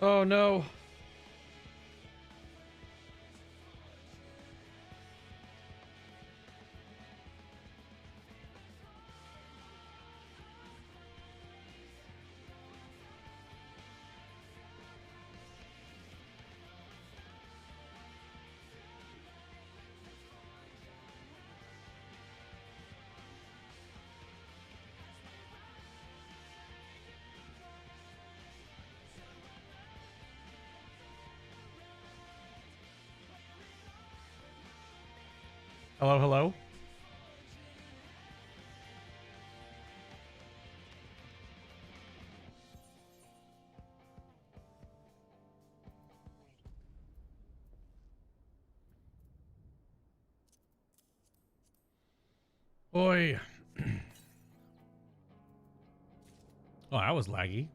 Oh no. Hello, hello. Oi. Oh, that was laggy.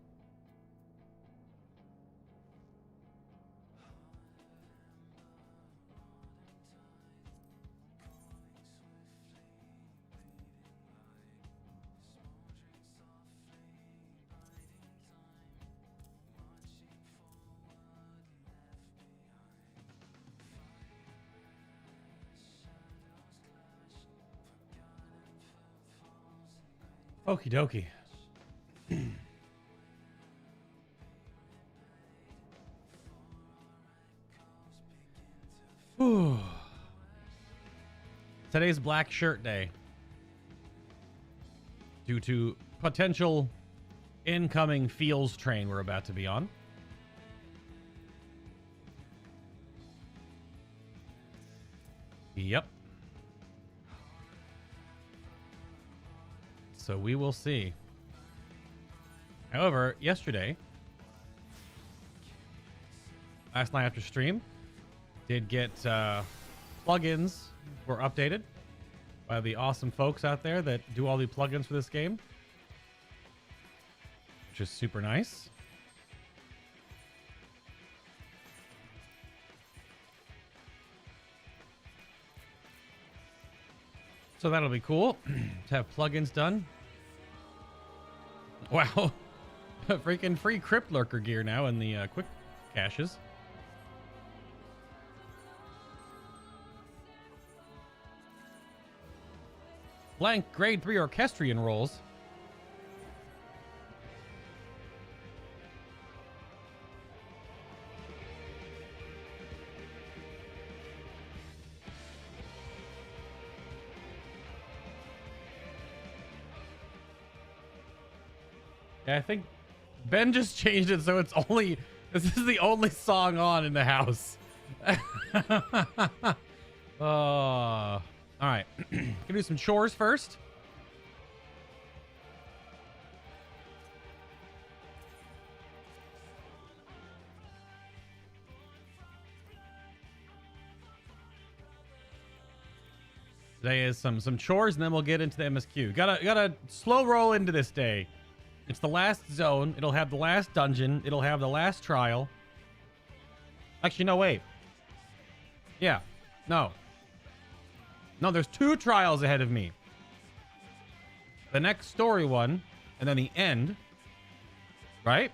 Okie dokie. Whew. Today's Black Shirt Day. Due to potential incoming feels train we're about to be on. Yep. So we will see. However, yesterday, last night after stream, did get plugins were updated by the awesome folks out there that do all the plugins for this game, which is super nice. So that'll be cool to have plugins done. Wow. Freaking free Crypt Lurker gear now in the quick caches. Blank grade 3 orchestrion rolls. Yeah, I think Ben just changed it so it's only... This is the only song on in the house. All right. Gonna do some chores first. Today is some chores, and then we'll get into the MSQ. Gotta slow roll into this day. It's the last zone. It'll have the last dungeon. It'll have the last trial. Actually, no, wait. Yeah. No. No, there's 2 trials ahead of me. The next story one, and then the end. Right?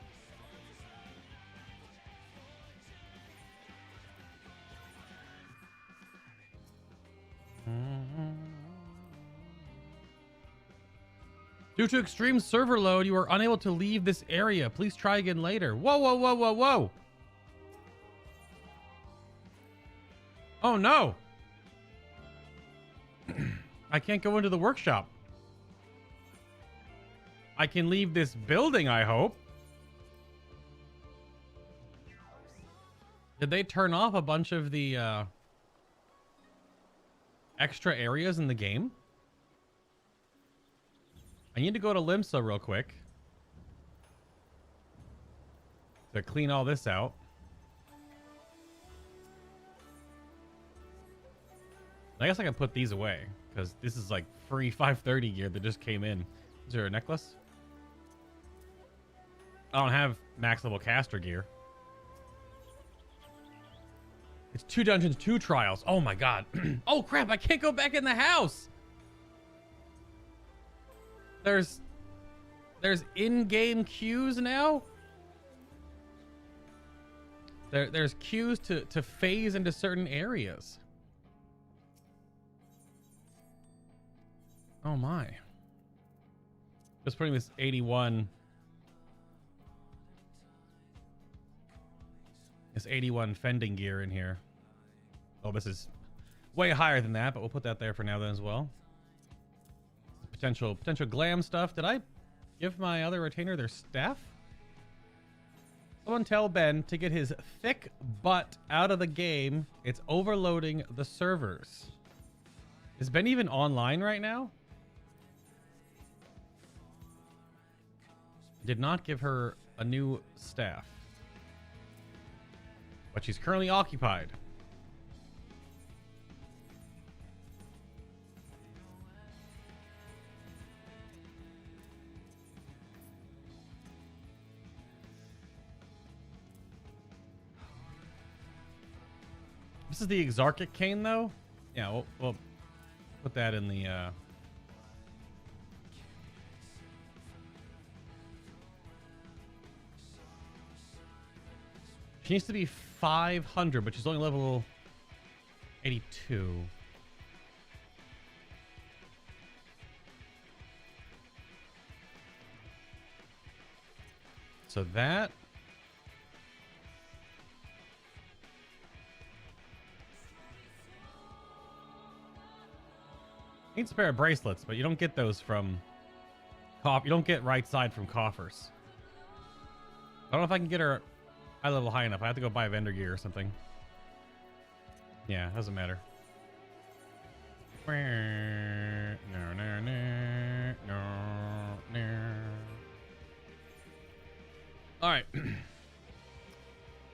Due to extreme server load, you are unable to leave this area. Please try again later. Whoa, whoa, whoa, whoa, whoa. Oh, no. I can't go into the workshop. I can leave this building, I hope. Did they turn off a bunch of the extra areas in the game? I need to go to Limsa real quick to clean all this out. I guess I can put these away because this is like free 530 gear that just came in. Is there a necklace? I don't have max level caster gear. It's 2 dungeons, 2 trials. Oh my god. Oh crap, I can't go back in the house. There's in-game queues now? There's cues to phase into certain areas. Oh my. Just putting this 81. This 81 fending gear in here. Oh, this is way higher than that, but we'll put that there for now then as well. Potential glam stuff. Did I give my other retainer their staff? Someone tell Ben to get his thick butt out of the game. It's overloading the servers. Is Ben even online right now? Did not give her a new staff. But she's currently occupied. This is the Exarchic cane, though? Yeah, we'll put that in the... She needs to be 500, but she's only level 82. So that... Needs a pair of bracelets, but you don't get those from... You don't get right side from coffers. I don't know if I can get her high level high enough. I have to go buy vendor gear or something. Yeah, doesn't matter. All right.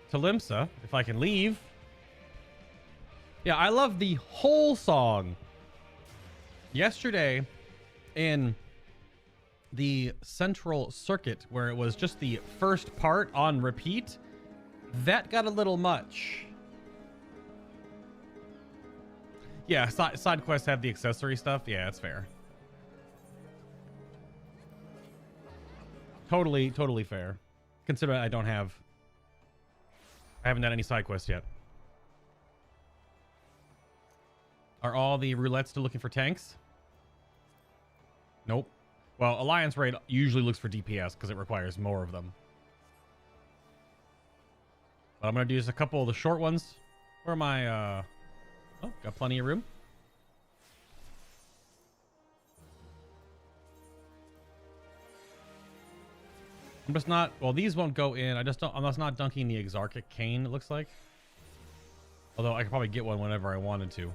To Limsa, if I can leave. Yeah, I love the whole song. Yesterday, in the central circuit, where it was just the first part on repeat, that got a little much. Yeah, side quests have the accessory stuff. Yeah, that's fair. Totally fair. Considering I haven't done any side quests yet. Are all the roulettes still looking for tanks? Nope. Well, Alliance Raid usually looks for DPS because it requires more of them. But I'm going to do just a couple of the short ones. Where am I? Oh, got plenty of room. I'm just not... Well, these won't go in. I'm just not dunking the Exarchic cane, it looks like. Although I could probably get one whenever I wanted to.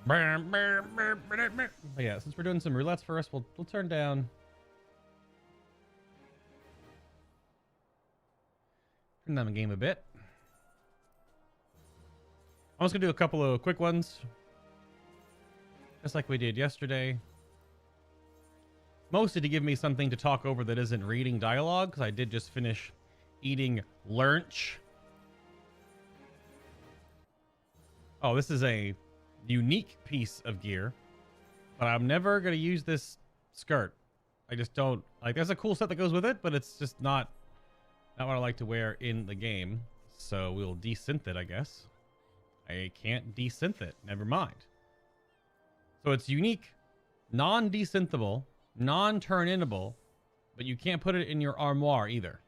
But yeah, since we're doing some roulettes first, we'll turn down the game a bit. I'm just gonna do a couple of quick ones, just like we did yesterday. Mostly to give me something to talk over that isn't reading dialogue, because I did just finish eating lunch. Oh, this is a unique piece of gear, but I'm never going to use this skirt. I just don't like. There's a cool set that goes with it, but it's just not what I like to wear in the game. So we'll desynth it, I guess. I can't desynth it. Never mind. So it's unique, non-desynthable, non-turn-inable, but you can't put it in your armoire either.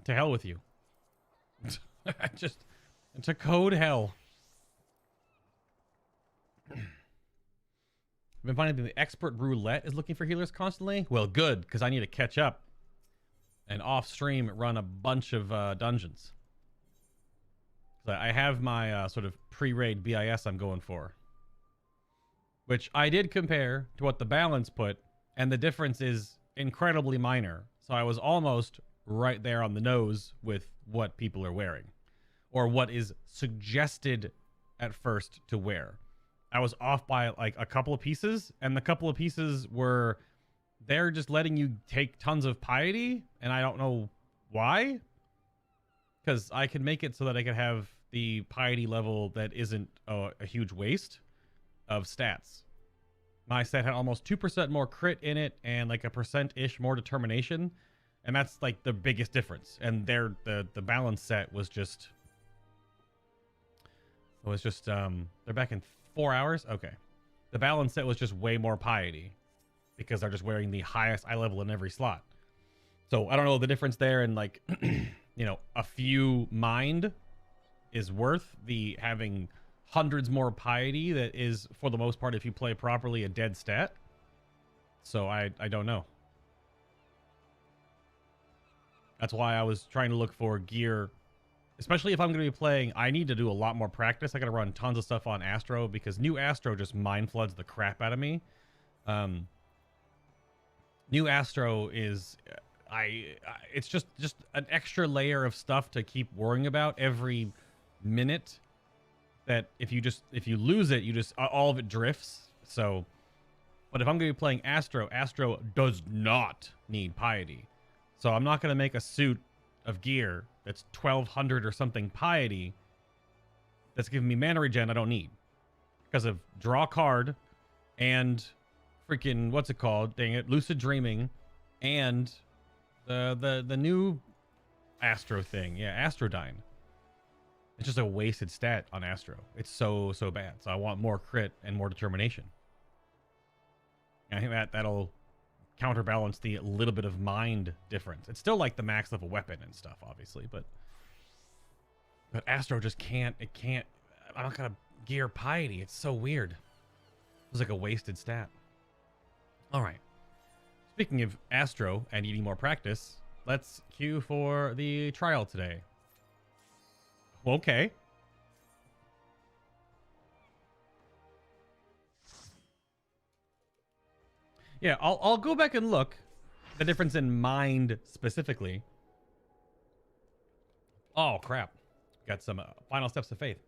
To hell with you. It's a code hell. I've been finding that the expert roulette is looking for healers constantly. Well, good, because I need to catch up and off stream run a bunch of dungeons. So I have my sort of pre-raid BIS I'm going for, which I did compare to what the balance put, and the difference is incredibly minor. So I was almost right there on the nose with what people are wearing, or what is suggested at first to wear. I was off by like a couple of pieces, and the couple of pieces were they're just letting you take tons of piety, and I don't know why, because I could make it so that I could have the piety level that isn't a huge waste of stats. My set had almost 2% more crit in it and like a percent-ish more determination. And that's like the biggest difference. And the balance set was just... It was just, they're back in 4 hours? Okay. The balance set was just way more piety. Because they're just wearing the highest eye level in every slot. So I don't know the difference there, and like, you know, a few mind is worth the having hundreds more piety that is, for the most part, if you play properly, a dead stat. So I don't know. That's why I was trying to look for gear, especially if I'm going to be playing. I need to do a lot more practice. I got to run tons of stuff on Astro because new Astro just mind floods the crap out of me. New Astro is, it's just an extra layer of stuff to keep worrying about every minute. That if you lose it, you just all of it drifts. So, but if I'm going to be playing Astro, Astro does not need piety. So I'm not going to make a suit of gear that's 1200 or something piety that's giving me mana regen I don't need because of draw card and freaking what's it called? Dang it, lucid dreaming, and the new Astro thing. Yeah, Astrodyne. It's just a wasted stat on Astro. It's so bad. So I want more crit and more determination. And I think that'll counterbalance the little bit of mind difference. It's still like the max level weapon and stuff, obviously, but Astro just can't. It can't. I'm not gonna gear piety. It's so weird. It's like a wasted stat. All right. Speaking of Astro and needing more practice, let's queue for the trial today. Okay. Yeah, I'll go back and look the difference in mind specifically. Oh crap. Got some final steps of faith.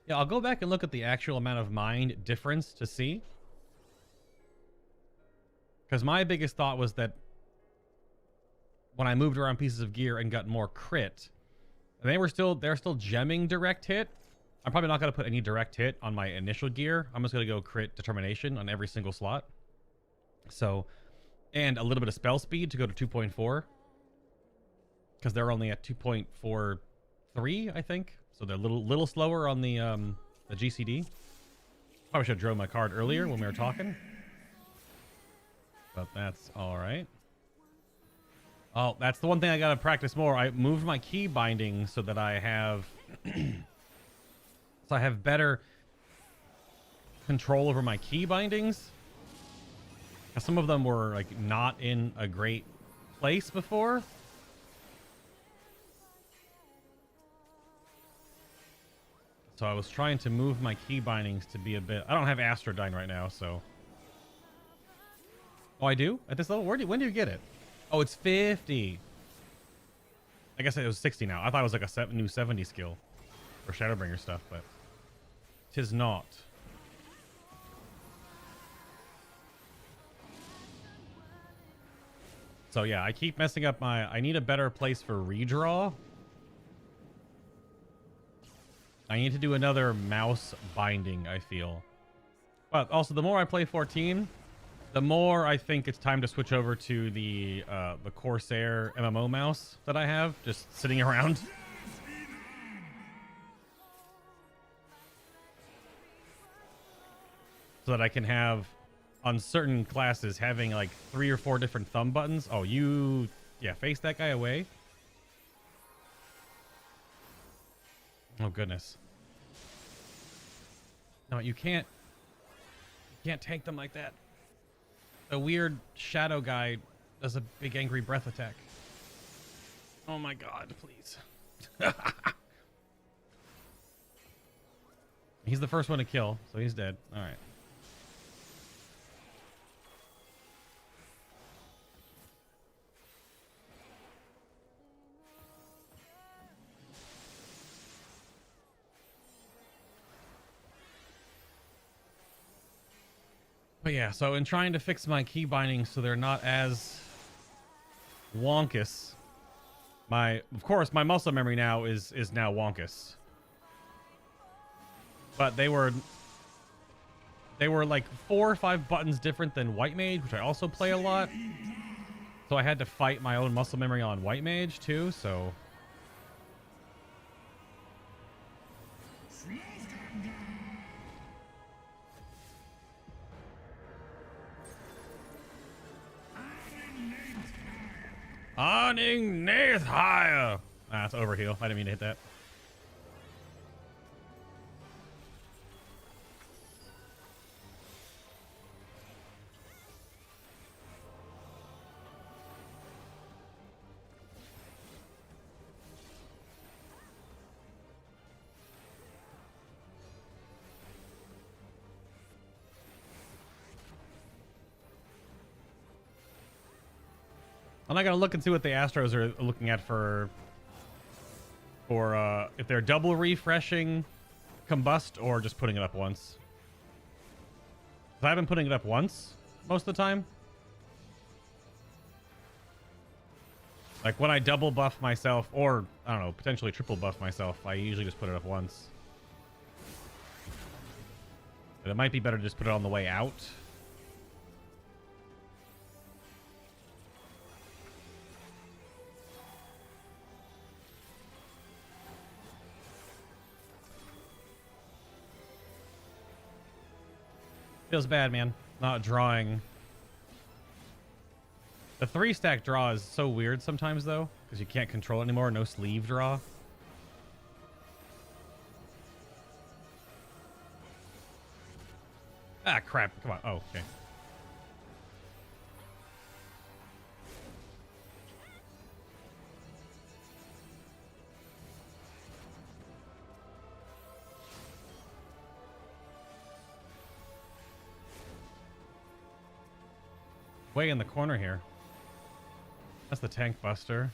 Yeah, I'll go back and look at the actual amount of mind difference to see. Because my biggest thought was that when I moved around pieces of gear and got more crit, and they're still gemming direct hit. I'm probably not going to put any direct hit on my initial gear. I'm just going to go crit determination on every single slot. So, and a little bit of spell speed to go to 2.4. Because they're only at 2.43, I think. So they're a little slower on the GCD. Probably should have drove my card earlier when we were talking. But that's all right. Oh, that's the one thing I got to practice more. I moved my key binding so that I have so I have better control over my key bindings. Some of them were like not in a great place before. So I was trying to move my key bindings to be a bit... I don't have Astrodyne right now, so... Oh, I do? At this level? When do you get it? Oh, it's 50. I guess it was 60 now. I thought it was like a new 70 skill for Shadowbringer stuff, but... 'tis not. So yeah, I keep messing up my... I need a better place for redraw. I need to do another mouse binding, I feel. But also, the more I play 14, the more I think it's time to switch over to the Corsair MMO mouse that I have, just sitting around. So that I can have, on certain classes, having like 3 or 4 different thumb buttons. Oh, yeah, face that guy away. Oh, goodness. No, you can't tank them like that. The weird shadow guy does a big angry breath attack. Oh my god, please. He's the first one to kill, so he's dead. All right. But yeah, so in trying to fix my key bindings so they're not as wonkus, of course my muscle memory now is now wonkus. but they were like 4 or 5 buttons different than White Mage, which I also play a lot. So I had to fight my own muscle memory on White Mage too, so... Awning Nath higher! Ah, it's overheal. I didn't mean to hit that. I'm not gonna look and see what the Astros are looking at for if they're double refreshing combust or just putting it up once. 'Cause I've been putting it up once most of the time. Like when I double buff myself, or I don't know, potentially triple buff myself, I usually just put it up once. But it might be better to just put it on the way out. Feels bad, man. Not drawing. The 3-stack draw is so weird sometimes, though, because you can't control it anymore. No sleeve draw. Ah, crap. Come on. Oh, okay. Way in the corner here. That's the tank buster.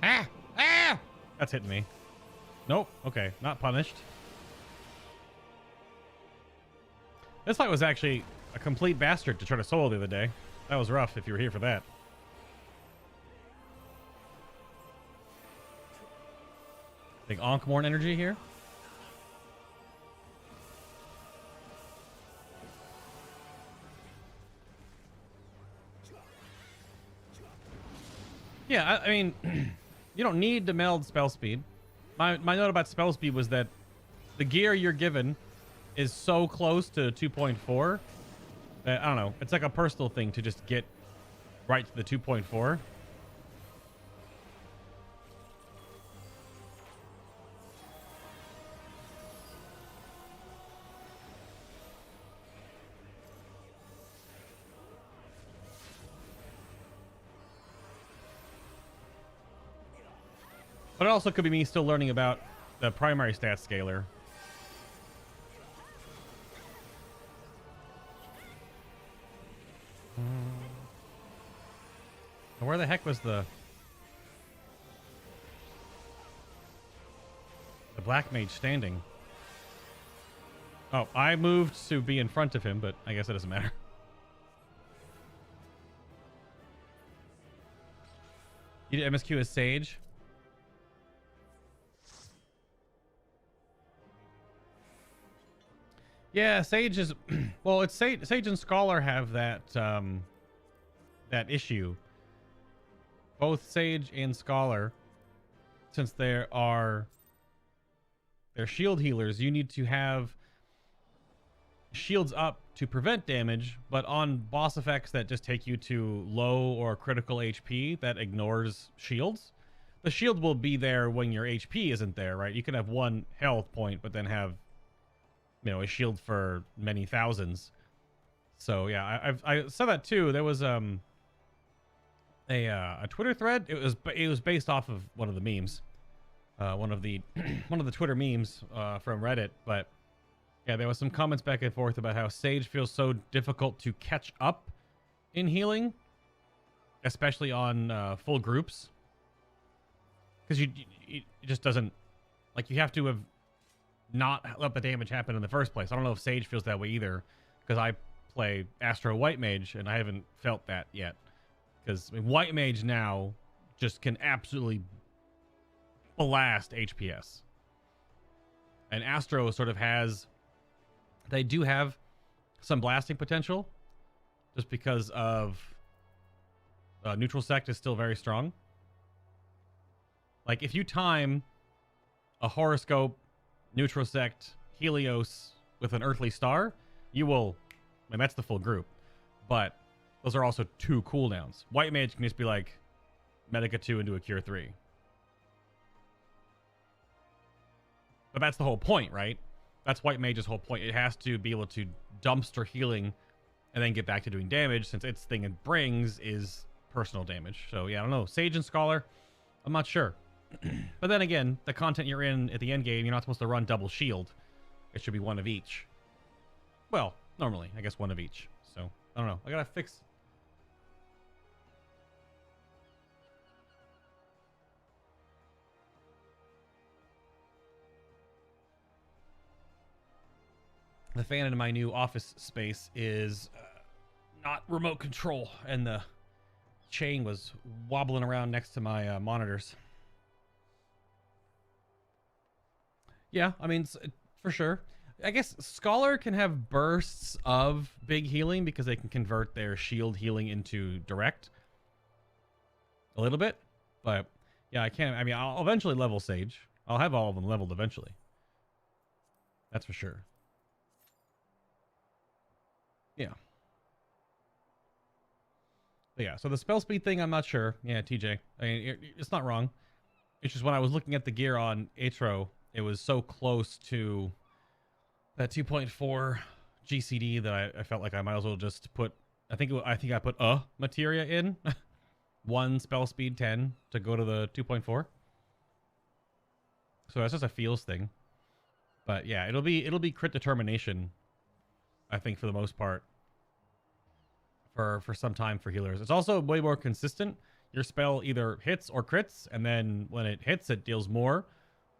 Ah! Ah! That's hitting me. Nope. Okay. Not punished. This fight was actually a complete bastard to try to solo the other day. That was rough if you were here for that. Big Ankh-Morn energy here. Yeah, I mean, you don't need to meld spell speed. My note about spell speed was that the gear you're given is so close to 2.4 that, I don't know, it's like a personal thing to just get right to the 2.4. But it also could be me still learning about the primary stat scaler. Where the heck was the black mage standing? Oh, I moved to be in front of him, but I guess it doesn't matter. You did MSQ as Sage? Yeah, Sage is well, it's Sage and Scholar have that that issue. Both Sage and Scholar, since they're shield healers, you need to have shields up to prevent damage, but on boss effects that just take you to low or critical HP that ignores shields, the shield will be there when your HP isn't there, right? You can have 1 health point, but then have, you know, a shield for many thousands. So yeah, I saw that too. There was a Twitter thread. It was based off of one of the memes, one of the Twitter memes from Reddit. But yeah, there was some comments back and forth about how Sage feels so difficult to catch up in healing, especially on full groups, because it just doesn't, like, you have to have not let the damage happen in the first place. I don't know if Sage feels that way either, because I play Astro White Mage and I haven't felt that yet. Because White Mage now just can absolutely blast HPS, and Astro sort of has, they do have some blasting potential, just because of neutral sect is still very strong. Like, if you time a horoscope, neutral sect, Helios with an earthly star, you will, I mean, that's the full group, but those are also 2 cooldowns. White Mage can just be like Medica 2 into a Cure 3. But that's the whole point, right? That's White Mage's whole point. It has to be able to dumpster healing and then get back to doing damage, since its thing it brings is personal damage. So yeah, I don't know. Sage and Scholar, I'm not sure. But then again, the content you're in at the end game, you're not supposed to run double shield. It should be 1 of each. Well, normally, I guess 1 of each. So, I don't know. I gotta fix... The fan in my new office space is not remote control, and the chain was wobbling around next to my monitors. Yeah, I mean, for sure. I guess Scholar can have bursts of big healing because they can convert their shield healing into direct a little bit. But yeah, I can't. I mean, I'll eventually level Sage. I'll have all of them leveled eventually. That's for sure. Yeah. But yeah, so the spell speed thing, I'm not sure. Yeah, TJ. I mean, it's not wrong. It's just when I was looking at the gear on Atro, it was so close to that 2.4 GCD that I felt like I might as well just put, I think I put a materia in. 1 spell speed 10 to go to the 2.4. So that's just a feels thing. But yeah, it'll be crit determination, I think, for the most part, for some time for healers. It's also way more consistent. Your spell either hits or crits, and then when it hits, it deals more,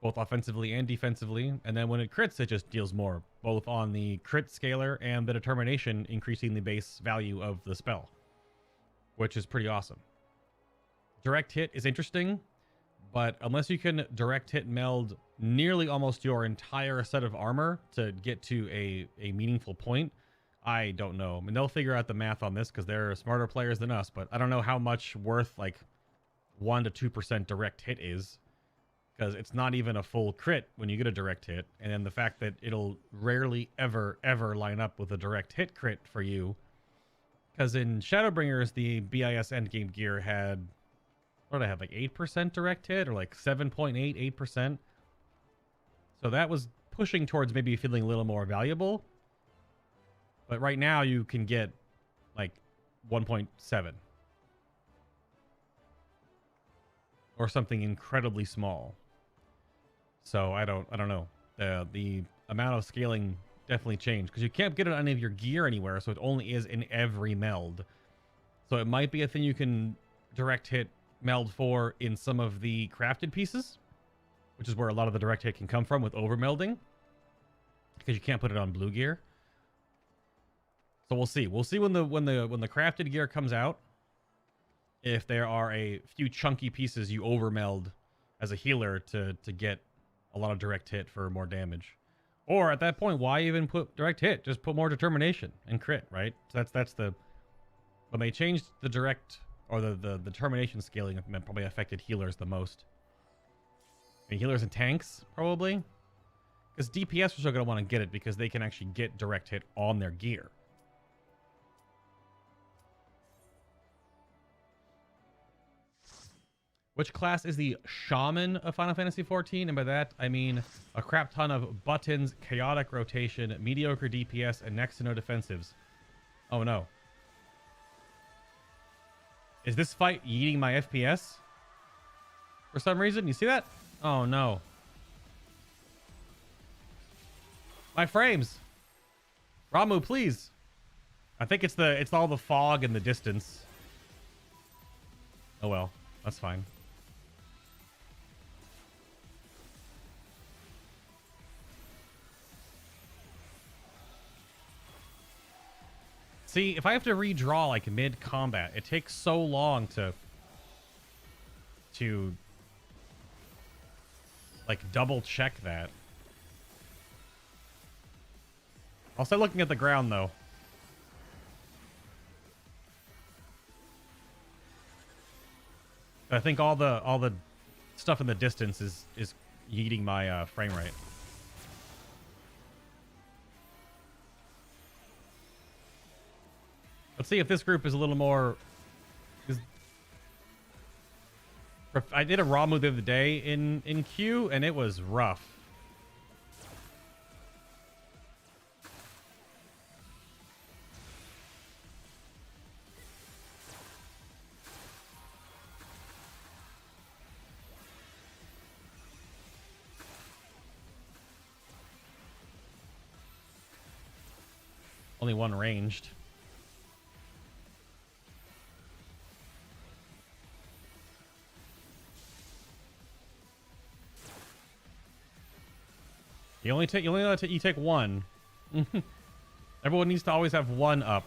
both offensively and defensively. And then when it crits, it just deals more, both on the crit scaler and the determination, increasing the base value of the spell, which is pretty awesome. Direct hit is interesting, but unless you can direct hit meld nearly almost your entire set of armor to get to a meaningful point, I don't know. I mean, they'll figure out the math on this because they're smarter players than us, but I don't know how much worth like 1 to 2% direct hit is, because it's not even a full crit when you get a direct hit. And then the fact that it'll rarely ever line up with a direct hit crit for you, because in Shadowbringers, the BIS endgame gear had, what did I have, like 8% direct hit, or like 7.8, 8%. So that was pushing towards maybe feeling a little more valuable. But right now you can get like 1.7 or something incredibly small. So I don't know. The amount of scaling definitely changed, because you can't get it on any of your gear anywhere, so it only is in every meld. So it might be a thing you can direct hit meld for in some of the crafted pieces, which is where a lot of the direct hit can come from with over melding, because you can't put it on blue gear. So we'll see. We'll see when the crafted gear comes out, if there are a few chunky pieces you over meld as a healer to get a lot of direct hit for more damage. Or at that point, why even put direct hit? Just put more determination and crit, right? So that's the, when they changed the direct, or the determination scaling, probably affected healers the most. I mean, healers and tanks, probably. Because DPS are still going to want to get it because they can actually get direct hit on their gear. Which class is the Shaman of Final Fantasy XIV? And by that, I mean a crap ton of buttons, chaotic rotation, mediocre DPS, and next to no defensives. Oh no. Is this fight eating my FPS? For some reason? You see that? Oh no. My frames. Ramu, please. I think it's all the fog in the distance. Oh well, that's fine. See, if I have to redraw like mid-combat, it takes so long to like double check that. I'll start looking at the ground though. I think all the stuff in the distance is yeeting my frame rate. Let's see if this group is a little more. I did a raw move the other day in Q, and it was rough. Only one ranged. You take one. Everyone needs to always have one up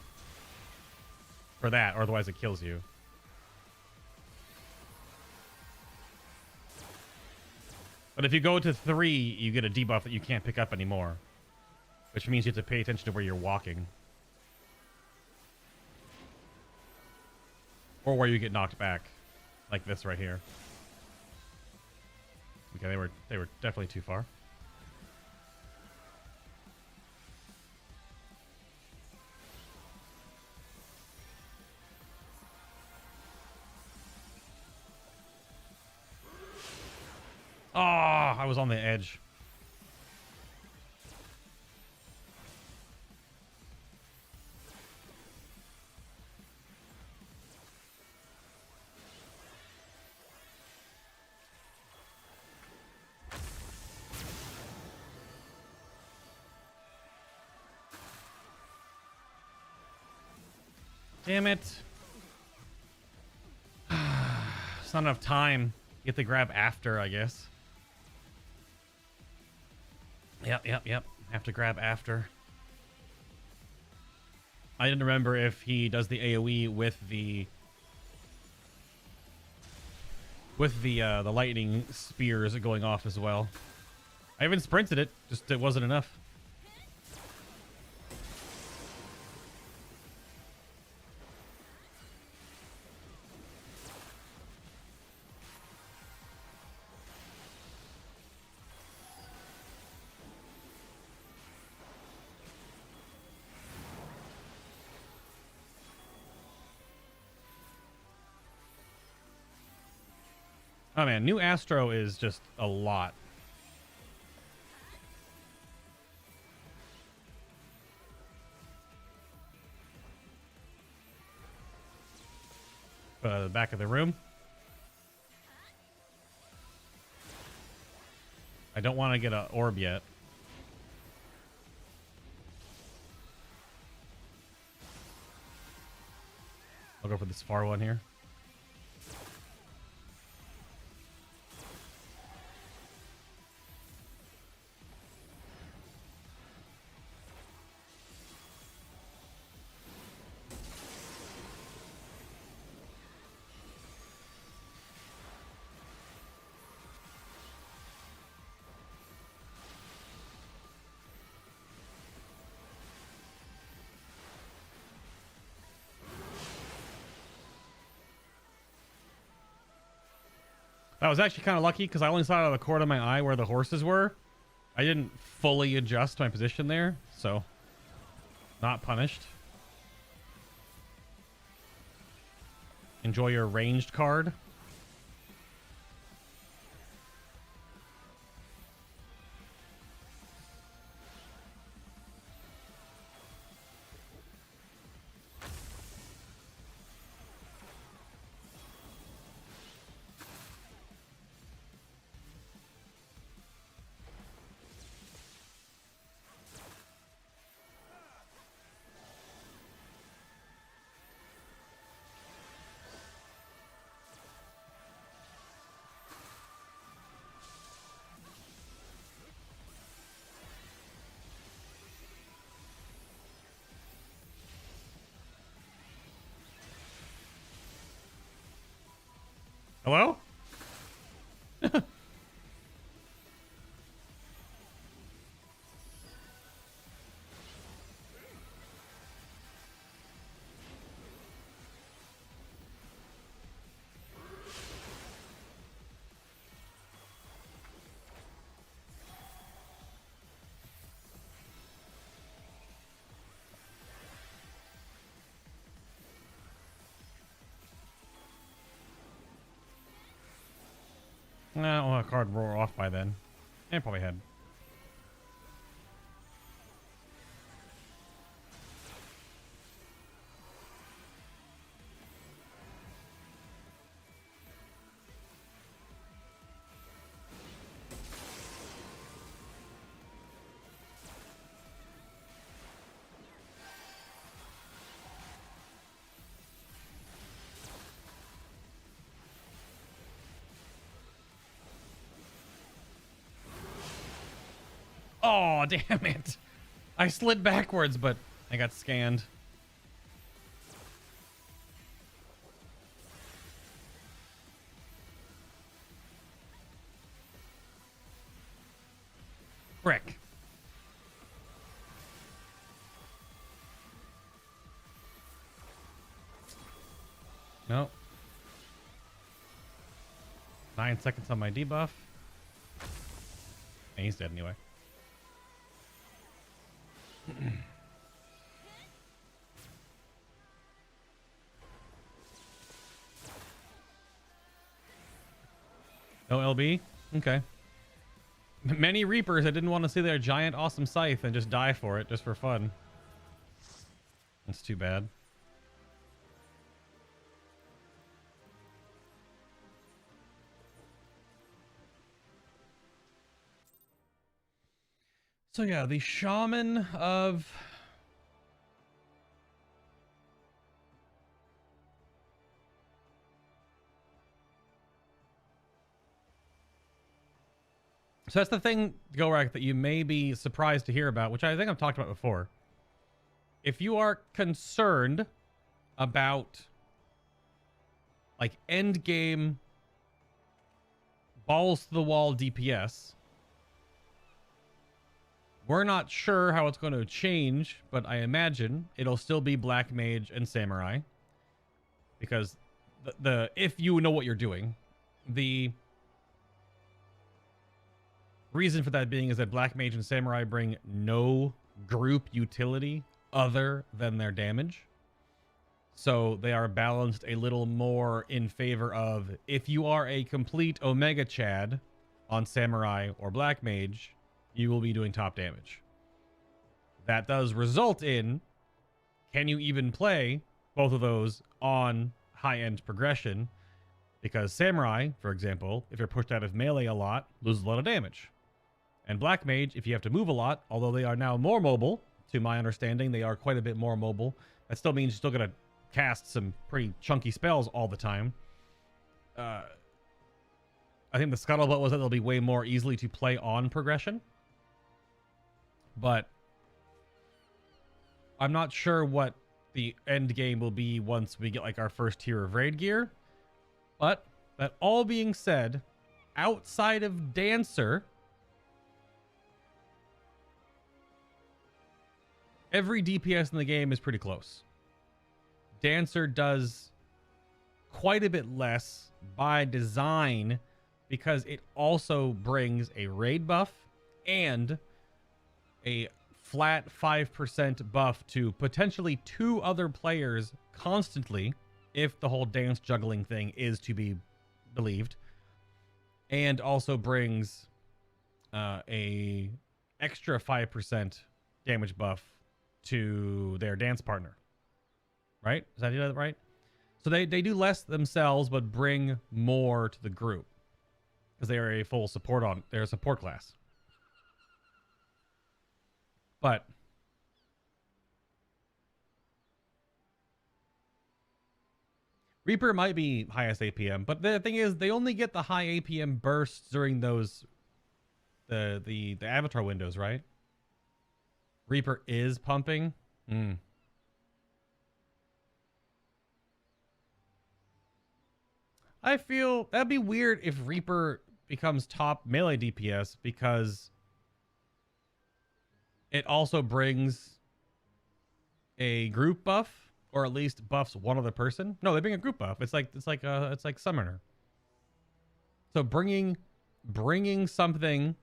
for that, or otherwise it kills you. But if you go to 3, you get a debuff that you can't pick up anymore, which means you have to pay attention to where you're walking, or where you get knocked back, like this right here. Okay, they were definitely too far. Oh, I was on the edge. Damn it. It's not enough time. You have to grab after, I guess. Yep. Have to grab after. I didn't remember if he does the AoE with the lightning spears going off as well. I even sprinted it, just it wasn't enough. Oh man, new Astro is just a lot. The back of the room. I don't want to get an orb yet. I'll go for this far one here. I was actually kind of lucky because I only saw out of the corner of my eye where the horses were. I didn't fully adjust my position there, so not punished. Enjoy your ranged card. Hello? Nah, well, a card roar off by then. And probably had. Oh, damn it. I slid backwards, but I got scanned. Frick. Nope. 9 seconds on my debuff. And he's dead anyway. No LB? Okay. Many Reapers that didn't want to see their giant awesome scythe and just die for it, just for fun. That's too bad. So yeah, the Shaman of... So that's the thing, Gorak, that you may be surprised to hear about, which I think I've talked about before. If you are concerned about like end game balls to the wall DPS, we're not sure how it's going to change, but I imagine it'll still be Black Mage and Samurai, because the if you know what you're doing, the reason for that being is that Black Mage and Samurai bring no group utility other than their damage. So they are balanced a little more in favor of, if you are a complete Omega Chad on Samurai or Black Mage, you will be doing top damage. That does result in, can you even play both of those on high-end progression? Because Samurai, for example, if you're pushed out of melee a lot, loses a lot of damage. And Black Mage, if you have to move a lot, although they are now more mobile, to my understanding, they are quite a bit more mobile. That still means you're still going to cast some pretty chunky spells all the time. I think the scuttlebutt was that they'll be way more easily to play on progression. But I'm not sure what the end game will be once we get like our first tier of raid gear. But that all being said, outside of Dancer, every DPS in the game is pretty close. Dancer does quite a bit less by design because it also brings a raid buff and a flat 5% buff to potentially 2 other players constantly, if the whole dance juggling thing is to be believed, and also brings a extra 5% damage buff to their dance partner. Right? Is that right? So they do less themselves, but bring more to the group because they are a full support they're a support class. But Reaper might be highest APM, but the thing is, they only get the high APM bursts during those the avatar windows, right? Reaper is pumping. I feel that'd be weird if Reaper becomes top melee DPS because it also brings a group buff, or at least buffs one other person. No, they bring a group buff. It's like Summoner. So bringing something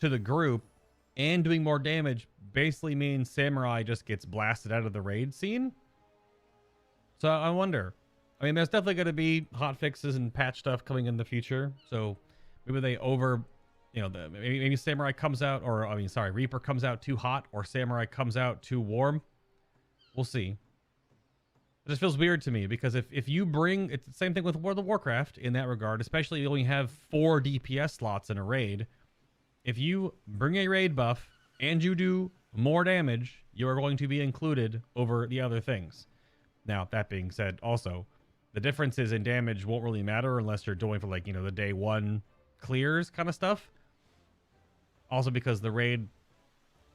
to the group and doing more damage basically means Samurai just gets blasted out of the raid scene. So I wonder. I mean, there's definitely going to be hot fixes and patch stuff coming in the future. So maybe they maybe Samurai comes out, or I mean, sorry, Reaper comes out too hot, or Samurai comes out too warm. We'll see. It just feels weird to me because if you bring, it's the same thing with World of Warcraft in that regard, especially if you only have 4 DPS slots in a raid. If you bring a raid buff and you do more damage, you are going to be included over the other things. Now, that being said, also, the differences in damage won't really matter unless you're doing for like, the day 1 clears kind of stuff. Also because the raid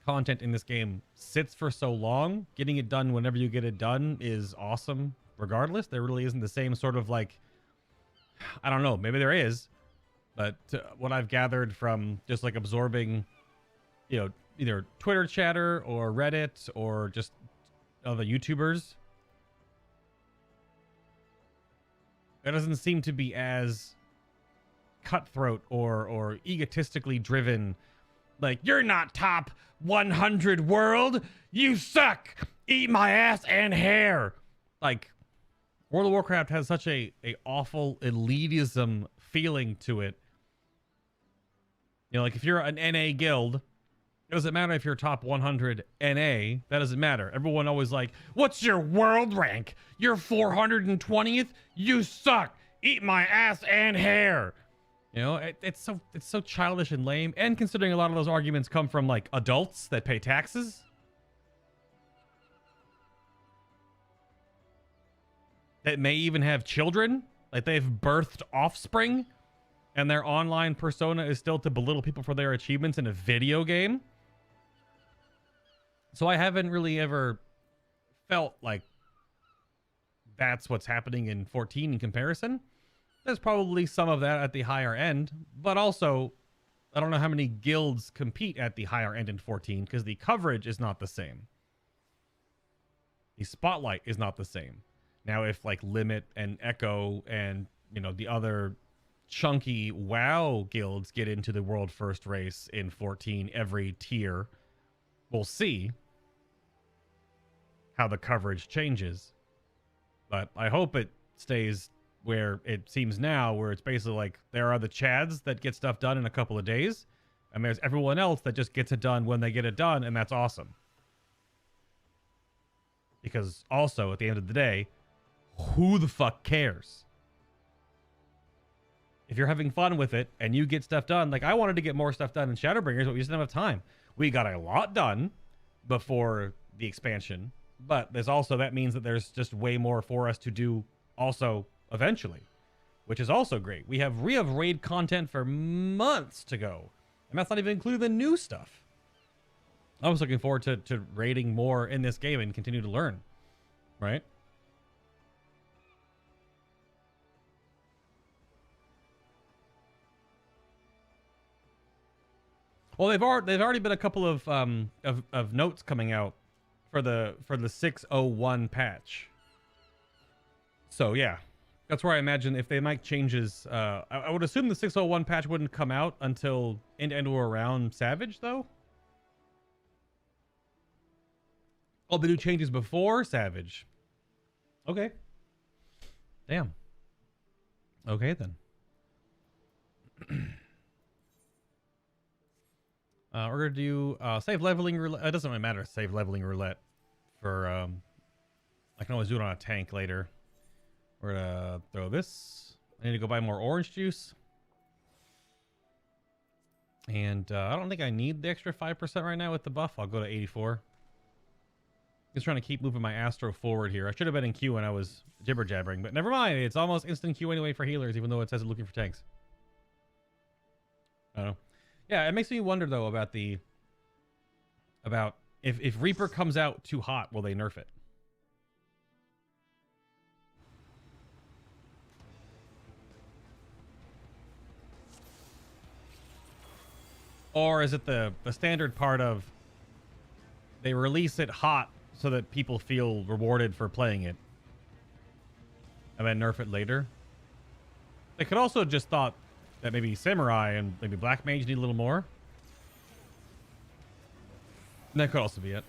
content in this game sits for so long, getting it done whenever you get it done is awesome regardless. There really isn't the same sort of like, I don't know, maybe there is, but what I've gathered from just like absorbing, either Twitter chatter or Reddit or just other YouTubers, it doesn't seem to be as cutthroat or egotistically driven. Like, you're not top 100 world. You suck. Eat my ass and hair. Like, World of Warcraft has such a awful elitism feeling to it. Like if you're an NA guild, it doesn't matter if you're top 100 NA. That doesn't matter. Everyone always like, what's your world rank? You're 420th? You suck. Eat my ass and hair. It's so childish and lame. And considering a lot of those arguments come from like adults that pay taxes, that may even have children, like they've birthed offspring, and their online persona is still to belittle people for their achievements in a video game. So I haven't really ever felt like that's what's happening in 14 in comparison. There's probably some of that at the higher end, but also I don't know how many guilds compete at the higher end in 14 because the coverage is not the same. The spotlight is not the same. Now, if like Limit and Echo and, the other chunky WoW guilds get into the world first race in 14 every tier, we'll see how the coverage changes. But I hope it stays where it seems now, where it's basically like there are the Chads that get stuff done in a couple of days, and there's everyone else that just gets it done when they get it done, and that's awesome. Because also, at the end of the day, who the fuck cares? If you're having fun with it and you get stuff done, like I wanted to get more stuff done in Shadowbringers, but we just didn't have time. We got a lot done before the expansion, but there's also, that means that there's just way more for us to do also eventually, which is also great. We have raid content for months to go, and that's not even including the new stuff. I was looking forward to raiding more in this game and continue to learn, right? Well, they've already been a couple of notes coming out for the 601 patch. So yeah, that's where I imagine if they make changes, I would assume the 601 patch wouldn't come out until end or around Savage, though. Oh, they do changes before Savage. Okay. Damn. Okay then. We're gonna do save leveling roulette. It doesn't really matter. Save leveling roulette for I can always do it on a tank later. We're gonna throw this. I need to go buy more orange juice. And I don't think I need the extra 5% right now with the buff. I'll go to 84. Just trying to keep moving my Astro forward here. I should have been in queue when I was jibber jabbering, but never mind. It's almost instant queue anyway for healers, even though it says it's looking for tanks. I don't know. Yeah, it makes me wonder though about if Reaper comes out too hot, will they nerf it? Or is it the standard part of they release it hot so that people feel rewarded for playing it and then nerf it later? They could also just thought that maybe Samurai and maybe Black Mage need a little more. That could also be it.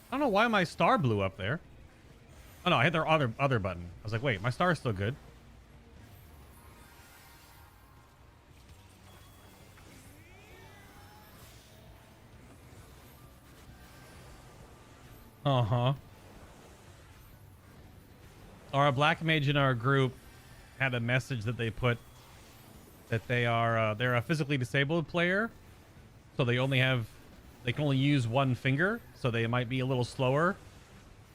I don't know why my star blew up there. Oh no, I hit their other button. I was like, wait, my star is still good. Uh-huh. Our Black Mage in our group had a message that they put that they're a physically disabled player, so they can only use one finger, so they might be a little slower.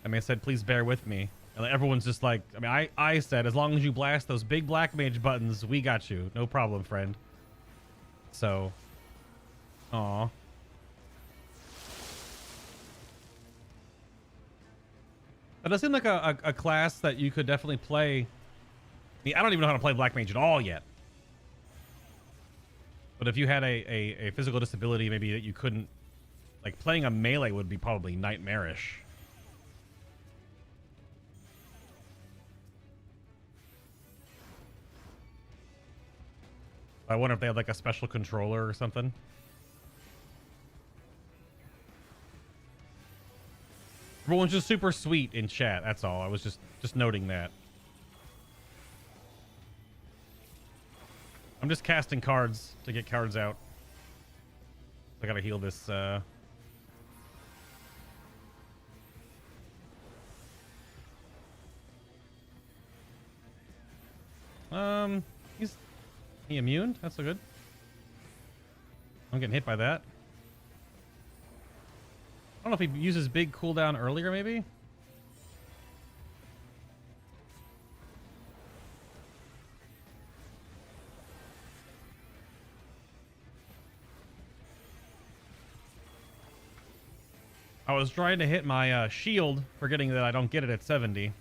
I mean, I said, please bear with me. And everyone's just like, I mean, I said, as long as you blast those big Black Mage buttons, we got you. No problem, friend. So, aw. That does seem like a class that you could definitely play. I mean, I don't even know how to play Black Mage at all yet. But if you had a physical disability, maybe that you couldn't, like, playing a melee would be probably nightmarish. I wonder if they had like a special controller or something. Everyone's just super sweet in chat. That's all. I was just noting that. I'm just casting cards to get cards out. I gotta heal this. He's immune? That's so good. I'm getting hit by that. I don't know if he uses big cooldown earlier, maybe? I was trying to hit my shield, forgetting that I don't get it at 70.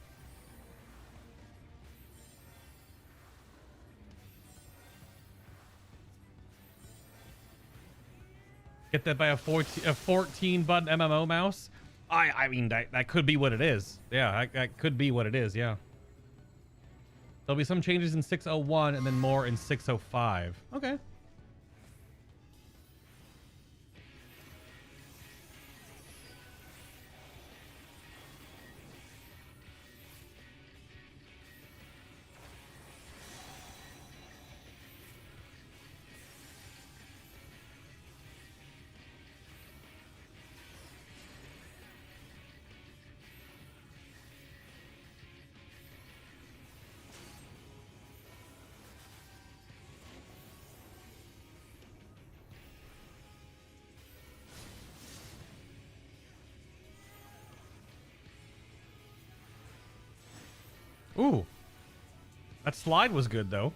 Get that by a 14 button MMO mouse? I mean, that could be what it is. Yeah, that could be what it is, yeah. There'll be some changes in 601 and then more in 605. Okay. Ooh. That slide was good, though.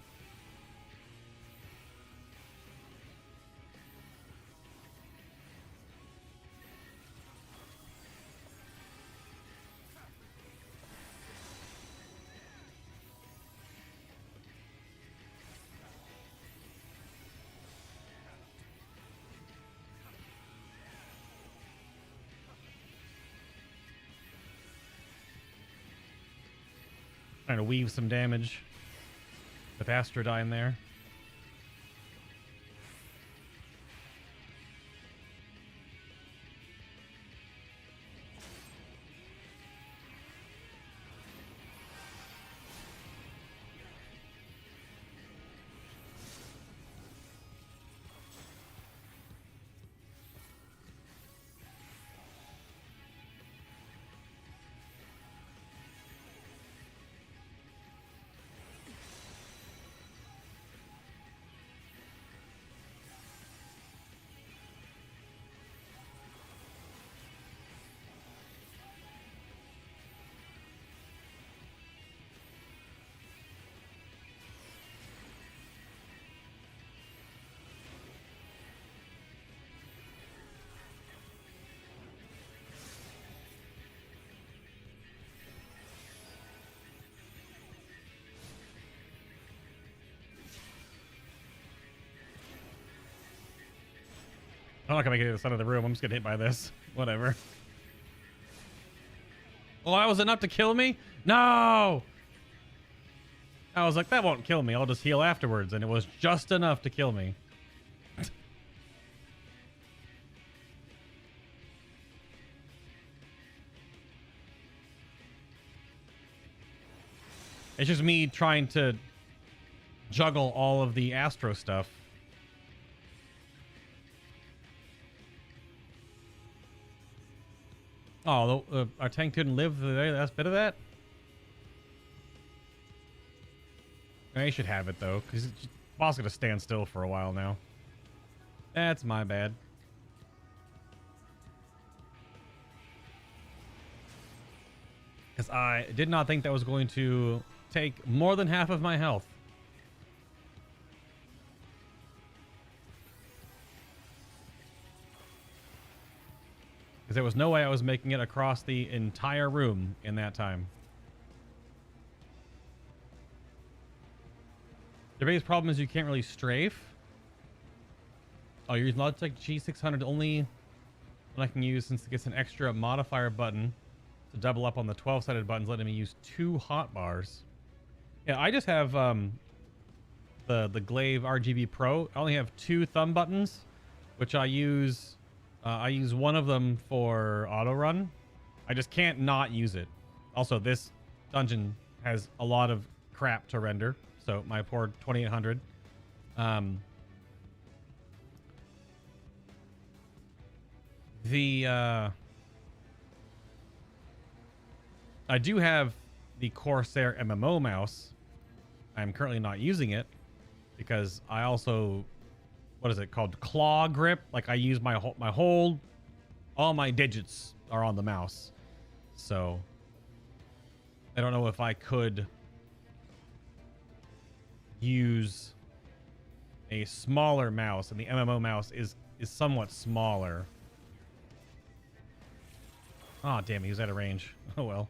Trying to weave some damage with Astro dying there. I'm not gonna make it to the side of the room. I'm just gonna hit by this. Whatever. Oh, that was enough to kill me? No! I was like, that won't kill me. I'll just heal afterwards. And it was just enough to kill me. It's just me trying to juggle all of the Astro stuff. Oh, our tank didn't live the last bit of that? I should have it, though, because the boss is going to stand still for a while now. That's my bad. Because I did not think that was going to take more than half of my health. Because there was no way I was making it across the entire room in that time. The biggest problem is you can't really strafe. Oh, you're using Logitech G600 only one I can use since it gets an extra modifier button to double up on the 12-sided buttons, letting me use 2 hotbars. Yeah, I just have the Glaive RGB Pro. I only have 2 thumb buttons, which I use one of them for auto run. I just can't not use it. Also, this dungeon has a lot of crap to render. So my poor 2800. I do have the Corsair MMO mouse. I'm currently not using it because I also, what is it called? Claw grip. Like I use my whole, all my digits are on the mouse. So I don't know if I could use a smaller mouse, and the MMO mouse is somewhat smaller. Oh damn, he was out of range. Oh well.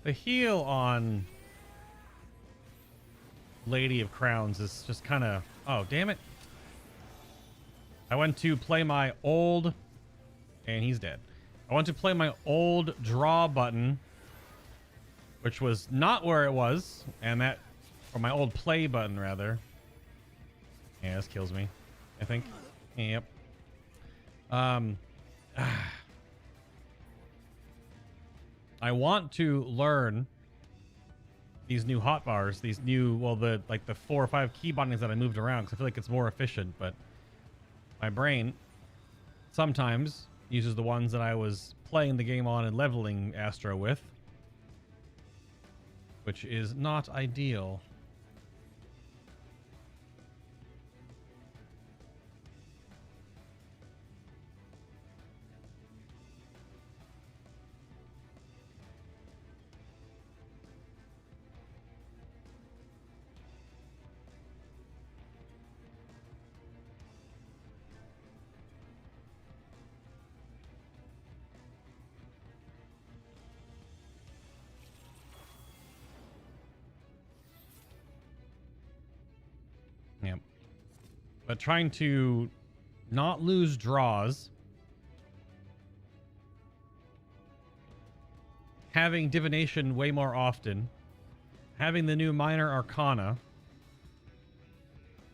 The heal on Lady of Crowns is just kind of... Oh, damn it. I went to play my old... And he's dead. I went to play my old draw button, which was not where it was. And that... Or my old play button, rather. Yeah, this kills me, I think. Yep. I want to learn these new hotbars, these new, well, the 4 or 5 key bindings that I moved around, because I feel like it's more efficient, but my brain sometimes uses the ones that I was playing the game on and leveling Astro with, which is not ideal. but trying to not lose draws, having divination way more often, having the new minor arcana,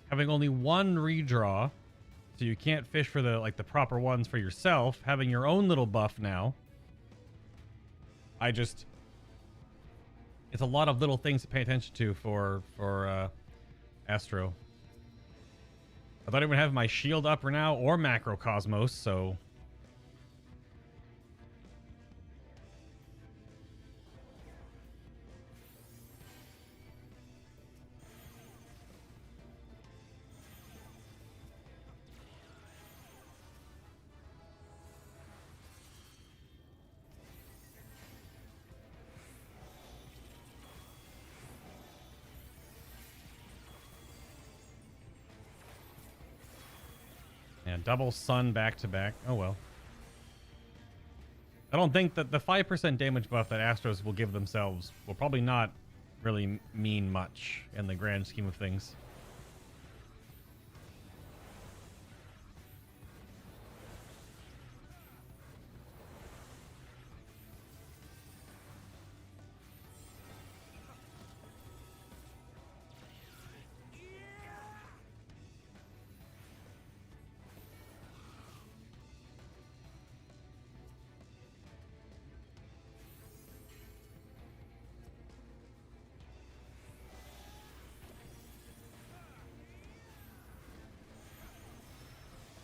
having only one redraw, so you can't fish for the the proper ones for yourself, having your own little buff now. It's a lot of little things to pay attention to for Astro. I don't even have my shield up right now or macrocosmos, so yeah, double sun back to back. Oh well. I don't think that the 5% damage buff that Astros will give themselves will probably not really mean much in the grand scheme of things.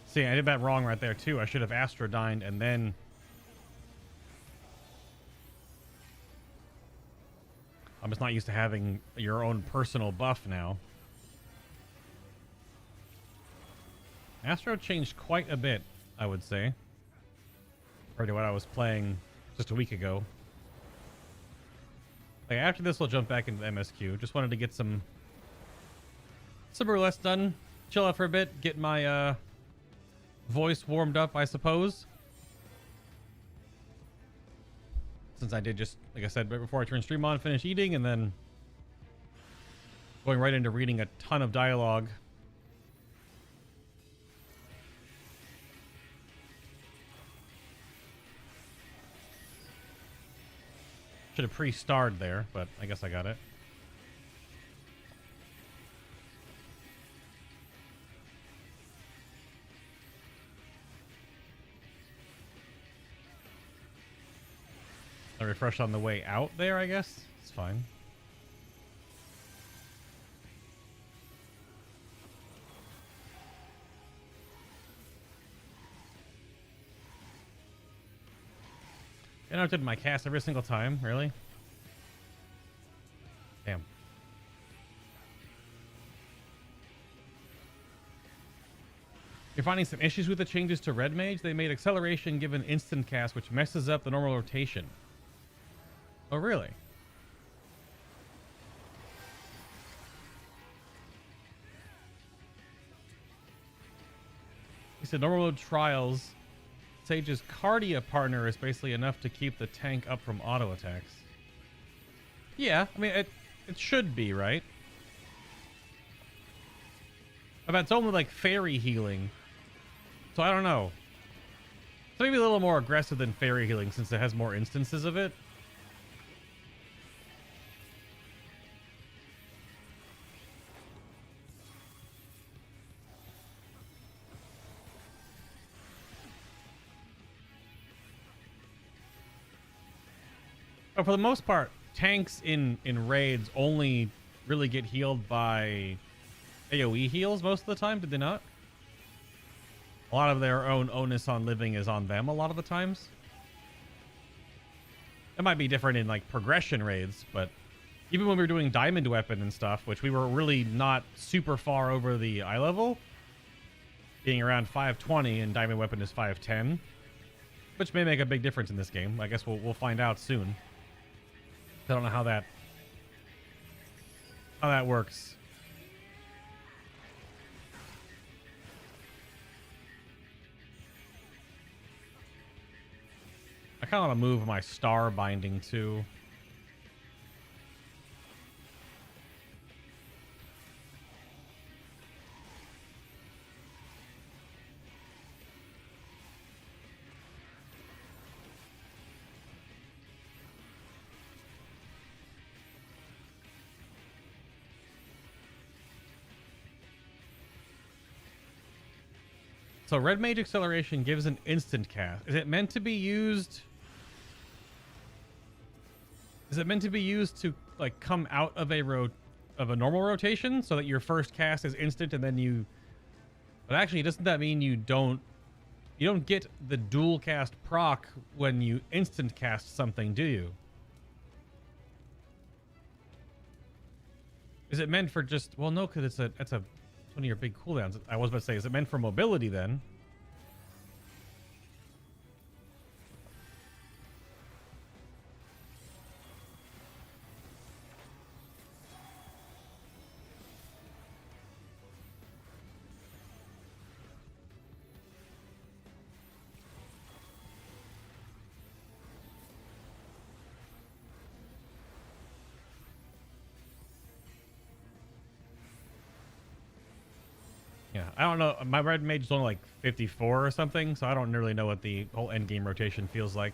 See, I did that wrong right there, too. I should have Astrodined and then... I'm just not used to having your own personal buff now. Astro changed quite a bit, I would say, compared to what I was playing just a week ago. Like, after this, we'll jump back into the MSQ. Just wanted to get some roulette done. Chill out for a bit. Get my... voice warmed up, I suppose. Since I did just, like I said, right before I turned stream on, finish eating, and then going right into reading a ton of dialogue. Should have pre-starred there, but I guess I got it. I refresh on the way out there, I guess. It's fine. I interrupted my cast every single time, really? Damn. You're finding some issues with the changes to Red Mage? They made acceleration give an instant cast, which messes up the normal rotation. Oh, really? He said normal mode trials. Sage's Cardia partner is basically enough to keep the tank up from auto attacks. Yeah, I mean, it should be, right? But it's only like fairy healing. So I don't know. It's maybe a little more aggressive than fairy healing since it has more instances of it. But for the most part, tanks in raids only really get healed by AoE heals most of the time, did they not? A lot of their own onus on living is on them a lot of the times. It might be different in like progression raids, but even when we were doing diamond weapon and stuff, which we were really not super far over the eye level, being around 520 and diamond weapon is 510, which may make a big difference in this game. I guess we'll find out soon. I don't know how that works. I kind of want to move my star binding too. So red mage acceleration gives an instant cast. Is it meant to be used? Is it meant to be used to like come out of a normal rotation so that your first cast is instant and then you? But actually, doesn't that mean you don't get the dual cast proc when you instant cast something, do you? Is it meant for just, well, no, because it's one of your big cooldowns. I was about to say, is it meant for mobility then? Yeah, I don't know. My red mage is only like 54 or something, so I don't really know what the whole end game rotation feels like.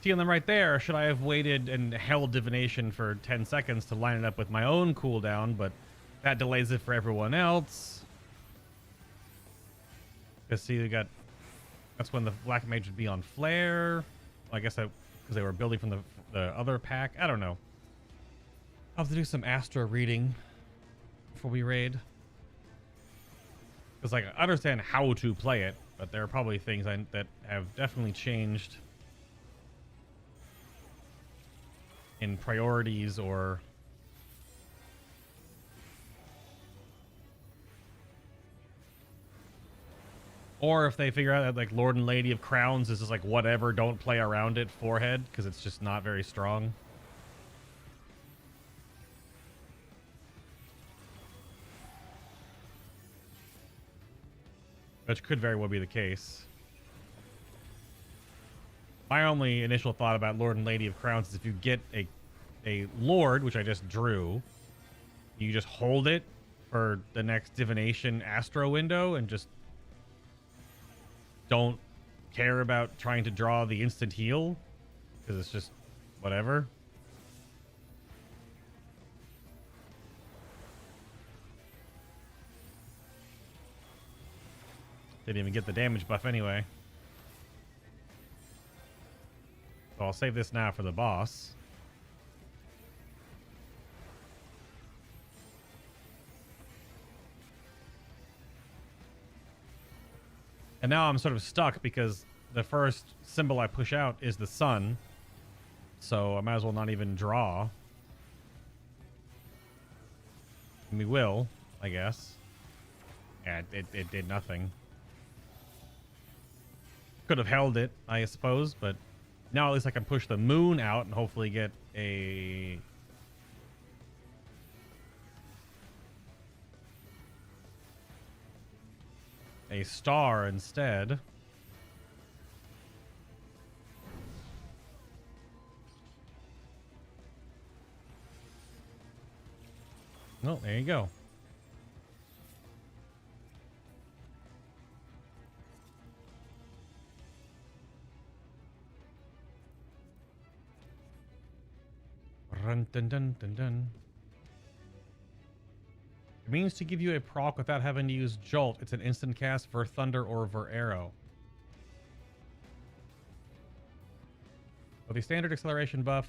Seeing them right there, should I have waited and held divination for 10 seconds to line it up with my own cooldown, but that delays it for everyone else. Because see, that's when the black mage would be on flare. Well, I guess because they were building from the other pack. I don't know. I'll have to do some Astro reading before we raid. Because like I understand how to play it, but there are probably things that have definitely changed in priorities or if they figure out that like Lord and Lady of Crowns is just like whatever, don't play around it forehead because it's just not very strong. Which could very well be the case. My only initial thought about Lord and Lady of Crowns is if you get a Lord, which I just drew, you just hold it for the next divination Astro window and just don't care about trying to draw the instant heal because it's just whatever. Didn't even get the damage buff anyway. So I'll save this now for the boss. And now I'm sort of stuck because the first symbol I push out is the sun. So I might as well not even draw. And we will, I guess. Yeah, it did nothing. Could have held it, I suppose, but now at least I can push the moon out and hopefully get a star instead. Oh, there you go. Run, dun, dun, dun, dun. It means to give you a proc without having to use Jolt. It's an instant cast for Thunder or for Arrow. With the standard acceleration buff,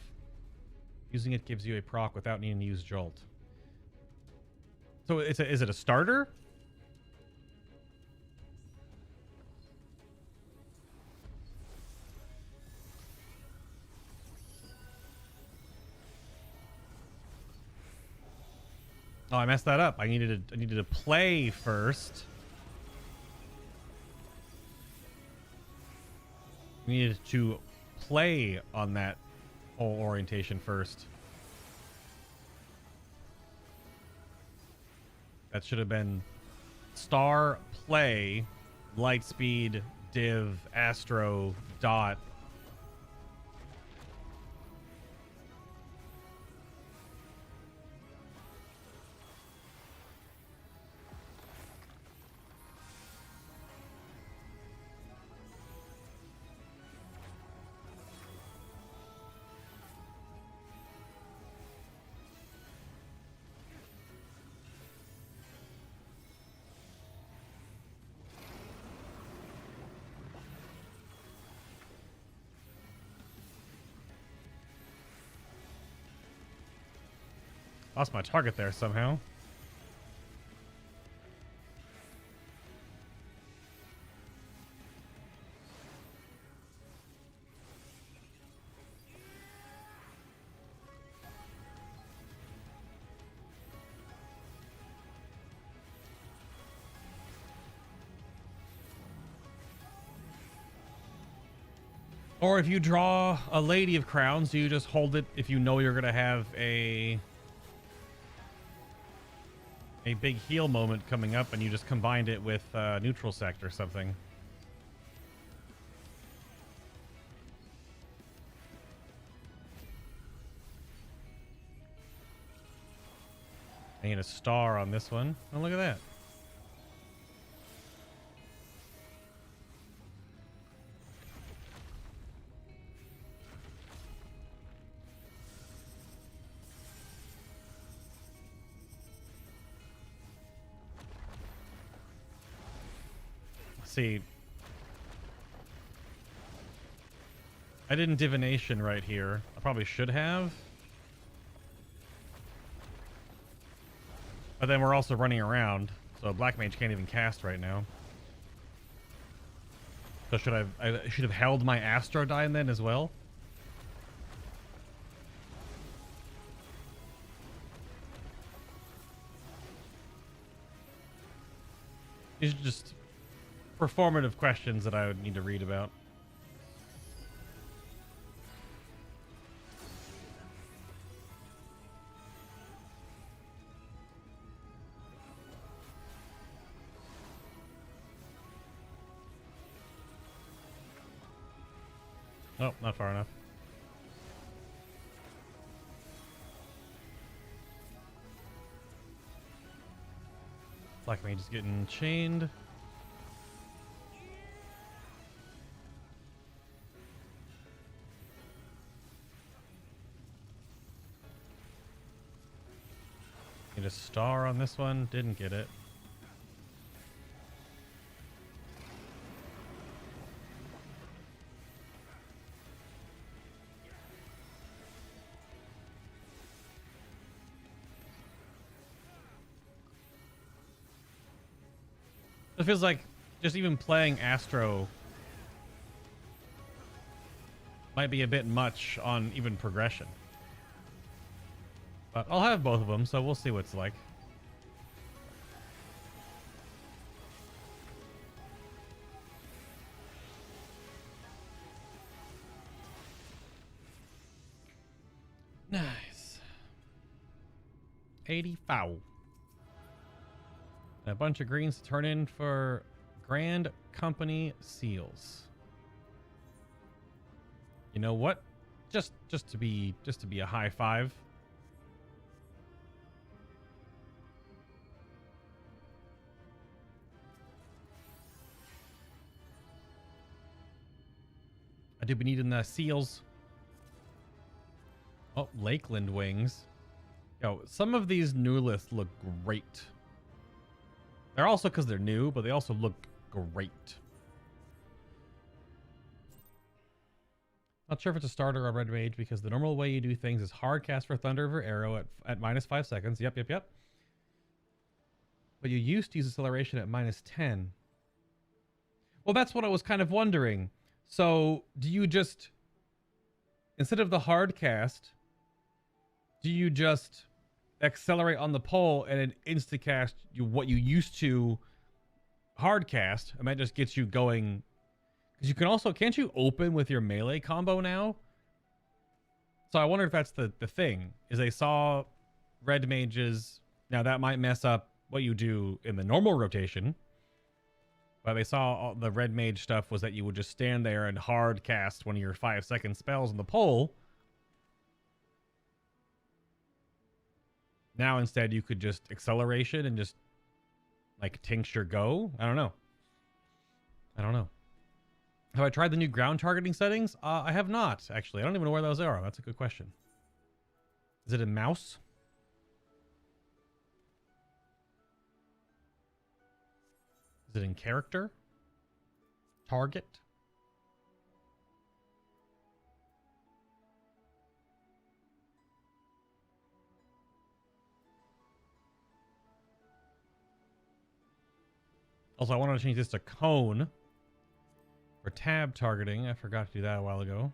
using it gives you a proc without needing to use Jolt. So is it a starter? Oh, I messed that up. I needed to play first. We needed to play on that whole orientation first. That should have been star, play, light speed, div, astro, dot. Lost my target there somehow. Or if you draw a Lady of Crowns, you just hold it if you know you're going to have a big heal moment coming up, and you just combined it with neutral sect or something. I need a star on this one. Oh, look at that. See, I didn't divination right here. I probably should have, but then we're also running around, so Black Mage can't even cast right now. So I should have held my Astro die then as well. These are just performative questions that I would need to read about. Oh, not far enough. Black Mage is getting chained. Need a star on this one. Didn't get it. It feels like just even playing Astro might be a bit much on even progression. But I'll have both of them, so we'll see what it's like. Nice. 85. A bunch of greens to turn in for Grand Company Seals. You know what? Just to be a high five. I do be needing the seals. Oh, Lakeland wings. Yo, some of these new lists look great. They're also because they're new, but they also look great. Not sure if it's a starter or red mage because the normal way you do things is hard cast for thunder over arrow at -5 seconds. Yep. But you used to use acceleration at -10. Well, that's what I was kind of wondering. So do you just, instead of the hard cast, do you just accelerate on the pole and then insta cast what you used to hard cast, and that just gets you going Because you can also, can't you open with your melee combo now? So I wonder if that's the thing, is they saw red mages. Now that might mess up what you do in the normal rotation. But they saw all the red mage stuff was that you would just stand there and hard cast one of your 5-second spells on the pole. Now instead you could just acceleration and just like tincture go. I don't know. Have I tried the new ground targeting settings? I have not, actually. I don't even know where those are. That's a good question. Is it in mouse? Is it in character? Target? Also, I wanted to change this to cone for tab targeting. I forgot to do that a while ago.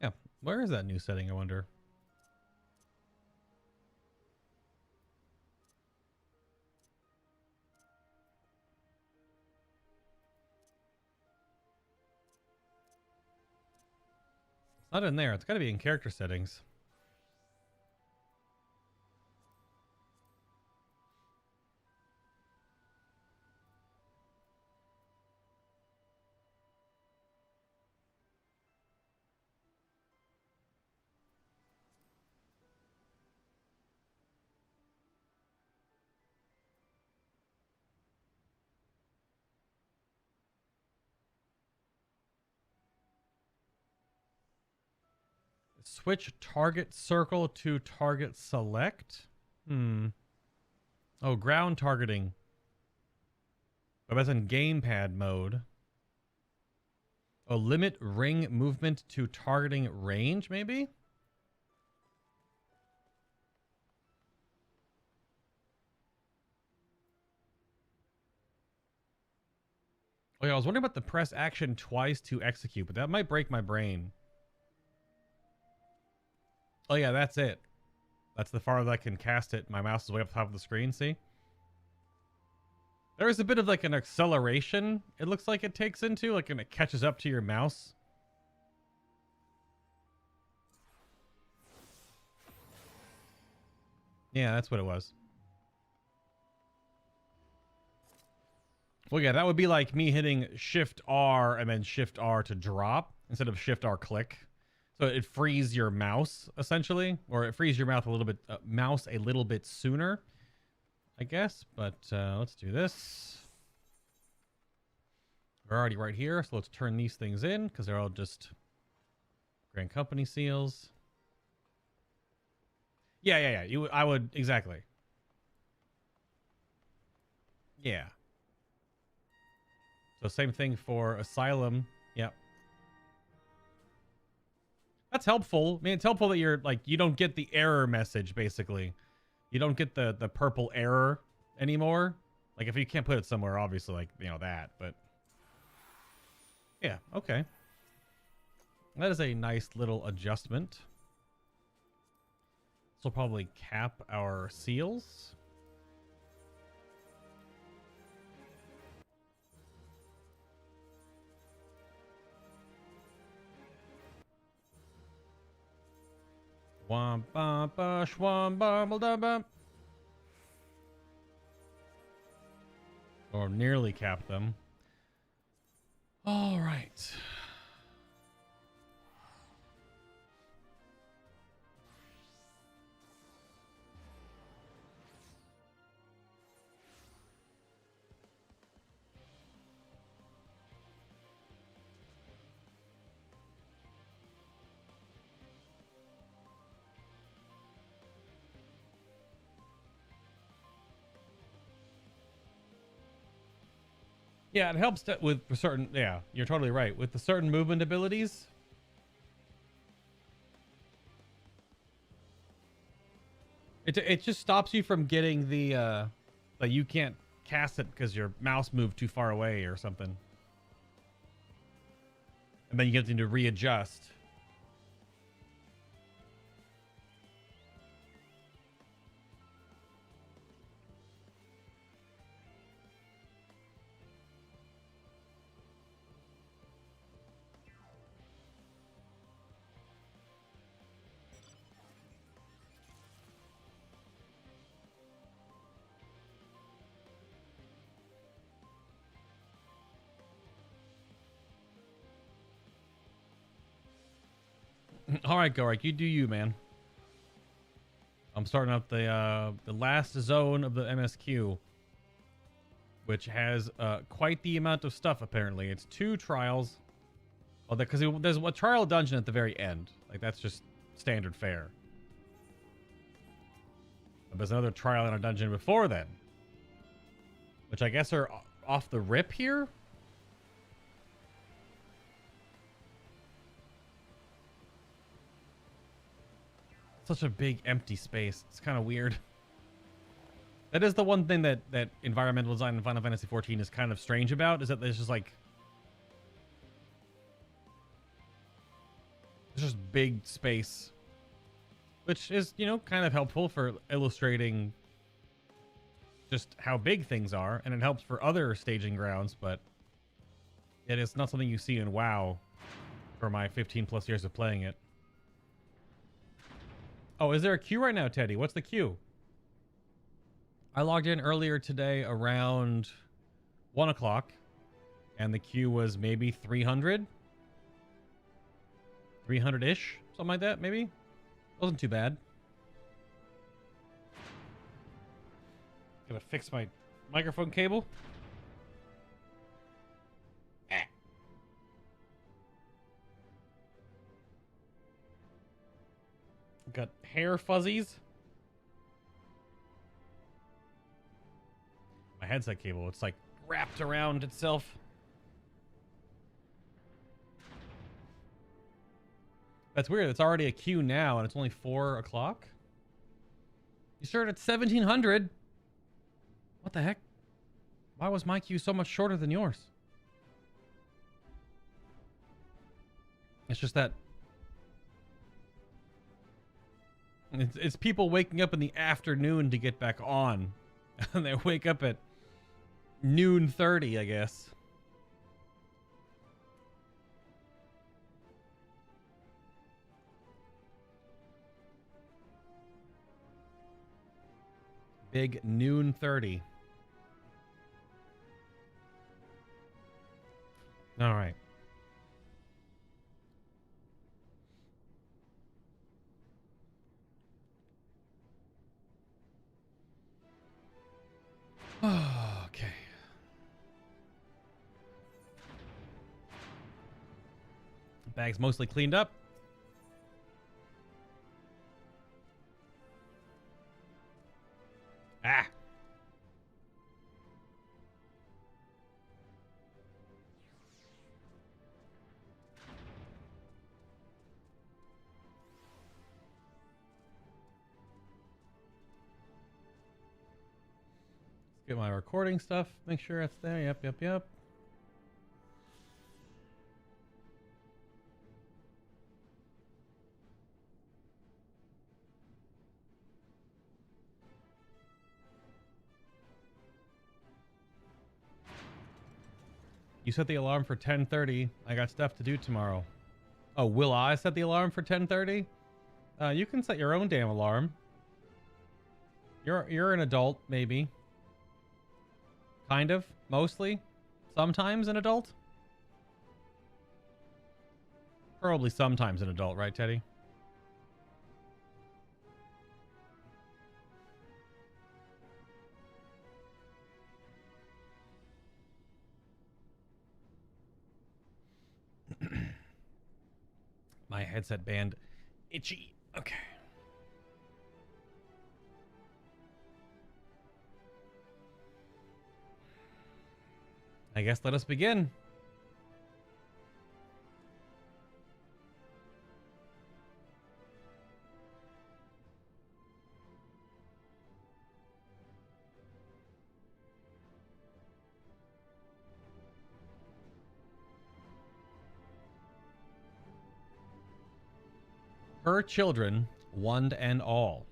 Yeah, where is that new setting, I wonder? It's not in there. It's got to be in character settings. Switch target circle to target select. Oh, ground targeting. Oh, that's in gamepad mode. Oh, limit ring movement to targeting range, maybe? Oh yeah, I was wondering about the press action twice to execute, but that might break my brain. Oh yeah, that's it. That's the farthest I can cast it. My mouse is way up top of the screen, see? There is a bit of like an acceleration, it looks like it takes into, like, and it catches up to your mouse. Yeah, that's what it was. Well, yeah, that would be like me hitting Shift R and then Shift R to drop instead of Shift R click. So it frees your mouse essentially, or it frees your mouse a little bit sooner, I guess. But let's do this. We're already right here, so let's turn these things in because they're all just Grand Company seals. Yeah. I would exactly. Yeah. So same thing for Asylum. Yep. That's helpful. I mean, it's helpful that you're like, you don't get the error message, basically. You don't get the purple error anymore. Like, if you can't put it somewhere, obviously, like, you know, that, but yeah, okay. That is a nice little adjustment. This will probably cap our seals. Or nearly cap them. All right. Yeah, it helps that with certain, yeah, you're totally right. With the certain movement abilities. It just stops you from getting the like you can't cast it because your mouse moved too far away or something, and then you get to readjust. All right, Gorik, you do you, man. I'm starting up the last zone of the MSQ, which has quite the amount of stuff. Apparently, it's 2 trials. Oh, because there's a trial dungeon at the very end. Like that's just standard fare. But there's another trial and a dungeon before then, which I guess are off the rip here. Such a big empty space. It's kind of weird. That is the one thing that environmental design in Final Fantasy XIV is kind of strange about, is that there's just like there's just big space, which is, you know, kind of helpful for illustrating just how big things are, and it helps for other staging grounds, but it is not something you see in WoW for my 15 plus years of playing it. Oh, is there a queue right now, Teddy? What's the queue? I logged in earlier today around 1 o'clock, and the queue was maybe 300? 300-ish? Something like that, maybe? Wasn't too bad. Gotta fix my microphone cable. Got hair fuzzies. My headset cable, it's like wrapped around itself. That's weird. It's already a queue now and it's only 4 o'clock. You started at 1700. What the heck? Why was my queue so much shorter than yours? It's just that it's people waking up in the afternoon to get back on. And they wake up at noon 30, I guess. Big noon 30. All right. Okay. Bag's mostly cleaned up. Ah. Get my recording stuff. Make sure it's there. Yep. You set the alarm for 10:30. I got stuff to do tomorrow. Oh, will I set the alarm for 10:30? You can set your own damn alarm. You're an adult, maybe. Kind of, mostly. Sometimes an adult. Probably sometimes an adult, right, Teddy? My headset band itchy. Okay. I guess let us begin. Her children, one and all.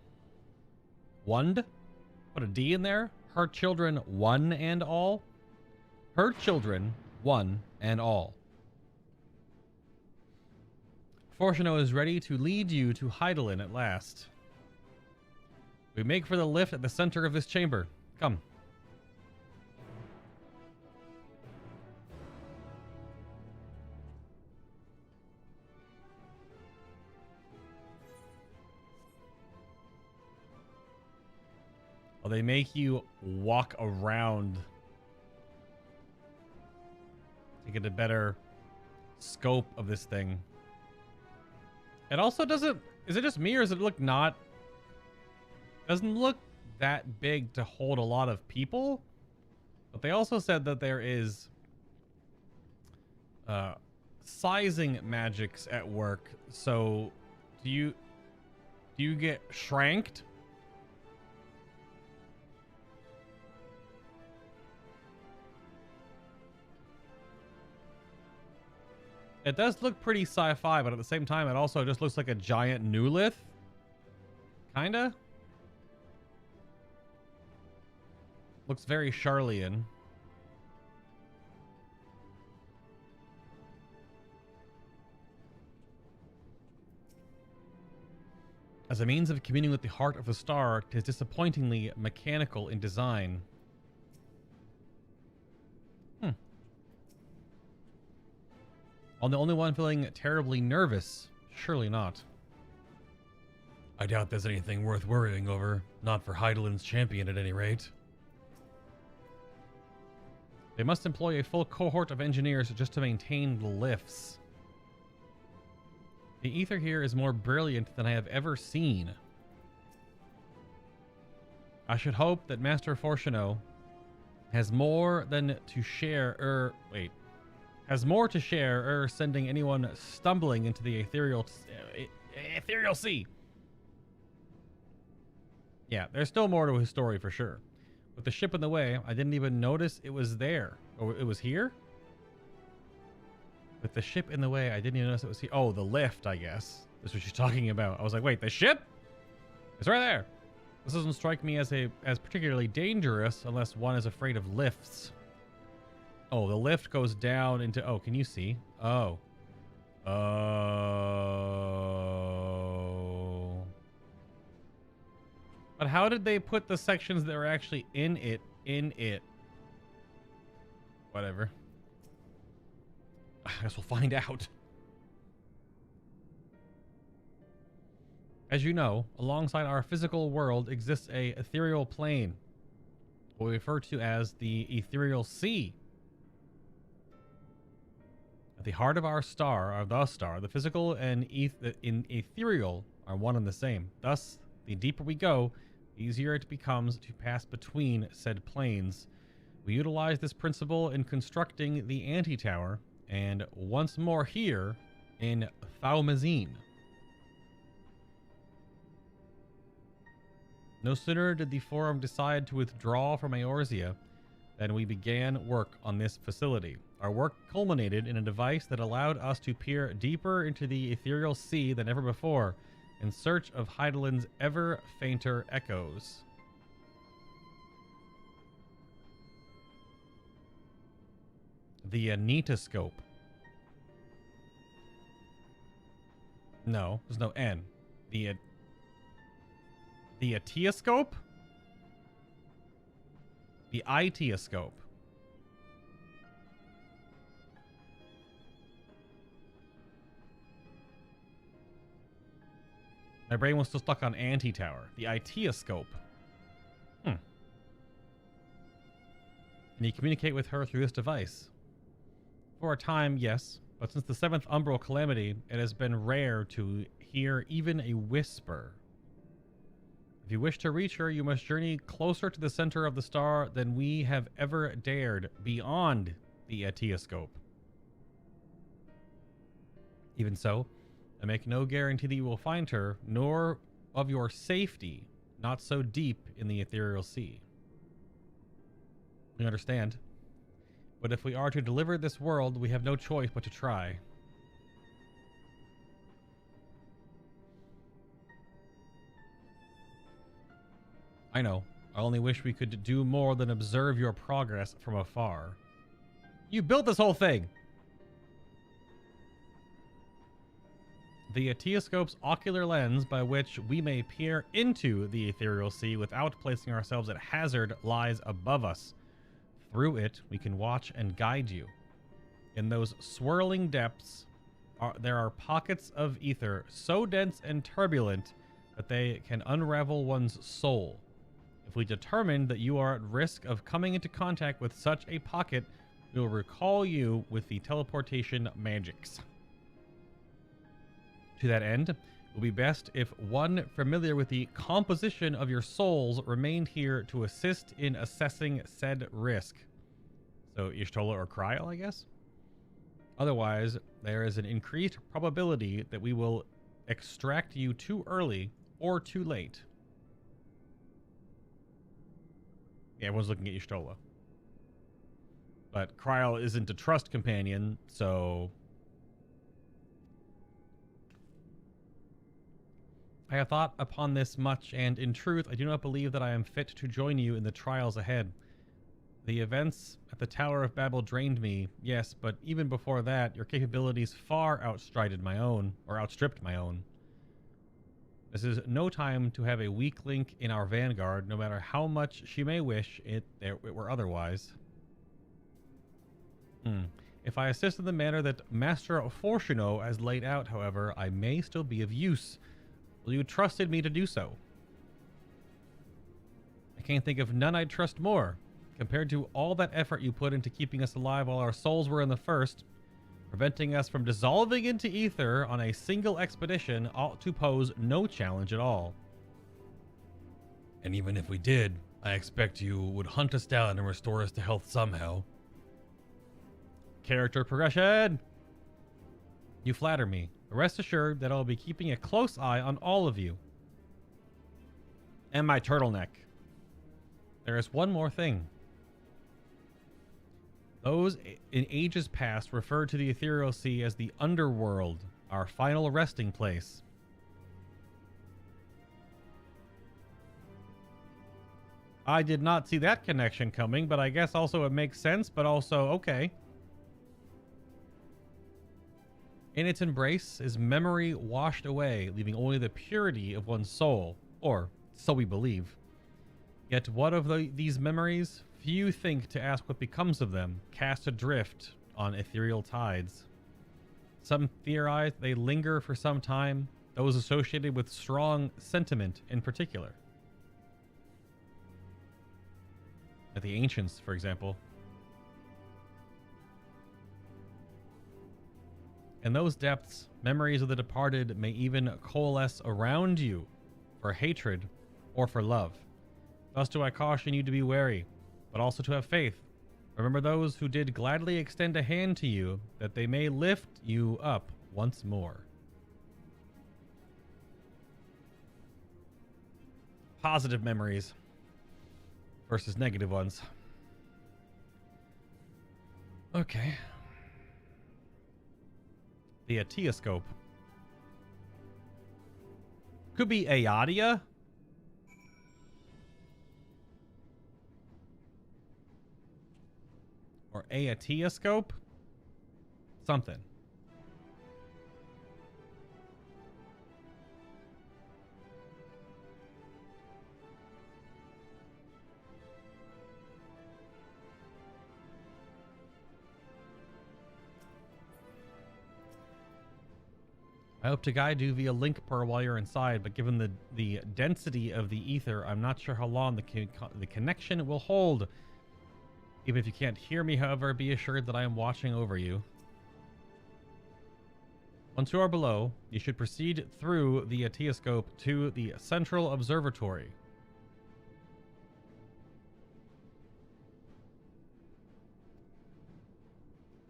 One? Put a D in there? Her children, one and all? Her children, one and all. Fortuno is ready to lead you to Hydaelyn at last. We make for the lift at the center of this chamber. Come. Well, they make you walk around to get a better scope of this thing. It also doesn't... Is it just me, or does it look not... Doesn't look that big to hold a lot of people? But they also said that there is... sizing magics at work. So, do you get shranked? It does look pretty sci-fi, but at the same time, it also just looks like a giant Newlith. Kinda. Looks very Charlian. As a means of communing with the heart of the star, it is disappointingly mechanical in design. I'm the only one feeling terribly nervous. Surely not. I doubt there's anything worth worrying over. Not for Hydaelyn's champion at any rate. They must employ a full cohort of engineers just to maintain the lifts. The ether here is more brilliant than I have ever seen. I should hope that Master Fortuno has more than to share, has more to share, sending anyone stumbling into the ethereal sea. Yeah, there's still more to his story for sure. With the ship in the way, I didn't even notice it was there. Oh, it was here? With the ship in the way, I didn't even notice it was here. Oh, the lift, I guess. That's what she's talking about. I was like, wait, the ship? It's right there. This doesn't strike me as particularly dangerous unless one is afraid of lifts. Oh, the lift goes down into... Oh, can you see? Oh. Oh. But how did they put the sections that were actually in it? Whatever. I guess we'll find out. As you know, alongside our physical world exists a ethereal plane, what we refer to as the ethereal sea. At the heart of our star, or the star, the physical and ethereal are one and the same. Thus, the deeper we go, the easier it becomes to pass between said planes. We utilize this principle in constructing the anti-tower, and once more here in Thaumazian. No sooner did the Forum decide to withdraw from Eorzea than we began work on this facility. Our work culminated in a device that allowed us to peer deeper into the ethereal sea than ever before, in search of Hydaelyn's ever fainter echoes. The anetoscope. No, there's no N. The etioscope? The itioscope. My brain was still stuck on anti-tower. The itioscope. Can you communicate with her through this device? For a time, yes. But since the 7th Umbral Calamity, it has been rare to hear even a whisper. If you wish to reach her, you must journey closer to the center of the star than we have ever dared, beyond the etioscope. Even so, I make no guarantee that you will find her, nor of your safety, not so deep in the ethereal sea. We understand. But if we are to deliver this world, we have no choice but to try. I know. I only wish we could do more than observe your progress from afar. You built this whole thing! The Aetioscope's ocular lens by which we may peer into the ethereal sea without placing ourselves at hazard lies above us. Through it, we can watch and guide you. In those swirling depths, there are pockets of ether so dense and turbulent that they can unravel one's soul. If we determine that you are at risk of coming into contact with such a pocket, we will recall you with the teleportation magics. To that end, it will be best if one familiar with the composition of your souls remained here to assist in assessing said risk. So Y'shtola or Kryl, I guess? Otherwise, there is an increased probability that we will extract you too early or too late. Yeah, everyone's looking at Y'shtola. But Kryl isn't a trust companion, so... I have thought upon this much, and in truth, I do not believe that I am fit to join you in the trials ahead. The events at the Tower of Babel drained me, yes, but even before that, your capabilities far outstripped my own. This is no time to have a weak link in our vanguard, no matter how much she may wish it were otherwise. If I assist in the manner that Master Fortuno has laid out, however, I may still be of use. Will you trust in me to do so? I can't think of none I'd trust more. Compared to all that effort you put into keeping us alive while our souls were in the first, preventing us from dissolving into ether on a single expedition ought to pose no challenge at all. And even if we did, I expect you would hunt us down and restore us to health somehow. Character progression! You flatter me. Rest assured that I'll be keeping a close eye on all of you. And my turtleneck. There is one more thing. Those in ages past referred to the ethereal sea as the underworld, our final resting place. I did not see that connection coming, but I guess also it makes sense, but also okay. In its embrace is memory washed away, leaving only the purity of one's soul, or so we believe. Yet what of these memories? Few think to ask what becomes of them, cast adrift on ethereal tides. Some theorize they linger for some time, those associated with strong sentiment in particular. Like the ancients, for example. In those depths, memories of the departed may even coalesce around you for hatred or for love. Thus do I caution you to be wary, but also to have faith. Remember those who did gladly extend a hand to you, that they may lift you up once more. Positive memories versus negative ones. Okay. The Aetioscope. Could be Ayadia. Or Aetioscope. Something. I hope to guide you via link per while you're inside, but given the density of the ether, I'm not sure how long the connection will hold. Even if you can't hear me, however, be assured that I am watching over you. Once you are below, you should proceed through the Aetioscope to the Central Observatory.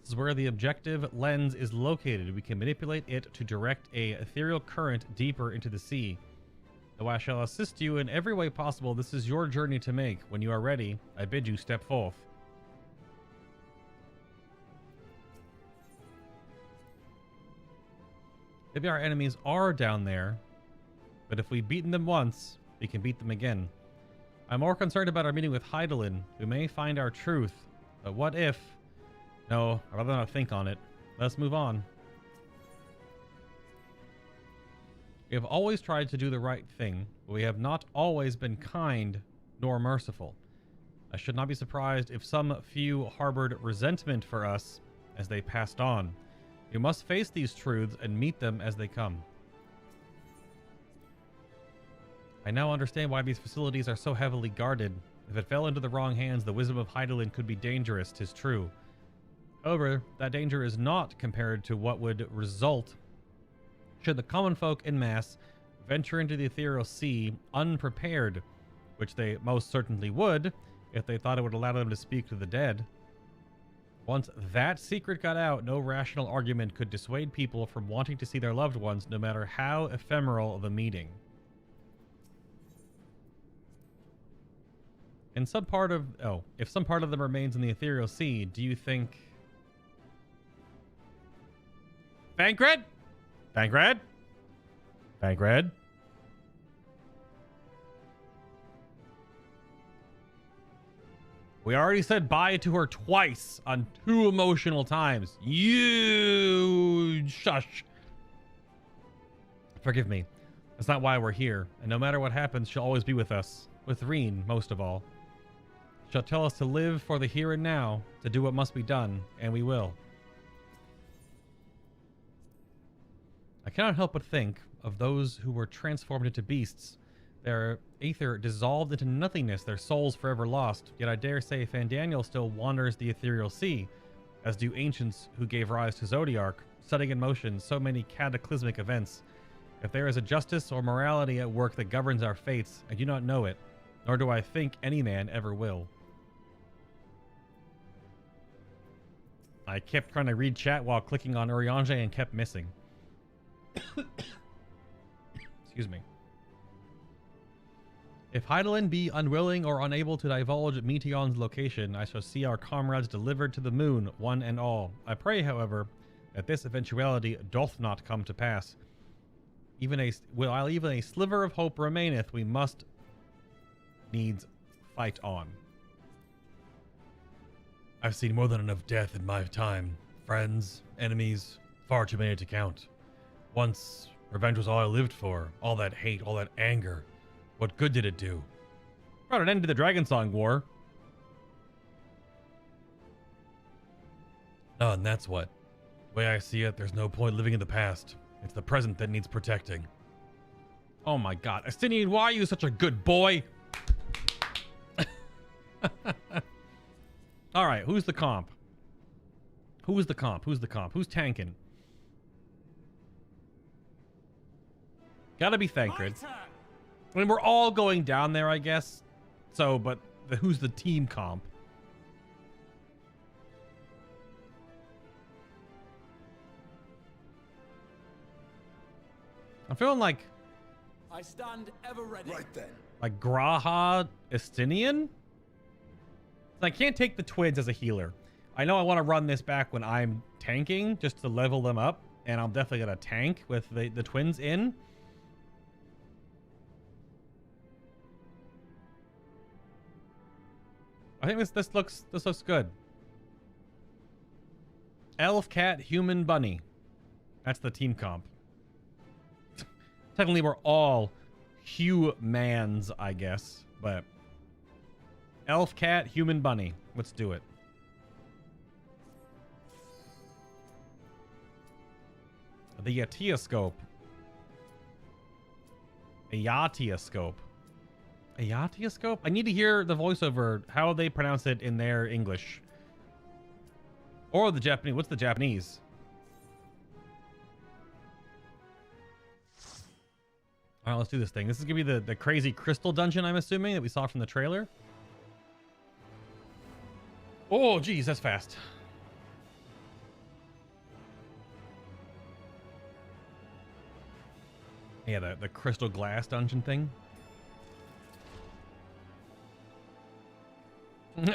This is where the objective lens is located. We can manipulate it to direct a ethereal current deeper into the sea. Though I shall assist you in every way possible, this is your journey to make. When you are ready, I bid you step forth. Maybe our enemies are down there, but if we've beaten them once, we can beat them again. I'm more concerned about our meeting with Hydaelyn. We may find our truth. But what if... No, I'd rather not think on it. Let's move on. We have always tried to do the right thing, but we have not always been kind nor merciful. I should not be surprised if some few harbored resentment for us as they passed on. We must face these truths and meet them as they come. I now understand why these facilities are so heavily guarded. If it fell into the wrong hands, the wisdom of Hydaelyn could be dangerous, 'tis true. However, that danger is not compared to what would result should the common folk en masse venture into the ethereal sea unprepared, which they most certainly would if they thought it would allow them to speak to the dead. Once that secret got out, no rational argument could dissuade people from wanting to see their loved ones, no matter how ephemeral the meeting. In some part of... Oh, if some part of them remains in the ethereal sea, do you think... Bankred? Bankred? Bankred? We already said bye to her twice on 2 emotional times. You shush. Forgive me. That's not why we're here. And no matter what happens, she'll always be with us. With Reen, most of all. She'll tell us to live for the here and now, to do what must be done, and we will. I cannot help but think of those who were transformed into beasts. Their aether dissolved into nothingness, their souls forever lost. Yet I dare say Fandaniel still wanders the ethereal sea, as do ancients who gave rise to Zodiark, setting in motion so many cataclysmic events. If there is a justice or morality at work that governs our fates, I do not know it, nor do I think any man ever will. I kept trying to read chat while clicking on Urianger and kept missing. Excuse me. If Hydaelyn be unwilling or unable to divulge Meteon's location, I shall see our comrades delivered to the moon, one and all. I pray, however, that this eventuality doth not come to pass. While even a sliver of hope remaineth, we must needs fight on. I've seen more than enough death in my time. Friends, enemies, far too many to count. Once, revenge was all I lived for. All that hate, all that anger. What good did it do? Brought an end to the Dragonsong War. Oh, and that's what. The way I see it, there's no point living in the past. It's the present that needs protecting. Oh my god. Astinian, why are you such a good boy? Alright, who's the comp? Who's the comp? Who's the comp? Who's tanking? Gotta be Thancred. I mean, we're all going down there, I guess. So, but who's the team comp? I'm feeling like... I stand ever ready. Right then. Like Graha Estinian? I can't take the twins as a healer. I know I want to run this back when I'm tanking, just to level them up. And I'm definitely going to tank with the twins in. I think this looks good. Elf, cat, human, bunny. That's the team comp. Technically, we're all humans, I guess. But elf, cat, human, bunny. Let's do it. The Yatioscope. A Yatioscope. A Yatioscope? I need to hear the voiceover, how they pronounce it in their English. Or the Japanese. What's the Japanese? Alright, let's do this thing. This is going to be the crazy crystal dungeon, I'm assuming, that we saw from the trailer. Oh, geez, that's fast. Yeah, the crystal glass dungeon thing.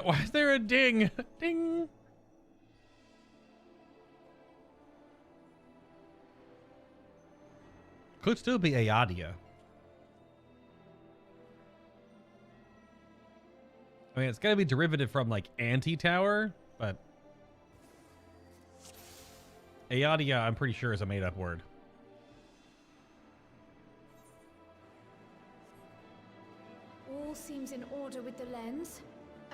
Why is there a ding? Ding! Could still be Ayadia. I mean, it's got to be derivative from like anti-tower, but Ayadia, I'm pretty sure, is a made-up word. All seems in order with the lens,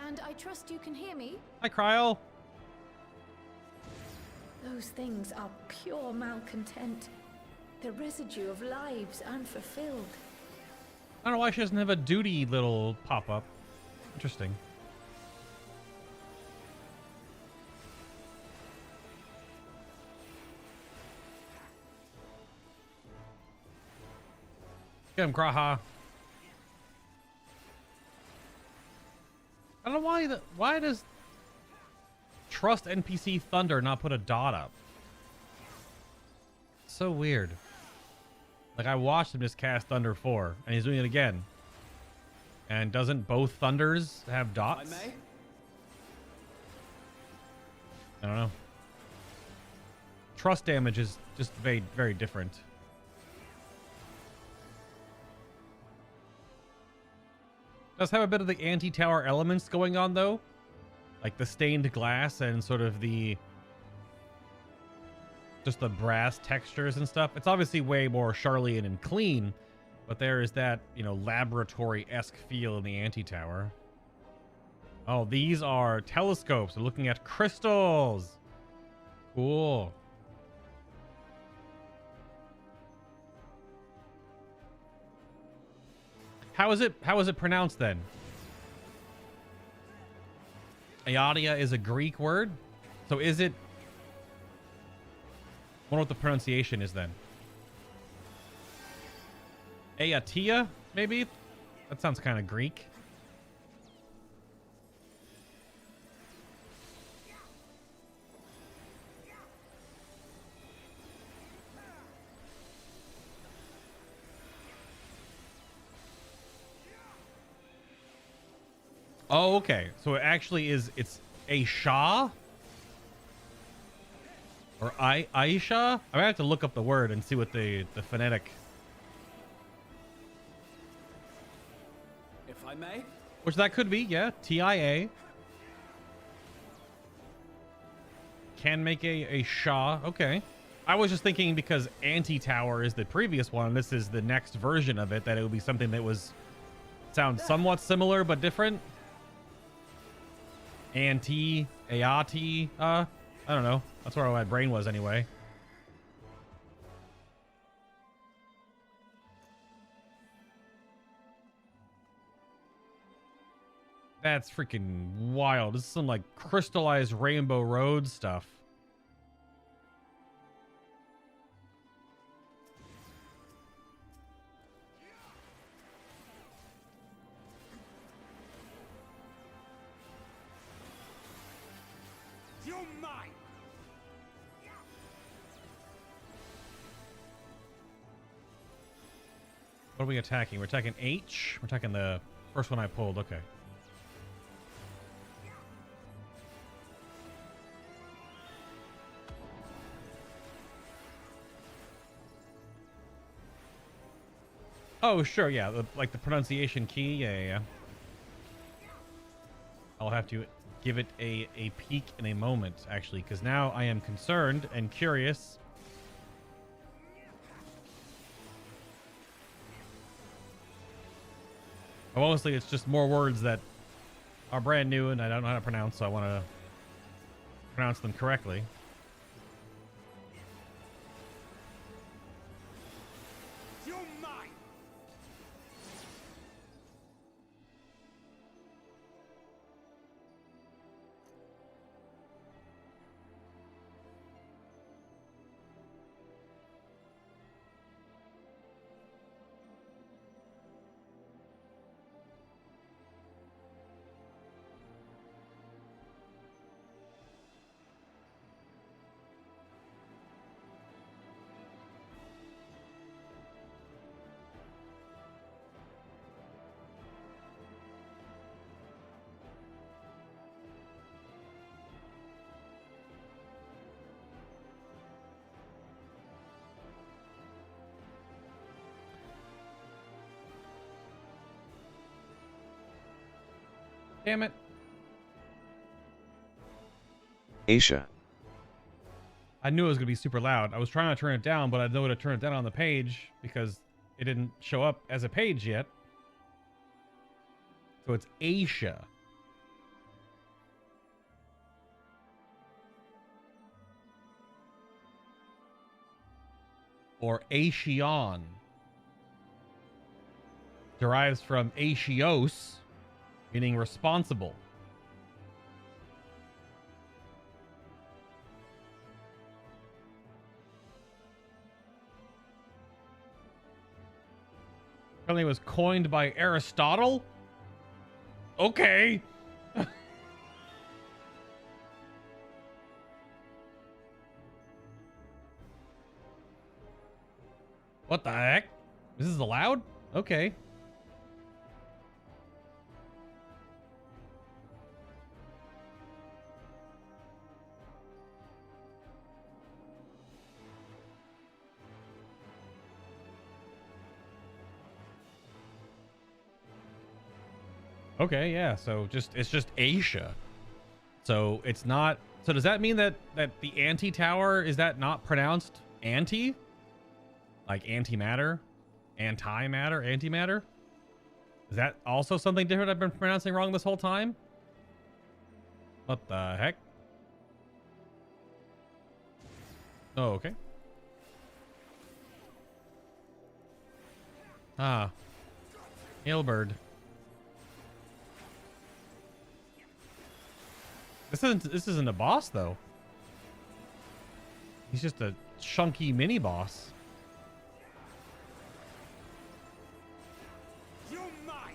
and I trust you can hear me. Hi, Kryl. Those things are pure malcontent. The residue of lives unfulfilled. I don't know why she doesn't have a duty little pop-up. Interesting. Get him, Graha. I don't know why does Trust NPC Thunder not put a dot up? So weird. Like, I watched him just cast Thunder 4, and he's doing it again. And doesn't both Thunders have dots? I don't know. Trust damage is just very, very different. Does have a bit of the anti-tower elements going on, though. Like the stained glass and sort of just the brass textures and stuff. It's obviously way more Charlian and clean, but there is that, you know, laboratory-esque feel in the anti-tower. Oh, these are telescopes. We're looking at crystals. Cool. How is it pronounced then? Ayadia is a Greek word. So is it... I wonder what the pronunciation is then. Ayatia, maybe? That sounds kind of Greek. Oh, okay. So it actually is, it's a Shah? Or Aisha? I might have to look up the word and see what the phonetic... If I may? Which that could be, yeah. TIA. Can make a Shah. Okay. I was just thinking because Anti-Tower is the previous one, this is the next version of it, that it would be something that was... sounds somewhat similar but different. Ayati, I don't know. That's where my brain was anyway. That's freaking wild. This is some like crystallized Rainbow Road stuff. You're mine. What are we attacking? We're attacking H? We're attacking the first one I pulled. Okay. Oh, sure, yeah. Like the pronunciation key. Yeah. I'll have to give it a peek in a moment, actually, because now I am concerned and curious. Well, honestly, it's just more words that are brand new and I don't know how to pronounce, so I want to pronounce them correctly. You're mine. Damn it. Asia. I knew it was going to be super loud. I was trying to turn it down, but I know to turn it down on the page because it didn't show up as a page yet. So it's Asia. Or Asian. Derives from Asios, meaning responsible. Apparently it was coined by Aristotle. Okay. What the heck? This is allowed? Okay. Okay, yeah. So it's just Asia. So it's not. So does that mean that the anti-tower, is that not pronounced anti? Like antimatter, antimatter, antimatter? Is that also something different I've been pronouncing wrong this whole time? What the heck? Oh, okay. Ah. Hailbird. This isn't a boss though. He's just a chunky mini boss. You're mine.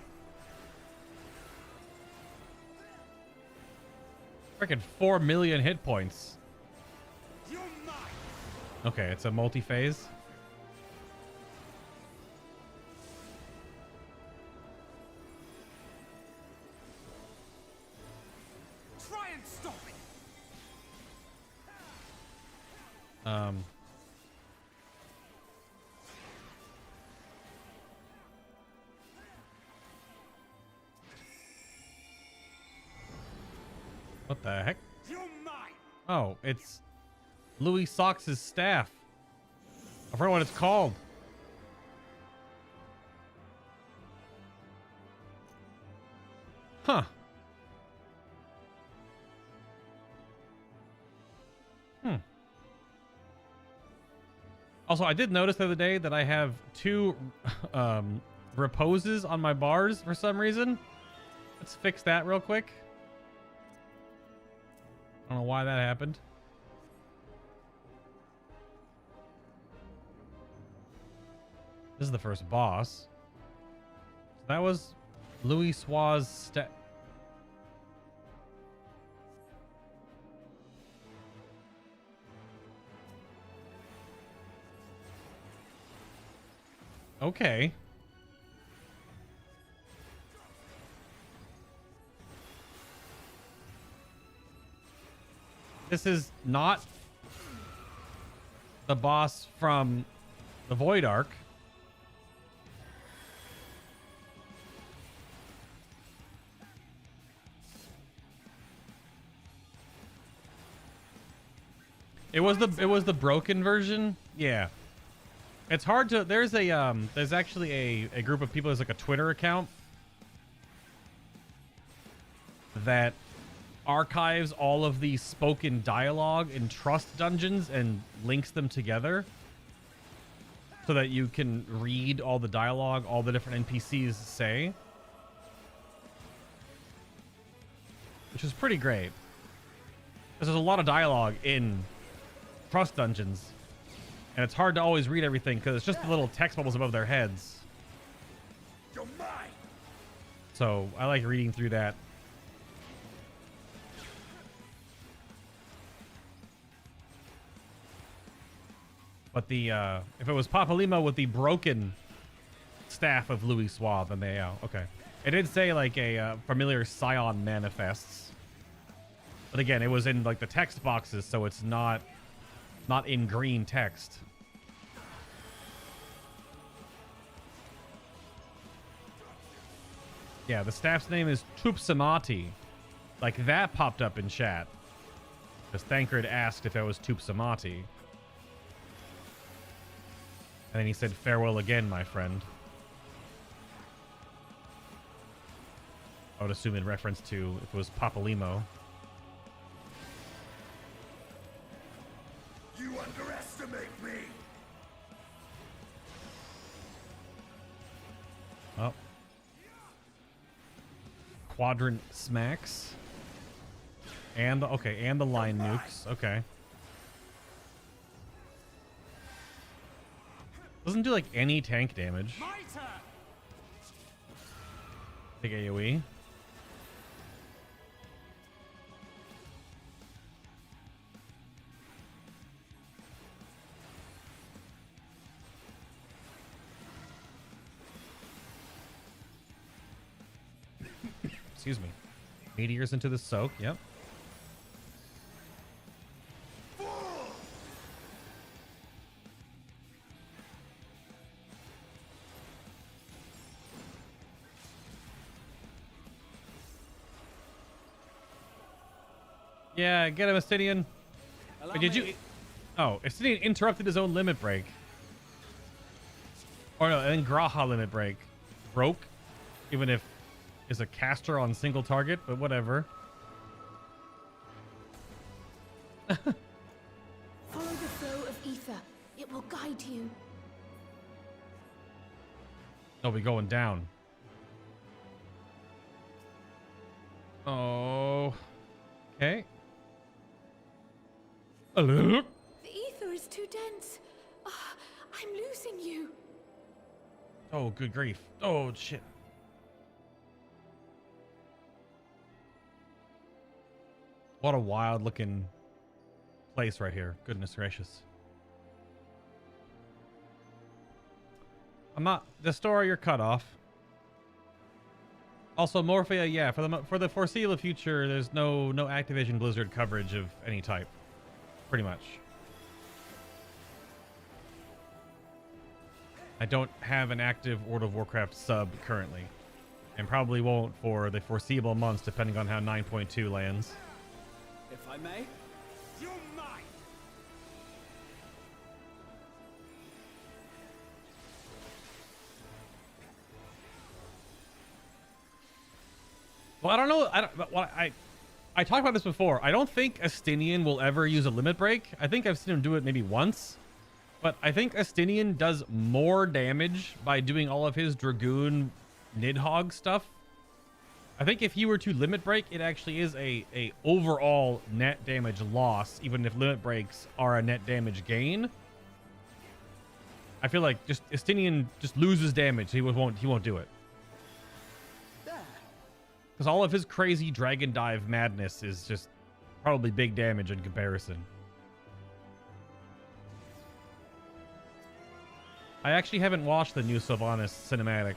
Freaking 4 million hit points. You're mine. Okay, it's a multi-phase. Try and stop it. What the heck? You're mine. Oh, it's Louis Sox's staff. I forgot what it's called. Huh. Also, I did notice the other day that I have 2 reposes on my bars for some reason. Let's fix that real quick. I don't know why that happened. This is the first boss. So that was Louis Sua's staff. Okay. This is not the boss from the Void Arc. It was the broken version. Yeah. It's hard to, there's actually a group of people, there's like a Twitter account that archives all of the spoken dialogue in Trust dungeons and links them together so that you can read all the dialogue all the different NPCs say, which is pretty great. There's a lot of dialogue in Trust dungeons, and it's hard to always read everything because it's just the little text bubbles above their heads. You're mine. So I like reading through that. But the if it was Papalima with the broken staff of Louis Suave, then they okay. It did say like a familiar scion manifests, but again, it was in like the text boxes, so it's not in green text. Yeah, the staff's name is Tupsamati. Like, that popped up in chat. Because Thancred asked if it was Tupsamati. And then he said, farewell again, my friend. I would assume in reference to if it was Papalimo. You underestimate me. Oh. Quadrant smacks. And, okay, and the line nukes. Okay. Doesn't do, like, any tank damage. My turn. Big AoE. Excuse me. Meteors into the soak. Yep. Yeah, get him, Astidian. Wait, did you? Oh, Astidian interrupted his own limit break. Or no, and then Graha limit break broke, even if is a caster on single target, but whatever. Follow the flow of ether. It will guide you. Oh, we going down. Oh. Okay. Hello? The ether is too dense. Ah, I'm losing you. Oh, good grief. Oh, shit. What a wild looking place right here. Goodness gracious. I'm not... The story, you're cut off. Also, Morphea, yeah, for the foreseeable future, there's no Activision Blizzard coverage of any type. Pretty much. I don't have an active World of Warcraft sub currently. And probably won't for the foreseeable months, depending on how 9.2 lands. If I may. You're mine. Well, I don't know. I talked about this before. I don't think Astinian will ever use a limit break. I think I've seen him do it maybe once. But I think Astinian does more damage by doing all of his Dragoon Nidhogg stuff. I think if he were to limit break, it actually is a overall net damage loss, even if limit breaks are a net damage gain. I feel like just Astinian just loses damage. So he won't do it. Because all of his crazy Dragon Dive madness is just probably big damage in comparison. I actually haven't watched the new Sylvanas cinematic.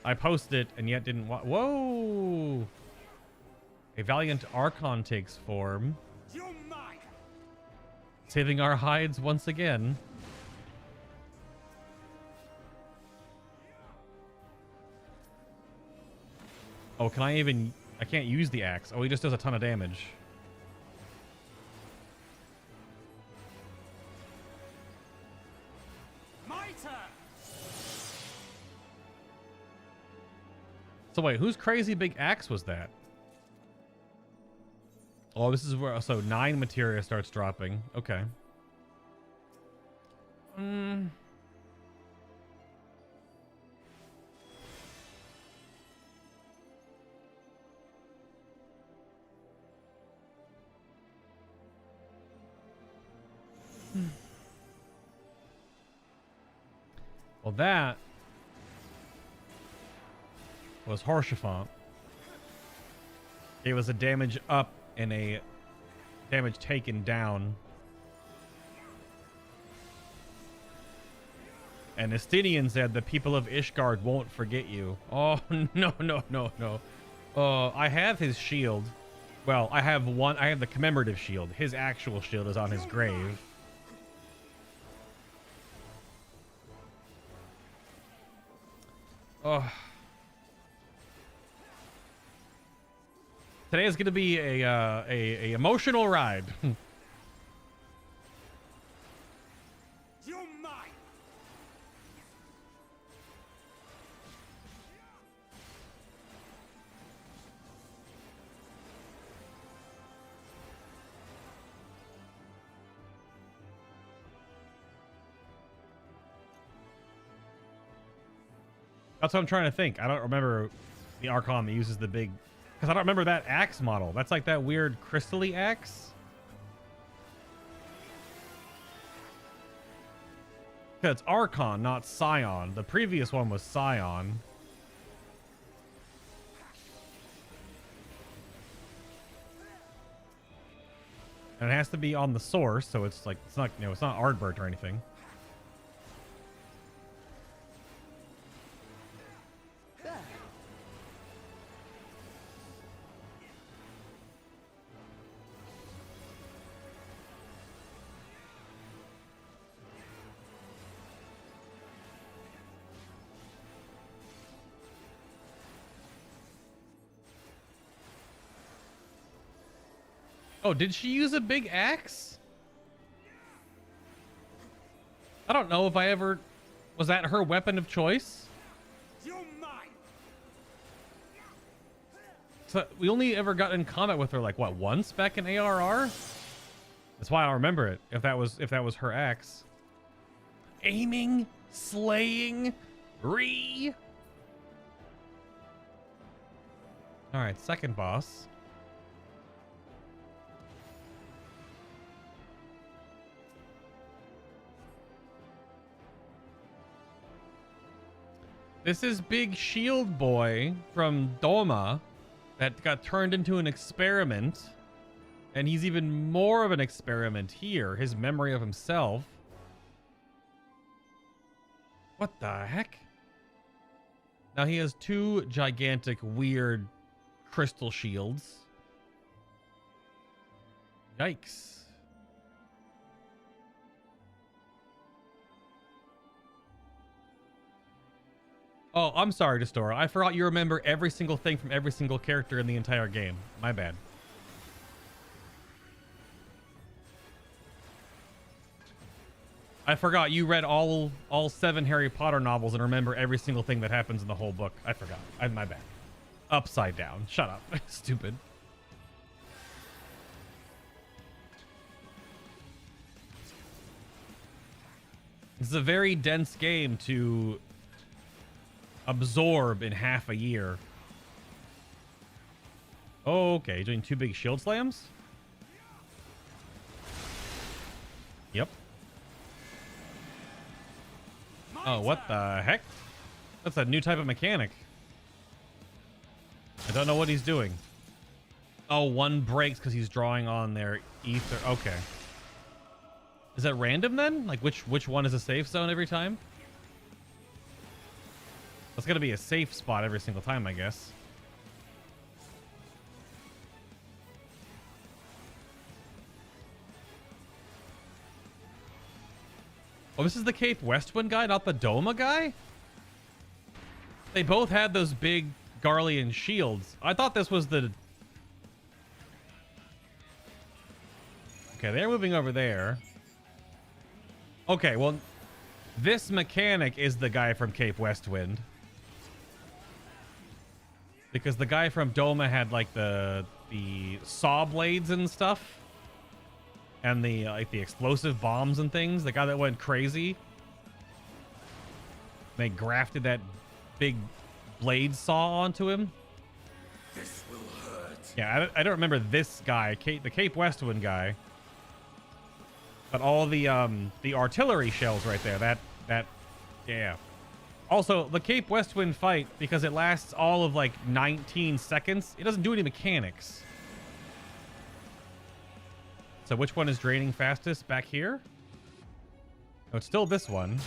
I posted it and yet didn't watch. Whoa! A Valiant Archon takes form. You're mine. Saving our hides once again. Oh, can I even... I can't use the axe. Oh, he just does a ton of damage. My turn. So wait, whose crazy big axe was that? Oh, this is where... So 9 materia starts dropping. Okay. Well, that was Haurchefant. It was a damage up and a damage taken down. And Estinian said the people of Ishgard won't forget you. Oh, no, no, no, no. I have his shield. Well, I have the commemorative shield. His actual shield is on his grave. Oh. Today is going to be a emotional ride. You're mine. That's what I'm trying to think. I don't remember the Archon that uses the big... Because I don't remember that axe model. That's like that weird crystal-y axe. Because it's Archon, not Scion. The previous one was Scion. And it has to be on the source, so it's like, it's not, you know, it's not Ardbert or anything. Oh, did she use a big axe? I don't know if I ever... Was that her weapon of choice? You're mine. So we only ever got in combat with her like what, once back in ARR? That's why I don't remember it. If that was her axe. Aiming, slaying, re. All right, second boss. This is Big Shield Boy from Doma that got turned into an experiment. And he's even more of an experiment here. His memory of himself. What the heck? Now he has two gigantic, weird crystal shields. Yikes. Oh, I'm sorry, Destora. I forgot you remember every single thing from every single character in the entire game. My bad. I forgot you read all 7 Harry Potter novels and remember every single thing that happens in the whole book. I forgot. My bad. Upside down. Shut up. Stupid. This is a very dense game to absorb in half a year. Okay, doing 2 big shield slams? Yep. Oh, what the heck? That's a new type of mechanic. I don't know what he's doing. Oh, one breaks because he's drawing on their ether. Okay. Is that random then? Like which one is a safe zone every time? That's gonna be a safe spot every single time, I guess. Oh, this is the Cape Westwind guy, not the Doma guy? They both had those big Garlean shields. I thought this was the... Okay, they're moving over there. Okay, well, this mechanic is the guy from Cape Westwind. Because the guy from Doma had like the saw blades and stuff. And the like the explosive bombs and things. The guy that went crazy. They grafted that big blade saw onto him. This will hurt. Yeah, I don't remember this guy, the Cape Westwind guy. But all the artillery shells right there. That yeah. Also, the Cape Westwind fight, because it lasts all of like 19 seconds, it doesn't do any mechanics. So which one is draining fastest? Back here? Oh, it's still this one.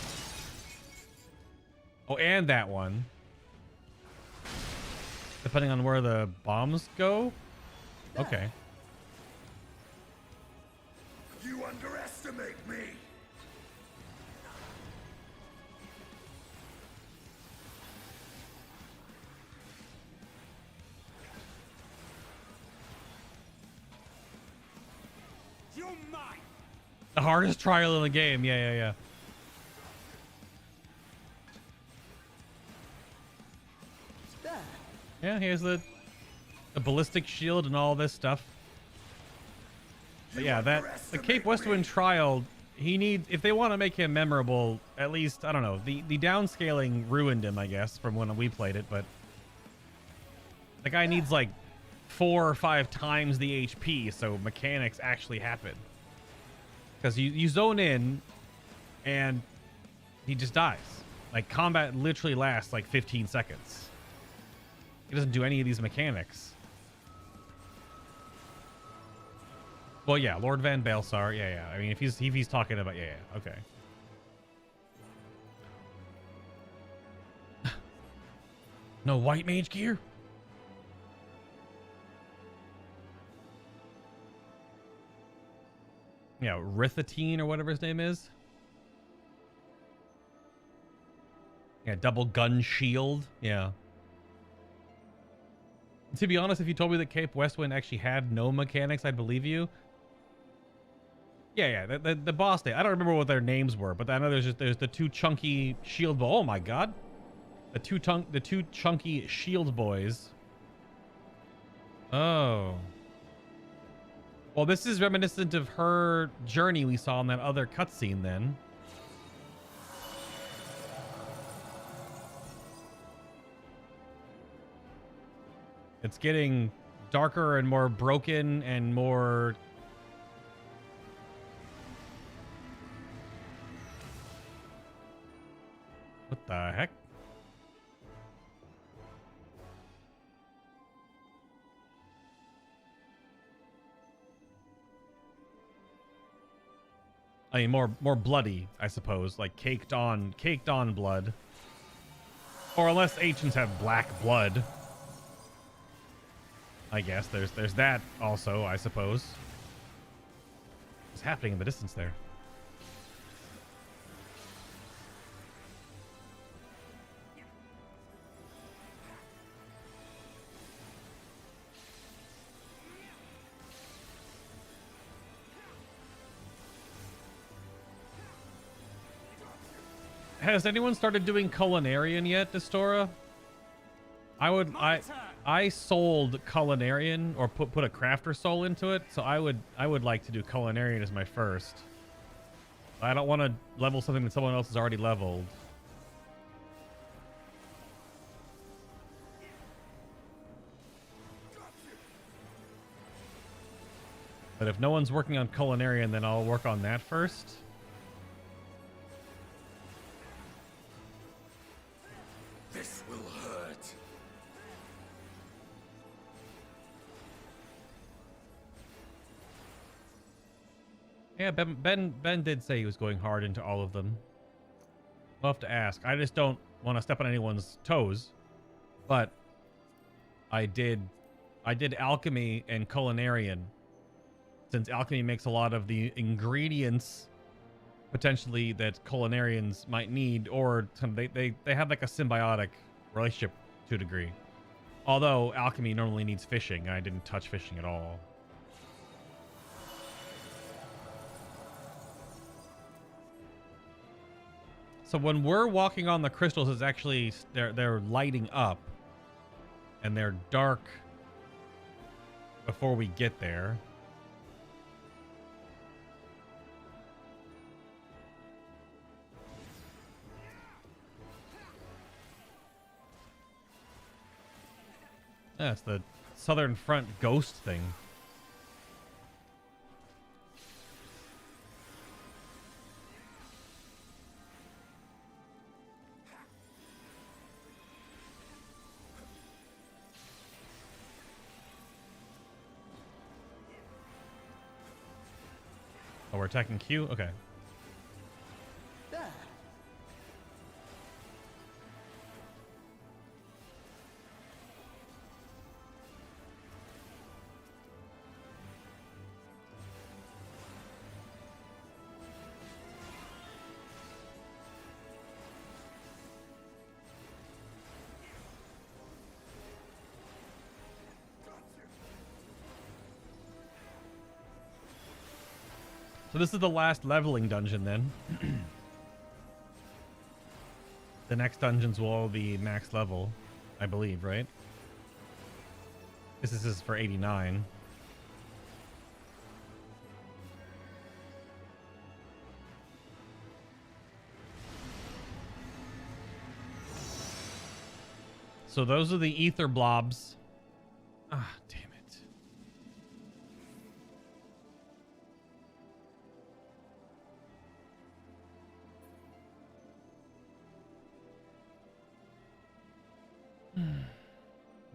Oh, and that one. Depending on where the bombs go? Okay. You underestimate me. might! The hardest trial in the game. Yeah. Yeah, here's the ballistic shield and all this stuff. But yeah, the Cape Westwind trial, he needs, if they want to make him memorable, at least, I don't know, the downscaling ruined him, I guess, from when we played it, but the guy needs like 4 or 5 times the HP so mechanics actually happen. Because you zone in and he just dies. Like, combat literally lasts like 15 seconds. He doesn't do any of these mechanics. Well, yeah, Lord Van Baelsar, yeah. I mean, if he's talking about, yeah, okay. No white mage gear? Yeah, Rithatine or whatever his name is. Yeah, double gun shield. Yeah. To be honest, if you told me that Cape Westwind actually had no mechanics, I'd believe you. Yeah, the boss day. I don't remember what their names were, but I know there's the 2 chunky shield boys. Oh my god. The two chunky shield boys. Oh. Well, this is reminiscent of her journey we saw in that other cutscene then. It's getting darker and more broken and more... What the heck? I mean, more bloody, I suppose, like caked on blood. Or unless ancients have black blood. I guess there's that also, I suppose. What's happening in the distance there? Has anyone started doing Culinarian yet, Destora? I sold Culinarian, or put a crafter soul into it, so I would like to do Culinarian as my first. I don't want to level something that someone else has already leveled. But if no one's working on Culinarian, then I'll work on that first. This will hurt. Yeah, Ben did say he was going hard into all of them. I'll have to ask. I just don't want to step on anyone's toes. But I did alchemy and culinarian, since alchemy makes a lot of the ingredients potentially that culinarians might need, or they have like a symbiotic relationship to a degree. Although alchemy normally needs fishing, and I didn't touch fishing at all. So when we're walking on the crystals, it's actually they're lighting up, and they're dark before we get there. That's the Southern Front ghost thing. Oh, we're attacking Q? Okay. So this is the last leveling dungeon then. The next dungeons will all be max level, I believe, right? This is for 89. So those are the ether blobs. Ah, damn it.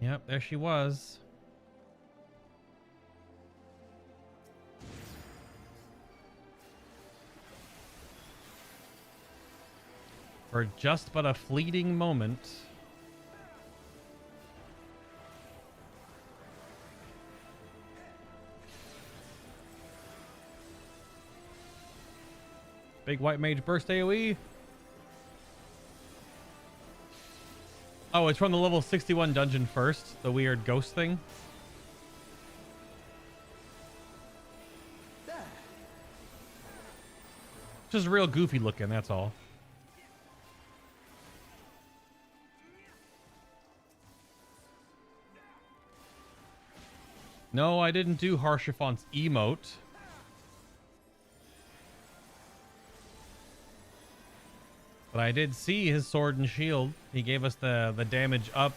Yep, there she was. For just but a fleeting moment. Big white mage burst AoE. Oh, it's from the level 61 dungeon first. The weird ghost thing. Just real goofy looking, that's all. No, I didn't do Harshifon's emote. But I did see his sword and shield. He gave us the damage up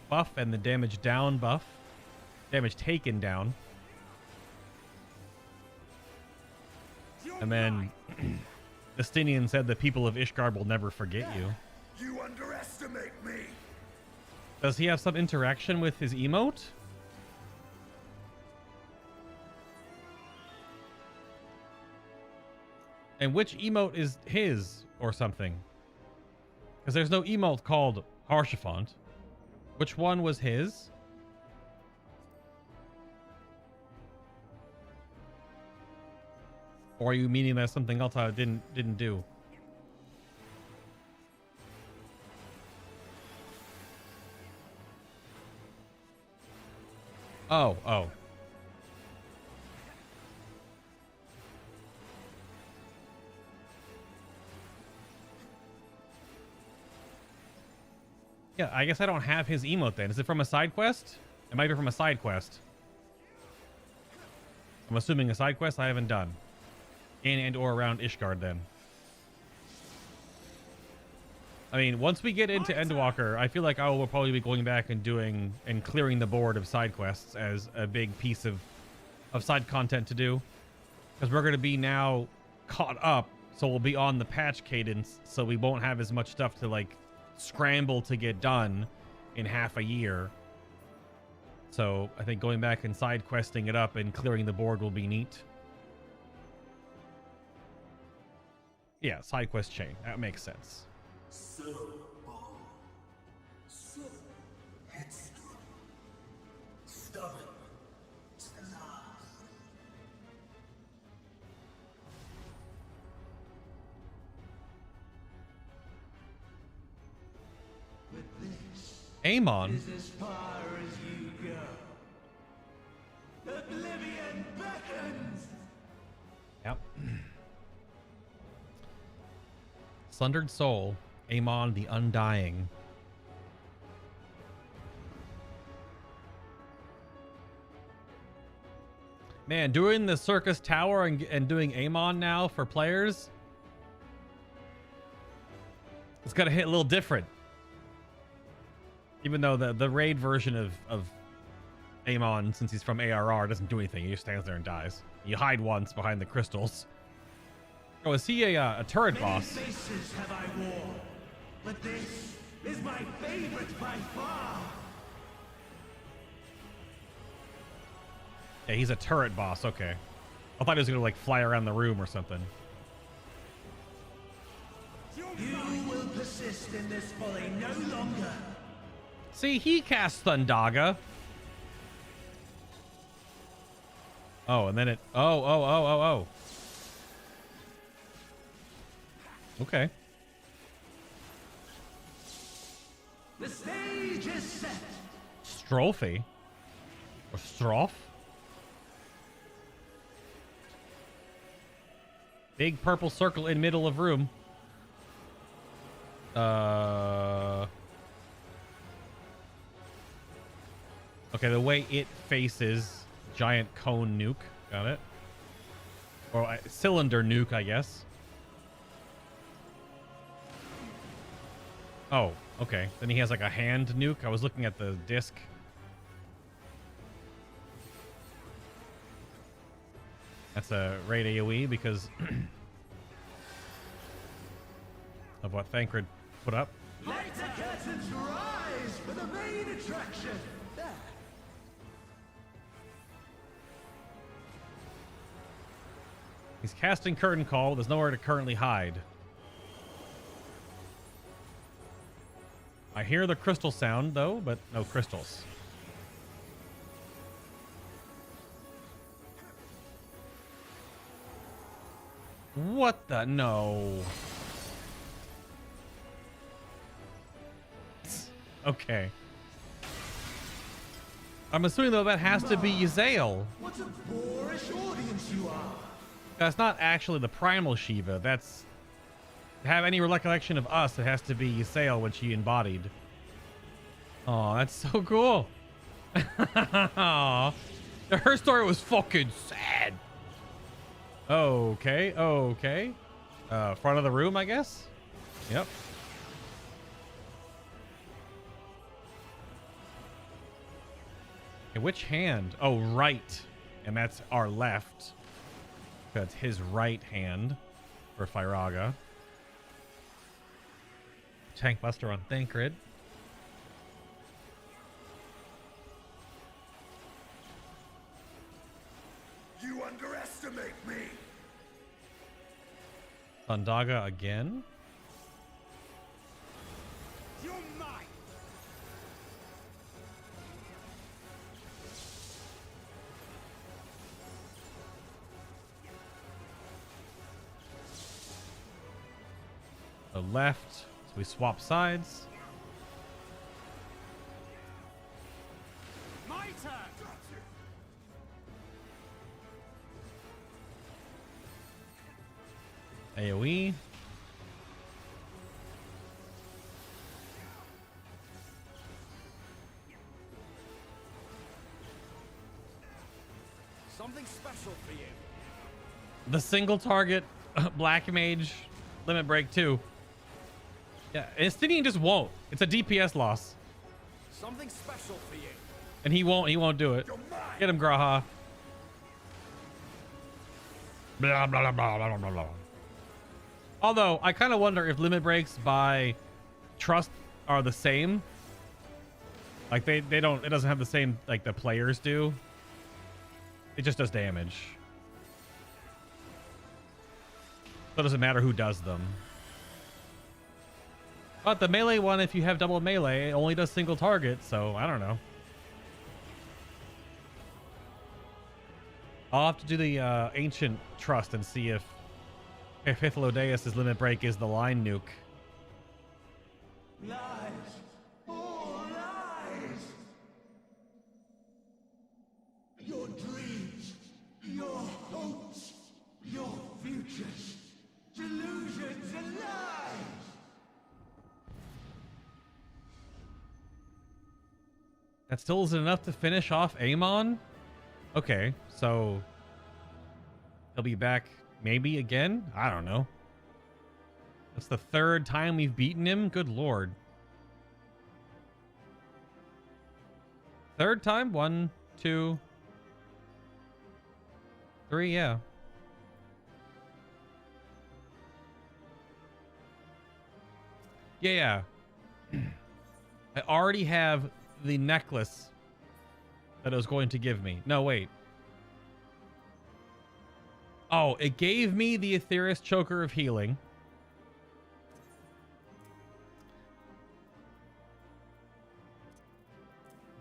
buff and the damage down buff. Damage taken down. And then Justinian said the people of Ishgard will never forget you. You underestimate me. Does he have some interaction with his emote? And which emote is his or something? Because there's no emote called Harshifont. Which one was his? Or are you meaning that's something else I didn't do? Oh. Yeah, I guess I don't have his emote then. Is it from a side quest? It might be from a side quest. I'm assuming a side quest I haven't done. In and or around Ishgard then. I mean, once we get into Endwalker, I feel like I will probably be going back and doing and clearing the board of side quests as a big piece of side content to do. Because we're going to be now caught up, so we'll be on the patch cadence, so we won't have as much stuff to like scramble to get done in half a year. So I think going back and side questing it up and clearing the board will be neat. Yeah, side quest chain. That makes sense. So bold, so headstrong, stubborn to the last. But this Amon. is as far as you go. Oblivion beckons. Yep. Sundered Soul, Amon the Undying. Man, doing the Circus Tower and doing Amon now for players, it's got to hit a little different. Even though the raid version of Amon, since he's from ARR, doesn't do anything. He just stands there and dies. You hide once behind the crystals. Oh, is he a turret boss? Many faces have I worn, but this is my favorite by far. Yeah, he's a turret boss. Okay. I thought he was gonna like fly around the room or something. You will persist in this folly no longer. See, he casts Thundaga. Oh, and then it... Oh. Okay. The stage is set. Strophe? Or Stroff? Big purple circle in middle of room. Okay, the way it faces, giant cone nuke. Got it. Or cylinder nuke, I guess. Oh, okay. Then he has like a hand nuke. I was looking at the disc. That's a raid AoE because of what Thancred put up. Let the curtains rise for the main attraction. There. He's casting Curtain Call. There's nowhere to currently hide. I hear the crystal sound, though, but no crystals. What the? No. Okay. I'm assuming, though, that has to be Yzael. What a boorish audience you are. That's not actually the primal Shiva. That's... To have any recollection of us, it has to be Yzael when she embodied. Oh, that's so cool. Aw. Her story was fucking sad. Okay, okay. Front of the room, I guess? Yep. Okay, which hand? Oh, right. And that's our left. That's his right hand for Firaga. Tank Buster on Thancred. You underestimate me. Thundaga again. You're mine. The left. So we swap sides. My turn. AoE. Something special for you. The single target Black Mage limit break too. Yeah, Estinian just won't. It's a DPS loss. Something special for you. And he won't do it. Get him, Graha. Blah, blah, blah, blah, blah, blah. Although, I kind of wonder if limit breaks by trust are the same. Like, they don't, it doesn't have the same, like, the players do. It just does damage. So it doesn't matter who does them. But the melee one, if you have double melee, it only does single target, so I don't know. I'll have to do the ancient trust and see if Hythlodeus' limit break is the line nuke. Lies. All lies. Your dreams, your hopes, your futures, delusions and lies. That still isn't enough to finish off Amon? Okay, so he'll be back maybe again? I don't know. That's the third time we've beaten him? Good lord. Third time? 1, 2, 3, yeah. Yeah. I already have the necklace that it was going to give me. No, wait. Oh, it gave me the Aetherius Choker of Healing.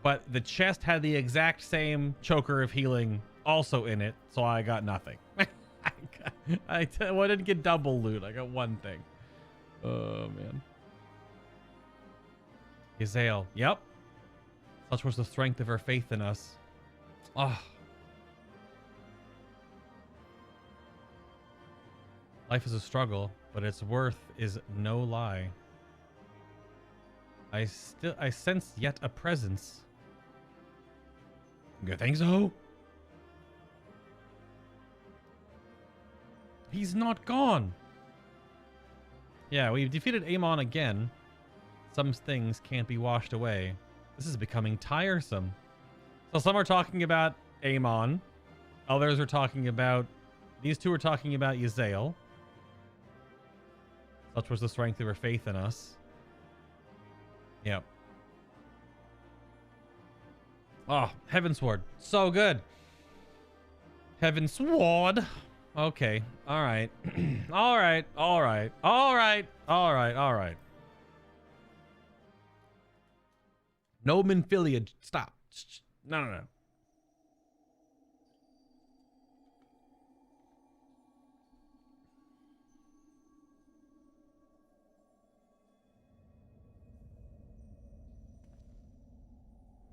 But the chest had the exact same Choker of Healing also in it, so I got nothing. I didn't get double loot. I got one thing. Oh, man. Yzael. Yep. Such was the strength of her faith in us. Oh. Life is a struggle, but its worth is no lie. I sense yet a presence. You think so? He's not gone. Yeah, we've defeated Amon again. Some things can't be washed away. This is becoming tiresome. So some are talking about Amon. Others are talking about... These two are talking about Hydaelyn. Such was the strength of her faith in us. Yep. Oh, Heavensward. So good. Heavensward. Okay. All right. All right. All right. All right. All right. All right. No Minfilia. Stop. No, no, no.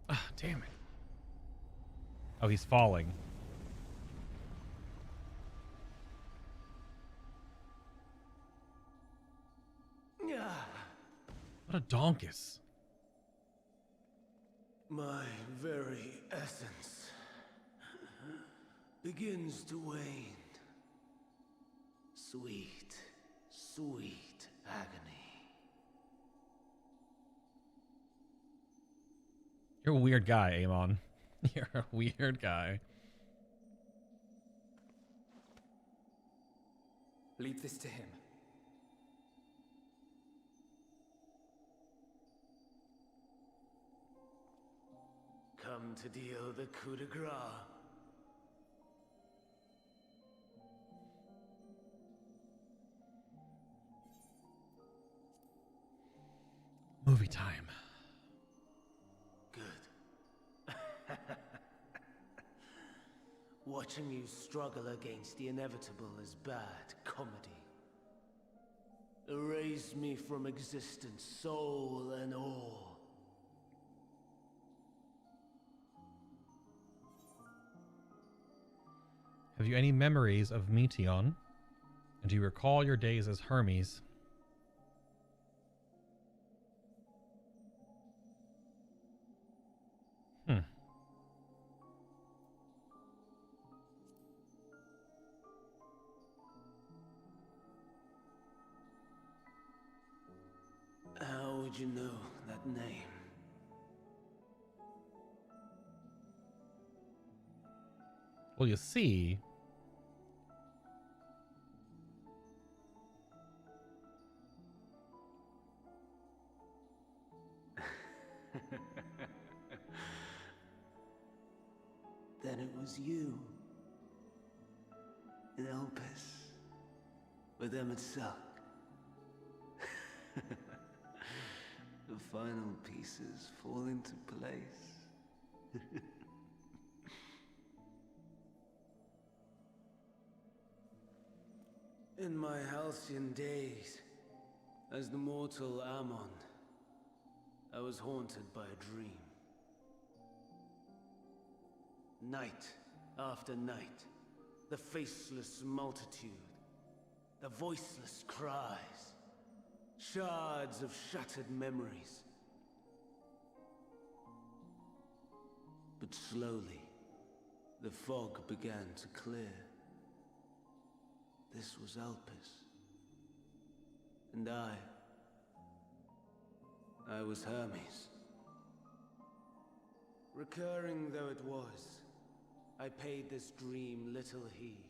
Ah, damn it. Oh, he's falling. What a donkus. My very essence begins to wane. Sweet, sweet agony. You're a weird guy, Amon. You're a weird guy. Leave this to him. Come to deal the coup de grace. Movie time. Good. Watching you struggle against the inevitable is bad comedy. Erase me from existence, soul and all. Have you any memories of Meteon? And do you recall your days as Hermes? How would you know that name? Well, you see... Then it was you. In Elpis. With Emmett Suck. The final pieces fall into place. In my halcyon days, as the mortal Amon, I was haunted by a dream. Night after night, the faceless multitude, the voiceless cries, shards of shattered memories. But slowly, the fog began to clear. This was Elpis. And I was Hermes. Recurring though it was, I paid this dream little heed.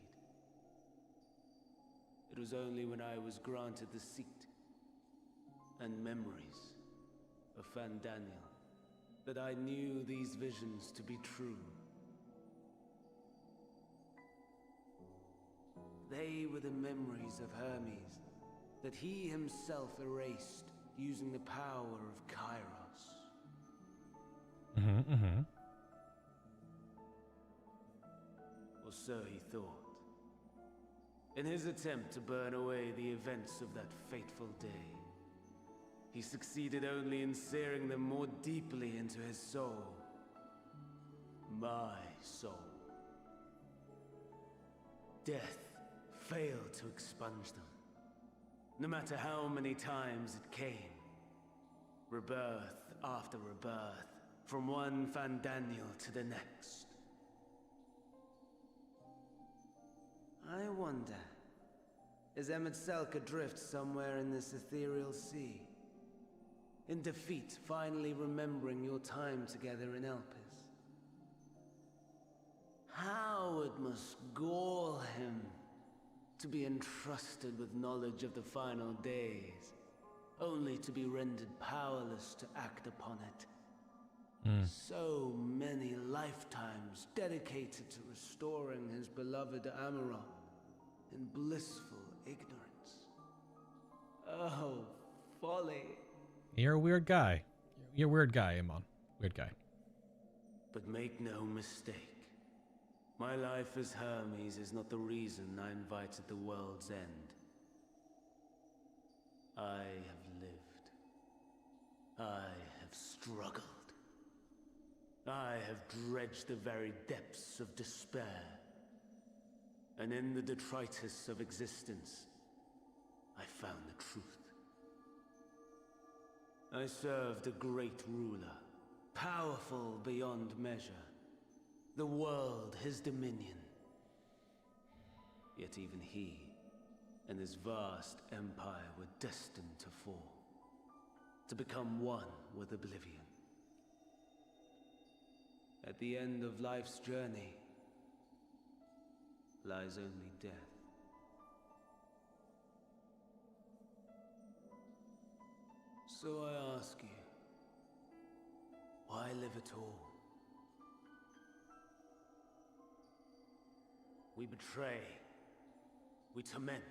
It was only when I was granted the seat and memories of Fandaniel that I knew these visions to be true. They were the memories of Hermes that he himself erased using the power of Kairos. Or so he thought. In his attempt to burn away the events of that fateful day, he succeeded only in searing them more deeply into his soul. My soul. Death failed to expunge them. No matter how many times it came. Rebirth after rebirth, from one Fandaniel to the next. I wonder, is Emet adrift somewhere in this ethereal sea? In defeat, finally remembering your time together in Elpis? How it must gall him to be entrusted with knowledge of the final days, only to be rendered powerless to act upon it. So many lifetimes dedicated to restoring his beloved Amaron in blissful ignorance. Oh, folly. You're a weird guy. You're a weird guy, Amon. Weird guy. But make no mistake. My life as Hermes is not the reason I invited the world's end. I have lived. I have struggled. I have dredged the very depths of despair. And in the detritus of existence, I found the truth. I served a great ruler, powerful beyond measure. The world, his dominion. Yet even he and his vast empire were destined to fall, to become one with oblivion. At the end of life's journey lies only death. So I ask you, why live at all? We betray, we torment,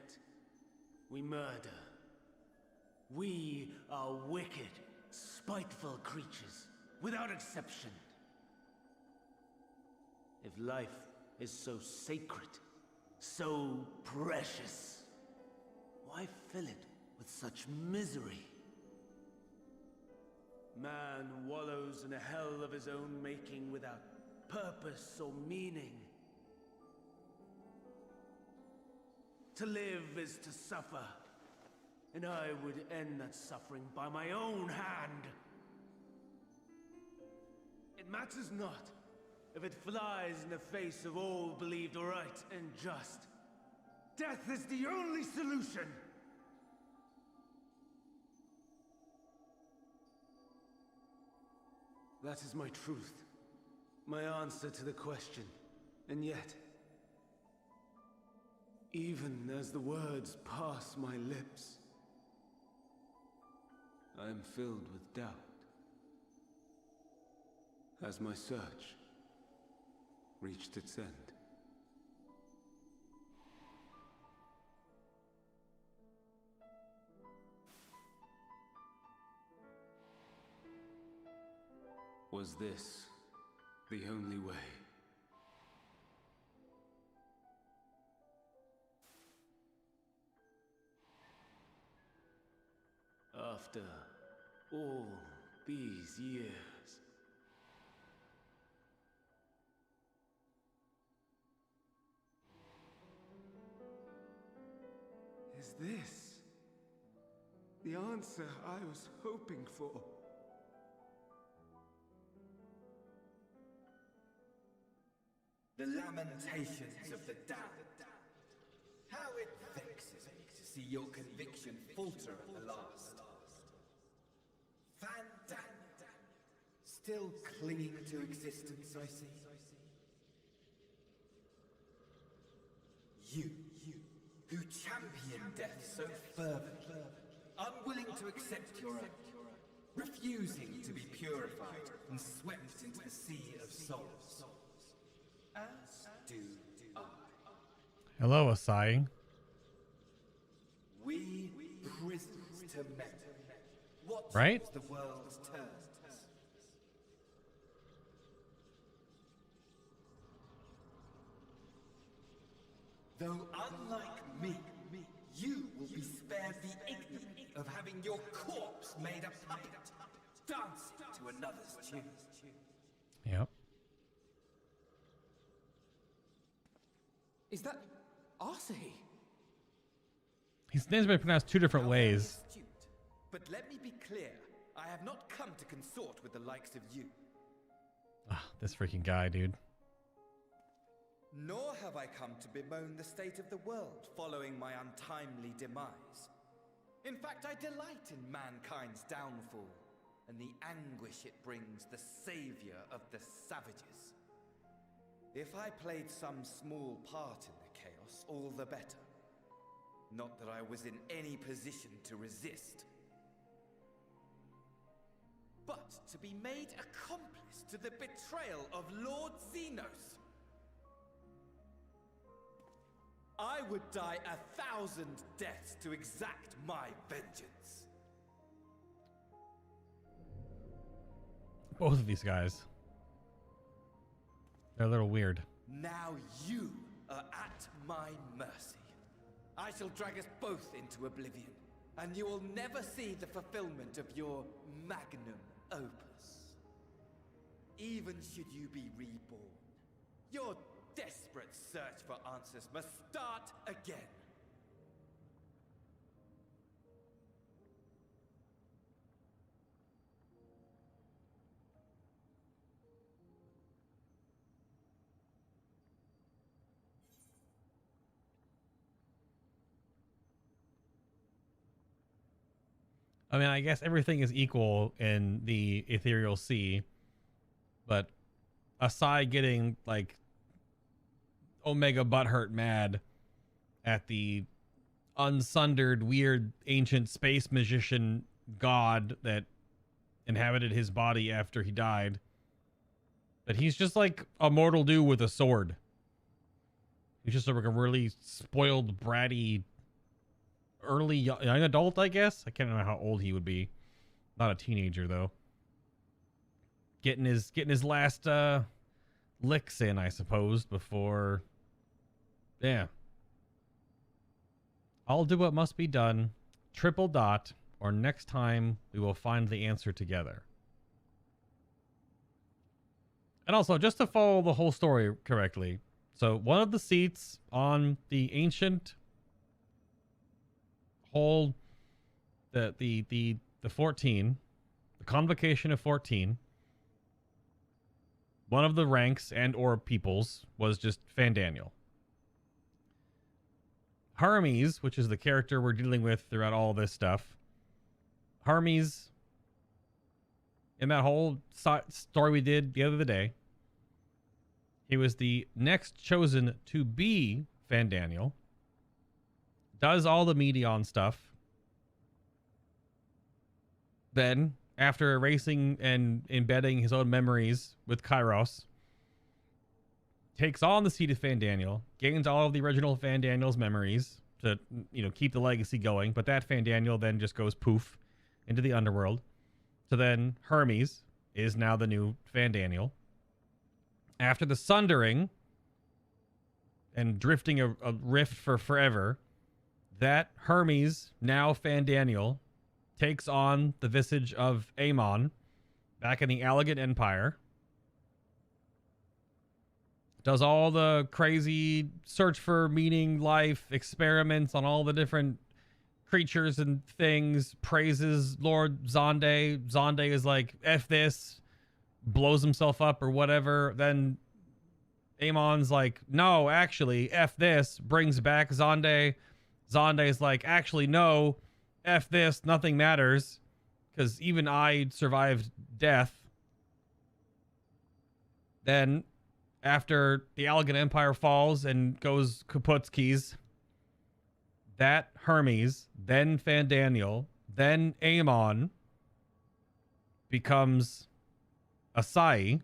we murder. We are wicked, spiteful creatures, without exception. If life is so sacred, so precious, why fill it with such misery? Man wallows in a hell of his own making without purpose or meaning. To live is to suffer, and I would end that suffering by my own hand. It matters not if it flies in the face of all believed right and just. Death is the only solution! That is my truth, my answer to the question. And yet, even as the words pass my lips, I am filled with doubt. Has my search reached its end? Was this the only way? After all these years, is this the answer I was hoping for? The lamentations of the damned. How it vexes me to see your conviction falter at the last. Fandaniel, still clinging to existence, I see. You, who champion death so fervently, unwilling to accept your own, refusing to be purified and swept into the sea of souls. As do I. Hello, Asai. We prisoners to men. What Right? the world's turns. Though unlike me, you will be spared the ignominy of having your corpse made a puppet, dancing to another's tune. Yep. Is that Asahi? His name's been pronounced two different How very ways. astute. But let me be clear, I have not come to consort with the likes of you. Ah, this freaking guy, dude. Nor have I come to bemoan the state of the world following my untimely demise. In fact, I delight in mankind's downfall and the anguish it brings the savior of the savages. If I played some small part in the chaos, all the better. Not that I was in any position to resist. But to be made accomplice to the betrayal of Lord Xenos. I would die 1,000 deaths to exact my vengeance. Both of these guys. They're a little weird. Now you are at my mercy. I shall drag us both into oblivion, and you will never see the fulfillment of your magnum opus. Even should you be reborn, your desperate search for answers must start again. I mean, I guess everything is equal in the Ethereal Sea, but aside getting like Omega butthurt mad at the unsundered, weird, ancient space magician god that inhabited his body after he died, that he's just like a mortal dude with a sword. He's just like a really spoiled, bratty, early young adult, I guess. I can't remember how old he would be. Not a teenager though. Getting his last licks in, I suppose, before. Yeah. I'll do what must be done. Triple dot, or next time we will find the answer together. And also, just to follow the whole story correctly, so one of the seats on the ancient whole, the 14, the convocation of 14, one of the ranks and or peoples was just Fandaniel. Hermes, which is the character we're dealing with throughout all this stuff, Hermes, in that whole story we did the other day, he was the next chosen to be Fandaniel, does all the Medion stuff, then, after erasing and embedding his own memories with Kairos, takes on the seat of Fandaniel, gains all of the original Fandaniel's memories to, keep the legacy going, but that Fandaniel then just goes poof into the underworld. So then Hermes is now the new Fandaniel. After the sundering and drifting a rift for forever, that Hermes, now Fandaniel, takes on the visage of Amon back in the Allegan Empire. Does all the crazy search for meaning, life, experiments on all the different creatures and things, praises Lord Zonde. Zonde is like, F this, blows himself up or whatever. Then Amon's like, no, actually, F this, brings back Zonde. Zonde is like, actually, no, F this, nothing matters, because even I survived death. Then, after the Allegan Empire falls and goes kaputskis, that Hermes, then Fandaniel, then Amon becomes Asai,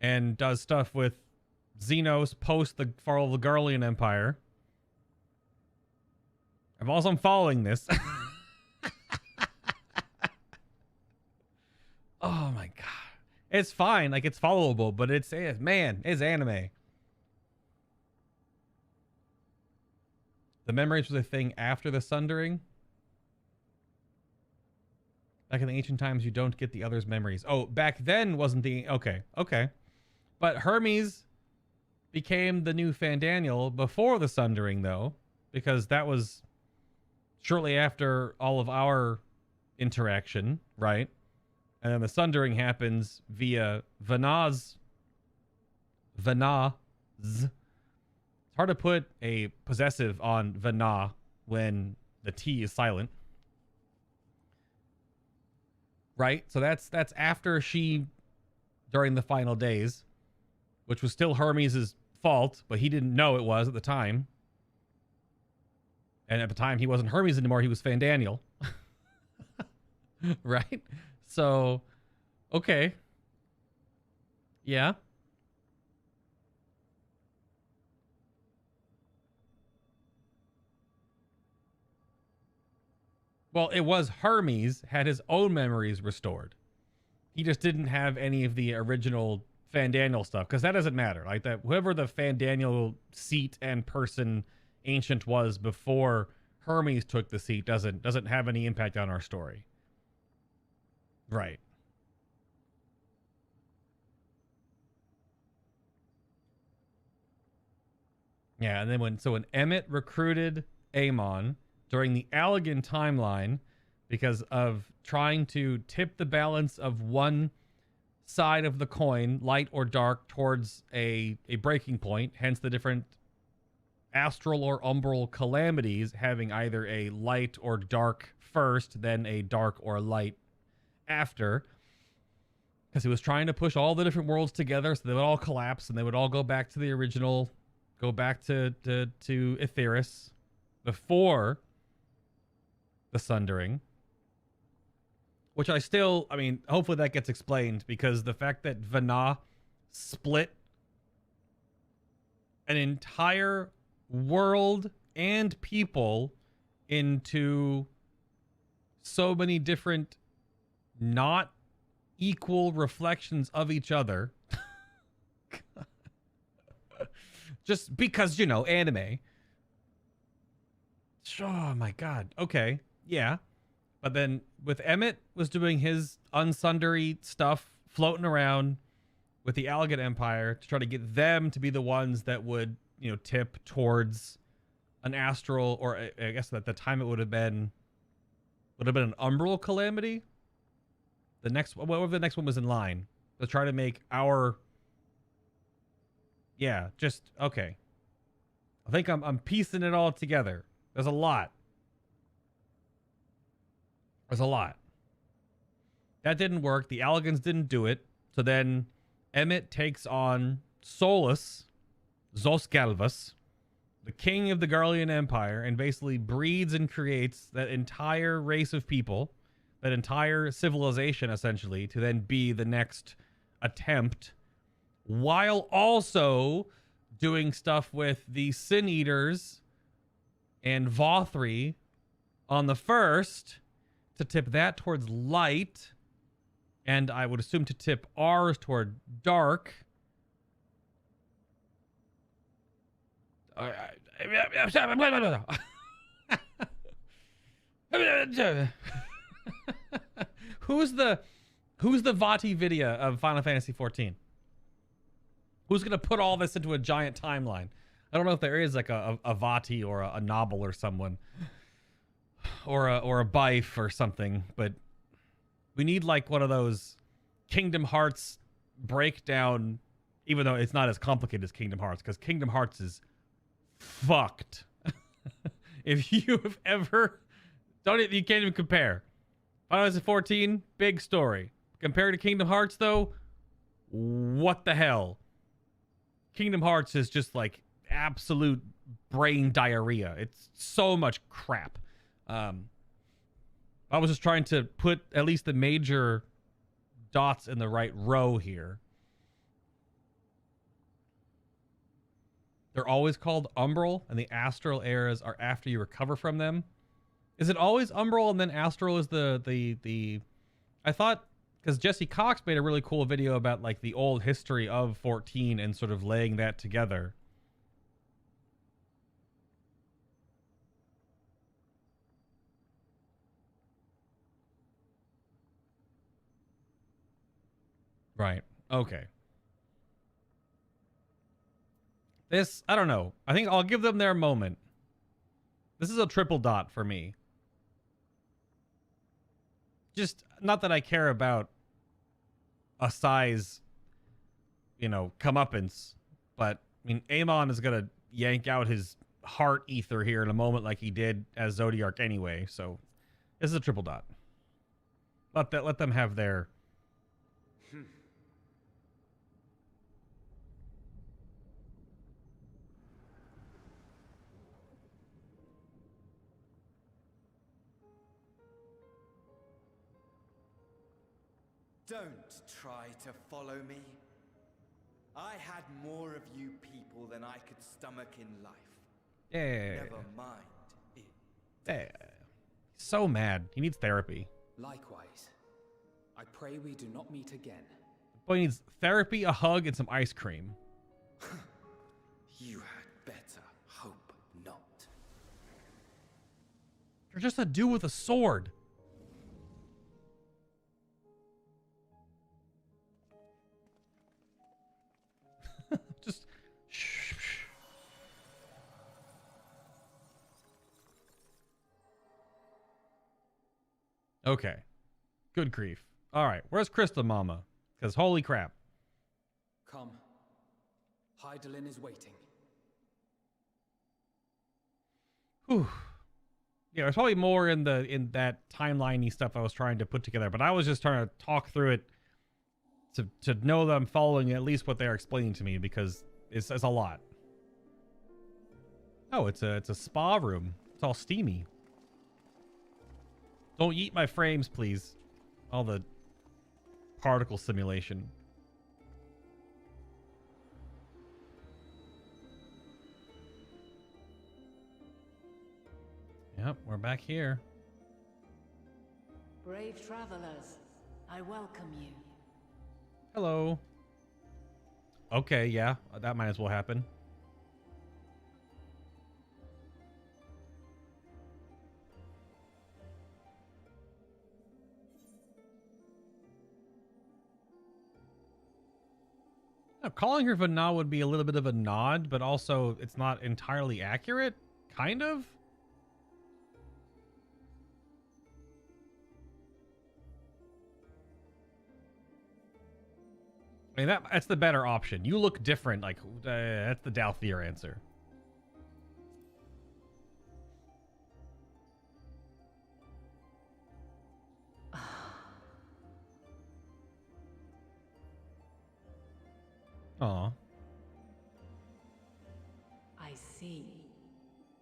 and does stuff with Xenos post the fall of the Garlean Empire. I'm following this. Oh my god. It's fine, like it's followable, but it's anime. The memories was a thing after the sundering. Back in the ancient times, you don't get the other's memories. Oh, back then wasn't the... Okay. But Hermes became the new Fandaniel before the Sundering, though, because that was shortly after all of our interaction, right? And then the Sundering happens via Vanaz. It's hard to put a possessive on Vana when the T is silent. Right? So that's after she, during the final days, which was still Hermes' fault, but he didn't know it was at the time. And at the time, he wasn't Hermes anymore. He was Fandaniel. Right? So, okay. Yeah. Well, it was Hermes had his own memories restored. He just didn't have any of the original Fandaniel stuff, because that doesn't matter. Like that, whoever the Fandaniel seat and person ancient was before Hermes took the seat doesn't have any impact on our story. Right. Yeah, and then when Emmett recruited Amon during the Allegan timeline, because of trying to tip the balance of one side of the coin, light or dark, towards a breaking point, hence the different astral or umbral calamities having either a light or dark first, then a dark or light after, because he was trying to push all the different worlds together so they would all collapse and they would all go back to the original, go back to Aetheris before the Sundering. Which I mean, hopefully that gets explained, because the fact that Vana split an entire world and people into so many different not equal reflections of each other. Just because, anime. Oh my God. Okay. Yeah. But then with Emmett was doing his unsundery stuff, floating around with the Allegan Empire to try to get them to be the ones that would, tip towards an astral, or I guess at the time it would have been an umbral calamity. Whatever the next one was in line, to try to make our, okay. I think I'm piecing it all together. There's a lot. That didn't work. The Allegans didn't do it. So then Emmett takes on Solus, Zosgalvus, the king of the Garlean Empire, and basically breeds and creates that entire race of people, that entire civilization, essentially, to then be the next attempt, while also doing stuff with the Sin Eaters and Vothri on the first, to tip that towards light, and I would assume to tip ours toward dark. Who's the Vati Vidya of Final Fantasy XIV? Who's gonna put all this into a giant timeline? I don't know if there is like a Vati or a Nobble or someone, or a Bife or something, but we need like one of those Kingdom Hearts breakdown, even though it's not as complicated as Kingdom Hearts, because Kingdom Hearts is fucked. If you have ever you can't even compare. Final Fantasy 14, big story. Compared to Kingdom Hearts, though, what the hell? Kingdom Hearts is just like absolute brain diarrhea. It's so much crap. I was just trying to put at least the major dots in the right row here. They're always called Umbral, and the Astral eras are after you recover from them. Is it always Umbral and then Astral is the I thought, because Jesse Cox made a really cool video about like the old history of 14 and sort of laying that together. Right. Okay. This, I don't know. I think I'll give them their moment. This is a triple dot for me. Just, not that I care about a size, you know, comeuppance, but, I mean, Amon is going to yank out his heart ether here in a moment like he did as Zodiark anyway, so this is a triple dot. Let them have their... Don't try to follow me. I had more of you people than I could stomach in life. Yeah. Never mind it. Yeah. So mad. He needs therapy. Likewise. I pray we do not meet again. Boy needs therapy, a hug, and some ice cream. You had better hope not. You're just a dude with a sword. Just shh. Okay. Good grief. All right. Where's Crystal Mama? Because holy crap. Come. Hydaelyn is waiting. Whew. Yeah, there's probably more in that timeline-y stuff I was trying to put together, but I was just trying to talk through it to know that I'm following at least what they're explaining to me, because it's a lot. Oh, it's a spa room. It's all steamy. Don't yeet my frames, please. All the particle simulation. Yep, we're back here. Brave travelers, I welcome you. Hello. Okay, yeah, that might as well happen. Now, calling her Vana would be a little bit of a nod, but also it's not entirely accurate, kind of. I mean, that's the better option. You look different. Like, that's the Dalthier answer. Aw. I see.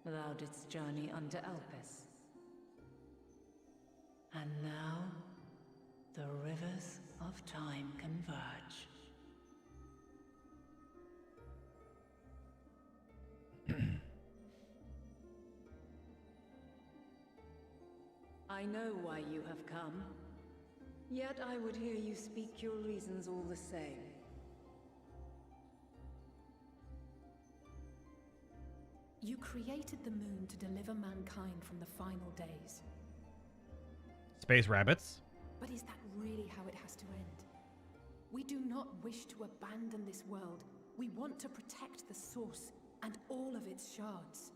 Thou didst journey unto Elpis. And now, the rivers of time converge. I know why you have come. Yet I would hear you speak your reasons all the same. You created the moon to deliver mankind from the final days. Space rabbits. But is that really how it has to end? We do not wish to abandon this world. We want to protect the source and all of its shards.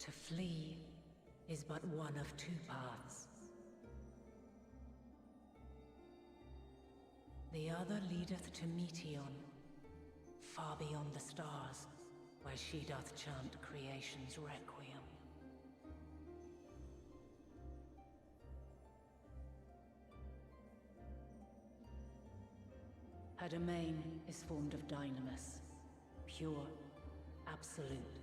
To flee is but one of two paths. The other leadeth to Meteon, far beyond the stars, where she doth chant creation's requiem. Her domain is formed of dynamis, pure, absolute.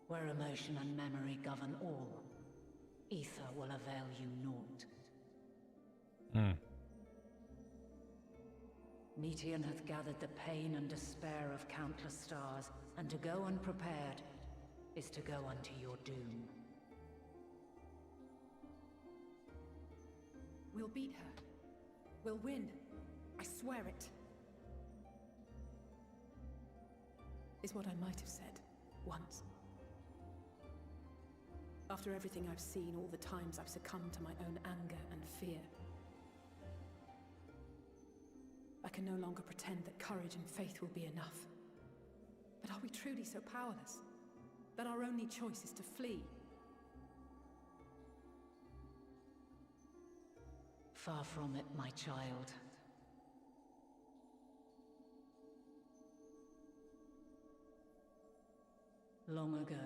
Where emotion and memory govern all, ether will avail you naught. Meteon hath gathered the pain and despair of countless stars, and to go unprepared is to go unto your doom. We'll beat her. We'll win. I swear it. Is what I might have said once. After everything I've seen, all the times I've succumbed to my own anger and fear. I can no longer pretend that courage and faith will be enough. But are we truly so powerless? That our only choice is to flee? Far from it, my child. Long ago,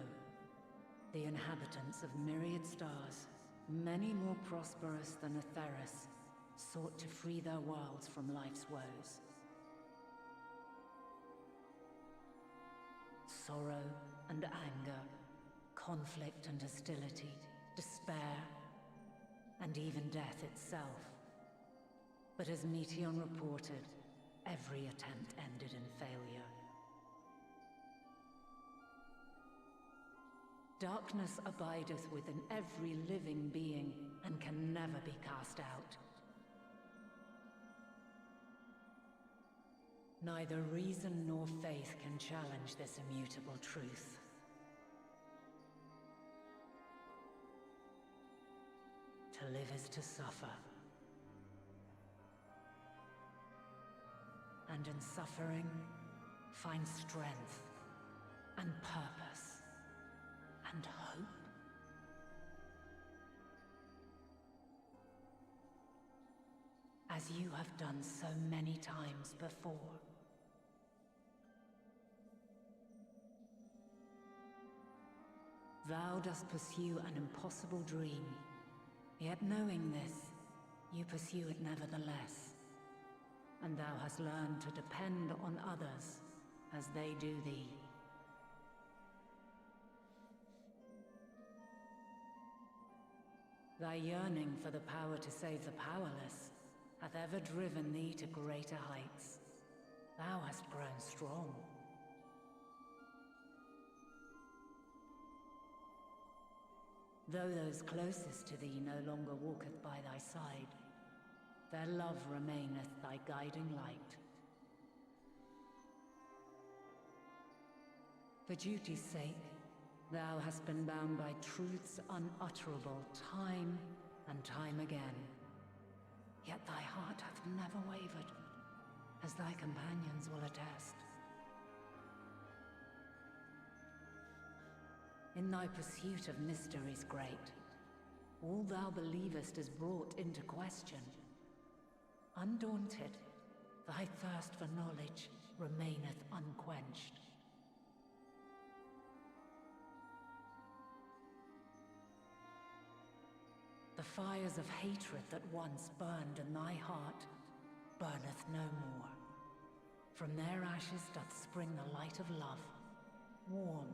the inhabitants of myriad stars, many more prosperous than Atheris, sought to free their worlds from life's woes. Sorrow and anger, conflict and hostility, despair, and even death itself. But as Meteion reported, every attempt ended in failure. Darkness abideth within every living being and can never be cast out. Neither reason nor faith can challenge this immutable truth. To live is to suffer. And in suffering, find strength and purpose. And hope. As you have done so many times before. Thou dost pursue an impossible dream, yet knowing this, you pursue it nevertheless. And thou hast learned to depend on others as they do thee. Thy yearning for the power to save the powerless hath ever driven thee to greater heights. Thou hast grown strong. Though those closest to thee no longer walketh by thy side, their love remaineth thy guiding light. For duty's sake, thou hast been bound by truths unutterable time and time again. Yet thy heart hath never wavered, as thy companions will attest. In thy pursuit of mysteries great, all thou believest is brought into question. Undaunted, thy thirst for knowledge remaineth unquenched. The fires of hatred that once burned in thy heart burneth no more. From their ashes doth spring the light of love, warm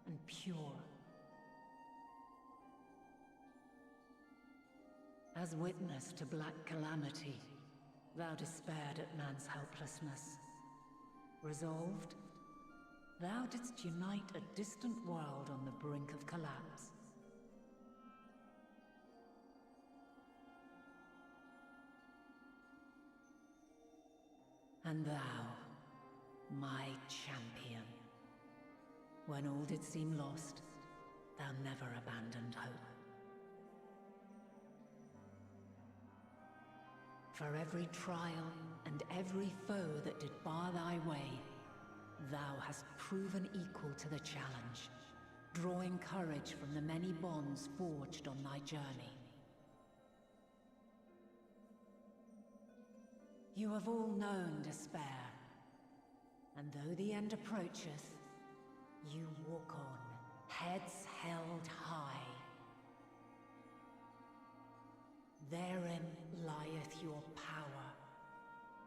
and pure. As witness to black calamity, thou despaired at man's helplessness. Resolved, thou didst unite a distant world on the brink of collapse. And thou, my champion, when all did seem lost, thou never abandoned hope. For every trial and every foe that did bar thy way, thou hast proven equal to the challenge, drawing courage from the many bonds forged on thy journey. You have all known despair, and though the end approacheth, you walk on, heads held high. Therein lieth your power,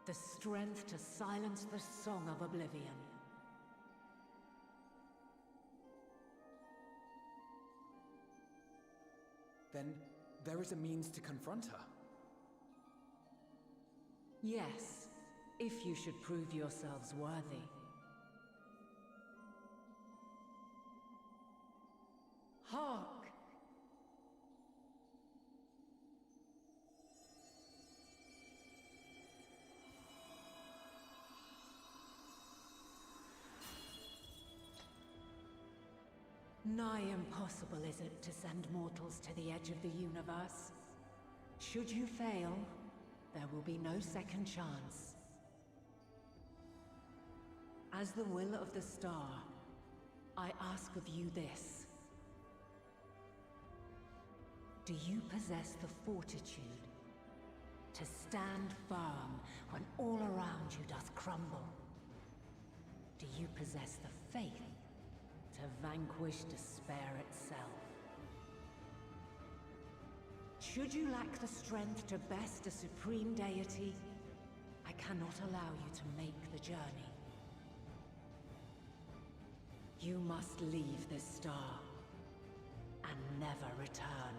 the strength to silence the song of oblivion. Then there is a means to confront her. Yes, if you should prove yourselves worthy. Hark! Nigh impossible is it to send mortals to the edge of the universe. Should you fail, there will be no second chance. As the will of the star, I ask of you this. Do you possess the fortitude to stand firm when all around you doth crumble? Do you possess the faith to vanquish despair itself? Should you lack the strength to best a supreme deity, I cannot allow you to make the journey. You must leave this star and never return.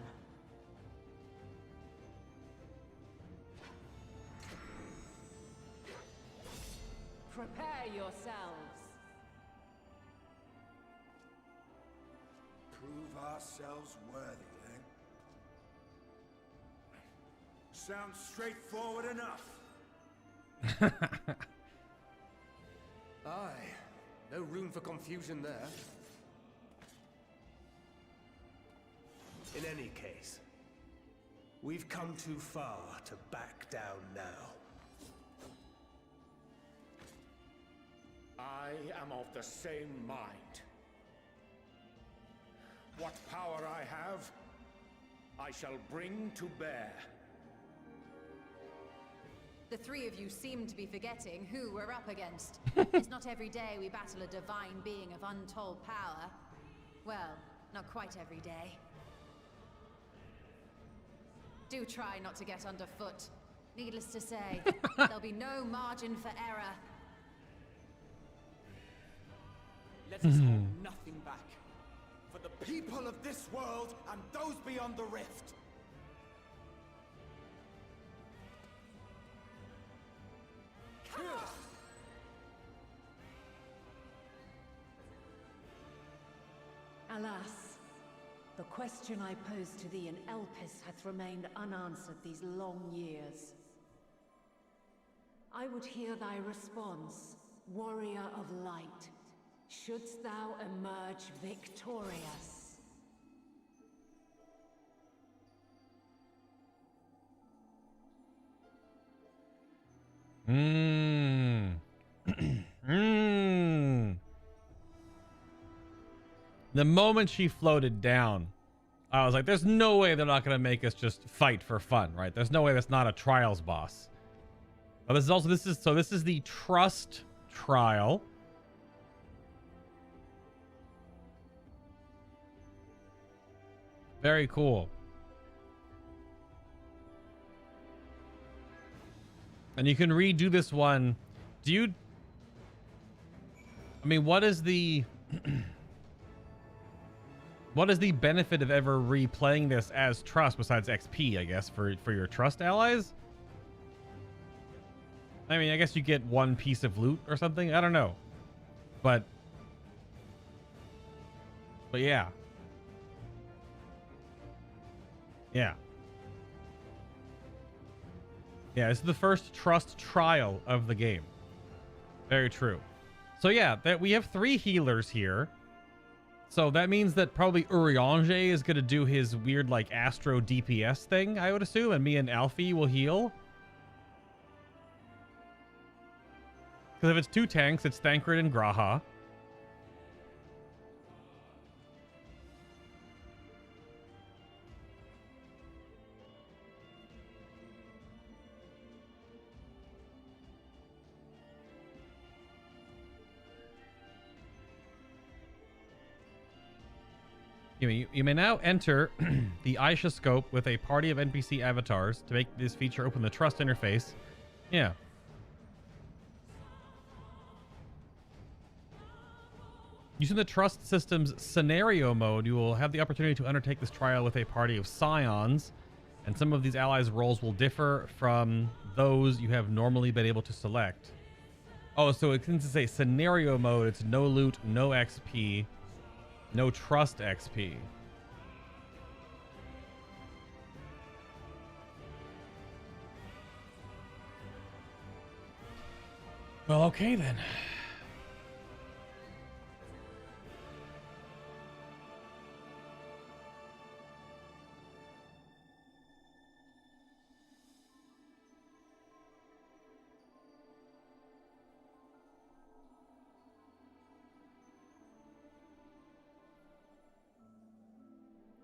Prepare yourselves. Prove ourselves worthy, eh? Sounds straightforward enough. Aye. No room for confusion there. In any case, we've come too far to back down now. I am of the same mind. What power I have, I shall bring to bear. The three of you seem to be forgetting who we're up against. It's not every day we battle a divine being of untold power. Well, not quite every day. Do try not to get underfoot. Needless to say, there'll be no margin for error. Let us hold nothing back. For the people of this world and those beyond the rift. Alas, the question I posed to thee in Elpis hath remained unanswered these long years. I would hear thy response, warrior of light. Shouldst thou emerge victorious? The moment she floated down, I was like, there's no way they're not going to make us just fight for fun, right? There's no way that's not a trials boss. But this is also, this is the trust trial. Very cool. And you can redo this one. Do you... I mean, what is the... what is the benefit of ever replaying this as trust besides XP, I guess, for your trust allies? I mean, I guess you get one piece of loot or something. I don't know. But yeah. Yeah. Yeah, this is the first trust trial of the game. Very true. So yeah, that we have 3 healers here. So that means that probably Urianger is going to do his weird, like, Astro DPS thing, I would assume, and me and Alfie will heal. Because if it's 2 tanks, it's Thancred and Graha. You may now enter the Aisha scope with a party of NPC avatars to make this feature open the trust interface. Yeah. Using the trust system's scenario mode, you will have the opportunity to undertake this trial with a party of scions, and some of these allies' roles will differ from those you have normally been able to select. Oh, so since it's a scenario mode, it's no loot, no XP. No trust XP. Well, okay then.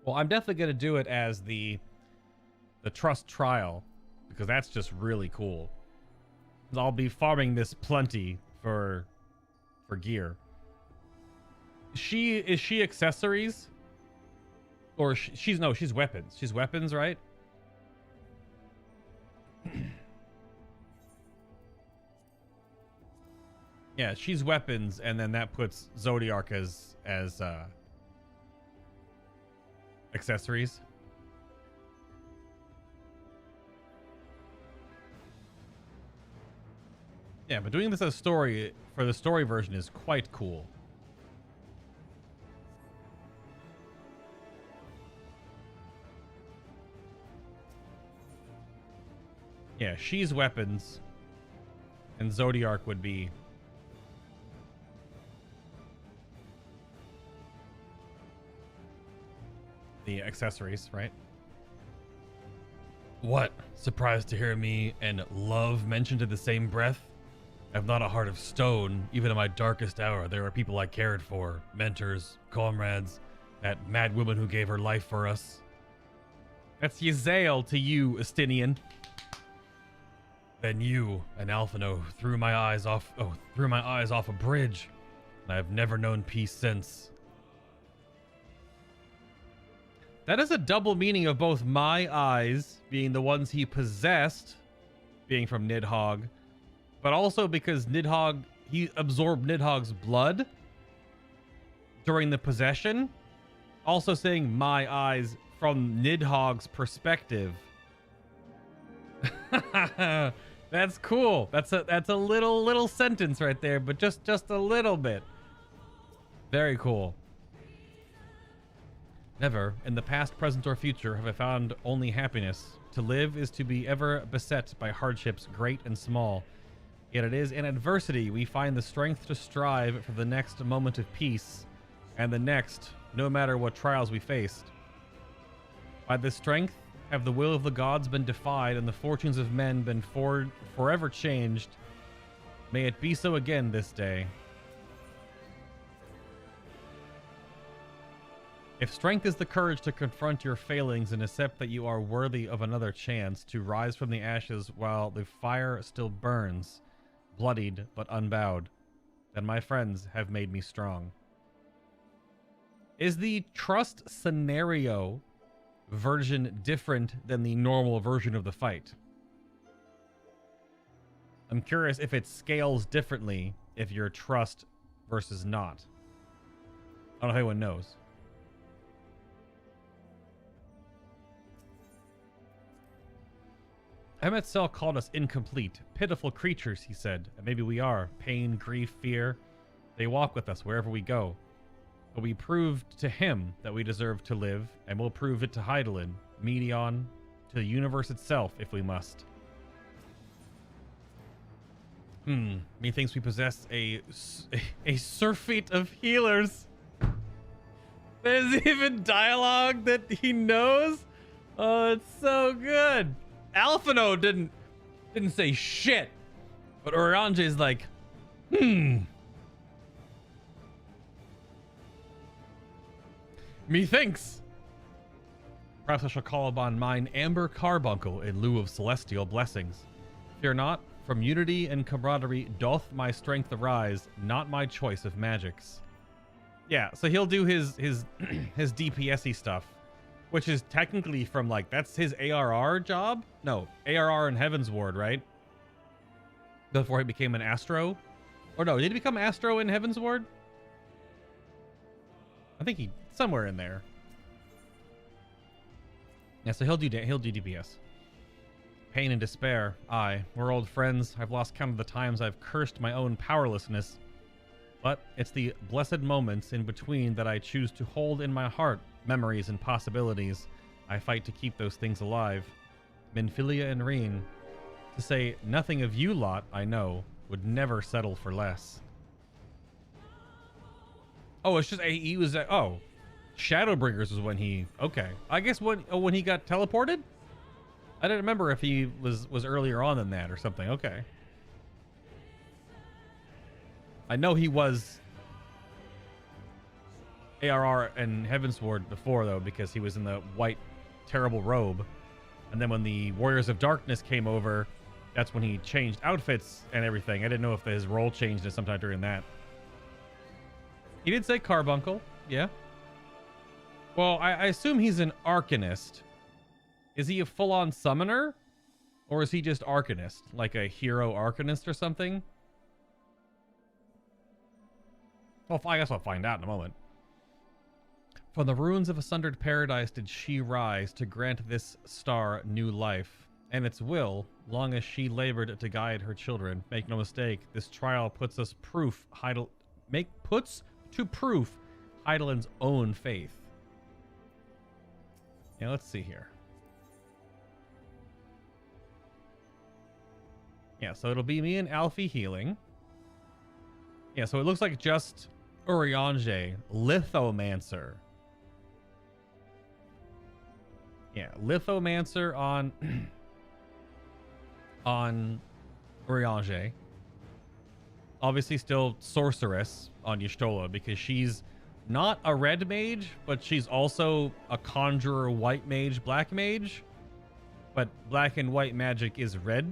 Well, I'm definitely going to do it as the trust trial, because that's just really cool. I'll be farming this plenty for gear. Is she accessories? Or she's weapons. She's weapons, right? Yeah, she's weapons, and then that puts Zodiark as accessories. Yeah, but doing this as story for the story version is quite cool. Yeah, she's weapons, and Zodiark would be the accessories, right? What? Surprised to hear me and love mentioned in the same breath? I've not a heart of stone. Even in my darkest hour, there are people I cared for. Mentors, comrades, that mad woman who gave her life for us. That's Yzael to you, Estinian. Then you, and Alphino, threw my eyes off a bridge, and I've never known peace since. That is a double meaning of both my eyes being the ones he possessed, being from Nidhogg, but also because he absorbed Nidhogg's blood during the possession. Also saying my eyes from Nidhogg's perspective. That's cool. That's a little sentence right there, but just a little bit. Very cool. Never, in the past, present, or future, have I found only happiness. To live is to be ever beset by hardships, great and small. Yet it is in adversity we find the strength to strive for the next moment of peace, and the next, no matter what trials we faced. By this strength have the will of the gods been defied, and the fortunes of men been forever changed. May it be so again this day. If strength is the courage to confront your failings and accept that you are worthy of another chance to rise from the ashes while the fire still burns, bloodied but unbowed, then my friends have made me strong. Is the trust scenario version different than the normal version of the fight? I'm curious if it scales differently if you're trust versus not. I don't know if anyone knows. Emetzel called us incomplete, pitiful creatures, he said, and maybe we are. Pain, grief, fear, they walk with us wherever we go. But we proved to him that we deserve to live, and we'll prove it to Hydaelyn, Medion, to the universe itself if we must. Methinks we possess a surfeit of healers. There's even dialogue that he knows. Oh, it's so good. Alphino didn't say shit, but Oranje is like, Methinks. Perhaps I shall call upon mine Amber Carbuncle in lieu of celestial blessings. Fear not, from unity and camaraderie doth my strength arise, not my choice of magics. Yeah, so he'll do his DPS-y stuff, which is technically from, like, that's his ARR job? No, ARR in Heaven's Ward, right? Before he became an Astro? Or no, did he become Astro in Heaven's Ward? I think he, somewhere in there. Yeah, so he'll do DPS. Pain and despair. Aye, we're old friends. I've lost count of the times I've cursed my own powerlessness. But it's the blessed moments in between that I choose to hold in my heart. Memories and possibilities. I fight to keep those things alive. Minfilia and Reen. To say nothing of you lot, I know, would never settle for less. Oh, it's just he was oh, Shadowbringers was when he I guess when he got teleported. I didn't remember if he was earlier on than that or something. Okay. I know he was ARR and Heavensward before, though, because he was in the white, terrible robe. And then when the Warriors of Darkness came over, that's when he changed outfits and everything. I didn't know if his role changed at sometime during that. He did say Carbuncle, yeah. Well, I assume he's an Arcanist. Is he a full-on summoner? Or is he just Arcanist? Like a hero Arcanist or something? Well, I guess I'll find out in a moment. From the ruins of a sundered paradise did she rise to grant this star new life. And its will, long as she labored to guide her children. Make no mistake, this trial puts to proof Hydaelyn's own faith. Yeah, let's see here. Yeah, so it'll be me and Alfie healing. Yeah, so it looks like just Urianger, Lithomancer. Yeah, Lithomancer on on Urianger. Obviously still Sorceress on Y'shtola because she's not a red mage, but she's also a conjurer white mage, black mage. But black and white magic is red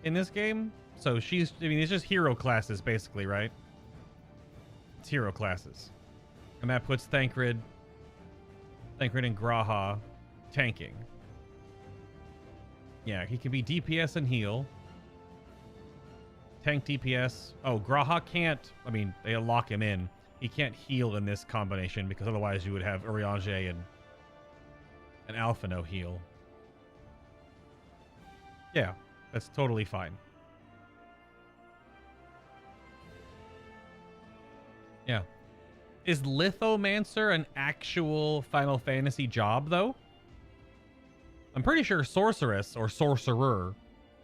in this game. So she's, I mean, it's just hero classes basically, right? It's hero classes. And that puts Thancred and Graha tanking. Yeah, he can be DPS and heal. Tank DPS. Oh, Graha can't, I mean, they lock him in. He can't heal in this combination because otherwise you would have Urianger and Alphino heal. Yeah, that's totally fine. Yeah. Is Lithomancer an actual Final Fantasy job, though? I'm pretty sure Sorceress or Sorcerer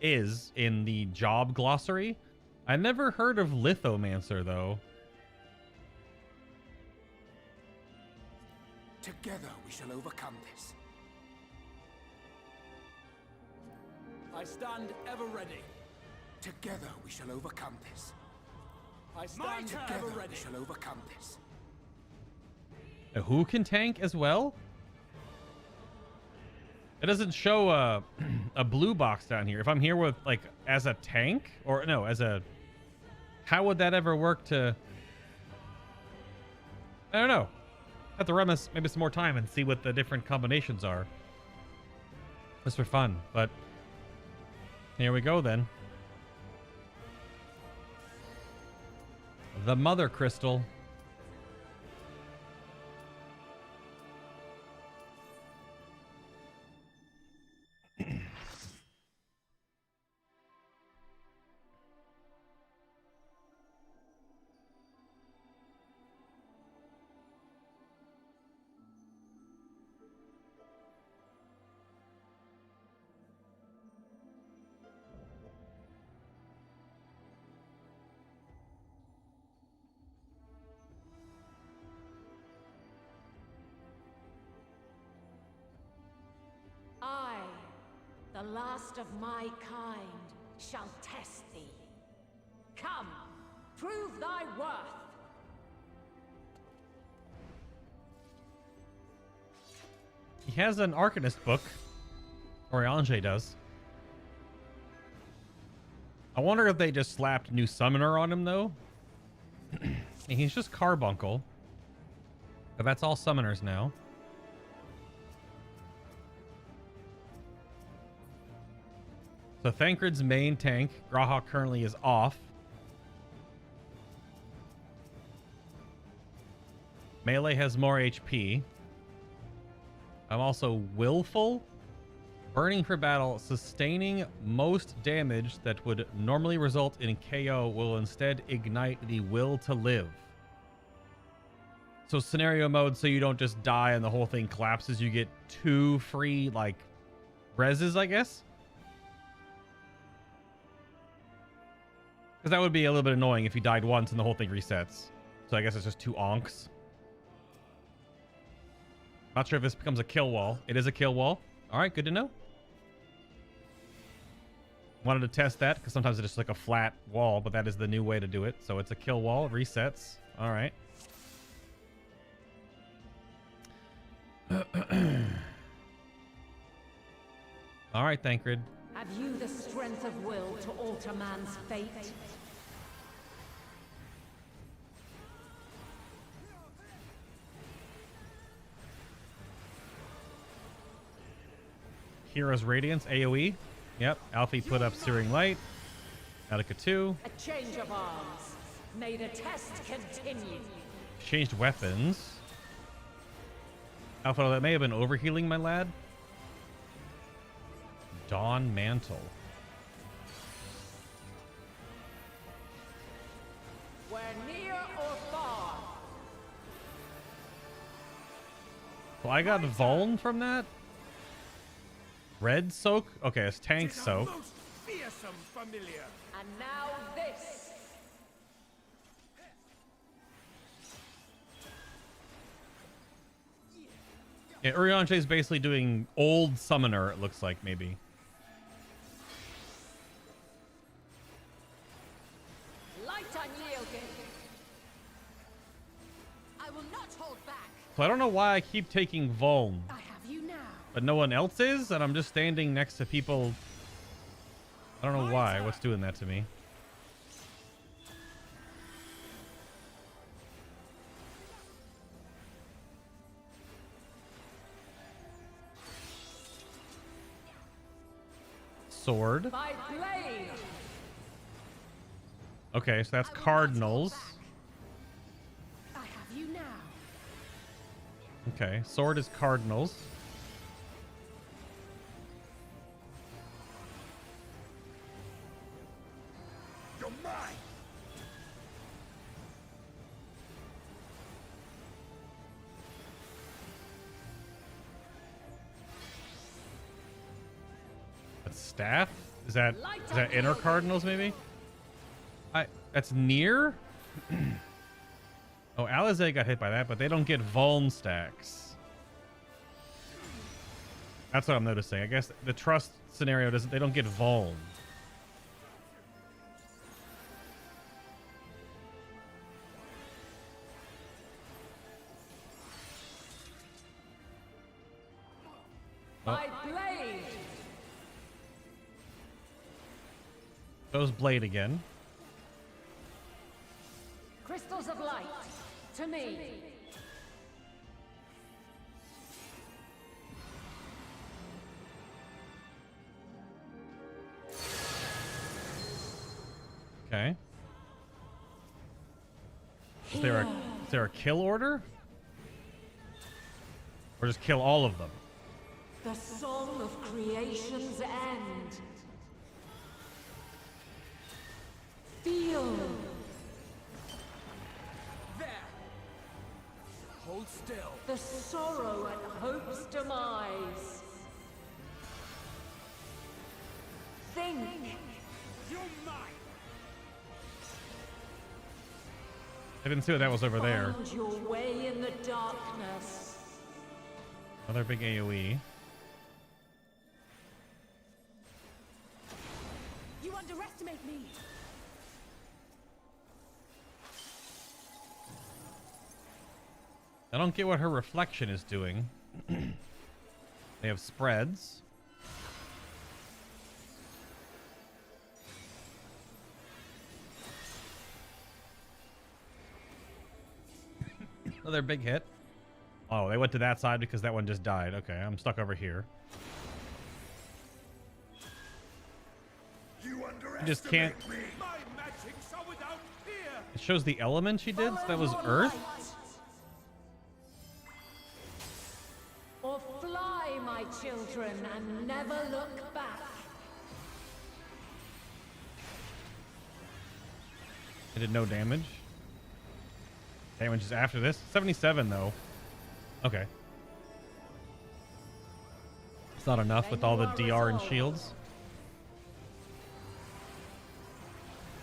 is in the job glossary. I never heard of Lithomancer, though. Together we shall overcome this. I stand ever ready. Together we shall overcome this. I stand Together ever ready. we shall overcome this. Who can tank as well? It doesn't show a blue box down here. If I'm here with, like, as a tank? Or, no, as a... How would that ever work to... I don't know. Have to run this maybe some more time and see what the different combinations are. Just for fun, but... Here we go, then. The Mother Crystal. I, the last of my kind, shall test thee. Come, prove thy worth. He has an Arcanist book. Urianger does. I wonder if they just slapped New Summoner on him, though. He's just Carbuncle. But that's all summoners now. So Thancred's main tank, Graha, currently is off. Melee has more HP. I'm also willful. Burning for battle, sustaining most damage that would normally result in KO will instead ignite the will to live. So scenario mode, so you don't just die and the whole thing collapses. You get 2 free, like, reses, I guess. Because that would be a little bit annoying if you died once and the whole thing resets. So I guess it's just 2 onks. Not sure if this becomes a kill wall. It is a kill wall. All right, good to know. Wanted to test that because sometimes it's just like a flat wall, but that is the new way to do it. So it's a kill wall. It resets. All right. All right, Thancred. Have you the strength of will to alter man's fate? Hero's Radiance, AoE. Yep, Alfie put up Searing Light. Attica 2. A change of arms. May the test continue. Changed weapons. Alpha, that may have been overhealing, my lad. Dawn Mantle. We're near or far. Well, I got Vuln from that. Red Soak? Okay, it's Tank Soak. Most fearsome familiar. And now this. Yeah, Urianger is basically doing old Summoner, it looks like, maybe. Light unyielding. I will not hold back. So I don't know why I keep taking Vuln, I have you now. but no one else is, and I'm just standing next to people. I don't know why. What's doing that to me? Sword. By blade. Okay, so that's Cardinals. I have you now. Okay, sword is Cardinals. You're mine. That's staff? Is that inner Cardinals maybe? That's near? Oh, Alizé got hit by that, but they don't get Vuln stacks. That's what I'm noticing. I guess the trust scenario doesn't, they don't get Vuln. By blade. Goes Blade again. Crystals of light. To me. Okay. Is there a kill order? Or just kill all of them? The song of creation's end. Feel. There! Hold still. The sorrow at hope's demise. Think. You're mine! I didn't see what that was over there. Find your way in the darkness. Another big AoE. You underestimate me. I don't get what her reflection is doing. They have spreads. Another big hit. Oh, they went to that side because that one just died. Okay, I'm stuck over here. You I just can't. underestimate me. My magics are without fear. It shows the element she did. So that was Earth. Or fly, my children, and never look back. It did no damage. Damage is after this. 77 though. Okay. It's not enough with all the DR and shields.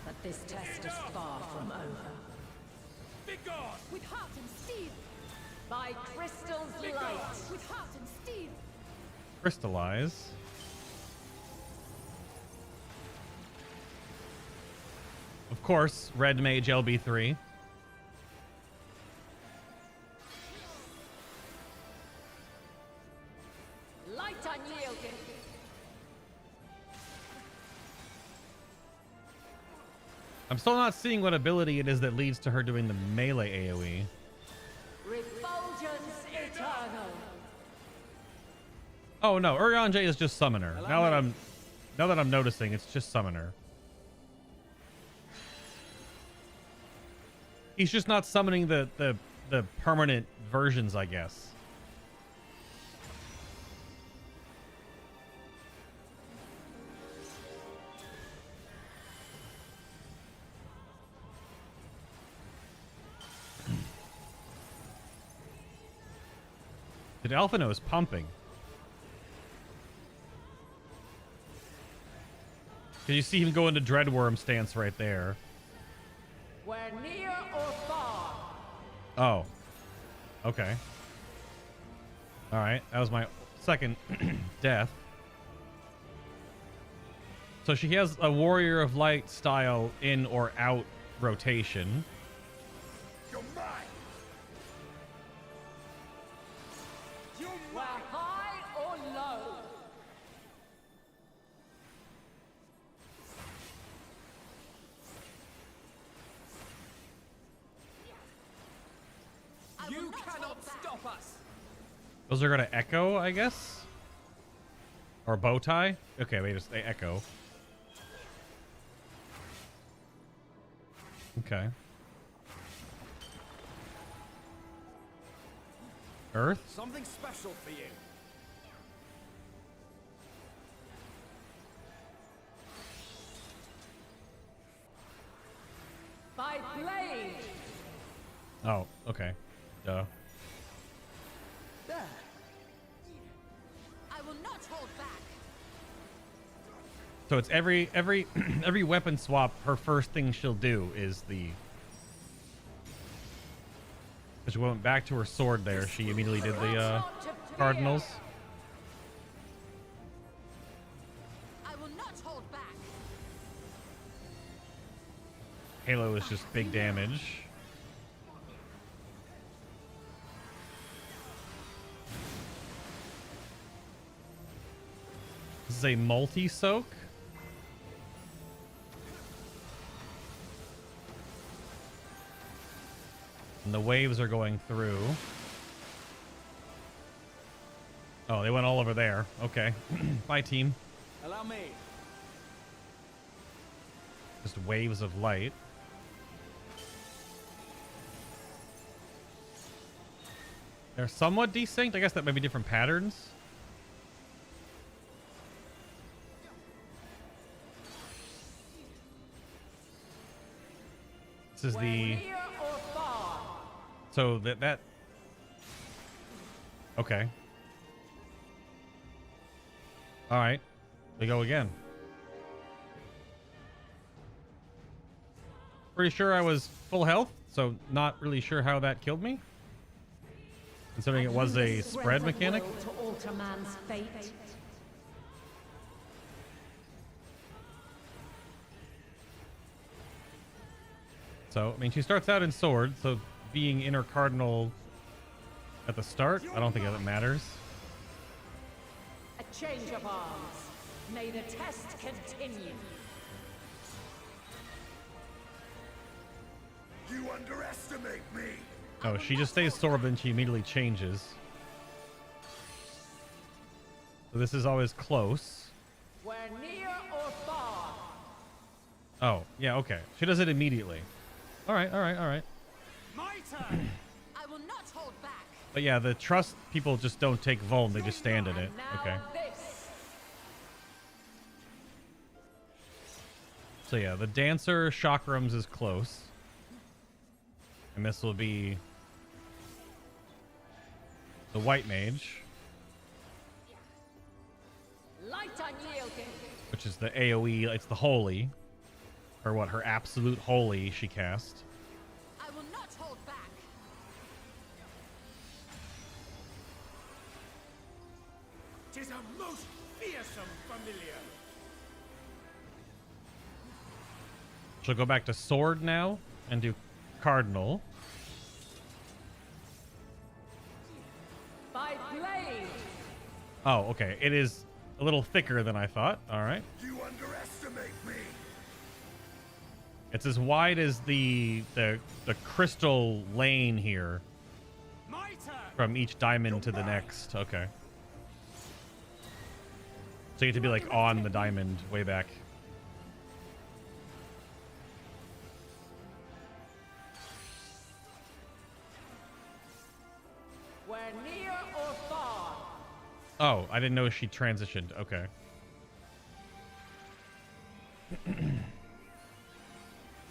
But this test is far from over. Begone! With heart and steel. By crystal's light. With heart and steel. Crystallize. Of course, Red Mage LB3. Light unyielding. I'm still not seeing what ability it is that leads to her doing the melee AoE. Refulgence eternal. Oh no, Urianger is just summoner. Now that I'm noticing, it's just summoner. He's just not summoning the permanent versions, I guess. The Alphino is pumping. Can you see him go into Dreadworm stance right there? We're near or far. Oh. Okay. Alright, that was my second death. So she has a Warrior of Light style in or out rotation. You're mine. We're high or low. You cannot stop us. Those are going to echo, I guess? Or bow tie? Okay, they echo. Okay. Earth? Something special for you. By blade. Oh, okay. Duh. I will not hold back. So it's every every weapon swap, her first thing she'll do is the... She went back to her sword there. She immediately did the cardinals. I will not hold back. Halo is just big damage. This is a multi-soak. And the waves are going through. Oh, they went all over there. Okay. Bye, team. Allow me. Just waves of light. They're somewhat desynced. I guess that might be different patterns. This is the... So that... Okay. All right. We go again. Pretty sure I was full health, so not really sure how that killed me. Considering it was a spread mechanic. To alter man's fate. So, I mean, she starts out in sword, so being inner cardinal at the start, I don't think that matters. A change of arms. May the test continue. You underestimate me. Oh, she just stays sword, then she immediately changes. So this is always close. We're near or far. Oh, yeah, okay. She does it immediately. All right, all right, all right. My turn. I will not hold back. But yeah, the trust people just don't take vuln, they just stand in it. Okay. This. So yeah, the dancer chakrams is close. And this will be the white mage, Light unyielding. which is the AoE, it's the holy. Or what, her absolute holy she cast. I will not hold back. Tis a most fearsome familiar. She'll go back to sword now and do cardinal. By blade. Oh, okay. It is a little thicker than I thought. All right. You underestimate me. It's as wide as the crystal lane here. My turn. From each diamond to the next. Okay. So you have to be like on the diamond way back. We're near or far. Oh, I didn't know she transitioned. Okay.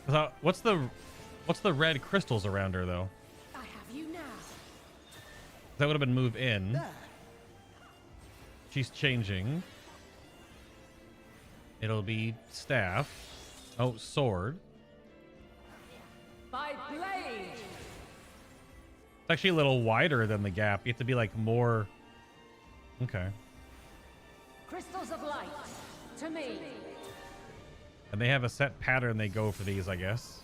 So, what's the red crystals around her though? I have you now. That would have been move in. She's changing. It'll be staff. Oh, sword. By blade. It's actually a little wider than the gap. You have to be like more. Okay. Crystals of light. To me. And they have a set pattern they go for these, I guess.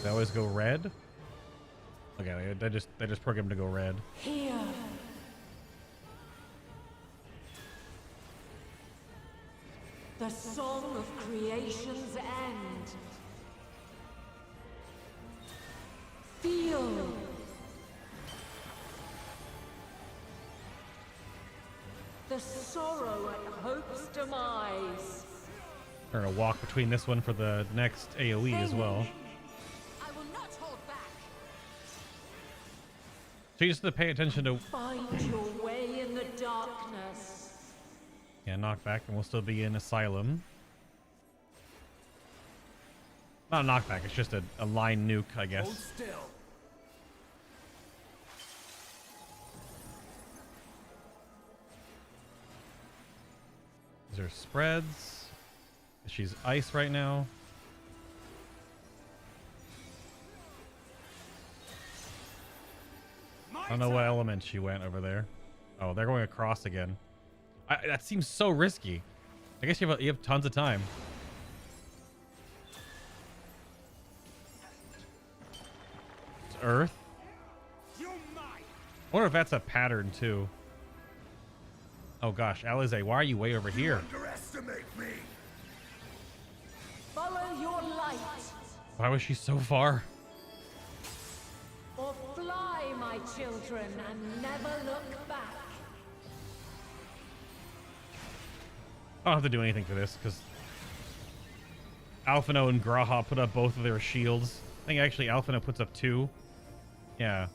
They always go red. Okay, they just program to go red. Here. The song of creation's end. Feel. The sorrow at hope's demise. We're gonna walk between this one for the next AoE as well. I will not hold back. So you just have to pay attention to. Find your way in the darkness. Yeah, knockback, and we'll still be in Asylum. Not a knockback, it's just a line nuke, I guess. Hold still. These are spreads. She's ice right now. I don't know what element she went over there. Oh, they're going across again. That seems so risky. I guess you have tons of time. It's Earth. I wonder if that's a pattern too. Oh gosh, Alize, why are you way over here? Underestimate me. Follow your light. Why was she so far? Or fly, my children, and never look back. I don't have to do anything for this because Alphino and Graha put up both of their shields. I think actually Alphino puts up 2. Yeah.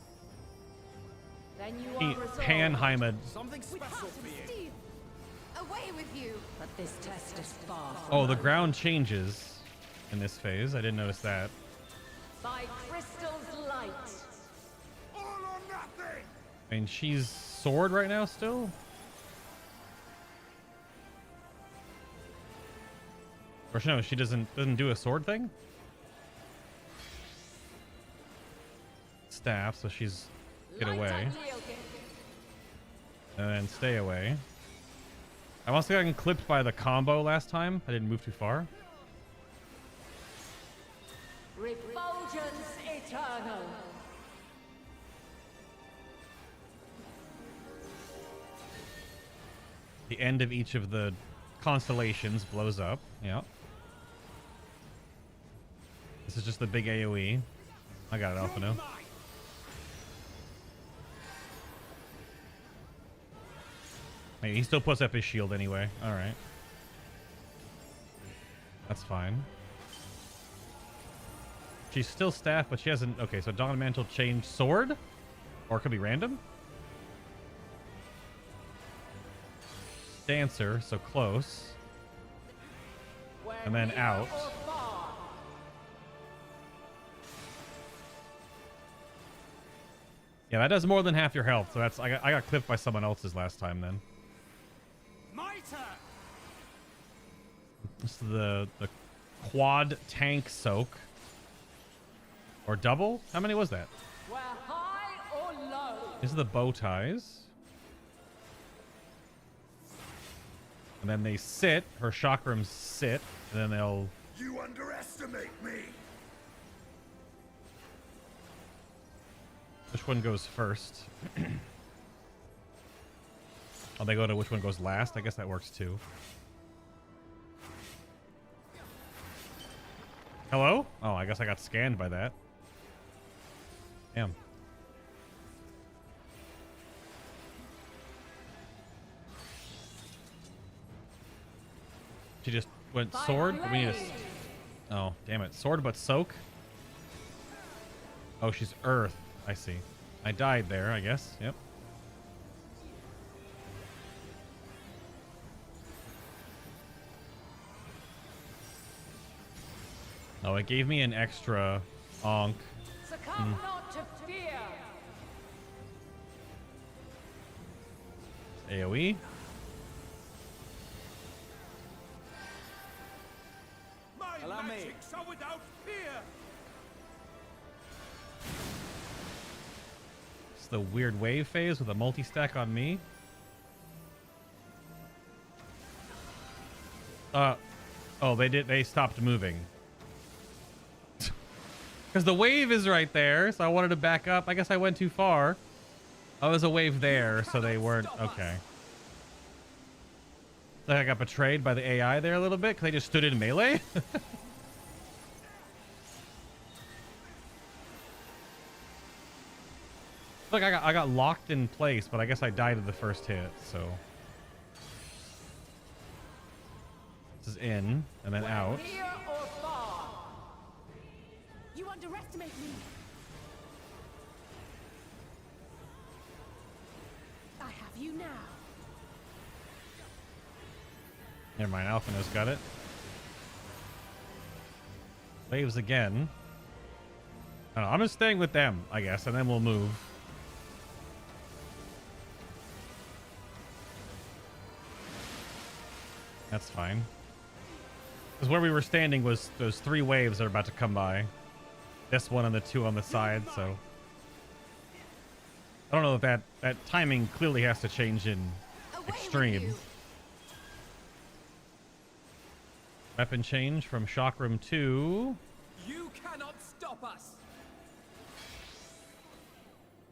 Then you He are resolved. Panheimed. Something special for you. Steve, away with you. But this test is far from Oh, the over. ground changes in this phase. I didn't notice that. By crystal's light. All or nothing. I mean, she's sword right now still? Or no, she doesn't do a sword thing? Staff, so she's get Light away. unyielding. And then stay away. I must have gotten clipped by the combo last time. I didn't move too far. Refulgence eternal. The end of each of the constellations blows up. Yeah. This is just the big AoE. I got it, Alphino. Hey, he still puts up his shield anyway. Alright. That's fine. She's still staff, but she hasn't... Okay, so Dawn Mantle changed sword? Or it could be random? Dancer, so close. And then out. Yeah, that does more than half your health, so that's... I got clipped by someone else's last time then. My turn. This is the quad tank soak. Or double? How many was that? We're high or low. These are the bow ties. And then they sit. Her chakrams sit. And then they'll... You underestimate me. Which one goes first? Oh, they go to which one goes last? I guess that works too. Hello? Oh, I guess I got scanned by that. Damn. She just went sword? We need a... Oh, damn it. Sword but soak? Oh, she's earth. I see. I died there, I guess. Yep. Oh, it gave me an extra onk. Succumb not to fear. AoE. My magics are without fear. It's the weird wave phase with a multi-stack on me. Oh, they stopped moving. Because the wave is right there, so I wanted to back up. I guess I went too far. Oh, there's a wave there, so they weren't... Okay. Like I got betrayed by the AI there a little bit, because they just stood in melee. Look, I got locked in place, but I guess I died at the first hit, so... This is in, and then out. Near or far. You underestimate me. I have you now. Never mind, Alphina's got it. Waves again. I don't know, I'm just staying with them, I guess, and then we'll move. That's fine. Because where we were standing was those 3 waves that are about to come by. This one and the 2 on the side, so... I don't know if that timing clearly has to change in extreme. Weapon change from Chakram to... You cannot stop us.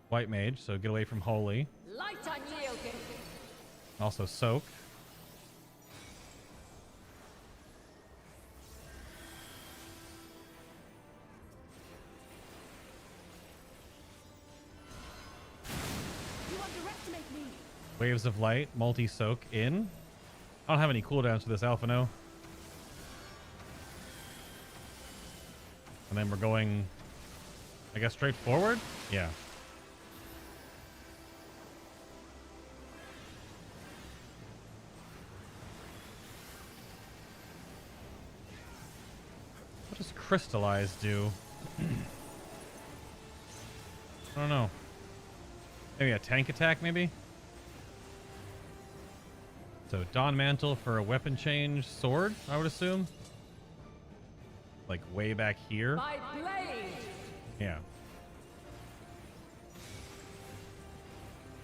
White Mage, so get away from Holy. Light unyielding. Also Soak. Waves of Light, multi-soak in. I don't have any cooldowns for this Alphino. And then we're going, I guess, straight forward? Yeah. What does Crystallize do? I don't know. Maybe a tank attack, maybe? So Dawn Mantle for a weapon change sword, I would assume. Like way back here. My blade. Yeah.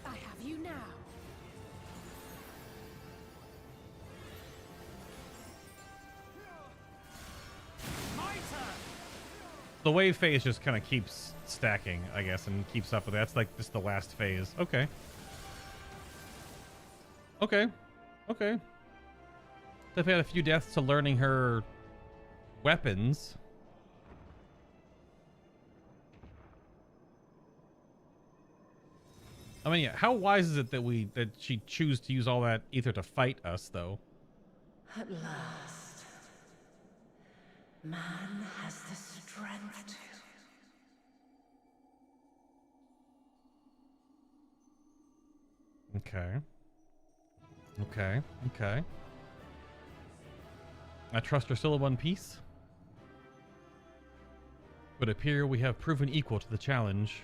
I have you now. My turn. The wave phase just kind of keeps stacking, I guess, and keeps up with that. That's like just the last phase. Okay. Okay. Okay. Definitely had a few deaths to learning her weapons. I mean, yeah, how wise is it that she choose to use all that ether to fight us, though? At last, man has the strength to. Okay. Okay. Okay. I trust her still in one piece. Would appear we have proven equal to the challenge.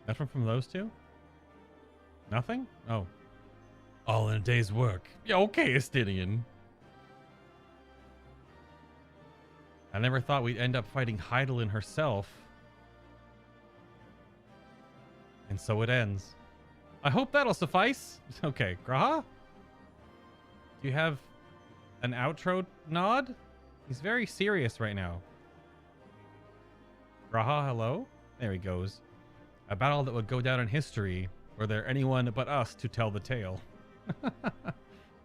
Nothing from those two? Nothing? Oh. All in a day's work. Yeah, okay, Estinian. I never thought we'd end up fighting Hydaelyn herself. And so it ends. I hope that'll suffice. Okay, Graha? Do you have an outro nod? He's very serious right now. Graha, hello? There he goes. A battle that would go down in history. Were there anyone but us to tell the tale?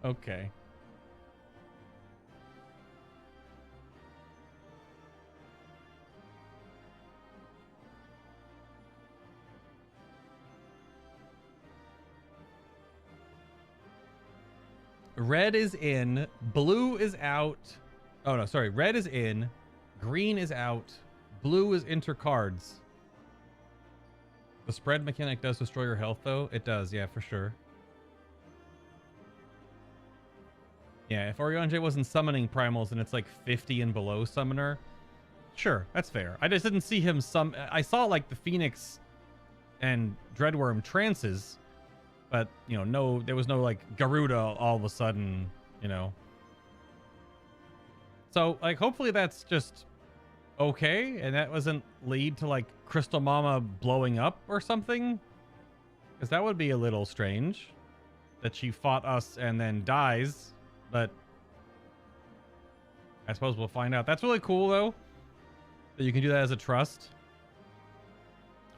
Okay. Red is in, blue is out. Oh no, sorry. Red is in, green is out, blue is enter cards. The spread mechanic does destroy your health though. It does, yeah, for sure. Yeah, if Oriange wasn't summoning primals and it's like 50 and below summoner, sure, that's fair. I just didn't see him I saw like the Phoenix and Dreadworm trances, but you know, no, there was no like Garuda all of a sudden, you know. So like, hopefully that's just okay, and that doesn't lead to like Crystal Mama blowing up or something, because that would be a little strange that she fought us and then dies. But I suppose we'll find out. That's really cool though, that you can do that as a trust.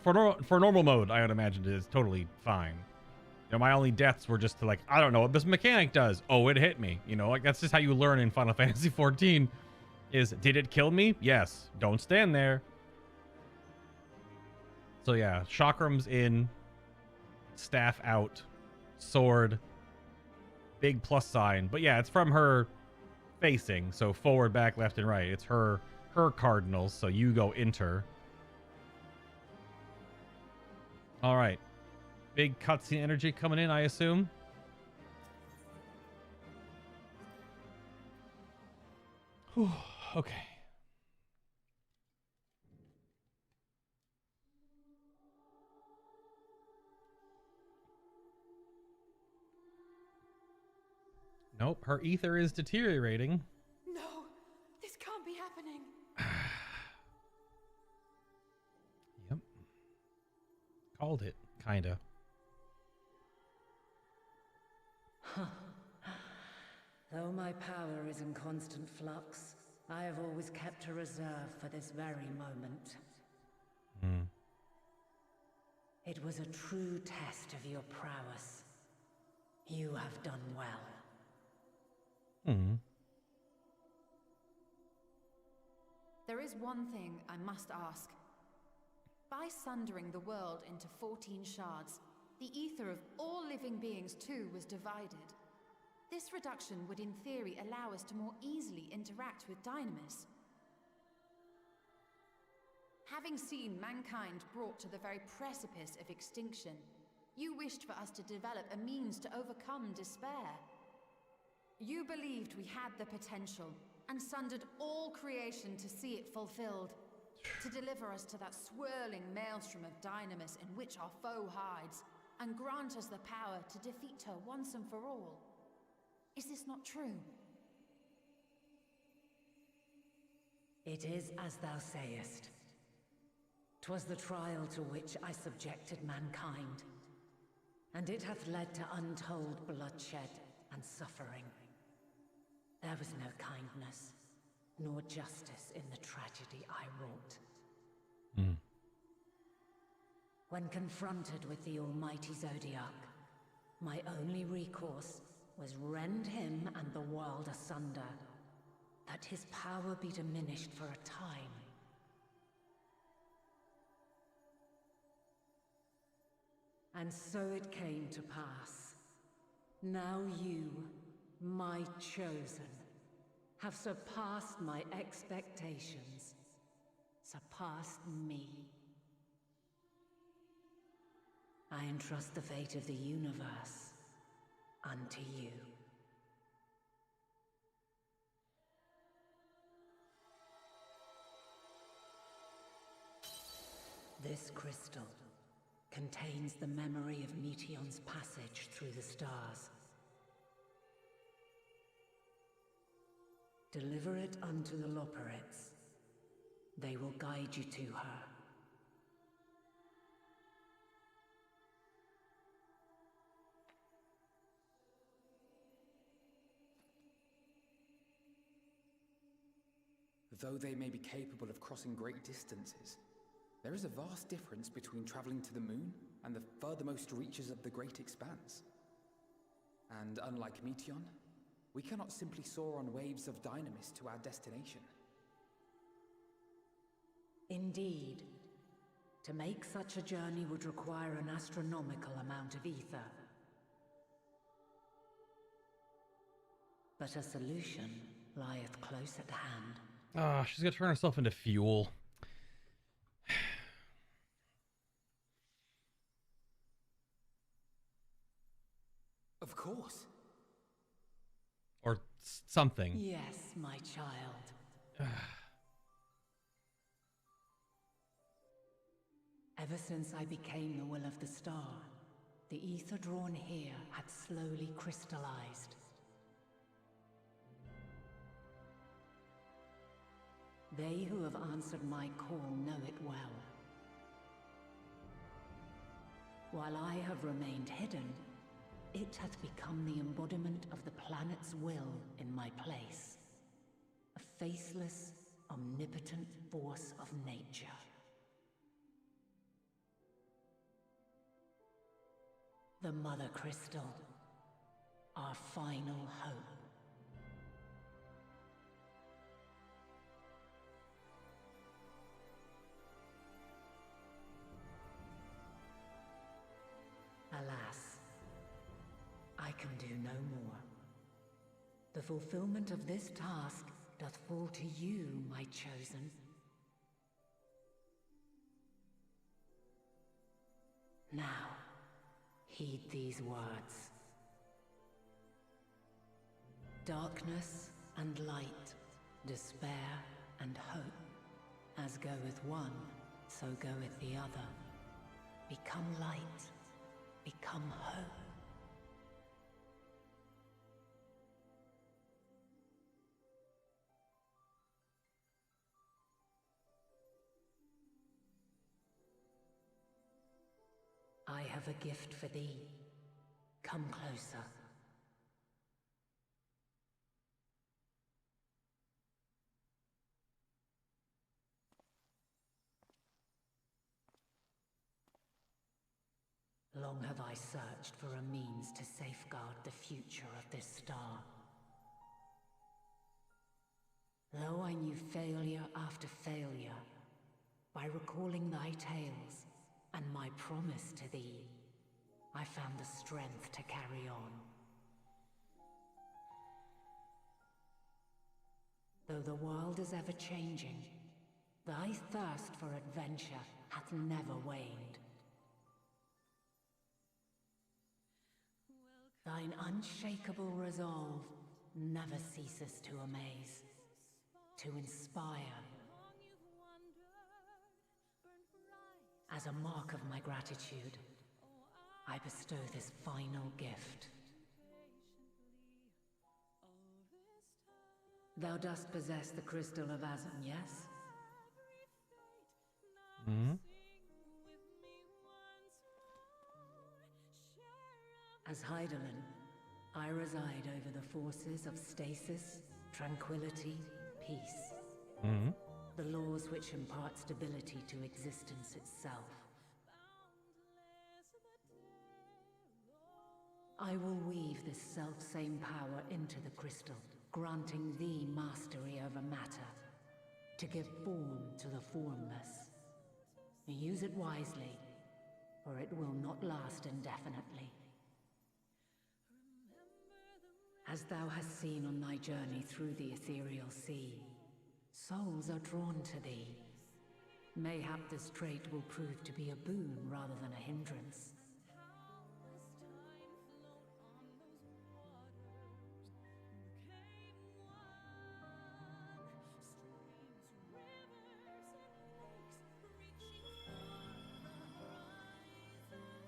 For normal mode, I would imagine it is totally fine. You know, my only deaths were just to like, I don't know what this mechanic does. Oh, it hit me. You know, like that's just how you learn in Final Fantasy 14. Is, did it kill me? Yes. Don't stand there. So yeah, Chakrams in, staff out, sword, big plus sign. But yeah, it's from her facing, so forward, back, left, and right. It's her cardinals, so you go enter. All right. Big cutscene energy coming in, I assume. Whew, okay. Nope, her ether is deteriorating. No, this can't be happening. Yep. Called it, kinda. Though my power is in constant flux, I have always kept a reserve for this very moment. It was a true test of your prowess. You have done well. There is one thing I must ask. By sundering the world into 14 shards, the ether of all living beings too was divided. This reduction would in theory allow us to more easily interact with Dynamis. Having seen mankind brought to the very precipice of extinction, you wished for us to develop a means to overcome despair. You believed we had the potential, and sundered all creation to see it fulfilled, to deliver us to that swirling maelstrom of Dynamis in which our foe hides, and grant us the power to defeat her once and for all. Is this not true? It is as thou sayest. 'Twas the trial to which I subjected mankind, and it hath led to untold bloodshed and suffering. There was no kindness, nor justice in the tragedy I wrought. When confronted with the almighty Zodiac, my only recourse was rend him and the world asunder, that his power be diminished for a time. And so it came to pass. Now you, my chosen, have surpassed my expectations, surpassed me. I entrust the fate of the universe unto you. This crystal contains the memory of Meteion's passage through the stars. Deliver it unto the Loporrits. They will guide you to her. Though they may be capable of crossing great distances, There is a vast difference between traveling to the moon and the furthermost reaches of the great expanse. And unlike Meteion, we cannot simply soar on waves of dynamis to our destination. Indeed. To make such a journey would require an astronomical amount of ether. But a solution lieth close at hand. Ah, she's gonna turn herself into fuel. Of course. Or something. Yes, my child. Ever since I became the will of the star, the ether drawn here had slowly crystallized. They who have answered my call know it well. While I have remained hidden, it hath become the embodiment of the planet's will in my place. A faceless, omnipotent force of nature. The Mother Crystal, our final hope. Alas, I can do no more. The fulfillment of this task doth fall to you, my chosen. Now, heed these words. Darkness and light, despair and hope. As goeth one, so goeth the other. Become light, become hope. I have a gift for thee. Come closer. Long have I searched for a means to safeguard the future of this star. Though I knew failure after failure, by recalling thy tales and my promise to thee, I found the strength to carry on. Though the world is ever changing, thy thirst for adventure hath never waned. Thine unshakable resolve never ceases to amaze, to inspire. As a mark of my gratitude, I bestow this final gift. Thou dost possess the crystal of Azum, yes? Mm-hmm. As Hydaelyn, I reside over the forces of stasis, tranquility, peace. Mm-hmm. The laws which impart stability to existence itself. I will weave this self-same power into the crystal, granting thee mastery over matter, to give form to the formless. Use it wisely, or it will not last indefinitely. As thou hast seen on thy journey through the ethereal sea, souls are drawn to thee. Mayhap this trait will prove to be a boon rather than a hindrance.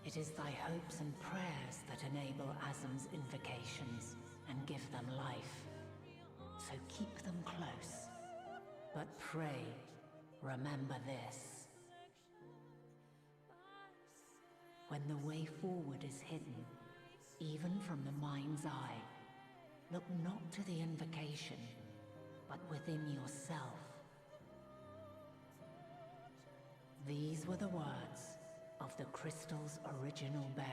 It is thy hopes and prayers that enable Azum's invocations and give them life. So keep them close. But pray, remember this. When the way forward is hidden, even from the mind's eye, look not to the invocation, but within yourself. These were the words of the crystal's original bearer.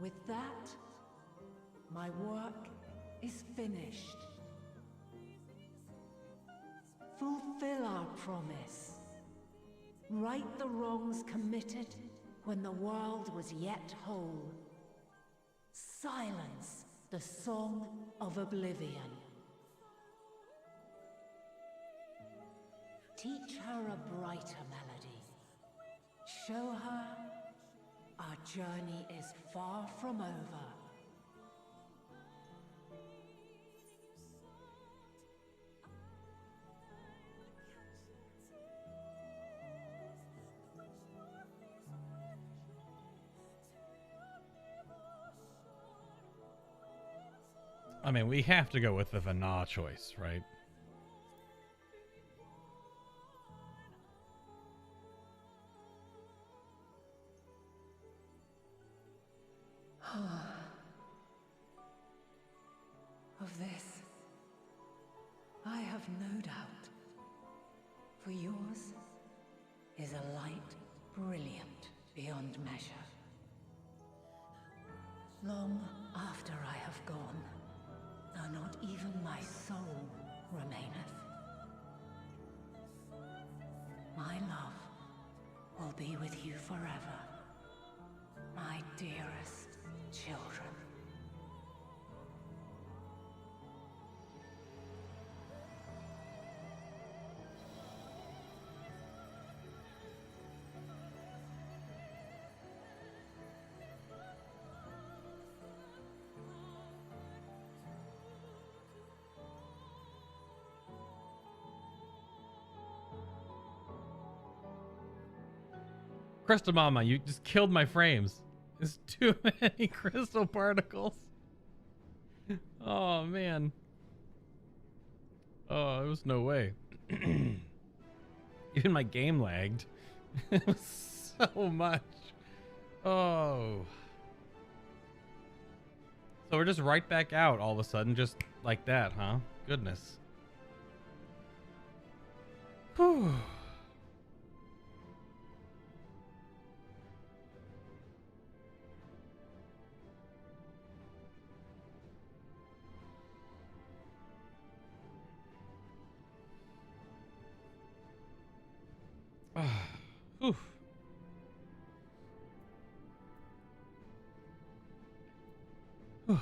With that, my work is finished. Fulfill our promise. Right the wrongs committed when the world was yet whole. Silence the song of oblivion. Teach her a brighter melody. Show her our journey is far from over. I mean, we have to go with the Vana choice, right? Of this, I have no doubt. For yours is a light brilliant beyond measure. Long after I have gone, though not even my soul remaineth, my love will be with you forever, my dearest children. Crystal Mama, you just killed my frames. There's too many crystal particles. Oh, man. Oh, there was no way. Even my game lagged. It was so much. Oh. So we're just right back out all of a sudden, just like that, huh? Goodness. Whew. Whew. Whew.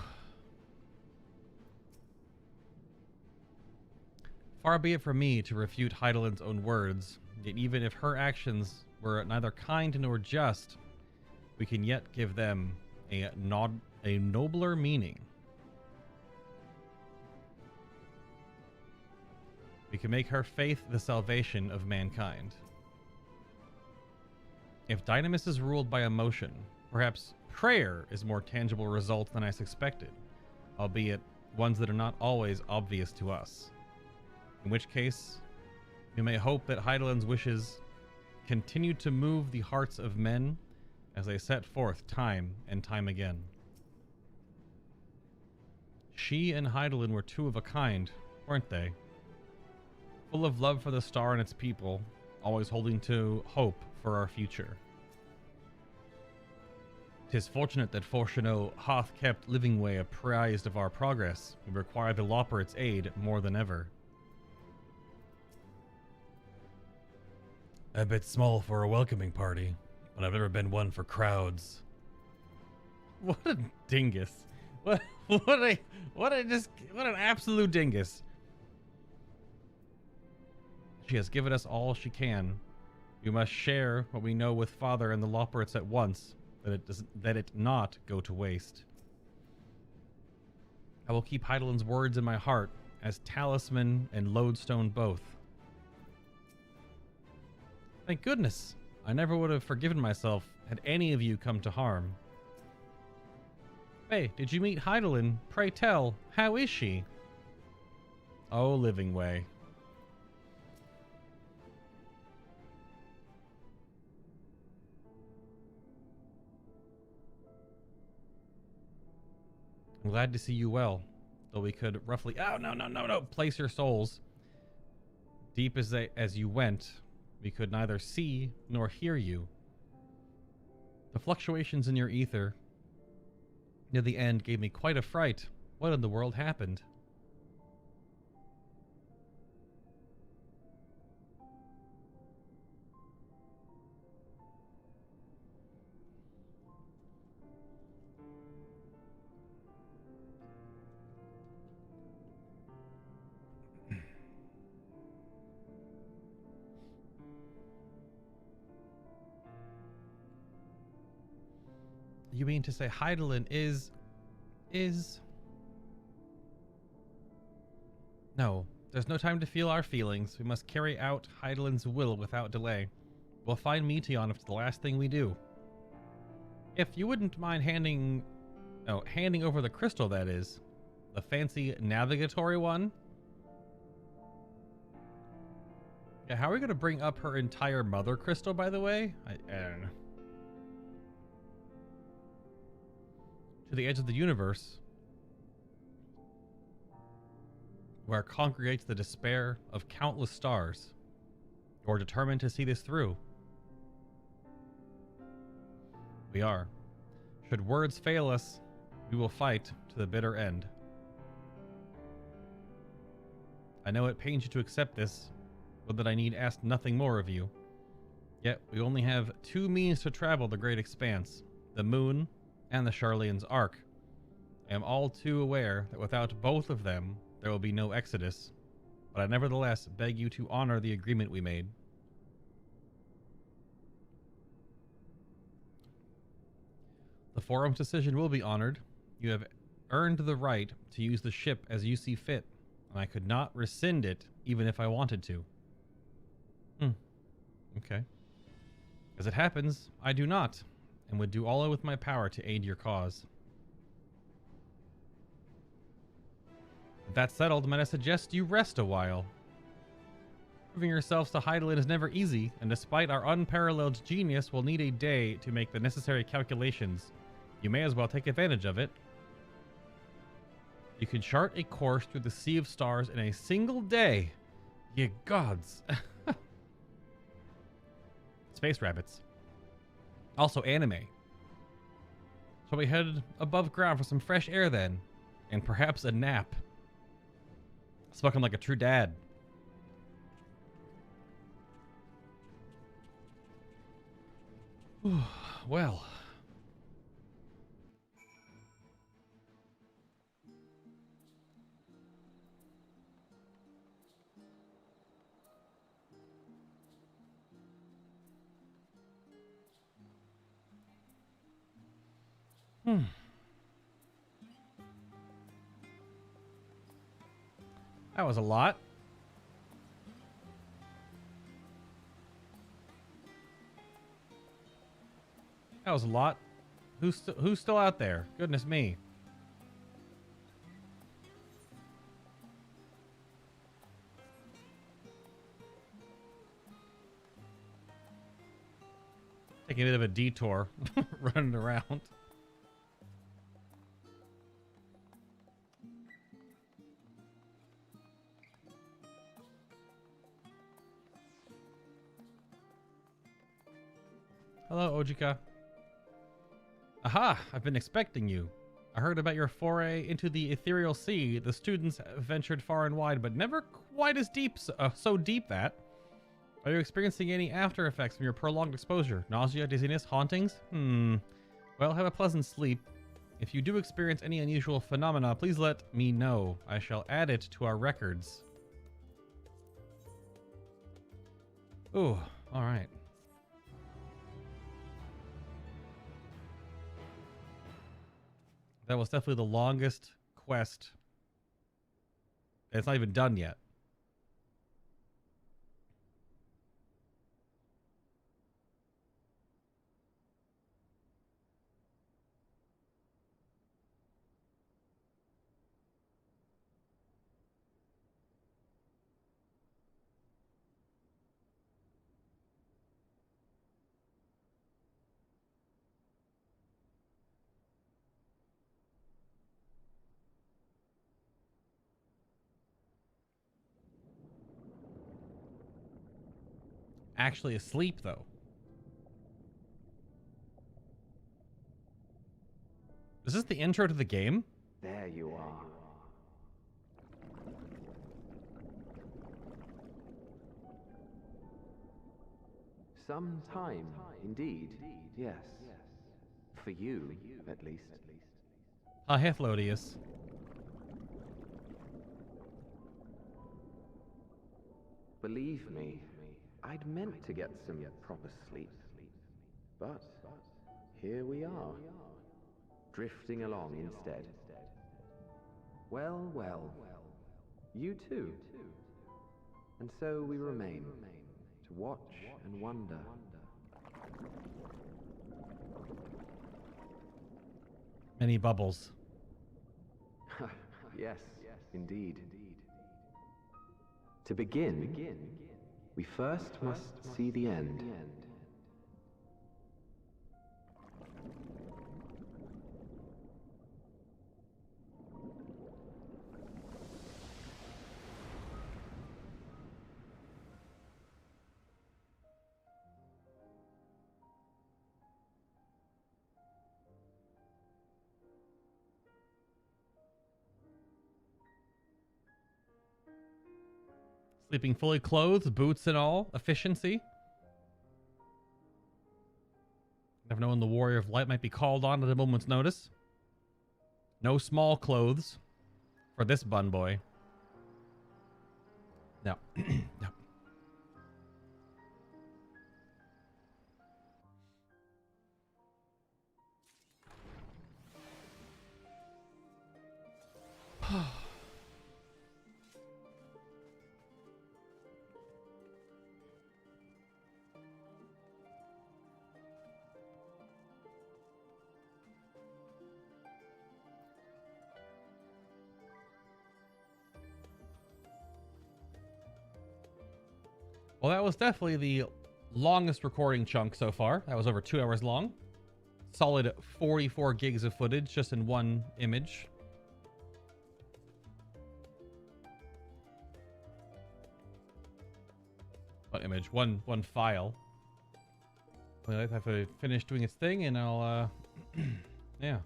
Far be it from me to refute Hydaelyn's own words, yet even if her actions were neither kind nor just, we can yet give them a nobler meaning. We can make her faith the salvation of mankind. If Dynamis is ruled by emotion, perhaps prayer is more tangible result than I suspected, albeit ones that are not always obvious to us. In which case, we may hope that Hydaelyn's wishes continue to move the hearts of men as they set forth time and time again. She and Hydaelyn were two of a kind, weren't they? Full of love for the star and its people, always holding to hope for our future. 'Tis fortunate that Fortuno hath kept Livingway apprised of our progress. We require the Loporrit's aid more than ever. A bit small for a welcoming party, but I've never been one for crowds. What a dingus. What an absolute dingus. She has given us all she can. We must share what we know with Father and the Loporrits at once, that it not go to waste. I will keep Hydaelyn's words in my heart as talisman and lodestone both. Thank goodness, I never would have forgiven myself had any of you come to harm. Hey, did you meet Hydaelyn? Pray tell, how is she? Oh, Livingway. I'm glad to see you well, though we could roughly, oh, no, place your souls. Deep as you went, we could neither see nor hear you. The fluctuations in your ether near the end gave me quite a fright. What in the world happened? You mean to say Hydaelyn is... No, there's no time to feel our feelings. We must carry out Hydaelyn's will without delay. We'll find Meteion if it's the last thing we do. If you wouldn't mind handing over the crystal, that is. The fancy navigatory one. Yeah, how are we going to bring up her entire mother crystal, by the way? I don't know. To the edge of the universe, where congregates the despair of countless stars, or determined to see this through. We are. Should words fail us, we will fight to the bitter end. I know it pains you to accept this, but that I need ask nothing more of you. Yet we only have two means to travel the great expanse, the moon and the Charlene's Ark. I am all too aware that without both of them, there will be no exodus, but I nevertheless beg you to honor the agreement we made. The forum's decision will be honored. You have earned the right to use the ship as you see fit, and I could not rescind it even if I wanted to. Okay. As it happens, I do not, and would do all with my power to aid your cause. With that settled, might I suggest you rest a while? Proving yourselves to Hydaelyn is never easy, and despite our unparalleled genius, we'll need a day to make the necessary calculations. You may as well take advantage of it. You can chart a course through the sea of stars in a single day. Ye gods. Space rabbits. Also anime. Shall we head above ground for some fresh air then? And perhaps a nap. Spoken like a true dad. Well. That was a lot. That was a lot. Who's still out there? Goodness me. Taking a bit of a detour, running around. Hello, Ojika. Aha! I've been expecting you. I heard about your foray into the ethereal sea. The students ventured far and wide, but never quite as deep, so deep that. Are you experiencing any after effects from your prolonged exposure? Nausea, dizziness, hauntings? Well, have a pleasant sleep. If you do experience any unusual phenomena, please let me know. I shall add it to our records. Ooh, alright. That was definitely the longest quest. It's not even done yet. actually asleep, though. Is this the intro to the game? There you are. Some time, indeed. Yes. For you, at least. Hythlodius. Believe me, I'd meant to get some proper sleep. But here we are, drifting along instead. Well, well, you too. And so we remain, to watch and wonder. Many bubbles. Yes, indeed. To begin, we first must see the end. Sleeping fully clothed, boots and all, efficiency. Never known the Warrior of Light might be called on at a moment's notice. No small clothes for this bun boy. No. No. Well, that was definitely the longest recording chunk so far. That was over 2 hours long. Solid 44 gigs of footage just in one image. What image? One file. Well, I have to finish doing its thing and I'll, yeah.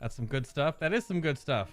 That's some good stuff. That is some good stuff.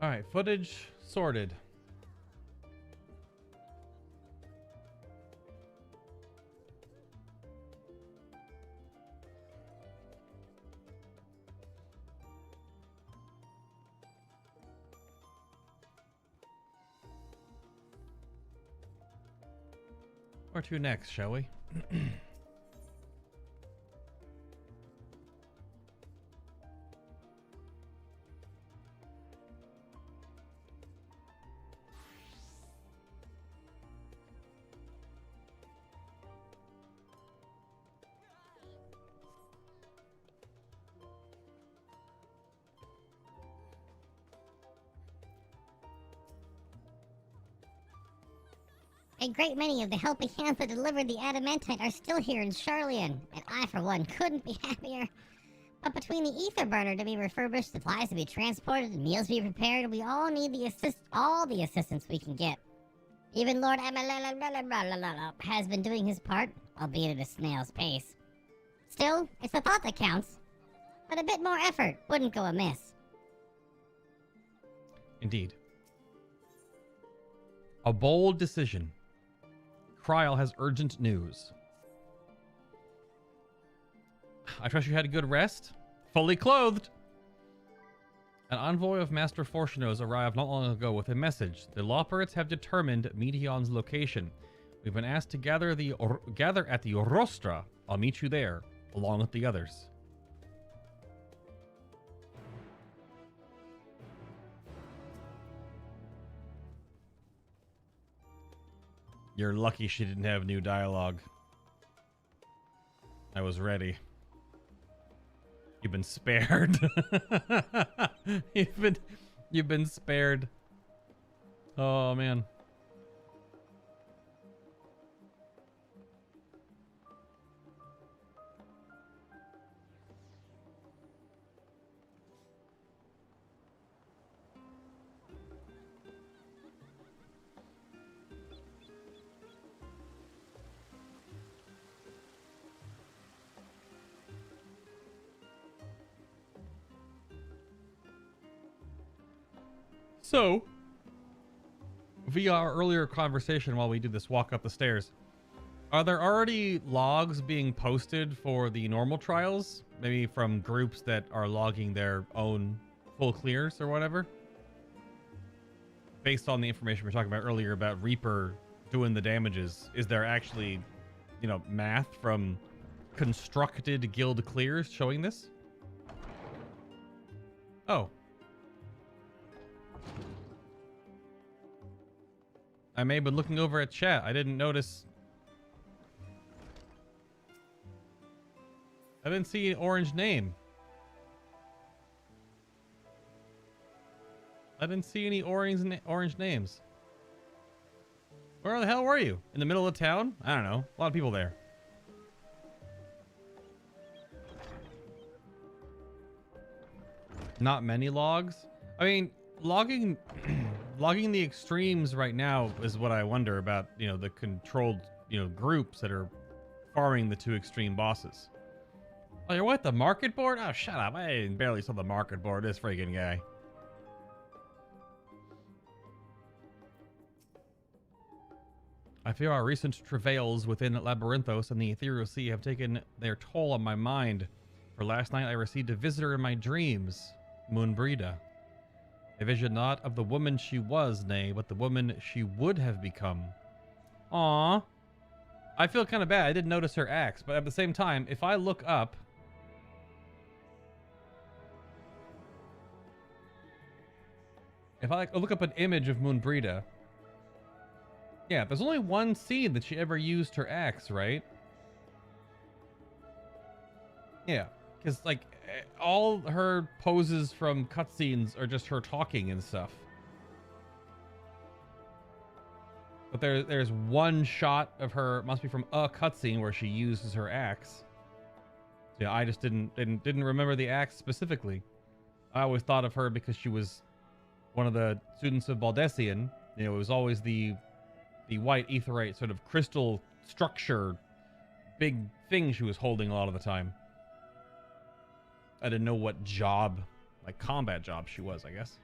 All right, footage sorted. Where to next, shall we? A great many of the helping hands that delivered the adamantite are still here in Charlian, and I, for one, couldn't be happier. But between the ether burner to be refurbished, supplies to be transported, and meals to be prepared, we all need all the assistance we can get. Even Lord has been doing his part, albeit at a snail's pace. Still, it's the thought that counts. But a bit more effort wouldn't go amiss. Indeed. A bold decision. Kryl has urgent news. I trust you had a good rest? Fully clothed! An envoy of Master Fortuno's arrived not long ago with a message. The Lawpirates have determined Meteon's location. We've been asked to gather at the Rostra. I'll meet you there, along with the others. You're lucky she didn't have new dialogue. I was ready. You've been spared. You've been spared. Oh man. So, via our earlier conversation while we did this walk up the stairs, are there already logs being posted for the normal trials? Maybe from groups that are logging their own full clears or whatever? Based on the information we were talking about earlier about Reaper doing the damages, is there actually, you know, math from constructed guild clears showing this? Oh. I may have been looking over at chat. I didn't notice. I didn't see an orange name. I didn't see any orange names. Where the hell were you? In the middle of town? I don't know. A lot of people there. Not many logs? I mean, logging logging the extremes right now is what I wonder about, you know, the controlled, you know, groups that are farming the two extreme bosses. Oh, you're what? The market board? Oh, shut up. I barely saw the market board. This freaking guy. I feel our recent travails within Labyrinthos and the Ethereal Sea have taken their toll on my mind. For last night I received a visitor in my dreams, Moonbrida. A vision not of the woman she was, nay, but the woman she would have become. Aww. I feel kind of bad. I didn't notice her axe, but at the same time, if I look up... If I look up an image of Moonbrida... Yeah, there's only one scene that she ever used her axe, right? Yeah, because, like, all her poses from cutscenes are just her talking and stuff. But there's one shot of her, must be from a cutscene where she uses her axe. So yeah, I just didn't remember the axe specifically. I always thought of her because she was one of the students of Baldessian. You know, it was always the white aetheryte sort of crystal structure, big thing she was holding a lot of the time. I didn't know what job, like combat job she was, I guess.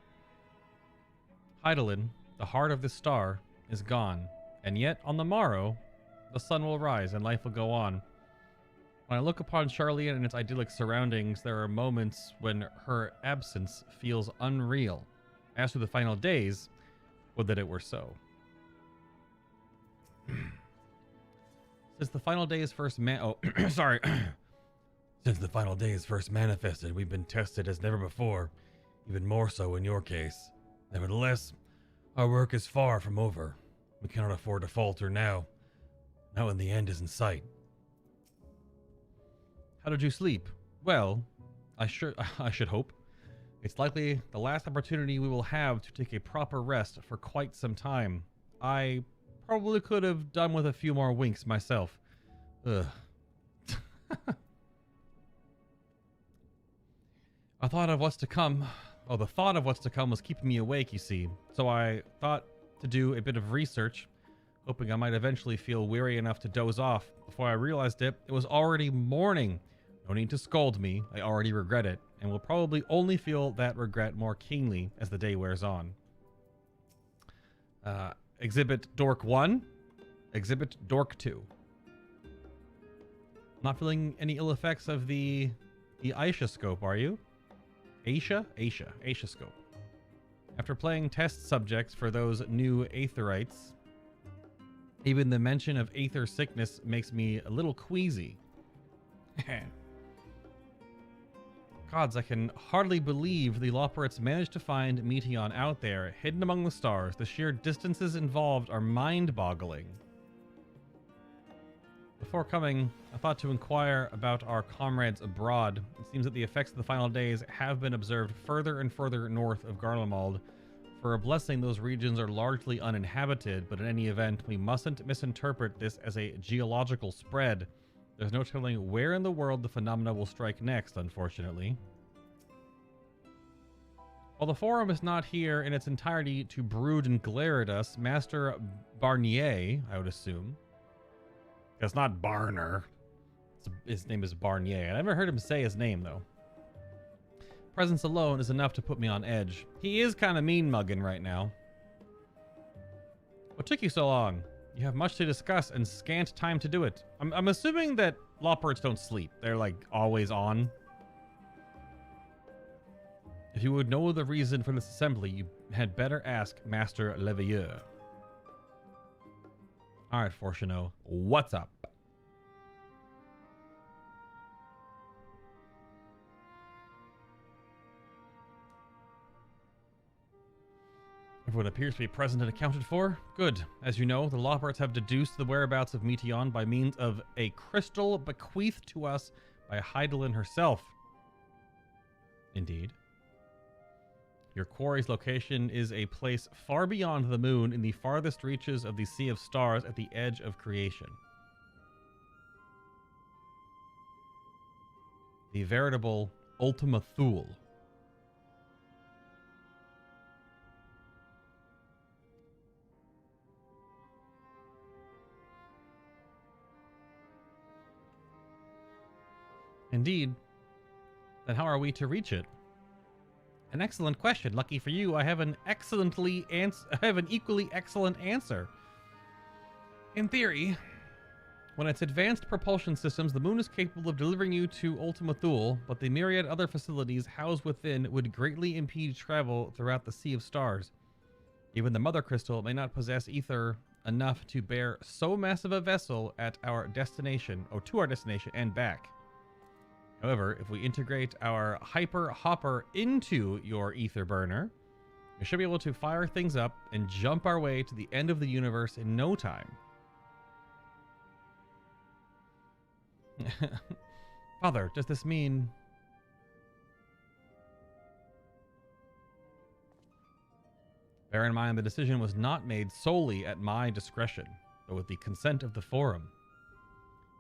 Hydaelyn, the heart of the star, is gone, and yet on the morrow, the sun will rise and life will go on. When I look upon Charlian and its idyllic surroundings, there are moments when her absence feels unreal. As to the final days, would that it were so. Since the final days first Since the final days first manifested, we've been tested as never before, even more so in your case. Nevertheless, our work is far from over. We cannot afford to falter now, not when the end is in sight. How did you sleep? Well, I should hope. It's likely the last opportunity we will have to take a proper rest for quite some time. I probably could have done with a few more winks myself. Ugh. The thought of what's to come was keeping me awake, you see. So I thought to do a bit of research. hoping I might eventually feel weary enough to doze off. Before I realized it, it was already morning. No need to scold me, I already regret it, and will probably only feel that regret more keenly as the day wears on. Exhibit Dork 1, Exhibit Dork 2. Not feeling any ill effects of the Aisha scope, are you? Aisha scope. After playing test subjects for those new aetherites, even the mention of aether sickness makes me a little queasy. Gods, I can hardly believe the Loperates managed to find Meteon out there, hidden among the stars. The sheer distances involved are mind-boggling. Before coming, I thought to inquire about our comrades abroad. It seems that the effects of the final days have been observed further and further north of Garlemald. For a blessing, those regions are largely uninhabited, but in any event, we mustn't misinterpret this as a geological spread. There's no telling where in the world the phenomena will strike next, unfortunately. While the forum is not here in its entirety to brood and glare at us, Master Barnier, I would assume. It's not Barner. His name is Barnier. I never heard him say his name, though. Presence alone is enough to put me on edge. He is kind of mean-mugging right now. What took you so long? You have much to discuss and scant time to do it. I'm assuming that Loperates don't sleep. They're, like, always on. If you would know the reason for this assembly, you had better ask Master Leveilleur. Alright, Fortuno, what's up? Everyone appears to be present and accounted for. Good. As you know, the Loperates have deduced the whereabouts of Meteon by means of a crystal bequeathed to us by Hydaelyn herself. Indeed. Your quarry's location is a place far beyond the moon in the farthest reaches of the Sea of Stars at the edge of creation. The veritable Ultima Thule. Indeed. Then how are we to reach it? An excellent question. Lucky for you, I have an equally excellent answer. In theory, when its advanced propulsion systems, the moon is capable of delivering you to Ultima Thule, but the myriad other facilities housed within would greatly impede travel throughout the Sea of Stars. Even the Mother Crystal may not possess ether enough to bear so massive a vessel at our destination, or to our destination and back. However, if we integrate our Hyper Hopper into your ether burner, we should be able to fire things up and jump our way to the end of the universe in no time. Father, does this mean... Bear in mind, the decision was not made solely at my discretion, but with the consent of the Forum.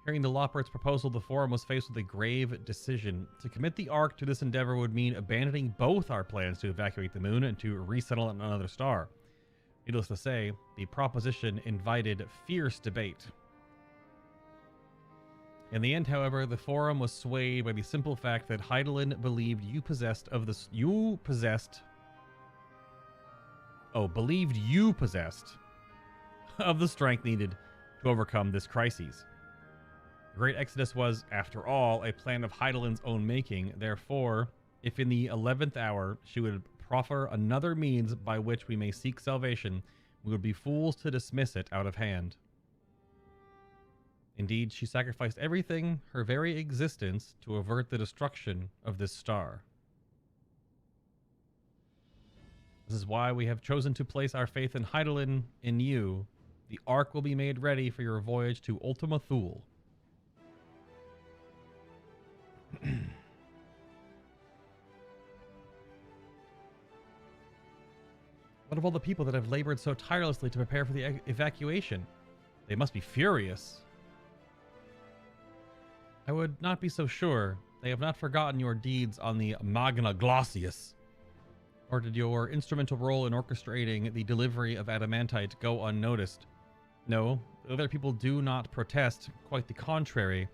Hearing the Loperates' proposal, the Forum was faced with a grave decision. To commit the Ark to this endeavor would mean abandoning both our plans to evacuate the moon and to resettle on another star. Needless to say, the proposition invited fierce debate. In the end, however, the Forum was swayed by the simple fact that Hydaelyn believed you possessed of the strength needed to overcome this crisis. The Great Exodus was, after all, a plan of Hydaelyn's own making. Therefore, if in the 11th hour she would proffer another means by which we may seek salvation, we would be fools to dismiss it out of hand. Indeed, she sacrificed everything, her very existence, to avert the destruction of this star. This is why we have chosen to place our faith in Hydaelyn, in you. The Ark will be made ready for your voyage to Ultima Thule. What of all the people that have labored so tirelessly to prepare for the evacuation? They must be furious. I would not be so sure. They have not forgotten your deeds on the Magna Glacius. Or did your instrumental role in orchestrating the delivery of adamantite go unnoticed? No, other people do not protest. Quite the contrary.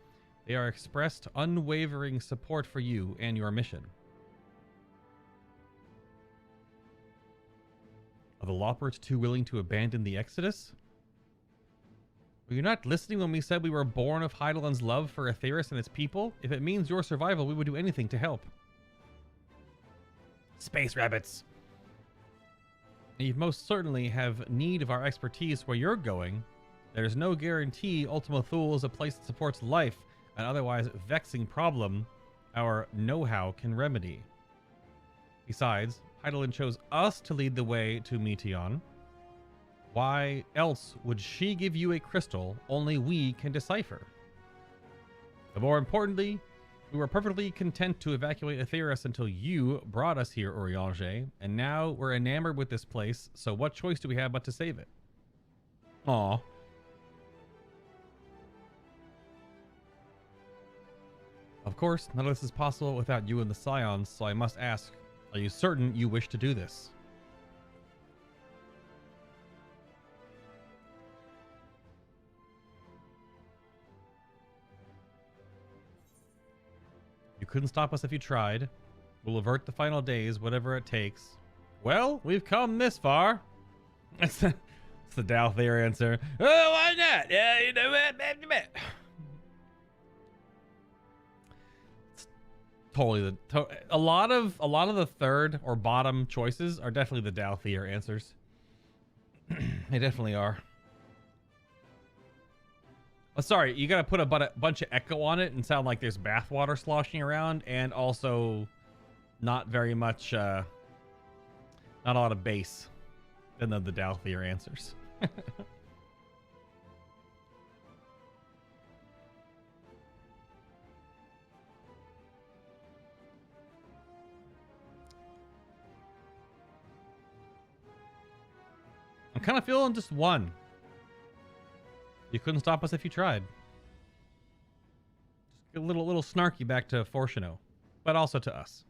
They are expressed unwavering support for you and your mission. Are the Loports too willing to abandon the Exodus? Were you not listening when we said we were born of Hydaelyn's love for Aetheris and its people? If it means your survival, we would do anything to help. Space rabbits! You most certainly have need of our expertise where you're going. There's no guarantee Ultima Thule is a place that supports life, an otherwise vexing problem our know-how can remedy. Besides, Hydaelyn chose us to lead the way to Meteion. Why else would she give you a crystal only we can decipher? But more importantly, we were perfectly content to evacuate Aetheris until you brought us here, Urianger, and now we're enamored with this place, so what choice do we have but to save it? Aw. Of course, none of this is possible without you and the Scions, so I must ask, are you certain you wish to do this? You couldn't stop us if you tried. We'll avert the final days, whatever it takes. Well, we've come this far. That's the Dalthair answer. Oh, why not? Yeah, you know what? It's totally a lot of the third or bottom choices are definitely the Dalthair answers. They definitely are. Oh, sorry, you gotta put a bunch of echo on it and sound like there's bathwater sloshing around, and also not very much, not a lot of bass. Then the Dalthair answers. I'm kind of feeling just one. You couldn't stop us if you tried. Just a little snarky back to Fortuno, but also to us.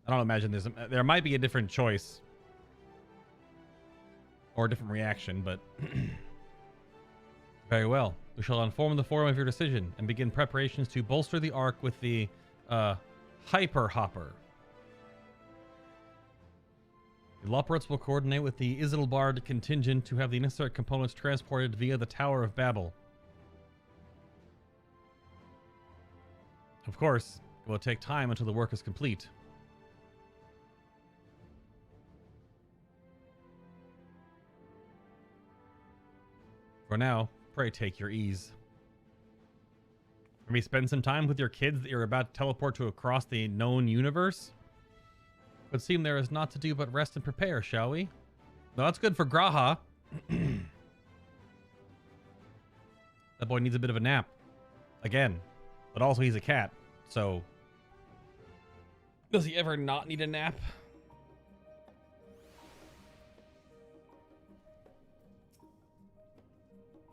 I don't imagine there might be a different choice or a different reaction, but very well. We shall inform the forum of your decision and begin preparations to bolster the Ark with the Hyper Hopper. The Loports will coordinate with the Isilbard contingent to have the necessary components transported via the Tower of Babel. Of course, it will take time until the work is complete. For now, pray take your ease. Maybe spend some time with your kids that you're about to teleport to across the known universe? It would seem there is naught to do but rest and prepare, shall we? No, that's good for Graha. That boy needs a bit of a nap. Again. But also he's a cat, so... Does he ever not need a nap?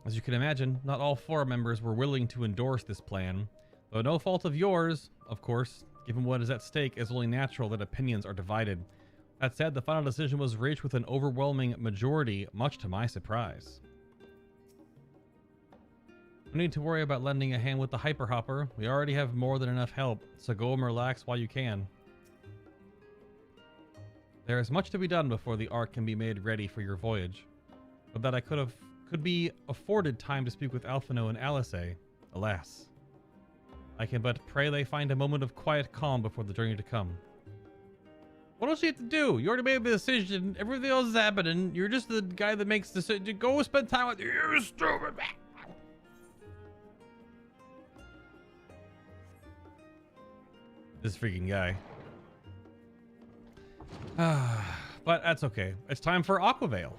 As you can imagine, not all forum members were willing to endorse this plan. Though no fault of yours, of course. Given what is at stake, it's only natural that opinions are divided. That said, the final decision was reached with an overwhelming majority, much to my surprise. No need to worry about lending a hand with the Hyper Hopper. We already have more than enough help, so go and relax while you can. There is much to be done before the Ark can be made ready for your voyage. But that I could be afforded time to speak with Alphino and Alice. Alas. I can but pray they find a moment of quiet calm before the journey to come. What else do you have to do? You already made the decision. Everything else is happening. You're just the guy that makes the decision. Go spend time with you, stupid. This freaking guy. But that's okay. It's time for Aquavale.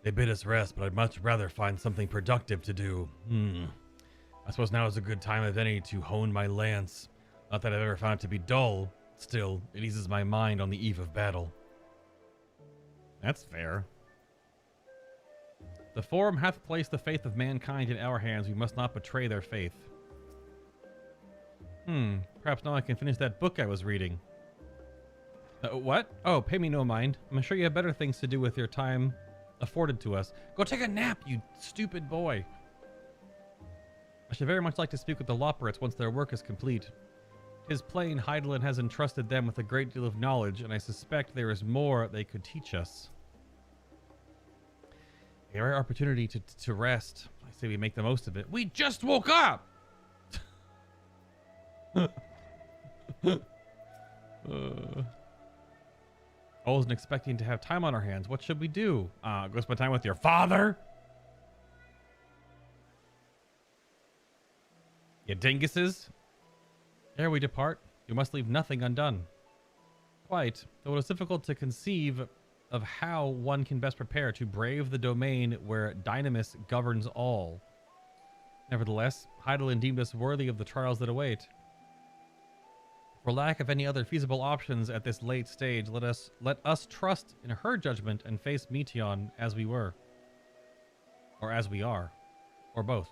They bid us rest, but I'd much rather find something productive to do. I suppose now is a good time of any to hone my lance. Not that I've ever found it to be dull. Still, it eases my mind on the eve of battle. That's fair. The forum hath placed the faith of mankind in our hands. We must not betray their faith. Perhaps now I can finish that book I was reading. What? Oh, pay me no mind. I'm sure you have better things to do with your time afforded to us. Go take a nap, you stupid boy. I should very much like to speak with the Loporrits once their work is complete. 'Tis plain Hydaelyn has entrusted them with a great deal of knowledge, and I suspect there is more they could teach us. A rare opportunity to rest. I say we make the most of it. We just woke up! I wasn't expecting to have time on our hands. What should we do? Go spend time with your father? You dinguses? Ere we depart, you must leave nothing undone. Quite, though it is difficult to conceive of how one can best prepare to brave the domain where Dynamis governs all. Nevertheless, Hydaelyn deemed us worthy of the trials that await. For lack of any other feasible options at this late stage, let us trust in her judgment and face Meteion as we were. Or as we are. Or both.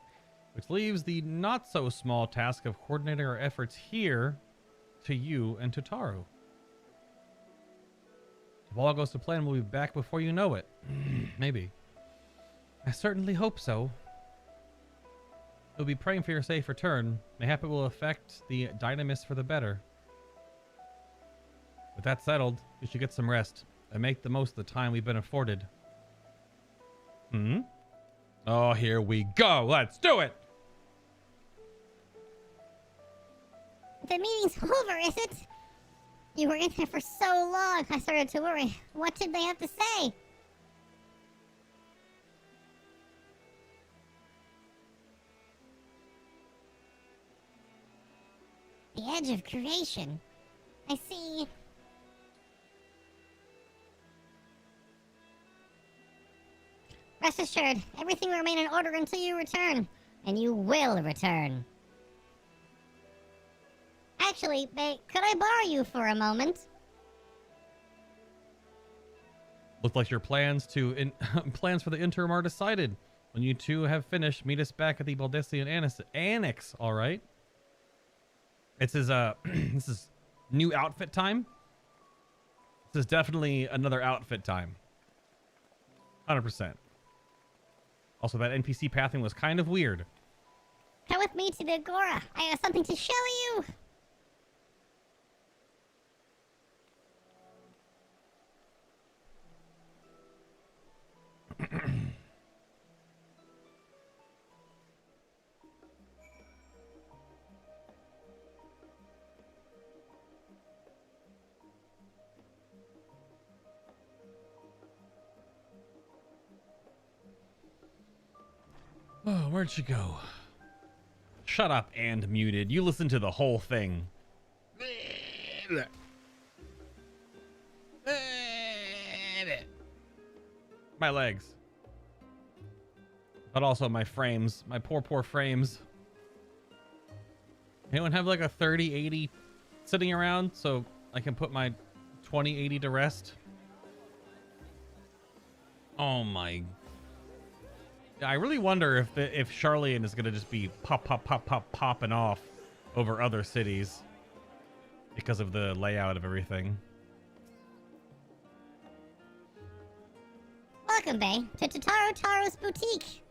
Which leaves the not-so-small task of coordinating our efforts here to you and to Taru. If all goes to plan, we'll be back before you know it. Maybe. I certainly hope so. We'll be praying for your safe return. Mayhap it will affect the Dynamis for the better. With that settled, we should get some rest and make the most of the time we've been afforded. Oh, here we go. Let's do it! The meeting's over, is it? You were in there for so long, I started to worry. What did they have to say? The edge of creation. I see. Rest assured, everything will remain in order until you return. And you will return. Actually, could I borrow you for a moment? Looks like your plans for the interim are decided. When you two have finished, meet us back at the Baldessian Annex, all right? This is this is new outfit time. This is definitely another outfit time. 100%. Also, that NPC pathing was kind of weird. Come with me to the Agora. I have something to show you. Oh, where'd she go? Shut up and muted. You listen to the whole thing. My legs. But also my frames. My poor frames. Anyone have like a 3080 sitting around so I can put my 2080 to rest? Oh my. I really wonder if Charlian is gonna just be popping off over other cities because of the layout of everything. Welcome, Bay, to Taru's boutique.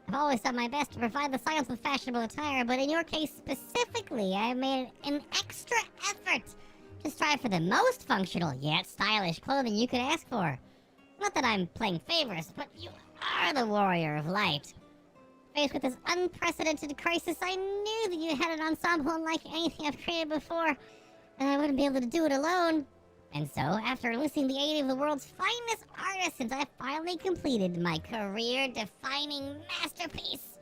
I've always done my best to provide the science with fashionable attire, but in your case specifically, I have made an extra effort to strive for the most functional yet stylish clothing you could ask for. Not that I'm playing favorites, but you are the warrior of light. Faced with this unprecedented crisis, I knew that you had an ensemble unlike anything I've created before, and I wouldn't be able to do it alone. And so, after enlisting the aid of the world's finest artisans, I finally completed my career-defining masterpiece.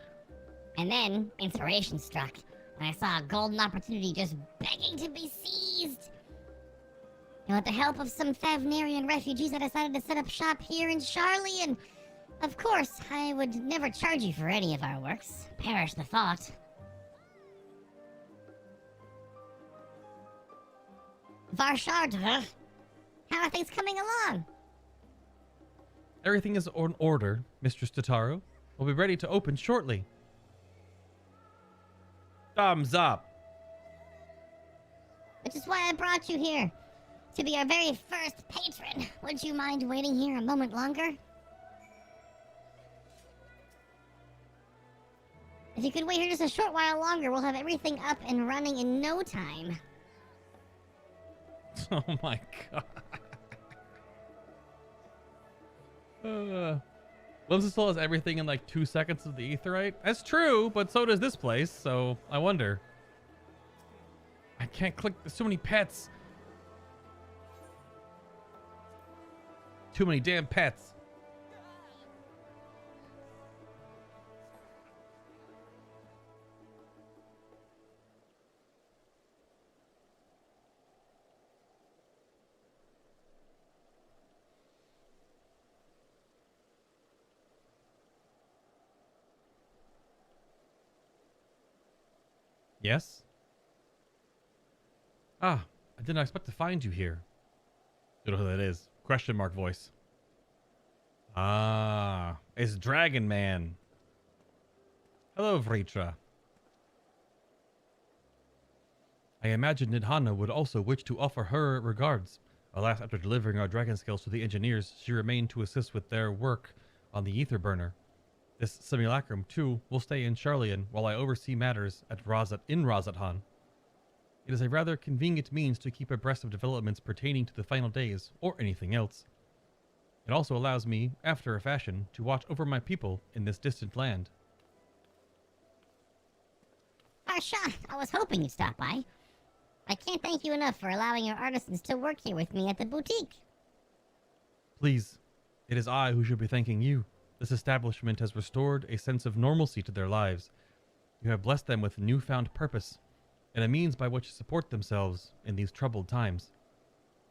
And then, inspiration struck, and I saw a golden opportunity just begging to be seized. And with the help of some Thavnarian refugees, I decided to set up shop here in Charlian. Of course, I would never charge you for any of our works. Perish the thought. Varshardra, how are things coming along? Everything is in order, Mistress Tataru. We'll be ready to open shortly. Thumbs up. which is why I brought you here. To be our very first patron. Would you mind waiting here a moment longer? If you could wait here just a short while longer, we'll have everything up and running in no time. Oh my god. Limsisol has everything in like 2 seconds of the aetheryte. That's true, but so does this place, so I wonder. I can't click. There's so many pets. Too many damn pets. Yes? Ah, I did not expect to find you here. You know who that is. Question mark voice. Ah, it's Dragon Man. Hello, Vritra. I imagine Nidhana would also wish to offer her regards. Alas, after delivering our dragon scales to the engineers, she remained to assist with their work on the ether burner. This simulacrum, too, will stay in Charlian while I oversee matters at Razathan. It is a rather convenient means to keep abreast of developments pertaining to the final days, or anything else. It also allows me, after a fashion, to watch over my people in this distant land. Harsha, I was hoping you'd stop by. I can't thank you enough for allowing your artisans to work here with me at the boutique. Please, it is I who should be thanking you. This establishment has restored a sense of normalcy to their lives. You have blessed them with newfound purpose, and a means by which to support themselves in these troubled times.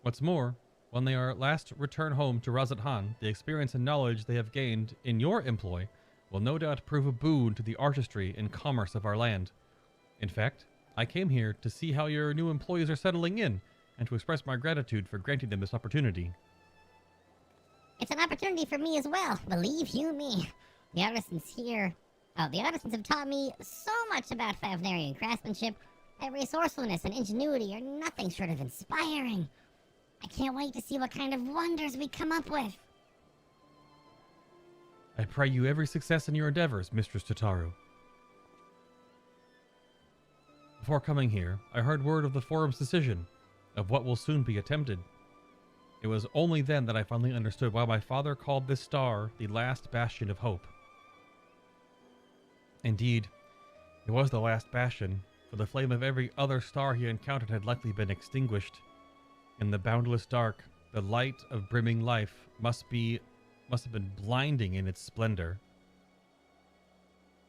What's more, when they are at last return home to Razathan, the experience and knowledge they have gained in your employ will no doubt prove a boon to the artistry and commerce of our land. In fact, I came here to see how your new employees are settling in, and to express my gratitude for granting them this opportunity. It's an opportunity for me as well, believe you me. The artisans have taught me so much about Favnarian craftsmanship. Their resourcefulness and ingenuity are nothing short of inspiring. I can't wait to see what kind of wonders we come up with. I pray you every success in your endeavors, Mistress Tataru. Before coming here, I heard word of the forum's decision, of what will soon be attempted. It was only then that I finally understood why my father called this star the last bastion of hope. Indeed, it was the last bastion, for the flame of every other star he encountered had likely been extinguished. In the boundless dark, the light of brimming life must have been blinding in its splendor.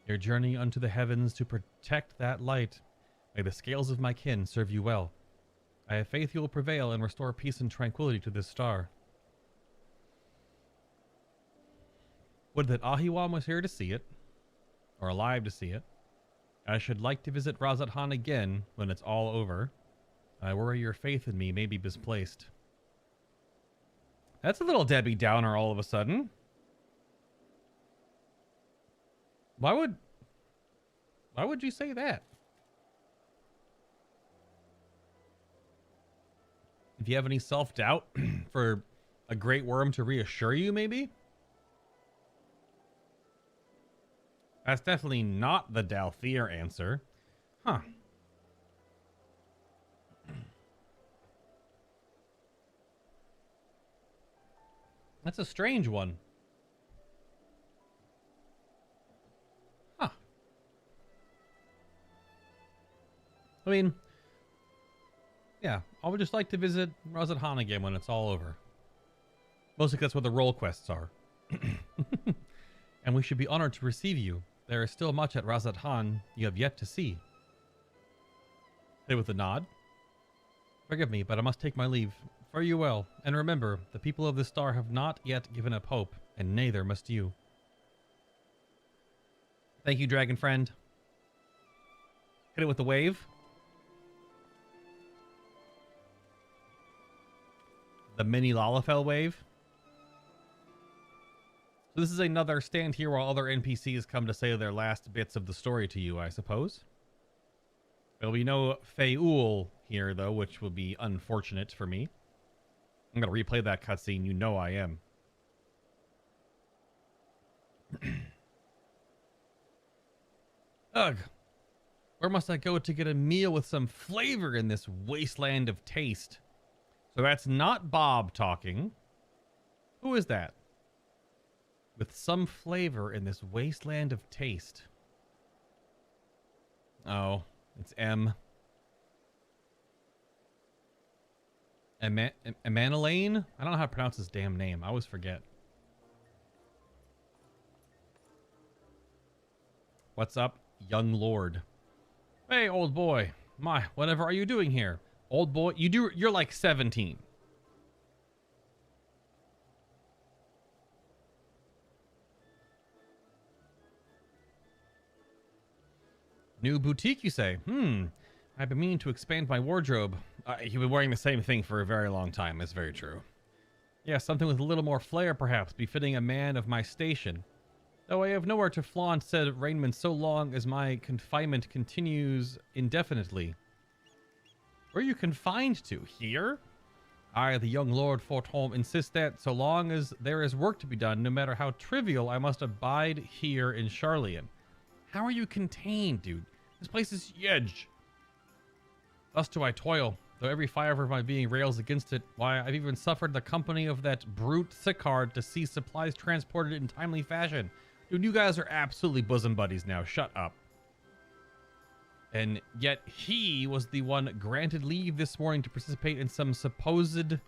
Your journey unto the heavens to protect that light, may the scales of my kin serve you well. I have faith you will prevail and restore peace and tranquility to this star. Would that Ahiwan was here to see it, or alive to see it. I should like to visit Razathan again when it's all over. I worry your faith in me may be misplaced. That's a little Debbie Downer all of a sudden. Why would you say that? If you have any self-doubt for a great worm to reassure you, maybe? That's definitely not the Dalthier answer. Huh. That's a strange one. Huh. I mean, yeah, I would just like to visit Razathan again when it's all over. Mostly because that's where the role quests are. And we should be honored to receive you. There is still much at Razathan you have yet to see. Say with a nod. Forgive me, but I must take my leave. Fare you well, and remember, the people of this star have not yet given up hope, and neither must you. Thank you, dragon friend. Hit it with the wave. The mini Lalafell wave. So this is another stand here while other NPCs come to say their last bits of the story to you, I suppose. There'll be no Feul here, though, which will be unfortunate for me. I'm going to replay that cutscene. You know I am. Ugh. Where must I go to get a meal with some flavor in this wasteland of taste? So that's not Bob talking. Who is that? With some flavor in this wasteland of taste. Oh, it's M. Emanelaine? I don't know how to pronounce his damn name. I always forget. What's up, young lord? Hey, old boy. My, whatever are you doing here? Old boy, you're like 17. New boutique, you say? I've been meaning to expand my wardrobe. You've been wearing the same thing for a very long time. That's very true. Yeah, something with a little more flair, perhaps, befitting a man of my station. Though I have nowhere to flaunt said raiment so long as my confinement continues indefinitely. Where are you confined to? Here? I, the young Lord Fortholm, insist that so long as there is work to be done, no matter how trivial, I must abide here in Charlian. How are you contained, dude? This place is huge. Thus do I toil, though every fibre of my being rails against it. Why, I've even suffered the company of that brute Sicard to see supplies transported in timely fashion. Dude, you guys are absolutely bosom buddies now. Shut up. And yet he was the one granted leave this morning to participate in some supposed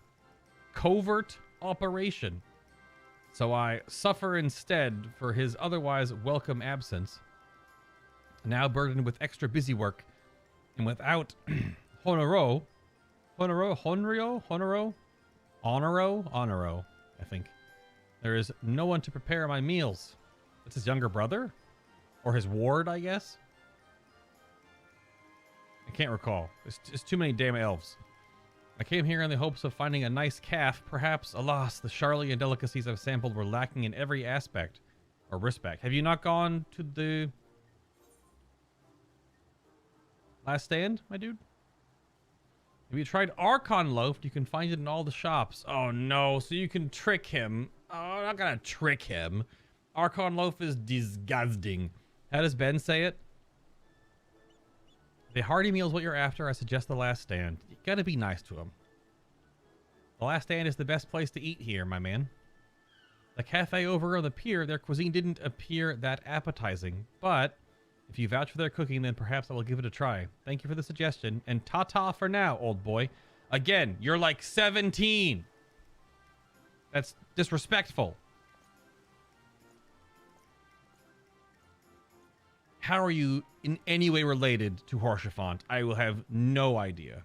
covert operation. So I suffer instead for his otherwise welcome absence. Now burdened with extra busy work and without honoro, I think. There is no one to prepare my meals. It's his younger brother? Or his ward, I guess? I can't recall. There's too many damn elves. I came here in the hopes of finding a nice calf. Perhaps, alas, the Charlian delicacies I've sampled were lacking in every aspect or respect. Have you not gone to the last stand, my dude? Have you tried Archon Loaf? You can find it in all the shops. Oh no, so you can trick him. Oh, I'm not gonna trick him. Archon Loaf is disgusting. How does Ben say it? If a hearty meal is what you're after, I suggest the last stand. You gotta be nice to him. The last stand is the best place to eat here, my man. The cafe over on the pier, their cuisine didn't appear that appetizing, but if you vouch for their cooking, then perhaps I will give it a try. Thank you for the suggestion, and ta-ta for now, old boy. Again, you're like 17. That's disrespectful. How are you in any way related to Haurchefant? I will have no idea.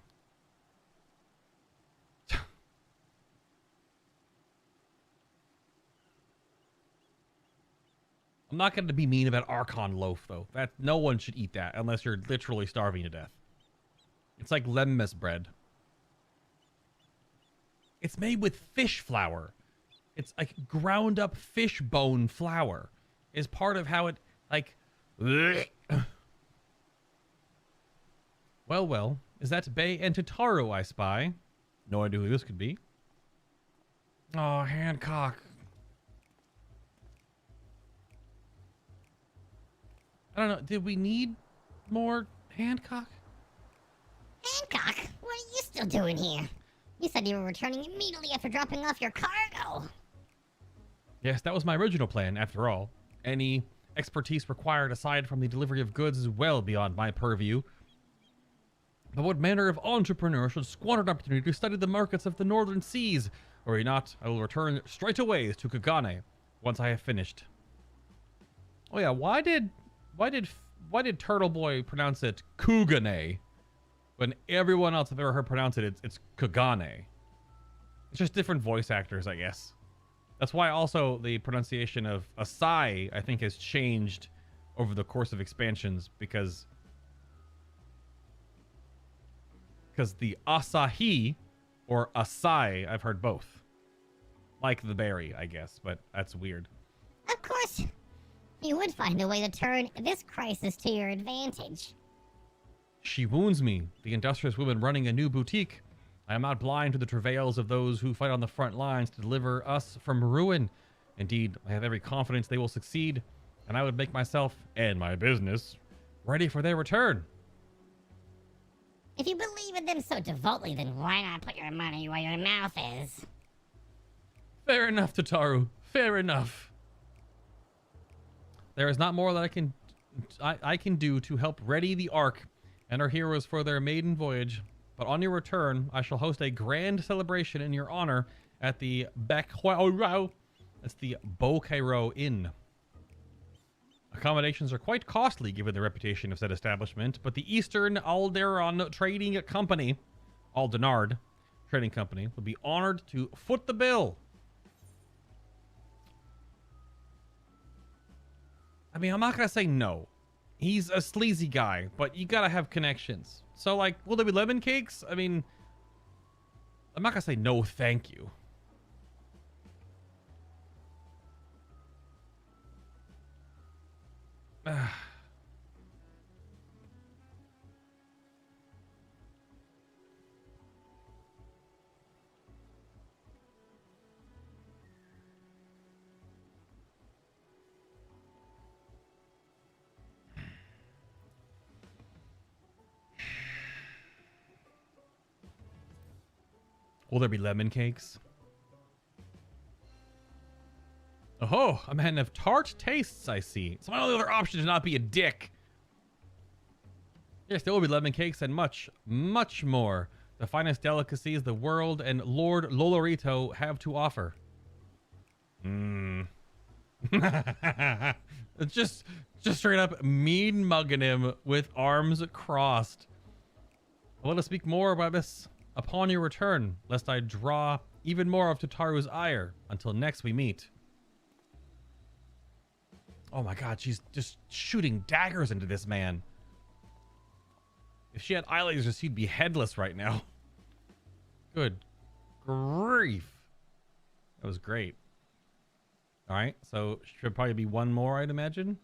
I'm not going to be mean about Archon Loaf, though. That no one should eat that unless you're literally starving to death. It's like lemmes bread. It's made with fish flour. It's like ground up fish bone flour is part of how it, like... Well, is that Bay and Tataru I spy? No idea who this could be. Oh, Hancock. I don't know. Did we need more Hancock? Hancock, what are you still doing here? You said you were returning immediately after dropping off your cargo. Yes, that was my original plan, after all. Any expertise required aside from the delivery of goods is well beyond my purview. But what manner of entrepreneur should squander an opportunity to study the markets of the northern seas? Or not, I will return straight away to Kagane once I have finished. Oh yeah, why did Turtle Boy pronounce it Kugane when everyone else I've ever heard pronounce it, it's Kagane? It's just different voice actors, I guess. That's why also the pronunciation of Asai, I think, has changed over the course of expansions because the Asahi or Asai, I've heard both. Like the berry, I guess, but that's weird. Of course, you would find a way to turn this crisis to your advantage. She wounds me, the industrious woman running a new boutique. I am not blind to the travails of those who fight on the front lines to deliver us from ruin. Indeed, I have every confidence they will succeed, and I would make myself, and my business, ready for their return. If you believe in them so devoutly, then why not put your money where your mouth is? Fair enough, Tataru. Fair enough. There is not more that I can do to help ready the Ark and our heroes for their maiden voyage. But on your return, I shall host a grand celebration in your honor at the Bakhuao. That's the Bokairo Inn. Accommodations are quite costly given the reputation of said establishment, but the Eastern Alderon Trading Company, Aldenard Trading Company, will be honored to foot the bill. I mean, I'm not going to say no. He's a sleazy guy, but you got to have connections. So, like, will there be lemon cakes? I mean, I'm not going to say no thank you. Will there be lemon cakes? Oh, a man of tart tastes, I see. So my only other option is not be a dick. Yes, there will be lemon cakes and much, much more. The finest delicacies the world and Lord Lolorito have to offer. just straight up mean mugging him with arms crossed. Let us speak more about this upon your return, lest I draw even more of Tataru's ire. Until next we meet. Oh my god, she's just shooting daggers into this man. If she had eye lasers, she'd be headless right now. Good grief. That was great. Alright, so should probably be one more, I'd imagine.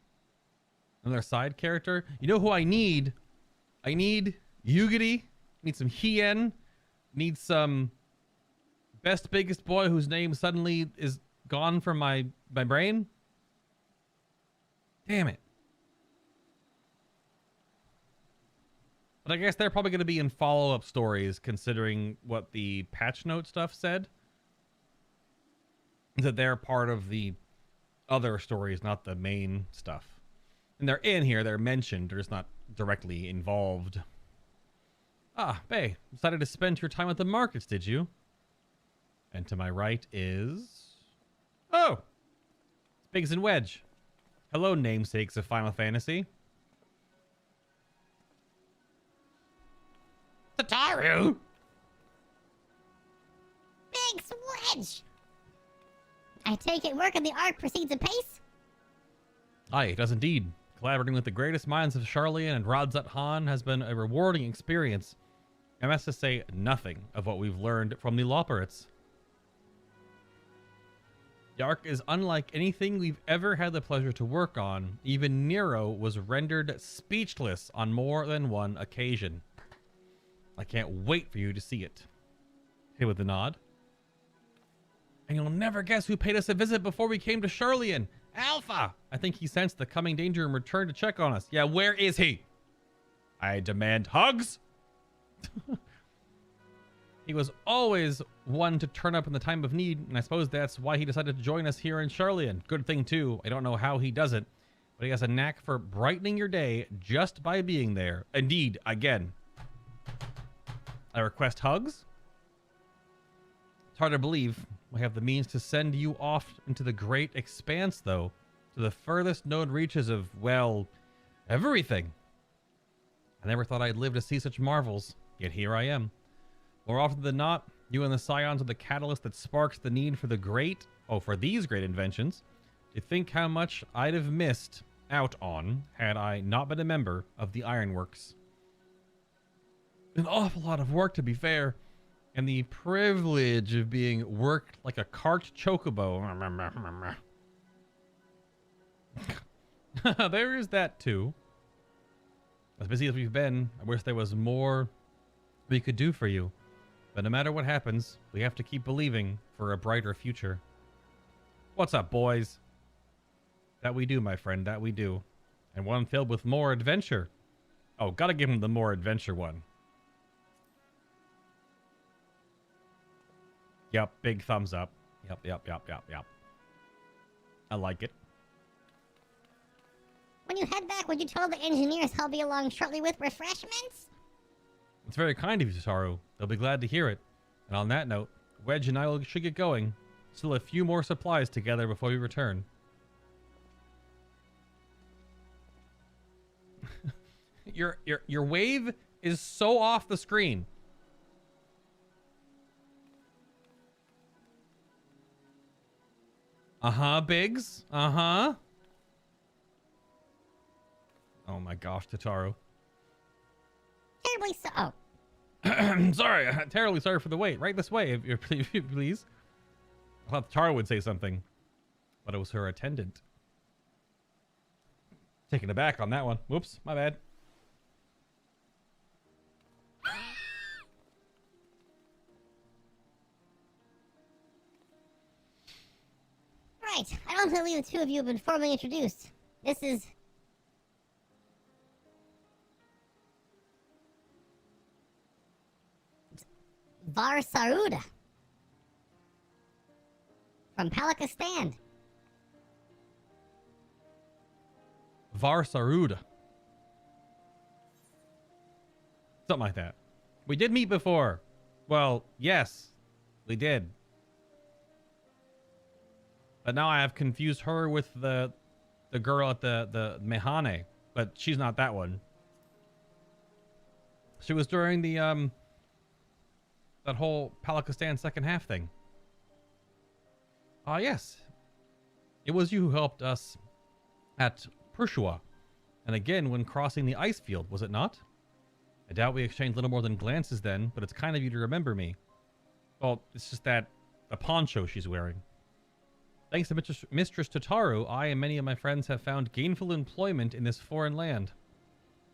Another side character. You know who I need? I need Yugiri. Need some Hien. Need some best biggest boy whose name suddenly is gone from my brain. Damn it. But I guess they're probably going to be in follow-up stories, considering what the patch note stuff said. That they're part of the other stories, not the main stuff. And they're in here, they're mentioned, they're just not directly involved. Ah, Bae, decided to spend your time at the markets, did you? And to my right is... Oh! It's Biggs and Wedge. Hello, namesakes of Final Fantasy. Tataru! Biggs Wedge! I take it work on the Ark proceeds apace? Aye, it does indeed. Collaborating with the greatest minds of Charlian and Radzat Han has been a rewarding experience. And that's to say nothing of what we've learned from the Loperates. The Ark is unlike anything we've ever had the pleasure to work on. Even Nero was rendered speechless on more than one occasion. I can't wait for you to see it. Hit with a nod. And you'll never guess who paid us a visit before we came to Charlian. Alpha! I think he sensed the coming danger and returned to check on us. Yeah, where is he? I demand hugs! He was always one to turn up in the time of need, and I suppose that's why he decided to join us here in Charlian. Good thing, too. I don't know how he does it, but he has a knack for brightening your day just by being there. Indeed, again. I request hugs? It's hard to believe we have the means to send you off into the great expanse, though, to the furthest known reaches of, well, everything. I never thought I'd live to see such marvels, yet here I am. More often than not, you and the Scions are the catalyst that sparks the need for for these great inventions. To think how much I'd have missed out on had I not been a member of the Ironworks. An awful lot of work, to be fair, and the privilege of being worked like a cart chocobo. There is that too. As busy as we've been, I wish there was more we could do for you. But no matter what happens, we have to keep believing for a brighter future. What's up, boys? That we do, my friend, that we do. And one filled with more adventure. Oh, gotta give him the more adventure one. Yep, big thumbs up. Yep. I like it. When you head back, would you tell the engineers I'll be along shortly with refreshments? It's very kind of you, Tataru. They'll be glad to hear it. And on that note, Wedge and I should get going. Still a few more supplies together before we return. Your wave is so off the screen. Uh-huh, Biggs. Uh-huh. Oh my gosh, Tataru. Terribly so. Oh. Sorry, terribly sorry for the wait. Right this way, if you please. I thought Tataru would say something, but it was her attendant. Taking it back on that one. Whoops, my bad. Right, I don't believe the two of you have been formally introduced. This is... Varsaruda. From Palakistan. Varsaruda. Something like that. We did meet before. Well, yes, we did. But now I have confused her with the girl at the Mehane, but she's not that one. She was during the that whole Palakistan second half thing. Ah, yes. It was you who helped us at Pershua, and again when crossing the ice field, was it not? I doubt we exchanged little more than glances then, but it's kind of you to remember me. Well, it's just that the poncho she's wearing. Thanks to Mistress Tataru, I and many of my friends have found gainful employment in this foreign land.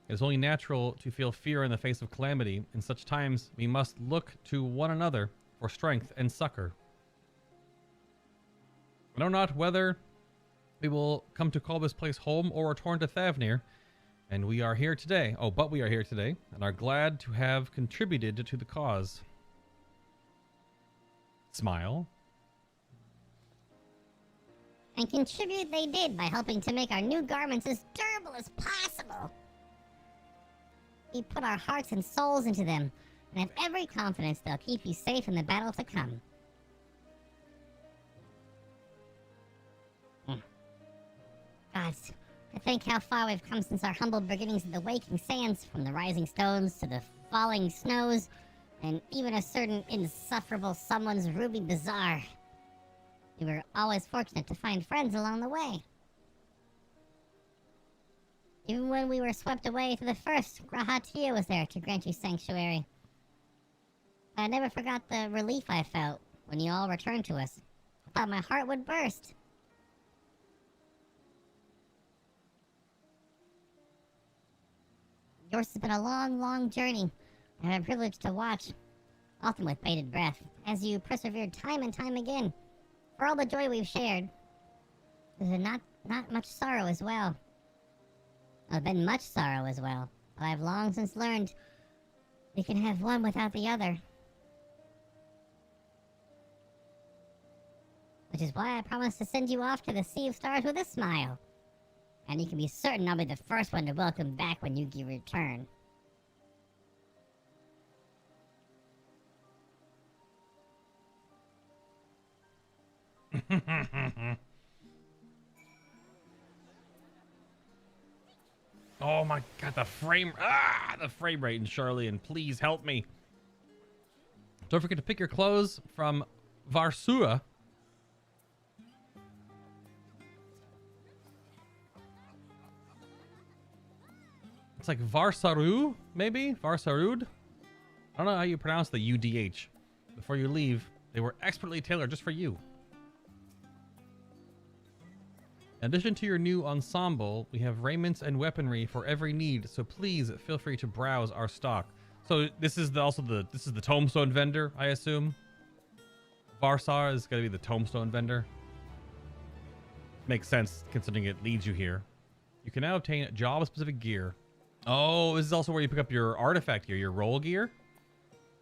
It is only natural to feel fear in the face of calamity. In such times, we must look to one another for strength and succor. I know not whether we will come to call this place home or return to Thavnir, and we are here today. Oh, but we are here today, and are glad to have contributed to the cause. Smile. And contribute they did by helping to make our new garments as durable as possible. We put our hearts and souls into them, and have every confidence they'll keep you safe in the battle to come. Gods, to think how far we've come since our humble beginnings at the Waking Sands, from the rising stones to the falling snows, and even a certain insufferable someone's Ruby Bazaar. We were always fortunate to find friends along the way. Even when we were swept away to the first, Grahatia was there to grant you sanctuary. I never forgot the relief I felt when you all returned to us. I thought my heart would burst. Yours has been a long, long journey. I had a privilege to watch, often with bated breath, as you persevered time and time again. For all the joy we've shared, there's not much sorrow as well. There's been much sorrow as well, but I've long since learned we can have one without the other. Which is why I promised to send you off to the Sea of Stars with a smile. And you can be certain I'll be the first one to welcome back when you return. Oh my god, the frame rate in Charlian, please help me. Don't forget to pick your clothes from Varsura. It's like Varsaru, maybe? Varsarud? I don't know how you pronounce the UDH. Before you leave, they were expertly tailored just for you. In addition to your new ensemble, we have raiments and weaponry for every need, so please feel free to browse our stock. So this is this is the tombstone vendor, I assume. Varsar is going to be the tombstone vendor. Makes sense considering it leads you here. You can now obtain job-specific gear. Oh, this is also where you pick up your artifact gear, your role gear.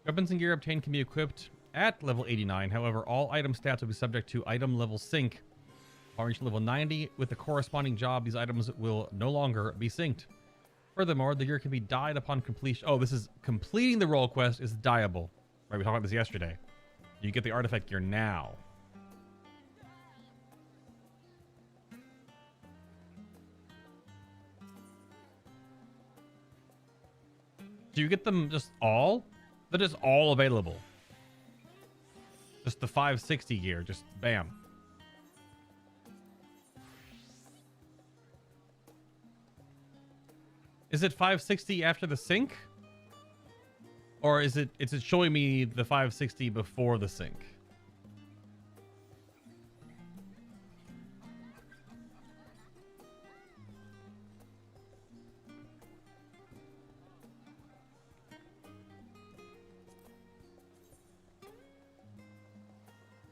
Weapons and gear obtained can be equipped at level 89. However, all item stats will be subject to item level sync. Upon reaching level 90 with the corresponding job, these items will no longer be synced. Furthermore, the gear can be dyed upon completion. Oh, this is completing the role quest is dyeable. Right, we talked about this yesterday. You get the artifact gear now. Do you get them just all? They're just all available. Just the 560 gear, just bam. Is it 560 after the sync? Or is it showing me the 560 before the sync?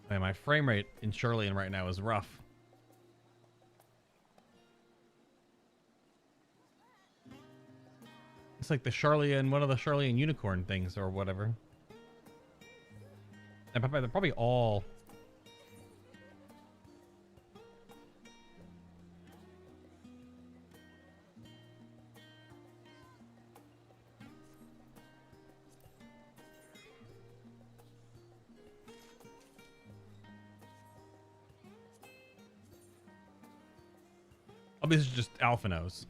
Man, my frame rate in Charlian right now is rough. It's like the Charlian, one of the Charlian unicorn things or whatever. And they're probably all... Oh, this is just Alphanos.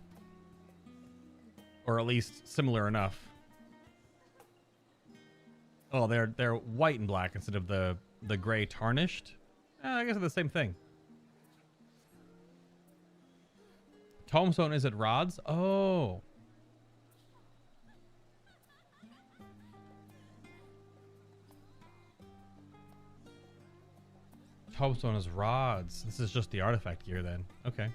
Or at least similar enough. Oh, they're white and black instead of the gray tarnished. I guess they're the same thing. Tombstone is it rods? Oh. Tombstone is rods. This is just the artifact gear then. Okay.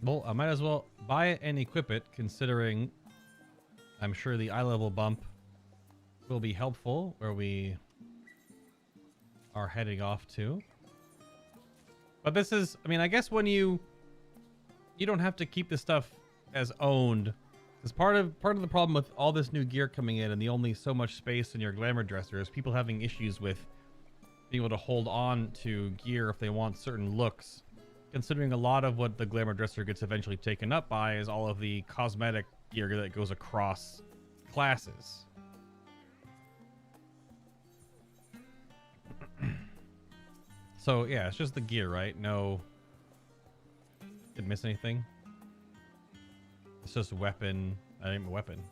Well, I might as well buy it and equip it, considering I'm sure the eye level bump will be helpful where we are heading off to. But this is, I mean, I guess when you don't have to keep this stuff as owned, because part of the problem with all this new gear coming in and the only so much space in your glamour dresser is people having issues with being able to hold on to gear if they want certain looks. Considering a lot of what the glamour dresser gets eventually taken up by is all of the cosmetic gear that goes across classes. So yeah, it's just the gear, right? No, didn't miss anything. It's just weapon. I didn't weapon.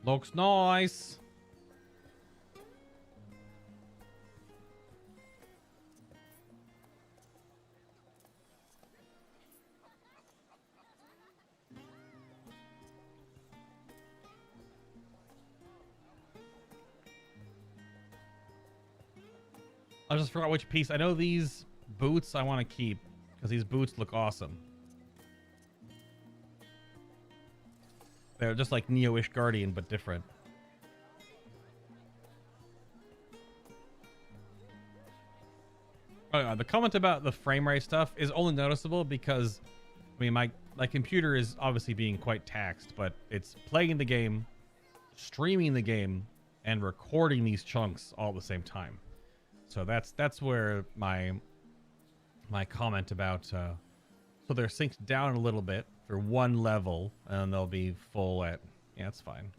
Looks nice. I just forgot which piece. I know these boots I want to keep because these boots look awesome. They're just like Neo-ish Guardian, but different. Oh, the comment about the frame rate stuff is only noticeable because, I mean, my computer is obviously being quite taxed, but it's playing the game, streaming the game, and recording these chunks all at the same time. So that's where my comment about so they're synced down a little bit for one level, and they'll be full at, yeah, that's fine.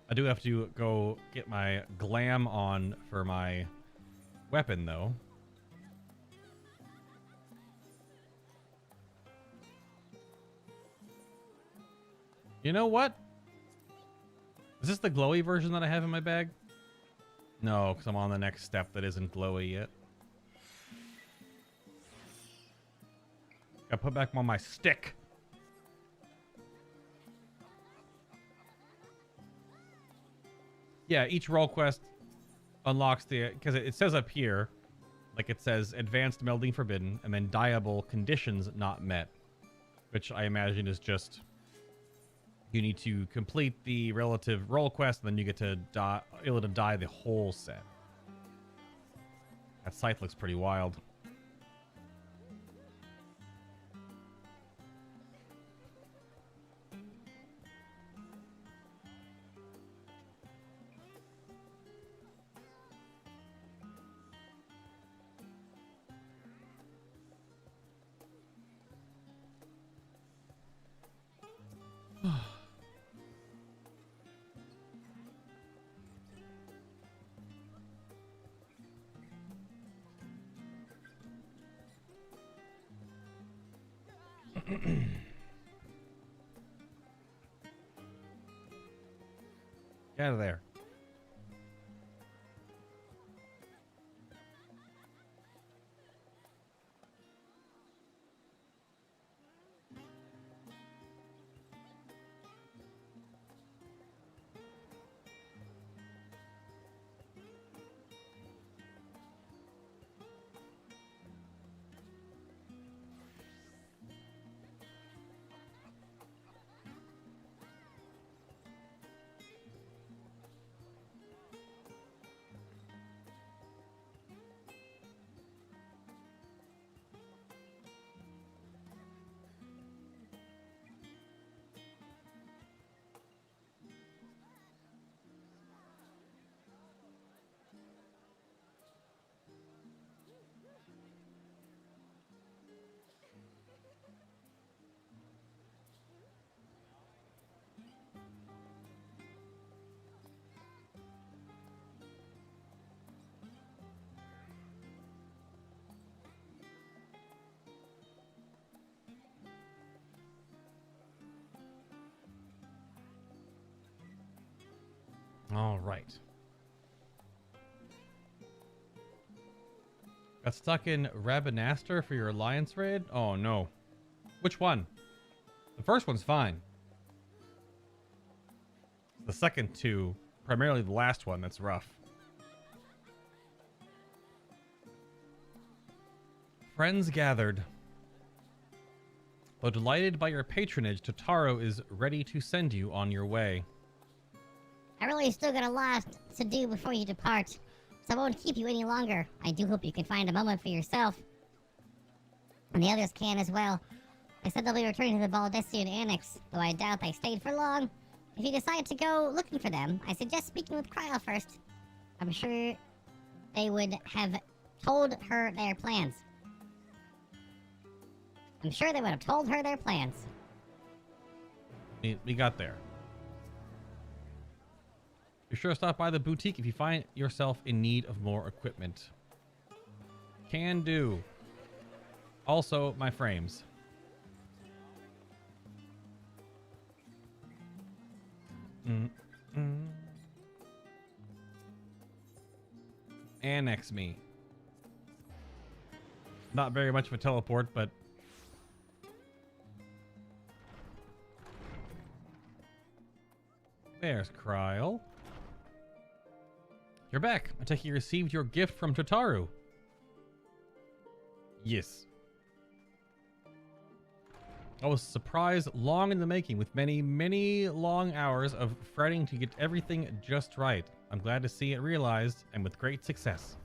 I do have to go get my glam on for my weapon, though. You know what? Is this the glowy version that I have in my bag? No, because I'm on the next step that isn't glowy yet. Gotta put back on my stick. Yeah, each role quest unlocks the... Because it says up here, like it says, advanced melding forbidden, and then diable conditions not met. Which I imagine is just... You need to complete the relative role quest, and then you get to able to dye the whole set. That scythe looks pretty wild. Get out of there. All right. Got stuck in Rabanaster for your alliance raid? Oh no. Which one? The first one's fine. The second two, primarily the last one, that's rough. Friends gathered. Though delighted by your patronage, Totaro is ready to send you on your way. I really still got a lot to do before you depart, so I won't keep you any longer. I do hope you can find a moment for yourself. And the others can as well. They said they'll be returning to the Baldessian Annex, though I doubt they stayed for long. If you decide to go looking for them, I suggest speaking with Cryo first. I'm sure they would have told her their plans. I'm sure they would have told her their plans. We got there. Be sure to stop by the boutique if you find yourself in need of more equipment. Can do. Also, my frames. Annex me. Not very much of a teleport, but... There's Kryl. You're back. I take it you received your gift from Totaro. Yes. I was surprised long in the making with many, many long hours of fretting to get everything just right. I'm glad to see it realized and with great success.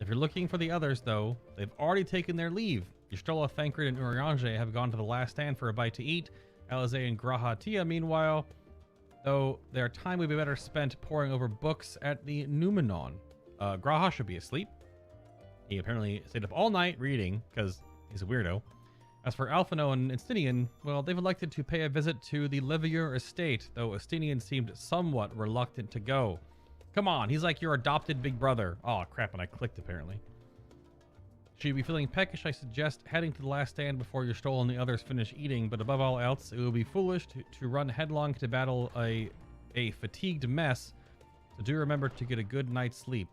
If you're looking for the others, though, they've already taken their leave. Yshtola, Thancred, and Urianger have gone to the last stand for a bite to eat. Alize and Grahatia, meanwhile, though their time would be better spent poring over books at the Numenon. Graha should be asleep. He apparently stayed up all night reading because he's a weirdo. As for Alphino and Estinian, well, they've elected to pay a visit to the Levier estate, though Estinian seemed somewhat reluctant to go. Come on, he's like your adopted big brother. Oh, crap, and I clicked apparently. Should you be feeling peckish, I suggest heading to the last stand before your Stoll and the others finish eating, but above all else, it would be foolish to run headlong to battle a fatigued mess, so do remember to get a good night's sleep.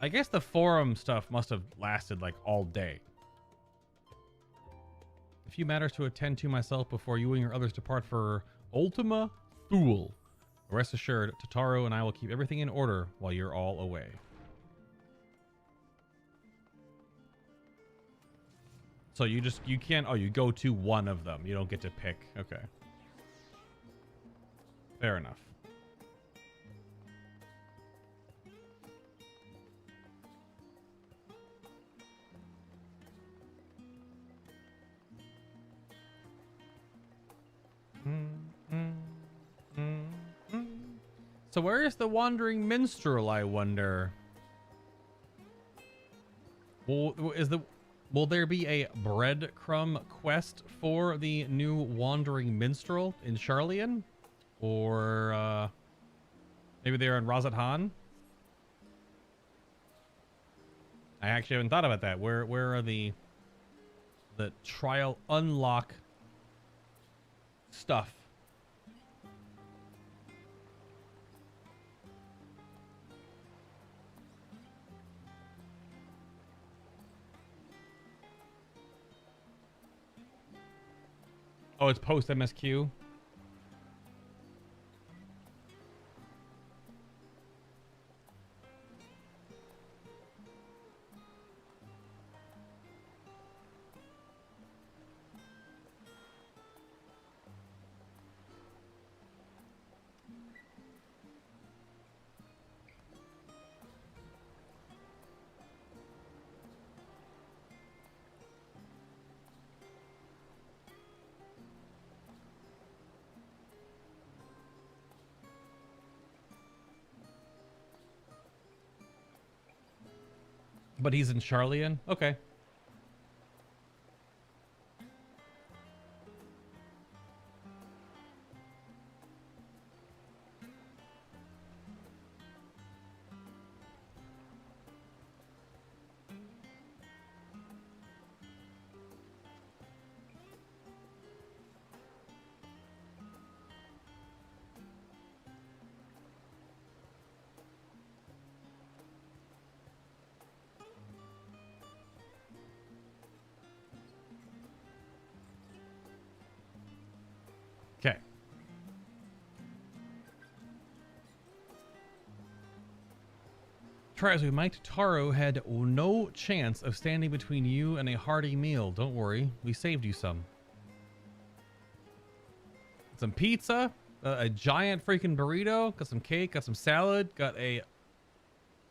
I guess the forum stuff must have lasted like all day. A few matters to attend to myself before you and your others depart for Ultima Thule. Rest assured, Totaro and I will keep everything in order while you're all away. So you can't, oh, you go to one of them. You don't get to pick. Okay. Fair enough. So where is the wandering minstrel, I wonder? Will there be a breadcrumb quest for the new wandering minstrel in Charlian? Or maybe they're in Razat Han? I actually haven't thought about that. Where are the trial unlock stuff? Oh, it's post MSQ. But he's in Charlian? Okay. Okay. Try as we might, Taro had no chance of standing between you and a hearty meal. Don't worry, we saved you some. Some pizza, a giant freaking burrito, got some cake, got some salad, got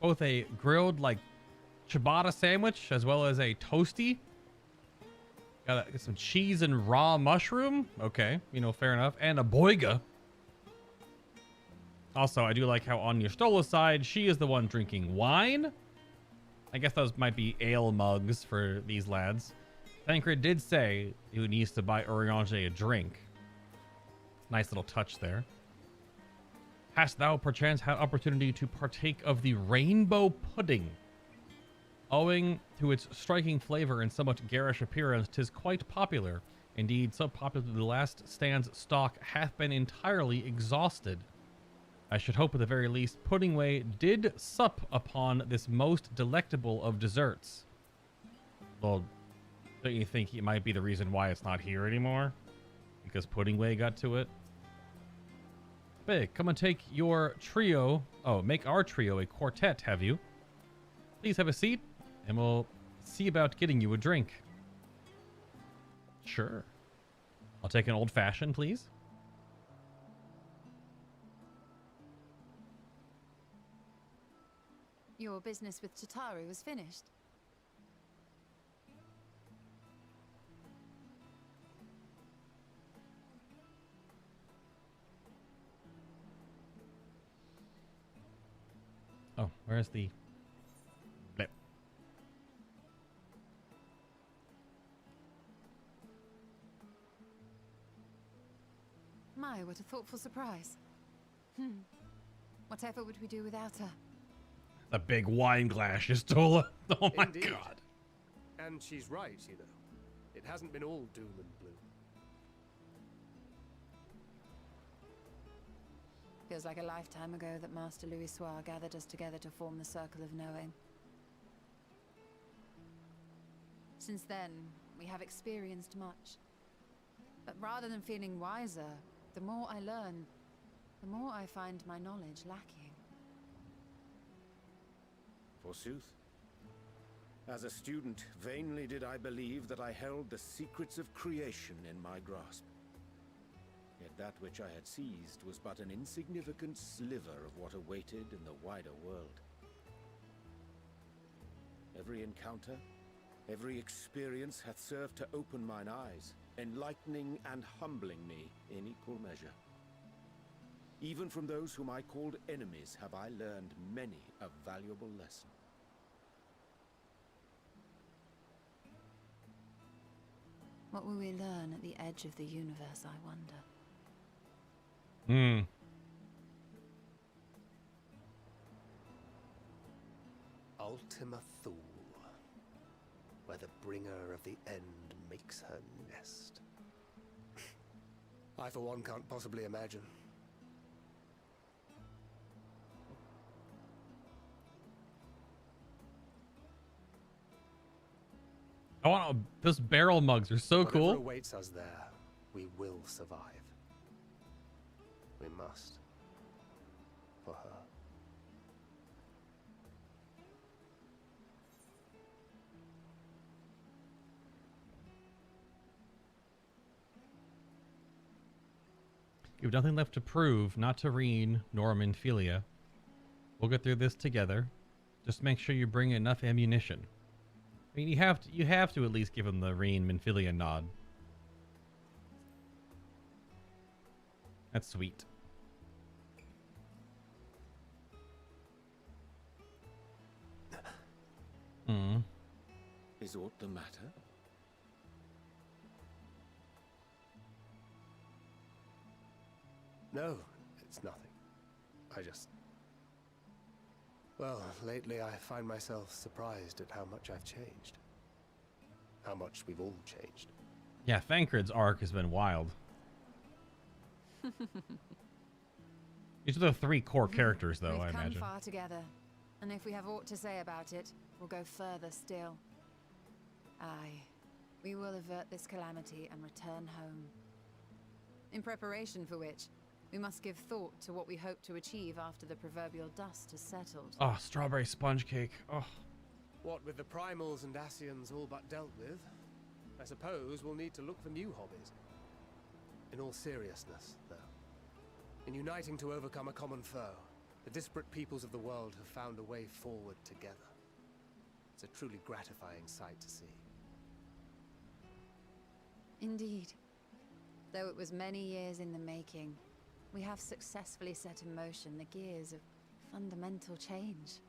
both a grilled like ciabatta sandwich as well as a toasty. Got some cheese and raw mushroom. Okay, you know, fair enough. And a boiga. Also, I do like how on your Stola's side, she is the one drinking wine. I guess those might be ale mugs for these lads. Thancred did say he needs to buy Urianger a drink. Nice little touch there. Hast thou perchance had opportunity to partake of the rainbow pudding? Owing to its striking flavor and somewhat garish appearance, 'tis quite popular. Indeed, so popular that the last stand's stock hath been entirely exhausted. I should hope at the very least Puddingway did sup upon this most delectable of desserts. Well, don't you think it might be the reason why it's not here anymore? Because Puddingway got to it? Big, come and take your trio. Oh, make our trio a quartet, have you? Please have a seat, and we'll see about getting you a drink. Sure. I'll take an old-fashioned, please. Your business with Tataru was finished. Oh, where's the... Blip. My, what a thoughtful surprise. Whatever would we do without her? The big wine glass you stole. Oh my Indeed. god. And she's right, you know. It hasn't been all doom and gloom. Feels like a lifetime ago that Master Louis Soir gathered us together to form the Circle of Knowing. Since then, we have experienced much. But rather than feeling wiser, the more I learn, the more I find my knowledge lacking. Forsooth. As a student, vainly did I believe that I held the secrets of creation in my grasp. Yet that which I had seized was but an insignificant sliver of what awaited in the wider world. Every encounter, every experience hath served to open mine eyes, enlightening and humbling me in equal measure. Even from those whom I called enemies have I learned many a valuable lesson. What will we learn at the edge of the universe, I wonder? Ultima Thule, where the bringer of the end makes her nest. I, for one, can't possibly imagine. I want those barrel mugs are so Whatever cool. awaits us there, we will survive. We must. For her. You have nothing left to prove, not to Reen, nor Minfilia. We'll get through this together. Just make sure you bring enough ammunition. I mean, you have to at least give him the Reen Minfilia nod. That's sweet. Is aught the matter? No, it's nothing. I just... Well, lately I find myself surprised at how much I've changed. How much we've all changed. Yeah, Thancred's arc has been wild. These are the three core characters, though, I imagine. We've come far together, and if we have aught to say about it, we'll go further still. Aye, we will avert this calamity and return home. In preparation for which, we must give thought to what we hope to achieve after the proverbial dust has settled. Oh, strawberry sponge cake. Oh. What with the primals and Ascians all but dealt with, I suppose we'll need to look for new hobbies. In all seriousness, though, in uniting to overcome a common foe, the disparate peoples of the world have found a way forward together. It's a truly gratifying sight to see. Indeed. Though it was many years in the making, we have successfully set in motion the gears of fundamental change.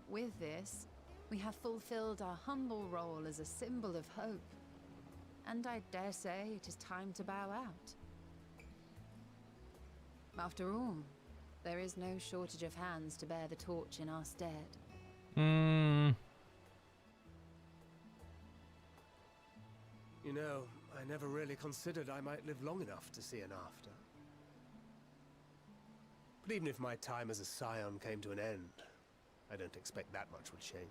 With this, we have fulfilled our humble role as a symbol of hope. And I dare say it is time to bow out. After all, there is no shortage of hands to bear the torch in our stead. You know, I never really considered I might live long enough to see an after. But even if my time as a scion came to an end, I don't expect that much would change.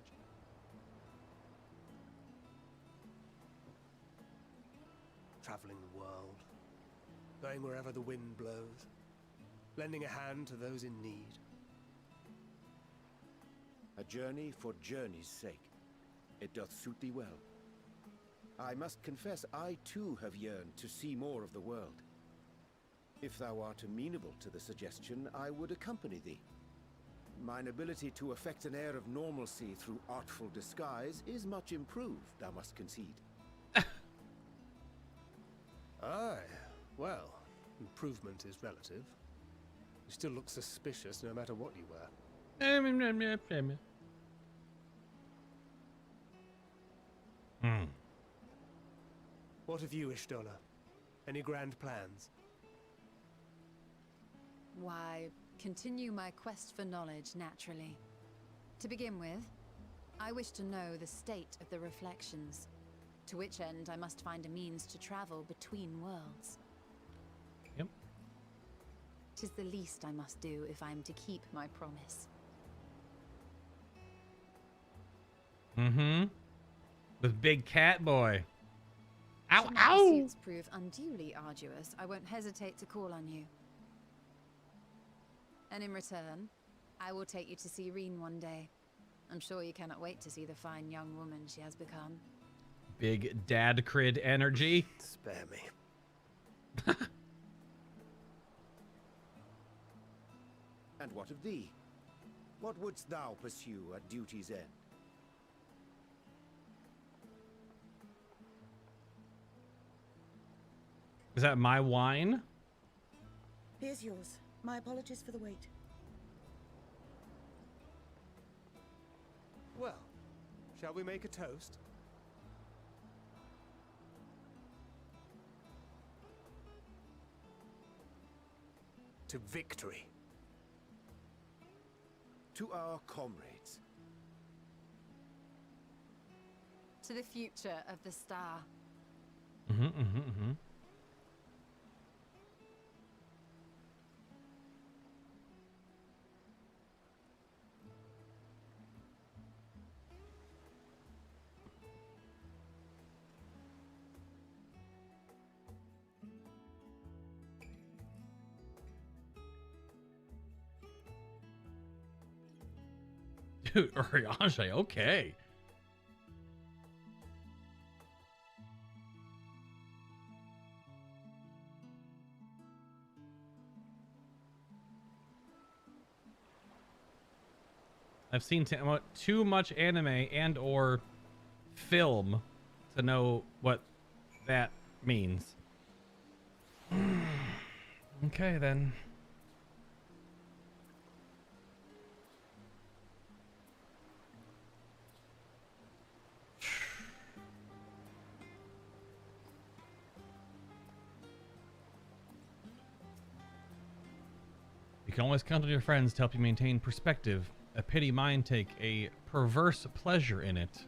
Traveling the world, going wherever the wind blows, lending a hand to those in need. A journey for journey's sake. It doth suit thee well. I must confess, I too have yearned to see more of the world. If thou art amenable to the suggestion, I would accompany thee. Mine ability to effect an air of normalcy through artful disguise is much improved, thou must concede. Aye, well, improvement is relative. You still look suspicious no matter what you wear. What of you, Ishtola? Any grand plans? Why, continue my quest for knowledge, naturally. To begin with, I wish to know the state of the reflections, to which end I must find a means to travel between worlds. Yep. 'Tis the least I must do if I am to keep my promise. Mm-hmm. With Big Cat Boy. Ow, Should my ow! pursuits prove unduly arduous, I won't hesitate to call on you. And in return, I will take you to see Reen one day. I'm sure you cannot wait to see the fine young woman she has become. Big dad crid energy. Spare me. And what of thee? What wouldst thou pursue at duty's end? Is that my wine? Here's yours. My apologies for the wait. Well, shall we make a toast? To victory. To our comrades. To the future of the star. Mm-hmm, mm-hmm, mm-hmm. Dude, Oriange, okay. I've seen too much anime and or film to know what that means. Okay, then. You can always count on your friends to help you maintain perspective. A pity mine take a perverse pleasure in it.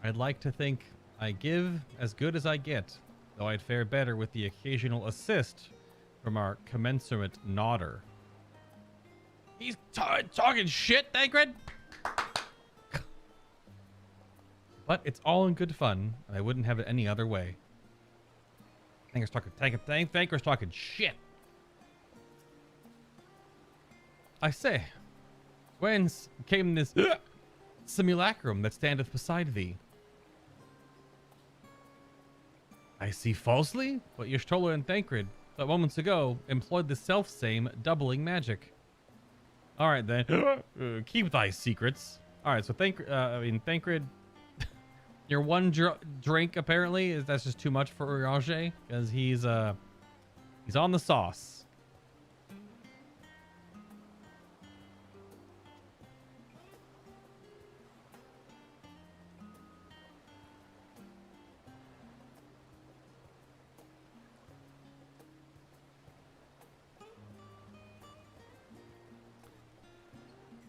I'd like to think I give as good as I get, though I'd fare better with the occasional assist from our commensurate nodder. He's talking shit, Thancred! But it's all in good fun, and I wouldn't have it any other way. Thancred's talking shit. I say, whence came this simulacrum that standeth beside thee? I see falsely, but Y'shtola and Thancred, but moments ago, employed the self-same doubling magic. Alright then, keep thy secrets. Alright, so Thancred, your one drink apparently, that's just too much for Oriange, because he's on the sauce.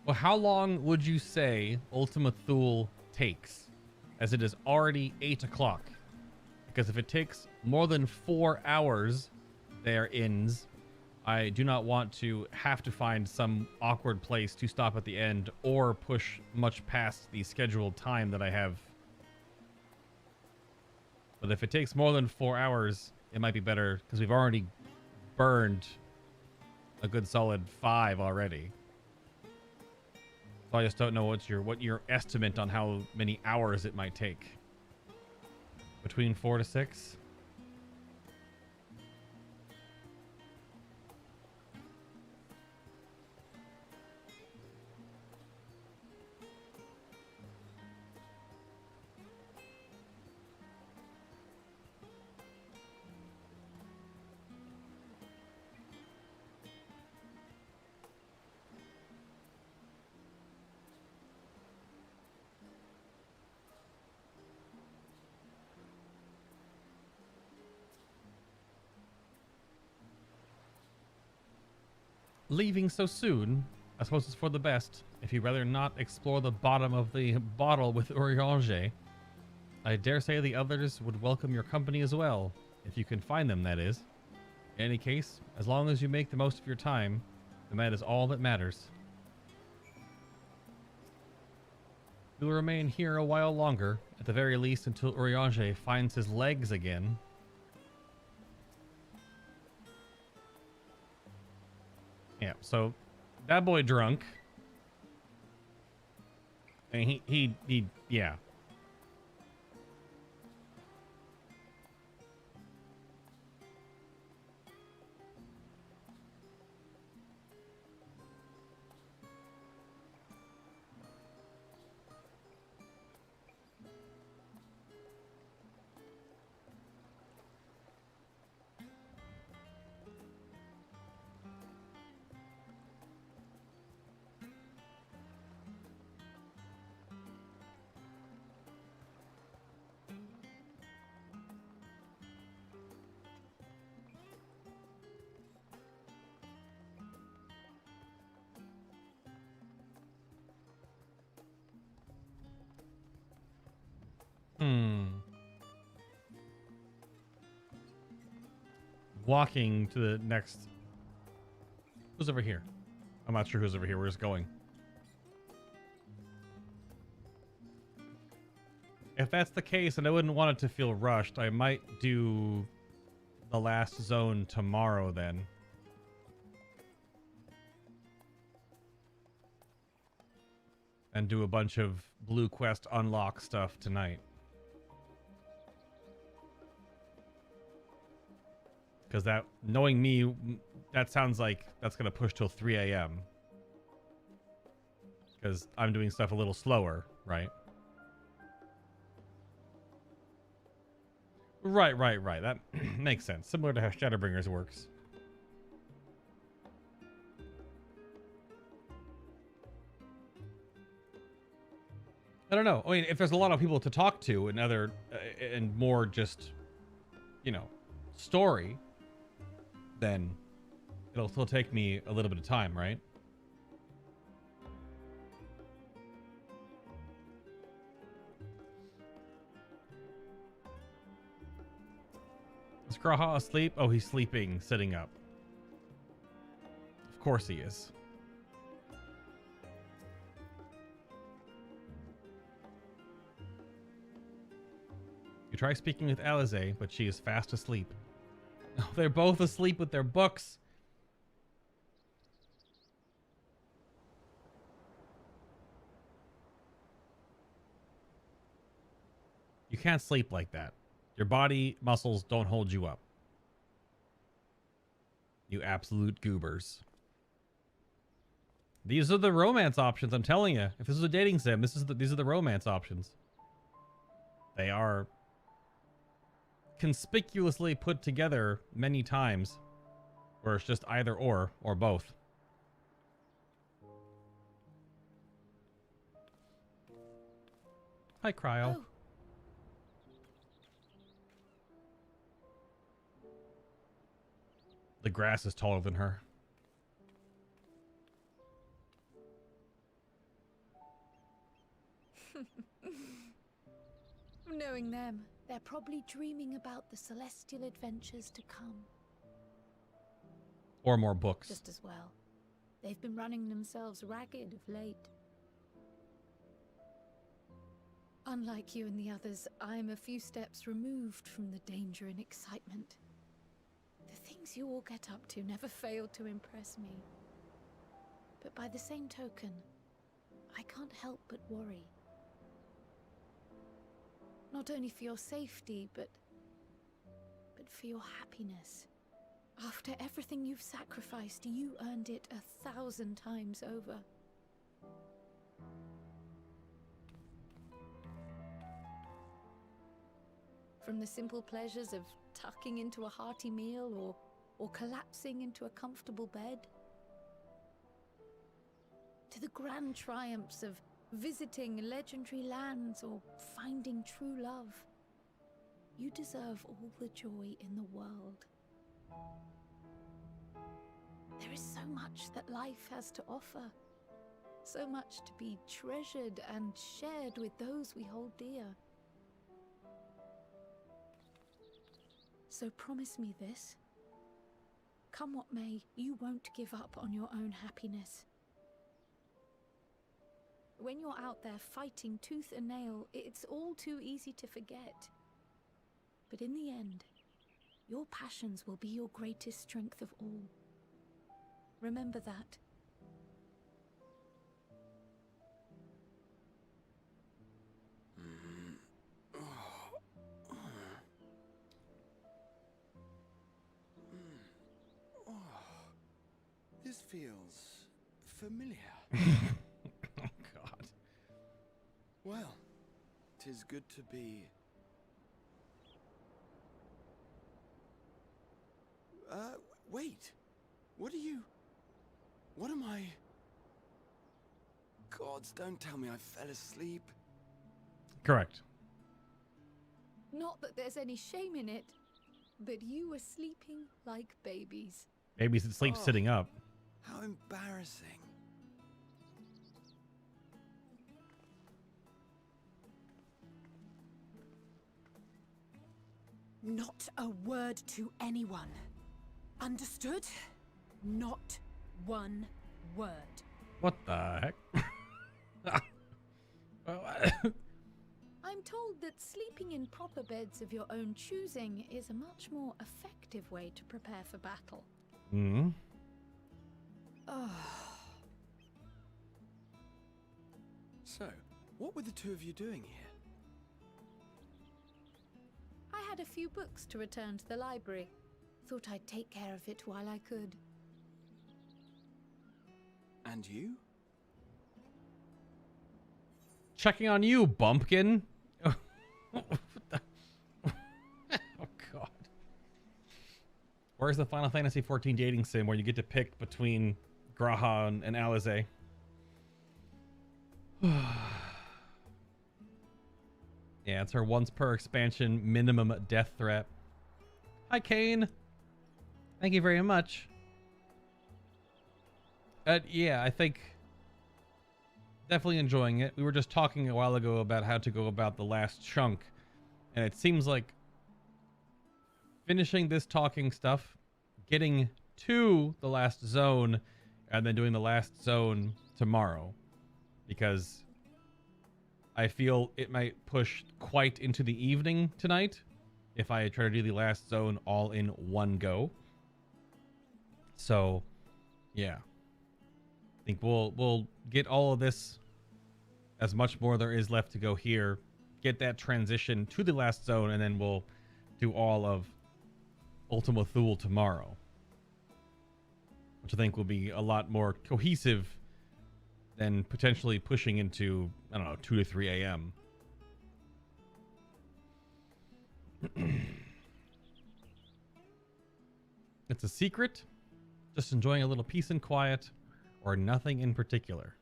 Well, how long would you say Ultima Thule takes, as it is already 8 o'clock? Because if it takes more than 4 hours thereins, I do not want to have to find some awkward place to stop at the end or push much past the scheduled time that I have. But if it takes more than 4 hours, it might be better because we've already burned a good solid 5 already. So I just don't know what your estimate on how many hours it might take. Between 4 to 6? leaving so soon. I suppose it's for the best. If you'd rather not explore the bottom of the bottle with Urianger, I dare say the others would welcome your company as well, if you can find them, that is. In any case, as long as you make the most of your time, then that is all that matters. We will remain here a while longer, at the very least until Urianger finds his legs again. Yeah, so that boy drunk. And he yeah. Walking to the next... Who's over here? I'm not sure who's over here. We're just going. If that's the case, and I wouldn't want it to feel rushed, I might do the last zone tomorrow then. And do a bunch of Blue Quest unlock stuff tonight. Because that, knowing me, that sounds like that's going to push till 3 a.m. Because I'm doing stuff a little slower, right? Right. That makes sense. Similar to how Shadowbringers works. I don't know. I mean, if there's a lot of people to talk to and other, and more just, you know, story, then it'll still take me a little bit of time, right? Is Graha asleep? Oh, he's sleeping, sitting up. Of course he is. You try speaking with Alize, but she is fast asleep. Oh, they're both asleep with their books. You can't sleep like that. Your body muscles don't hold you up. You absolute goobers. These are the romance options, I'm telling you. If this is a dating sim, these are the romance options. They are conspicuously put together many times, where it's just either or both. Hi, Cryo. Oh. The grass is taller than her. Knowing them, they're probably dreaming about the celestial adventures to come. Or more books. Just as well. They've been running themselves ragged of late. Unlike you and the others, I'm a few steps removed from the danger and excitement. The things you all get up to never fail to impress me. But by the same token, I can't help but worry. Not only for your safety, but for your happiness. After everything you've sacrificed, you earned it 1,000 times over. From the simple pleasures of tucking into a hearty meal or collapsing into a comfortable bed, to the grand triumphs of visiting legendary lands or finding true love. You deserve all the joy in the world. There is so much that life has to offer. So much to be treasured and shared with those we hold dear. So promise me this. Come what may, you won't give up on your own happiness. When you're out there fighting tooth and nail, it's all too easy to forget. But in the end, your passions will be your greatest strength of all. Remember that. This feels familiar. Oh, God. Well, 'tis good to be... wait. What am I... Gods, don't tell me I fell asleep. Correct. Not that there's any shame in it, but you were sleeping like babies. Babies that sleep sitting up. How embarrassing. Not a word to anyone. Understood? Not one word. What the heck? I'm told that sleeping in proper beds of your own choosing is a much more effective way to prepare for battle. Hmm. So, what were the two of you doing here? I had a few books to return to the library. Thought I'd take care of it while I could. And you? Checking on you, bumpkin. Oh, God. Where's the Final Fantasy XIV dating sim where you get to pick between Graha and Alize? Yeah, it's her once per expansion minimum death threat. Hi, Kane. Thank you very much. Yeah, I think definitely enjoying it. We were just talking a while ago about how to go about the last chunk, and it seems like finishing this talking stuff, getting to the last zone, and then doing the last zone tomorrow, because I feel it might push quite into the evening tonight if I try to do the last zone all in one go. So, yeah. I think we'll get all of this, as much more there is left to go here, get that transition to the last zone, and then we'll do all of Ultima Thule tomorrow, which I think will be a lot more cohesive than potentially pushing into, I don't know, 2 to 3 a.m. It's a secret, just enjoying a little peace and quiet, or nothing in particular.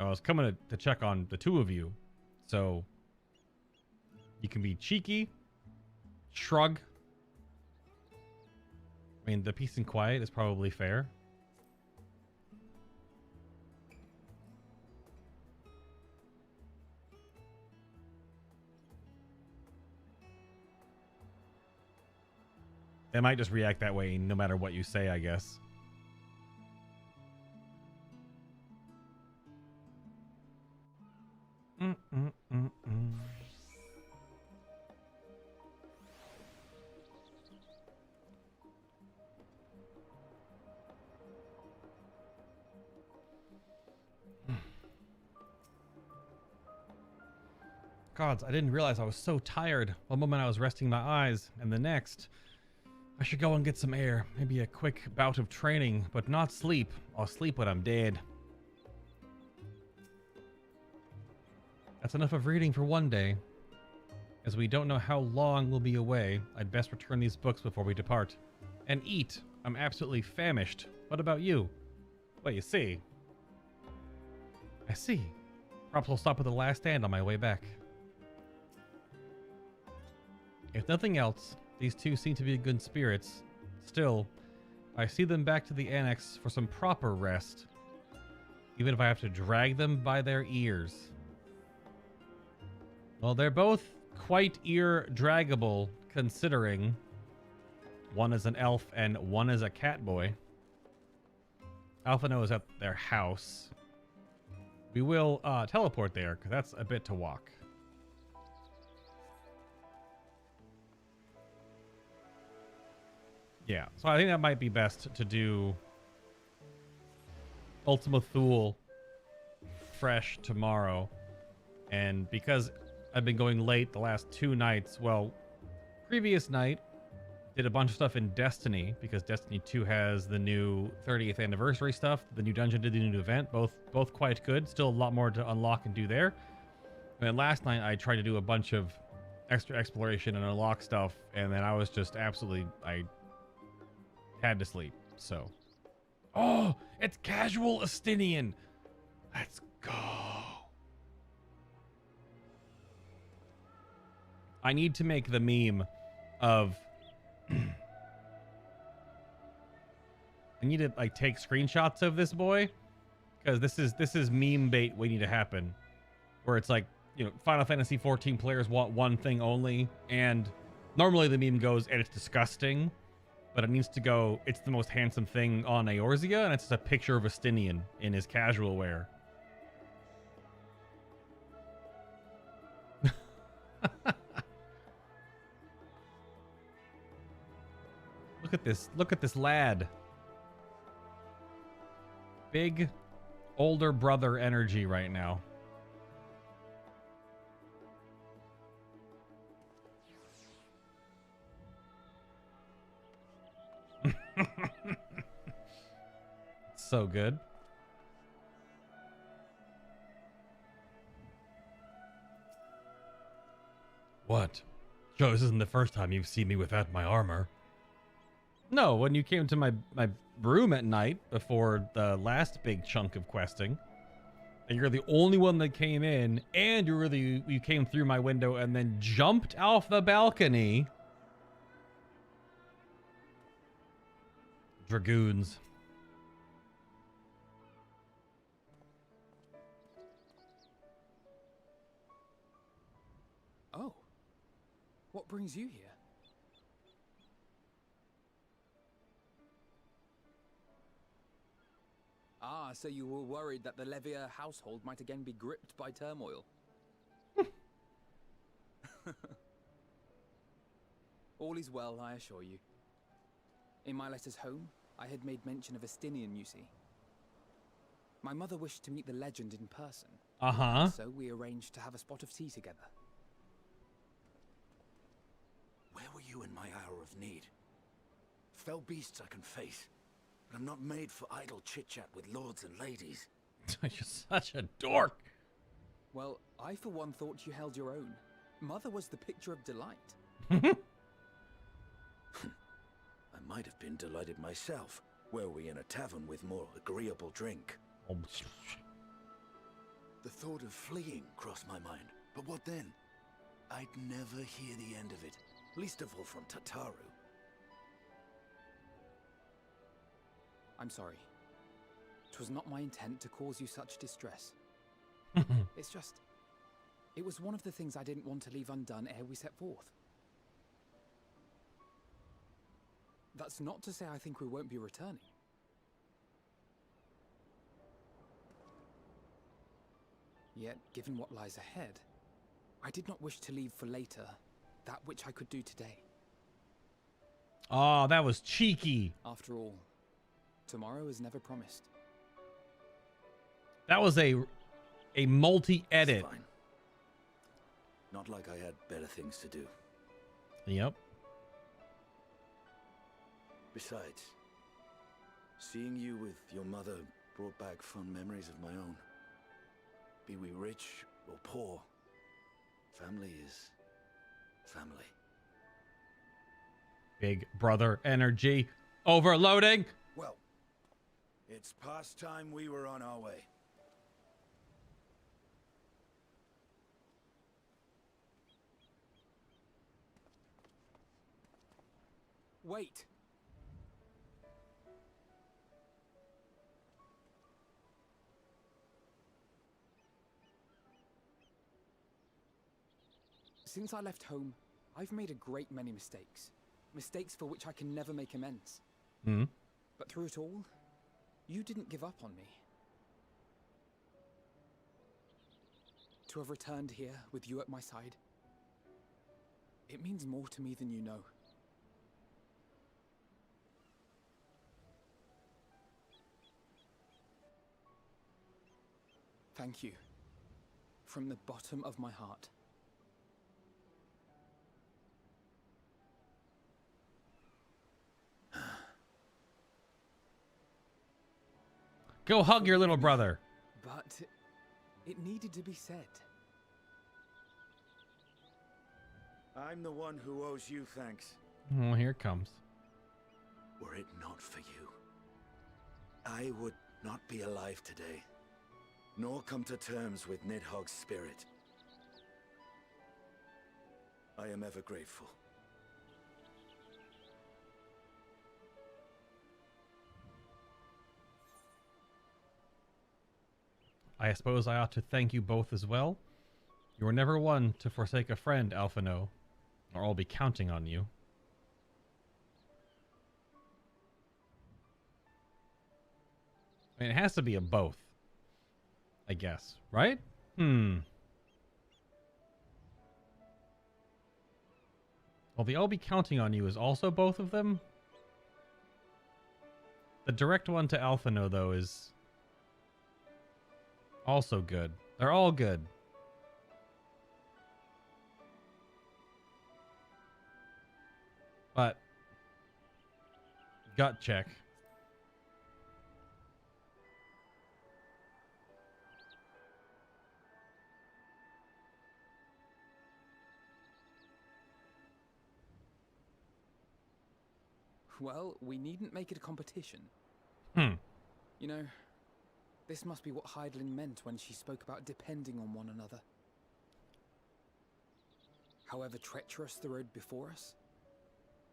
I was coming to check on the two of you, so you can be cheeky, shrug. I mean, the peace and quiet is probably fair. They might just react that way no matter what you say, I guess. Gods, I didn't realize I was so tired. One moment I was resting my eyes, and the next, I should go and get some air. Maybe a quick bout of training, but not sleep. I'll sleep when I'm dead. That's enough of reading for one day. As we don't know how long we'll be away, I'd best return these books before we depart. And eat. I'm absolutely famished. What about you? Well, you see. I see. Perhaps I'll stop at the last stand on my way back. If nothing else, these two seem to be good spirits. Still, I see them back to the annex for some proper rest, even if I have to drag them by their ears. Well, they're both quite ear-draggable, considering one is an elf and one is a cat boy. Alphino is at their house. We will teleport there, because that's a bit to walk. Yeah, so I think that might be best to do Ultima Thule fresh tomorrow. And because I've been going late the last 2 nights, well, previous night did a bunch of stuff in Destiny, because Destiny 2 has the new 30th anniversary stuff. The new dungeon did the new event, both quite good. Still a lot more to unlock and do there. And then last night I tried to do a bunch of extra exploration and unlock stuff, and then I was just absolutely, I had to sleep. So, oh, it's casual Astinian. Let's go. I need to make the meme of I need to like take screenshots of this boy, because this is meme bait waiting to happen, where it's like, you know, Final Fantasy 14 players want one thing only, and normally the meme goes, and it's disgusting, but it needs to go, it's the most handsome thing on Eorzea, and it's just a picture of Astinian in his casual wear. Look at this lad. Big older brother energy right now. So good. What? Joe, this isn't the first time you've seen me without my armor. No, when you came to my room at night before the last big chunk of questing, and you're the only one that came in, and you came through my window and then jumped off the balcony. Dragoons. Oh. What brings you here? Ah, so you were worried that the Levier household might again be gripped by turmoil. All is well, I assure you. In my letters home, I had made mention of Astinian, you see. My mother wished to meet the legend in person. Uh-huh. So we arranged to have a spot of tea together. Where were you in my hour of need? Fell beasts I can face. But I'm not made for idle chit-chat with lords and ladies. You're such a dork. Well, I for one thought you held your own. Mother was the picture of delight. I might have been delighted myself, were we in a tavern with more agreeable drink. The thought of fleeing crossed my mind, but what then? I'd never hear the end of it, least of all from Tataru. I'm sorry. 'Twas not my intent to cause you such distress. It's just, it was one of the things I didn't want to leave undone ere we set forth. That's not to say I think we won't be returning. Yet, given what lies ahead, I did not wish to leave for later that which I could do today. Oh, that was cheeky. After all, tomorrow is never promised. That was a multi-edit. Fine. Not like I had better things to do. Yep. Besides, seeing you with your mother brought back fond memories of my own. Be we rich or poor, family is family. Big brother energy overloading. Well, it's past time we were on our way. Wait. Since I left home, I've made a great many mistakes. Mistakes for which I can never make amends. Hmm. But through it all, you didn't give up on me. To have returned here with you at my side, it means more to me than you know. Thank you. From the bottom of my heart. Go hug your little brother. But it needed to be said. I'm the one who owes you thanks. Oh, here it comes. Were it not for you, I would not be alive today, nor come to terms with Nidhogg's spirit. I am ever grateful. I suppose I ought to thank you both as well. You were never one to forsake a friend, Alphino, or I'll be counting on you. I mean, it has to be a both, I guess, right? Well, the I'll be counting on you is also both of them. The direct one to Alphino, though, is also good. They're all good. But gut check. Well, we needn't make it a competition. You know, this must be what Hydaelyn meant when she spoke about depending on one another. However treacherous the road before us,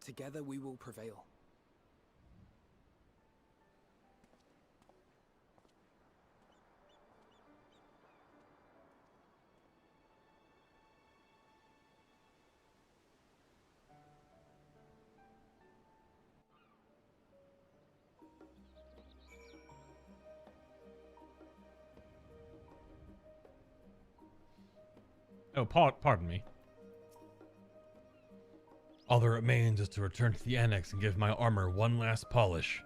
together we will prevail. Oh, pardon me. All that remains is to return to the annex and give my armor one last polish.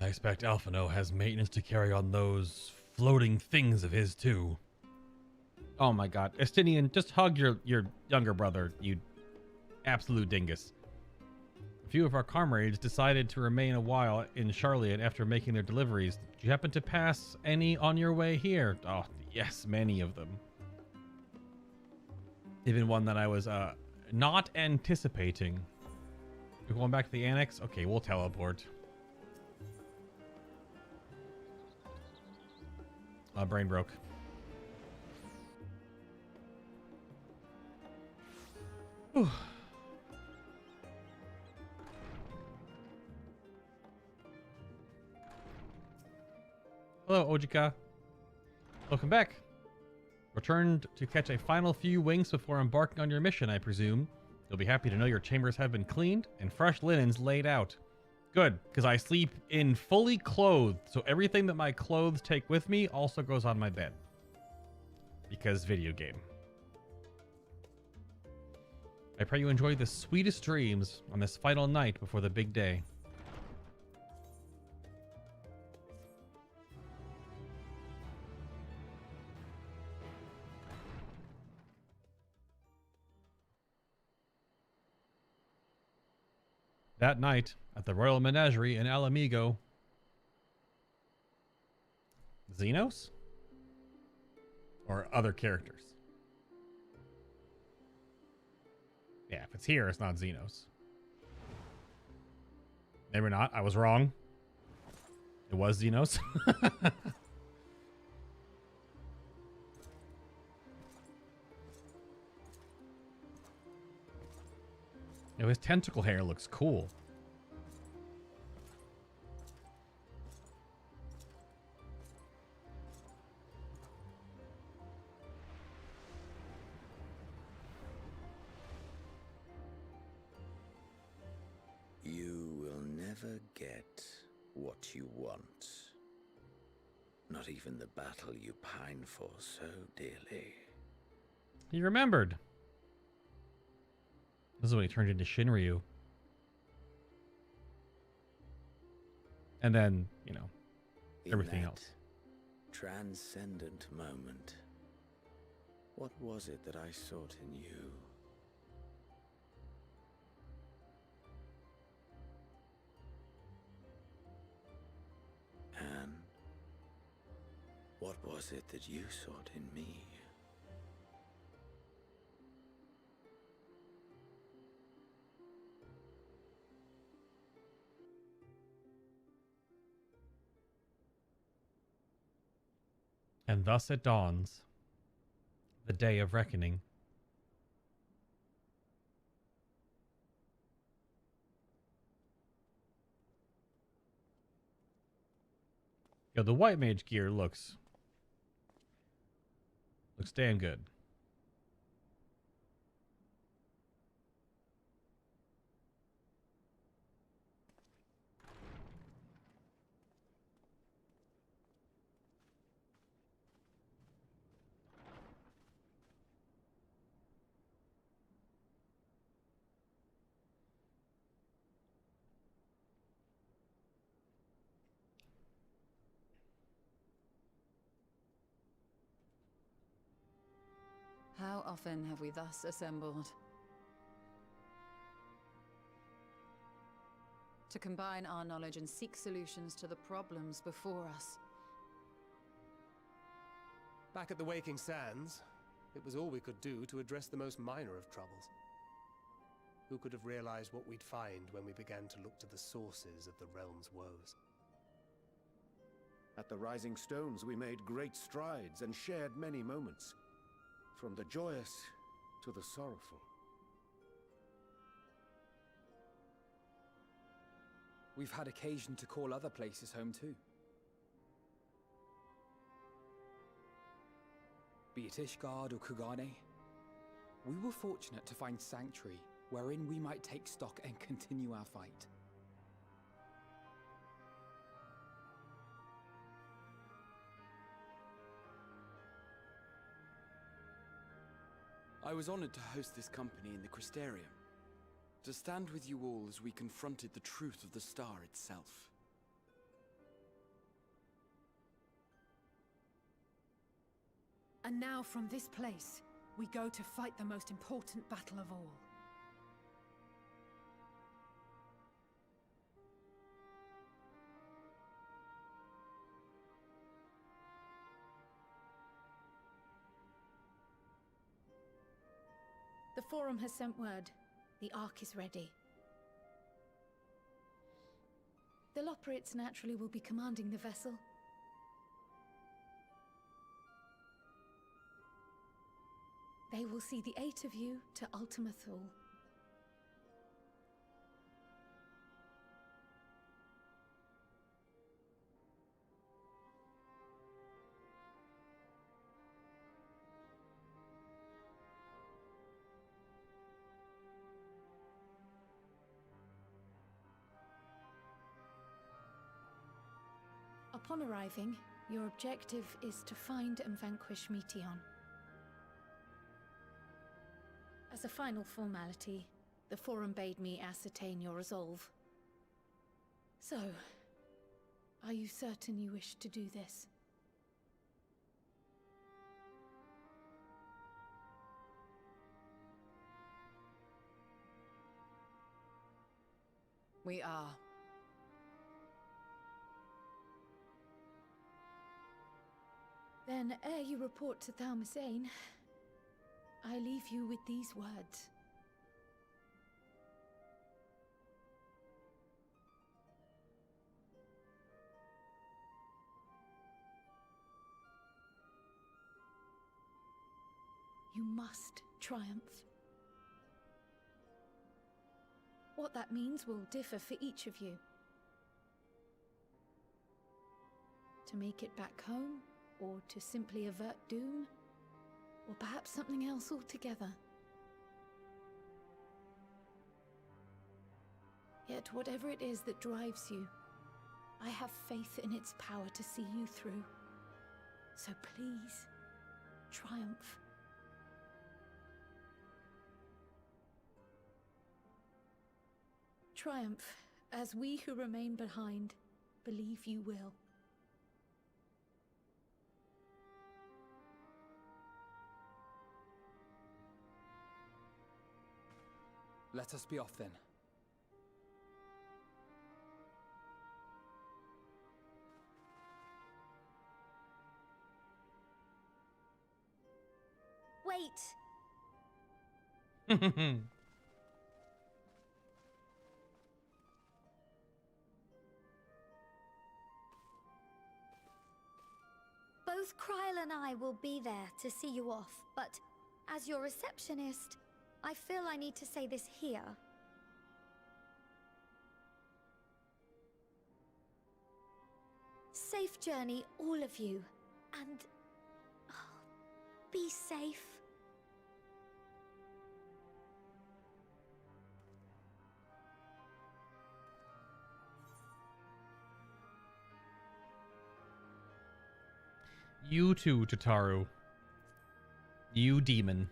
I expect Alphino has maintenance to carry on those floating things of his too. Oh my god. Estinian, just hug your younger brother, you absolute dingus. A few of our comrades decided to remain a while in Charlian after making their deliveries. Did you happen to pass any on your way here? Oh, yes, many of them. Even one that I was not anticipating. We're going back to the annex? Okay, we'll teleport. Brain broke. Whew. Hello, Ojika. Welcome back. Returned to catch a final few winks before embarking on your mission, I presume. You'll be happy to know your chambers have been cleaned and fresh linens laid out. Good, because I sleep in fully clothed, so everything that my clothes take with me also goes on my bed. Because video game. I pray you enjoy the sweetest dreams on this final night before the big day. That night, at the Royal Menagerie in Alamigo. Xenos? Or other characters? Yeah, if it's here, it's not Xenos. Maybe not. I was wrong. It was Xenos. His tentacle hair looks cool. get what you want. Not even the battle you pine for so dearly. He remembered. This is when he turned into Shinryu. And then, you know, everything In that else. Transcendent moment. What was it that I sought in you? And what was it that you sought in me? And thus it dawns, the day of reckoning. Yo, the white mage gear looks damn good. How often have we thus assembled? To combine our knowledge and seek solutions to the problems before us. Back at the Waking Sands, it was all we could do to address the most minor of troubles. Who could have realized what we'd find when we began to look to the sources of the realm's woes? At the Rising Stones, we made great strides and shared many moments. From the joyous to the sorrowful. We've had occasion to call other places home too. Be it Ishgard or Kugane, we were fortunate to find sanctuary wherein we might take stock and continue our fight. I was honored to host this company in the Crystarium, to stand with you all as we confronted the truth of the star itself. And now from this place, we go to fight the most important battle of all. The Forum has sent word. The Ark is ready. The Loporrits naturally will be commanding the vessel. They will see the 8 of you to Ultima Thule. Upon arriving, your objective is to find and vanquish Meteion. As a final formality, the Forum bade me ascertain your resolve. So, are you certain you wish to do this? We are. Then, ere you report to Thalmasane, I leave you with these words. You must triumph. What that means will differ for each of you. To make it back home, or to simply avert doom, or perhaps something else altogether. Yet whatever it is that drives you, I have faith in its power to see you through. So please, triumph. Triumph, as we who remain behind believe you will. Let us be off then. Wait! Both Kryl and I will be there to see you off, but as your receptionist, I feel I need to say this here. Safe journey, all of you, and be safe. You too, Tataru. You demon.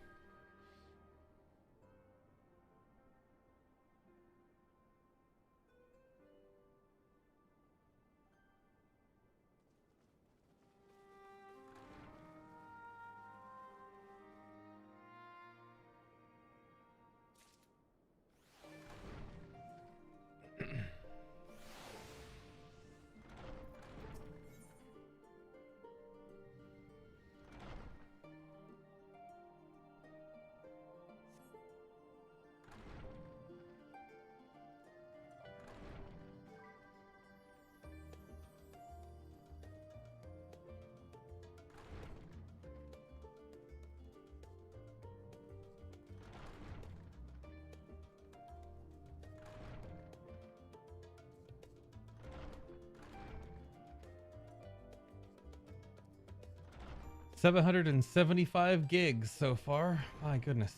$775 gigs so far. My goodness.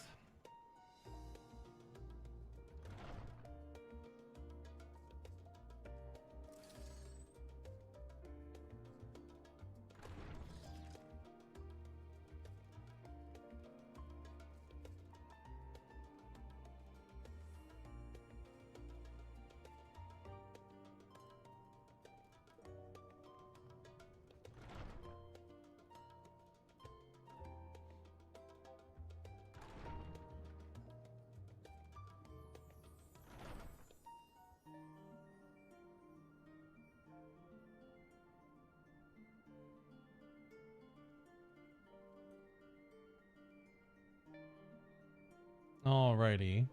Alrighty,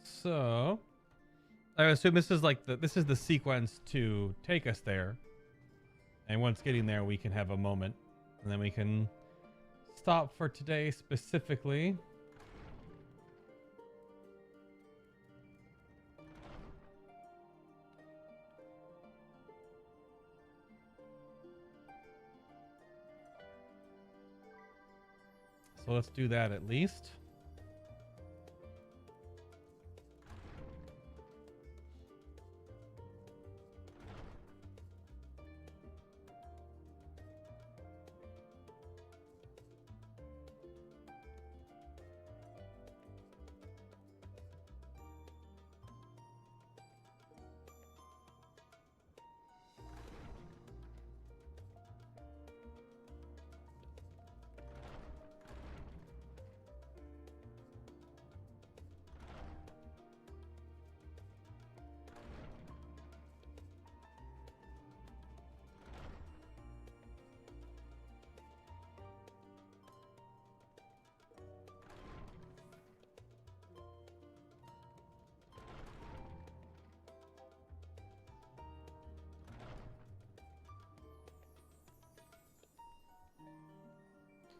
so I assume this is like this is the sequence to take us there, and once getting there we can have a moment, and then we can stop for today specifically. So let's do that at least.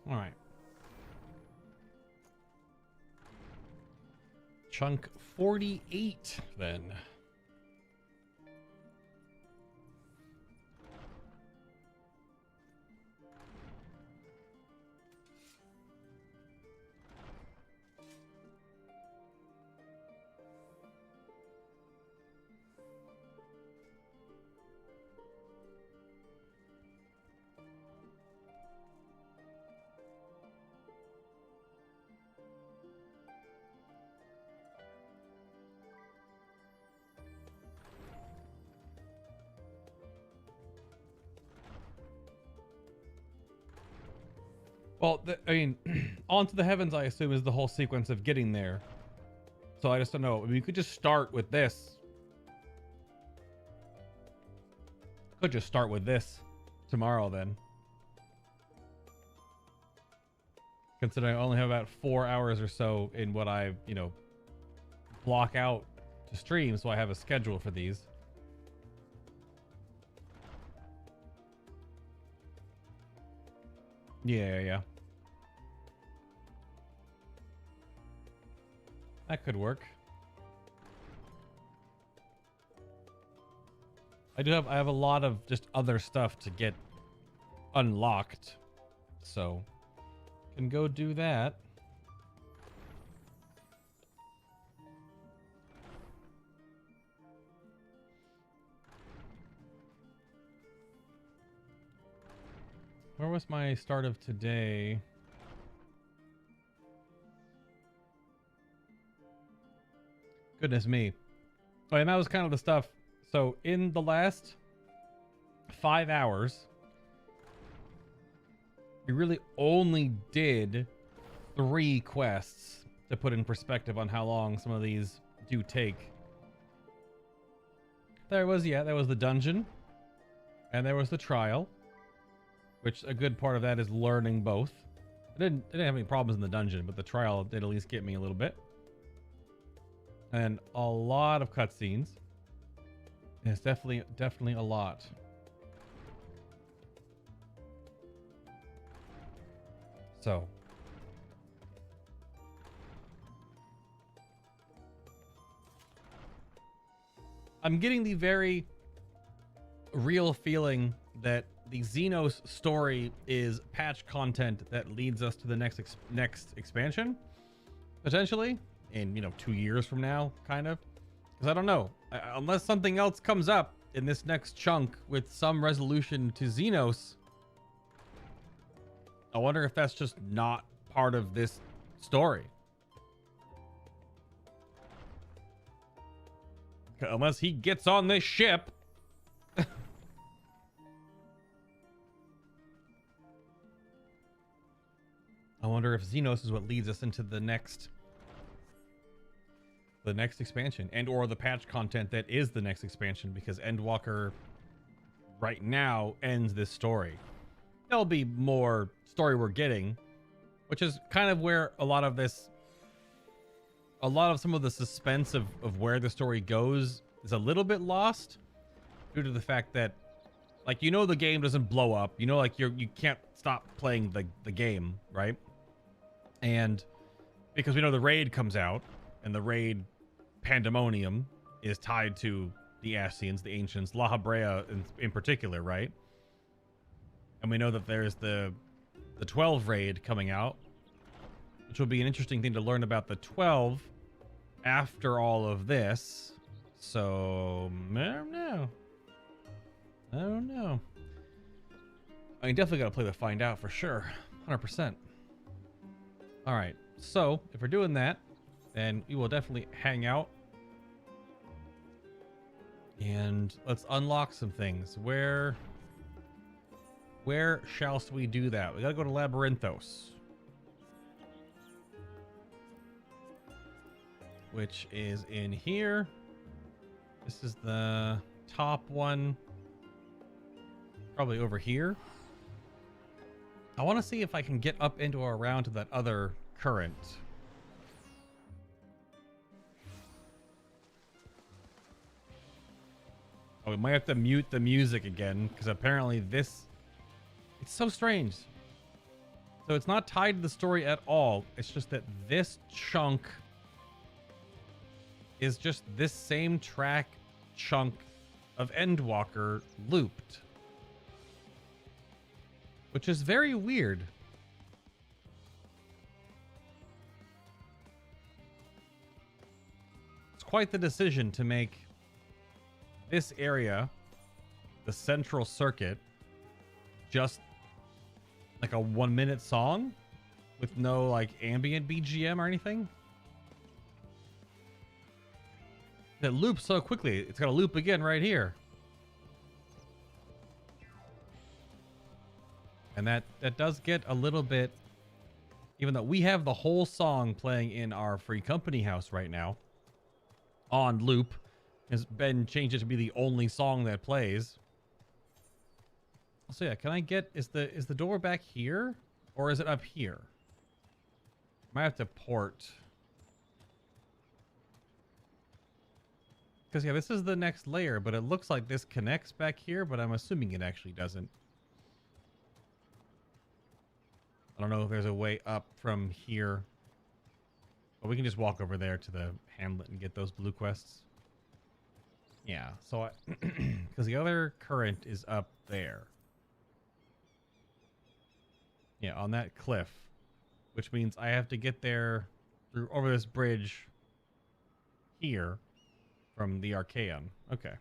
All right. Chunk 48 then. Well, I mean, onto the heavens, I assume, is the whole sequence of getting there. So I just don't know. I mean, you could just start with this. Could just start with this tomorrow then. Considering I only have about 4 hours or so in what I, you know, block out to stream, so I have a schedule for these. Yeah. That could work. I have a lot of just other stuff to get unlocked, so can go do that. Where was my start of today? Goodness me. Oh, and that was kind of the stuff. So in the last 5 hours, we really only did 3 quests, to put in perspective on how long some of these do take. There was the dungeon, and there was the trial, which a good part of that is learning both. I didn't have any problems in the dungeon, but the trial did at least get me a little bit. And a lot of cutscenes. It's definitely a lot. So I'm getting the very real feeling that the Xenos story is patch content that leads us to the next expansion, potentially in 2 years from now, kind of. Because I don't know, unless something else comes up in this next chunk with some resolution to Xenos, I wonder if that's just not part of this story. Unless he gets on this ship. I wonder if Xenos is what leads us into the next expansion, and or the patch content that is the next expansion, because Endwalker right now ends this story. There'll be more story we're getting, which is kind of where a lot of some of the suspense of where the story goes is a little bit lost, due to the fact that, like, the game doesn't blow up, like you can't stop playing the game, right? And because we know the raid comes out, and the raid pandemonium is tied to the Ascians, the Ancients, La Habrea in particular, right? And we know that there's the 12 raid coming out, which will be an interesting thing to learn about the 12 after all of this. So I don't know. I definitely gotta play to find out for sure. 100%. All right, so if we're doing that, then we will definitely hang out. And let's unlock some things. Where shall we do that? We gotta go to Labyrinthos, which is in here. This is the top one. Probably over here. I want to see if I can get up into or around to that other current. Oh, we might have to mute the music again, because apparently it's so strange. So it's not tied to the story at all. It's just that this chunk is just this same track chunk of Endwalker looped, which is very weird. It's quite the decision to make this area, the central circuit, just like a 1-minute song with no like ambient BGM or anything. That loops so quickly. It's gonna loop again right here. And that does get a little bit Even though we have the whole song playing in our free company house right now on loop, has been changed to be the only song that plays. So yeah, can I get, is the door back here or is it up here? Might have to port. Because yeah, this is the next layer, but it looks like this connects back here, but I'm assuming it actually doesn't. I don't know if there's a way up from here. But we can just walk over there to the hamlet and get those blue quests. Yeah, so because the other current is up there. Yeah, on that cliff. Which means I have to get there through over this bridge here from the Archaeon. Okay.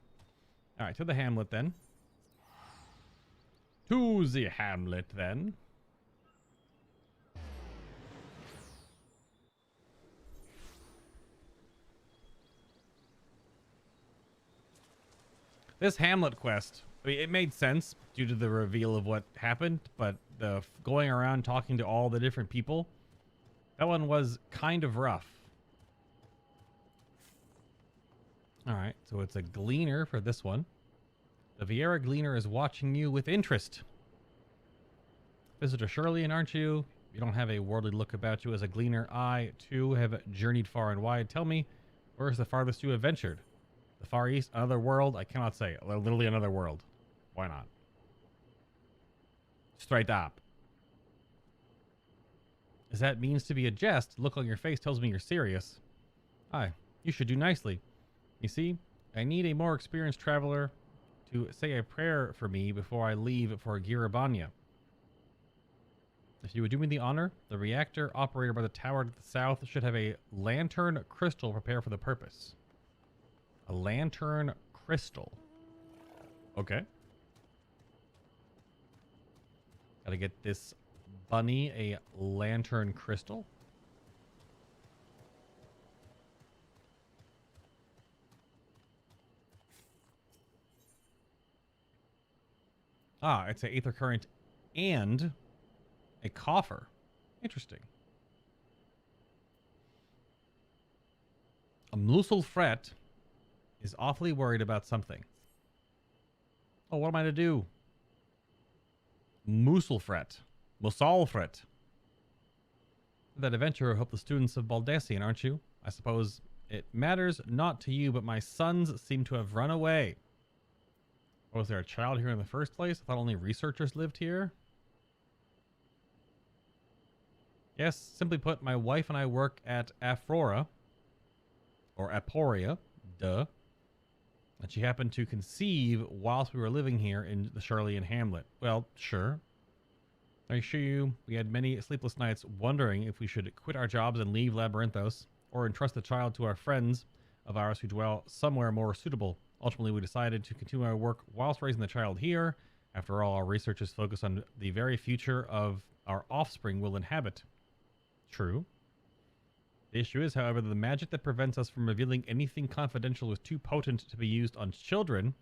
Alright, to the hamlet then. To the hamlet then. This Hamlet quest, I mean, it made sense due to the reveal of what happened, but the going around talking to all the different people, that one was kind of rough. All right, so it's a gleaner for this one. The Vieira Gleaner is watching you with interest. Visitor Shirley, aren't you? You don't have a worldly look about you as a gleaner. I, too, have journeyed far and wide. Tell me, where is the farthest you have ventured? The Far East, another world? I cannot say. Literally another world. Why not? Straight up. As that means to be a jest, look on your face tells me you're serious. Aye, you should do nicely. You see, I need a more experienced traveler to say a prayer for me before I leave for Girabanya. If you would do me the honor, the reactor operator by the tower to the south should have a lantern crystal prepared for the purpose. A lantern crystal. Okay. Gotta get this bunny a lantern crystal. Ah, it's an aether current and a coffer. Interesting. A Muselfret is awfully worried about something. Oh, what am I to do? Muselfret. Musalfret. That adventurer hope the students of Baldassian, aren't you? I suppose it matters not to you, but my sons seem to have run away. Was there a child here in the first place? I thought only researchers lived here. Yes, simply put, my wife and I work at Aphora. Or Aporia. Duh. And she happened to conceive whilst we were living here in the Charlian Hamlet. Well, sure. I assure you, we had many sleepless nights wondering if we should quit our jobs and leave Labyrinthos, or entrust the child to our friends of ours who dwell somewhere more suitable. Ultimately, we decided to continue our work whilst raising the child here. After all, our research is focused on the very future of our offspring will inhabit. True. The issue is, however, the magic that prevents us from revealing anything confidential is too potent to be used on children.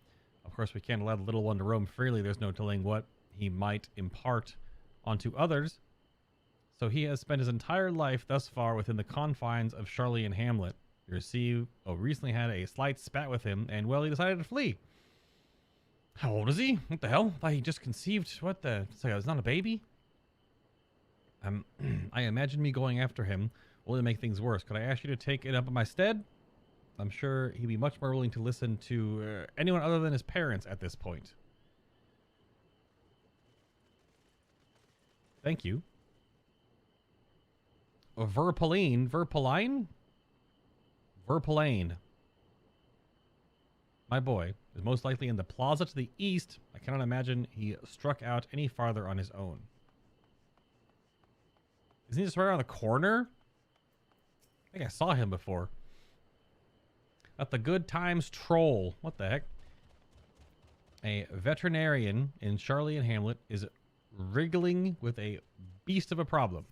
Of course, we can't allow the little one to roam freely. There's no telling what he might impart onto others. So he has spent his entire life thus far within the confines of Charlian Hamlet. You recently had a slight spat with him, and well, he decided to flee. How old is he? What the hell? I thought he just conceived. What the? It's like it's not a baby? I imagine me going after him will only make things worse. Could I ask you to take it up in my stead? I'm sure he'd be much more willing to listen to anyone other than his parents at this point. Thank you. Verpalane. My boy is most likely in the plaza to the east. I cannot imagine he struck out any farther on his own. Isn't he just right around the corner? I think I saw him before. At the Good Times Troll. What the heck? A veterinarian in Charlian Hamlet is wriggling with a beast of a problem.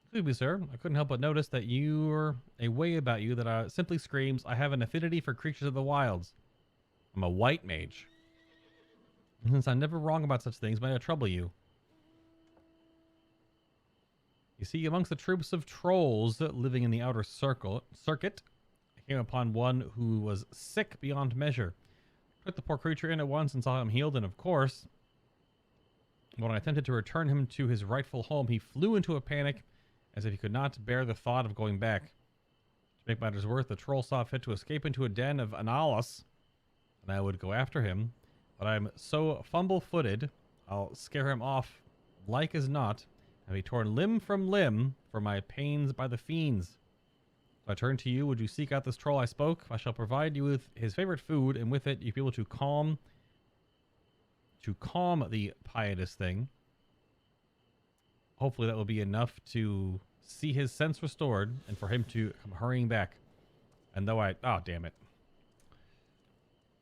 Excuse me, sir. I couldn't help but notice that you're a way about you that simply screams, I have an affinity for creatures of the wilds. I'm a white mage. Since I'm never wrong about such things, might I trouble you? You see, amongst the troops of trolls living in the outer circuit, I came upon one who was sick beyond measure. Took the poor creature in at once and saw him healed, and of course, when I attempted to return him to his rightful home, he flew into a panic as if he could not bear the thought of going back. To make matters worse, the troll saw fit to escape into a den of Analus, and I would go after him, but I'm so fumble-footed, I'll scare him off like as not, and be torn limb from limb for my pains by the fiends. So I turn to you. Would you seek out this troll I spoke? I shall provide you with his favorite food, and with it you'll be able to calm the pietous thing. Hopefully that will be enough to see his sense restored and for him to come hurrying back. And though oh damn it,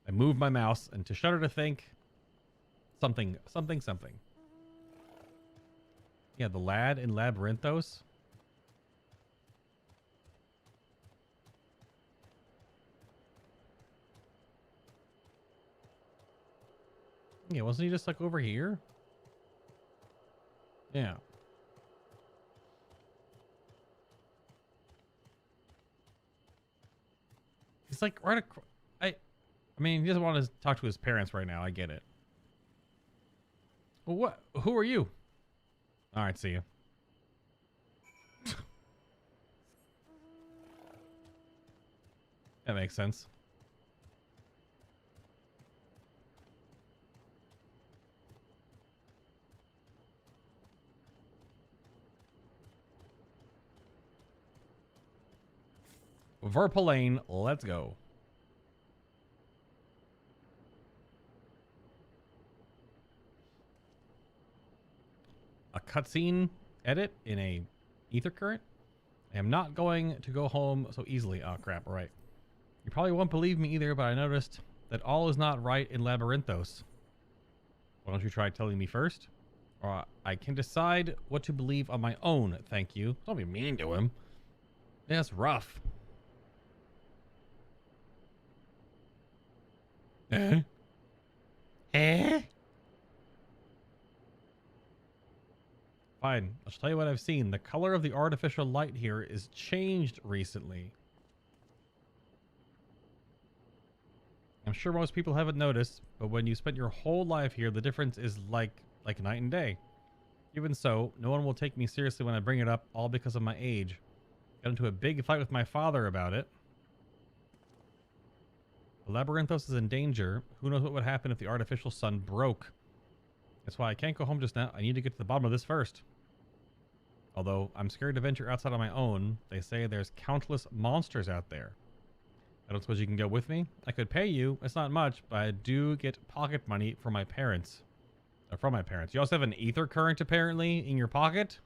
I moved my mouse, and to shudder to think something. Yeah, the lad in Labyrinthos. Yeah, wasn't he just like over here? Yeah. He's like right across. I mean, he doesn't want to talk to his parents right now. I get it. Well, what? Who are you? All right, see you. That makes sense. Verpalane, let's go. A cutscene edit in a ether current. I am not going to go home so easily. Oh crap, all right. You probably won't believe me either, but I noticed that all is not right in Labyrinthos. Why don't you try telling me first? Or I can decide what to believe on my own, thank you. Don't be mean to him. Yeah, that's rough. Eh? Fine, I'll tell you what I've seen. The color of the artificial light here is changed recently. I'm sure most people haven't noticed, but when you spent your whole life here, the difference is like night and day. Even so, no one will take me seriously when I bring it up, all because of my age. Got into a big fight with my father about it. Labyrinthos is in danger. Who knows what would happen if the artificial sun broke? That's why I can't go home just now. I need to get to the bottom of this first. Although I'm scared to venture outside on my own. They say there's countless monsters out there. I don't suppose you can go with me? I could pay you. It's not much, but I do get pocket money from my parents. From my parents. You also have an ether current apparently in your pocket?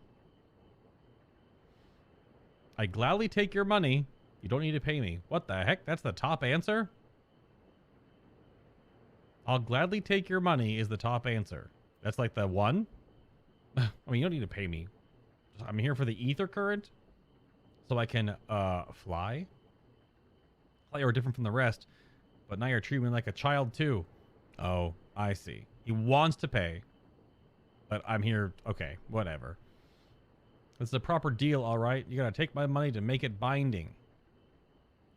I gladly take your money. You don't need to pay me. What the heck? That's the top answer? I'll gladly take your money is the top answer. That's like the one? I mean, you don't need to pay me. I'm here for the ether current. So I can, fly. I thought you were different from the rest. But now you're treating me like a child too. Oh, I see. He wants to pay. But I'm here. Okay, whatever. It's a proper deal, all right? You gotta take my money to make it binding.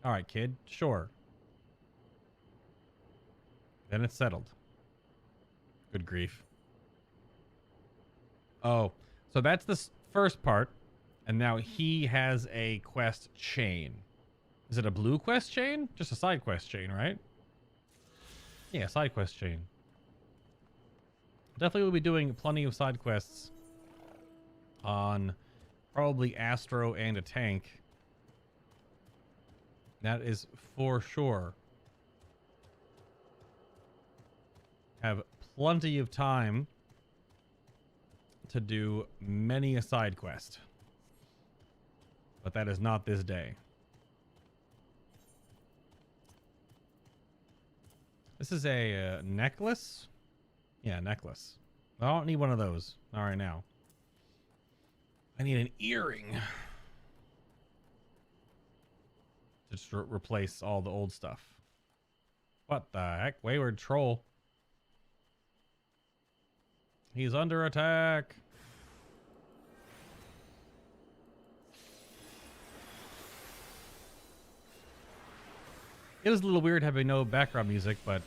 All right, kid. Sure. Then it's settled. Good grief. Oh, so that's the first part. And now he has a quest chain. Is it a blue quest chain? Just a side quest chain, right? Yeah, side quest chain. Definitely will be doing plenty of side quests on probably Astro and a tank. That is for sure. Have plenty of time to do many a side quest. But that is not this day. This is a necklace? Yeah, necklace. I don't need one of those. All right, now. I need an earring. To just replace all the old stuff. What the heck? Wayward troll. He's under attack. It is a little weird having no background music, but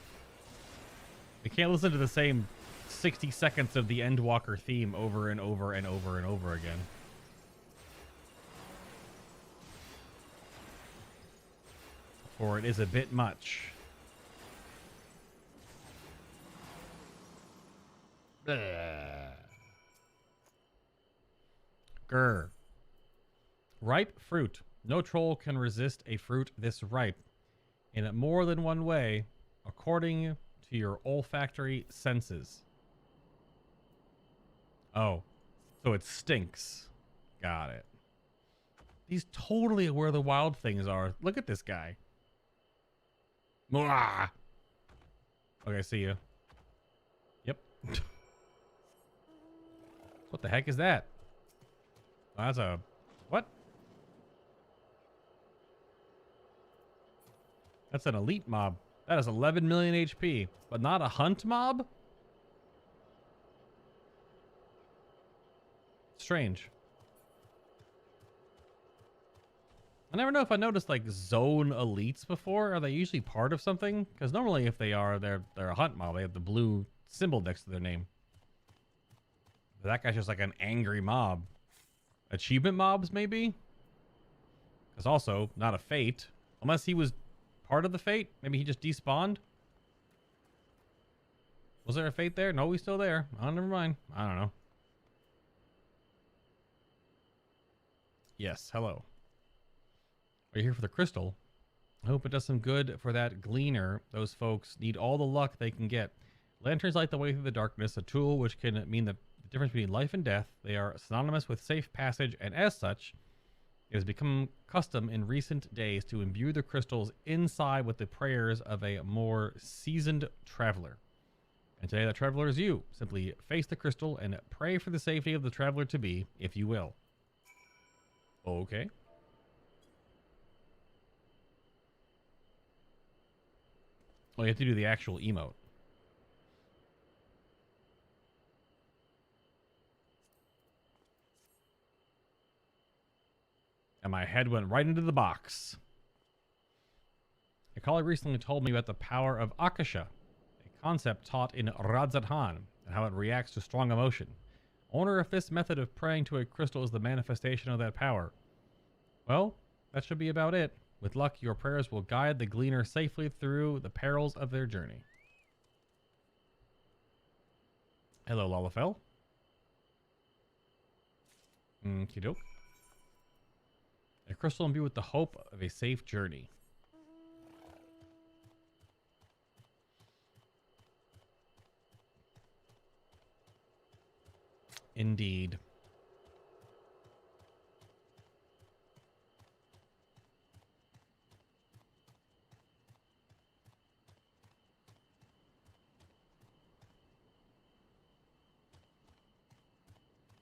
we can't listen to the same 60 seconds of the Endwalker theme over and over and over and over again. For it is a bit much. Grr. Ripe fruit. No troll can resist a fruit this ripe. In more than one way, according to your olfactory senses. Oh, so it stinks. Got it. He's totally where the wild things are. Look at this guy. Mwah! Okay, see you. Yep. What the heck is that? Oh, that's a... What? That's an elite mob. That is 11 million HP, but not a hunt mob? Strange. I never know if I noticed like zone elites before. Are they usually part of something? Because normally if they are, they're a hunt mob. They have the blue symbol next to their name. But that guy's just like an angry mob. Achievement mobs, maybe? Because also, not a fate. Unless he was part of the fate. Maybe he just despawned. Was there a fate there? No, he's still there. Oh, never mind. I don't know. Yes, hello. Are you here for the crystal? I hope it does some good for that gleaner. Those folks need all the luck they can get. Lanterns light the way through the darkness, a tool which can mean the difference between life and death. They are synonymous with safe passage, and as such, it has become custom in recent days to imbue the crystals inside with the prayers of a more seasoned traveler. And today that traveler is you. Simply face the crystal and pray for the safety of the traveler to be, if you will. Okay. Oh, you have to do the actual emote. And my head went right into the box. A colleague recently told me about the power of Akasha, a concept taught in Radzathan, and how it reacts to strong emotion. I wonder if this method of praying to a crystal is the manifestation of that power. Well, that should be about it. With luck, your prayers will guide the gleaner safely through the perils of their journey. Hello, Lalafell. Okey-doke. A crystal imbued with the hope of a safe journey. Indeed.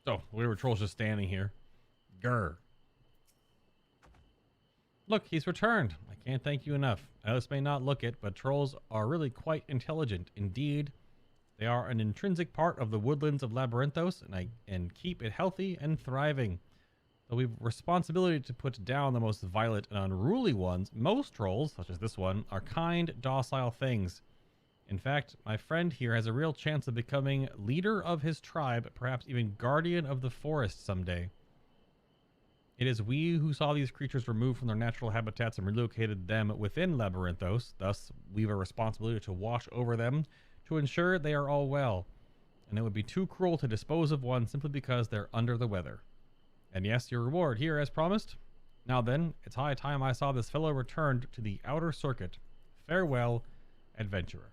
Oh, we were trolls just standing here. Grr. Look, he's returned. I can't thank you enough. Alice may not look it, but trolls are really quite intelligent. Indeed, they are an intrinsic part of the woodlands of Labyrinthos, and keep it healthy and thriving. Though we've responsibility to put down the most violent and unruly ones, most trolls, such as this one, are kind, docile things. In fact, my friend here has a real chance of becoming leader of his tribe, perhaps even guardian of the forest someday. It is we who saw these creatures removed from their natural habitats and relocated them within Labyrinthos. Thus, we have a responsibility to watch over them to ensure they are all well. And it would be too cruel to dispose of one simply because they're under the weather. And yes, your reward here as promised. Now then, it's high time I saw this fellow returned to the outer circuit. Farewell, adventurer.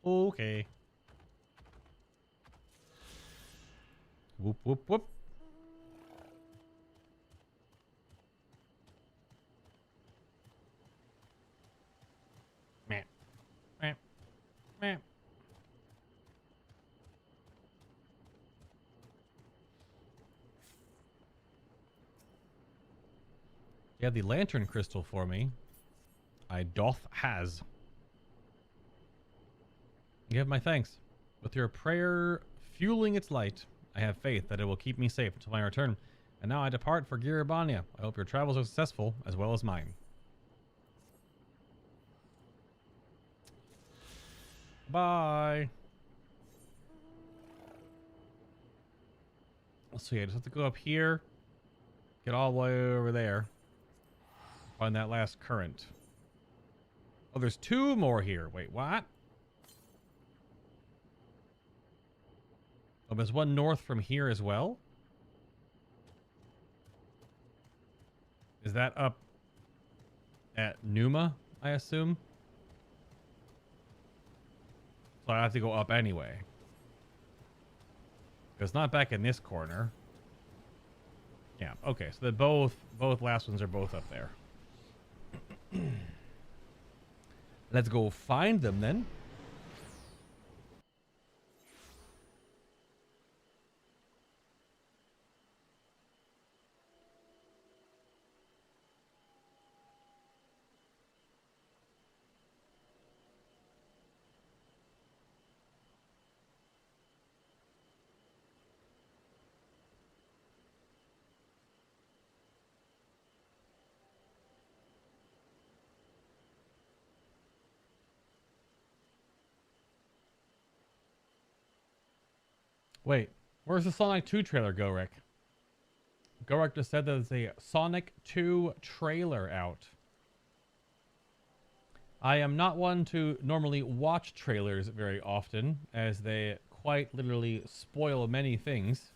Okay. Whoop, whoop, whoop. Meh. Meh. Meh. You have the lantern crystal for me. I doth has. You have my thanks. With your prayer fueling its light, I have faith that it will keep me safe until my return. And now I depart for Giribania. I hope your travels are successful as well as mine. Bye. So yeah, just have to go up here, get all the way over there, find that last current. Oh, there's 2 more here. Wait, what? Oh, there's one north from here as well? Is that up at Numa, I assume? So I have to go up anyway. It's not back in this corner. Yeah, okay. So both last ones are both up there. Let's go find them then. Wait, where's the Sonic 2 trailer go, Rick? Gorek just said there's a Sonic 2 trailer out. I am not one to normally watch trailers very often, as they quite literally spoil many things.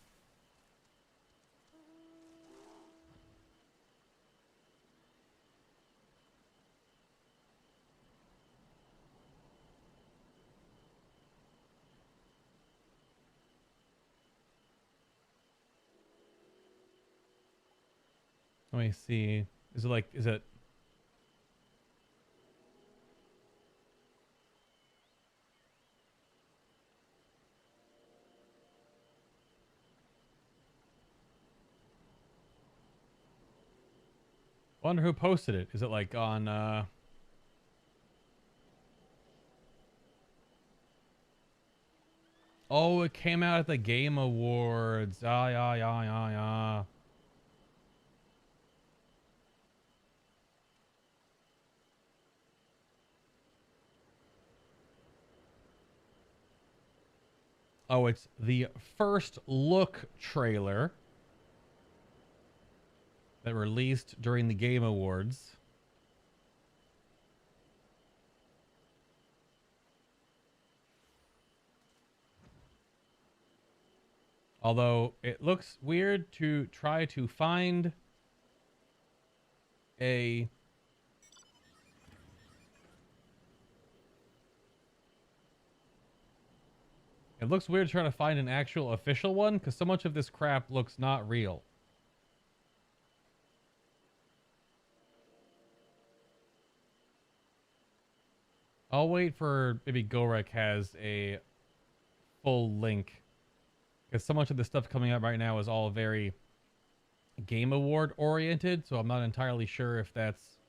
Let me see. Is it? Wonder who posted it. Is it like on, Oh, it came out at the Game Awards. Yeah. Oh, it's the first look trailer that released during the Game Awards. Although it looks weird to try to find a... It looks weird trying to find an actual official one because so much of this crap looks not real. I'll wait for maybe Gorek has a full link because so much of the stuff coming up right now is all very Game Award oriented, so I'm not entirely sure if that's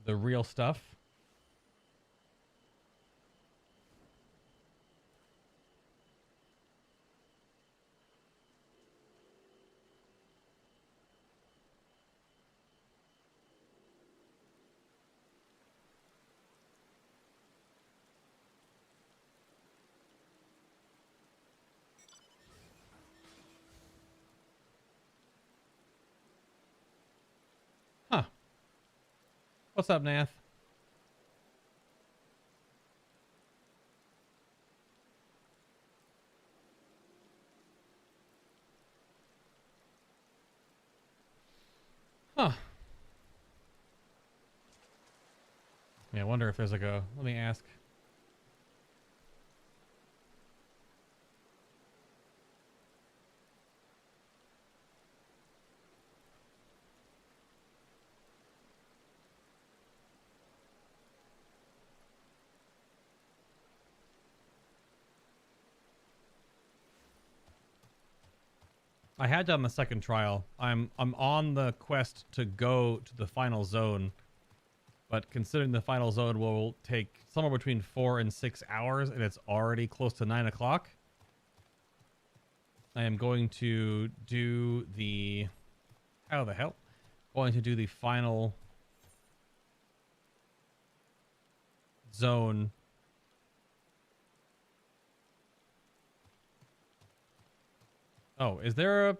the real stuff. Huh. What's up, Nath? Huh. Yeah, I wonder if there's like a... Let me ask. I had done the second trial. I'm on the quest to go to the final zone, but considering the final zone will take somewhere between 4 and 6 hours, and it's already close to 9 o'clock, I am going to do the... How the hell? Going to do the final zone. Oh, is there a...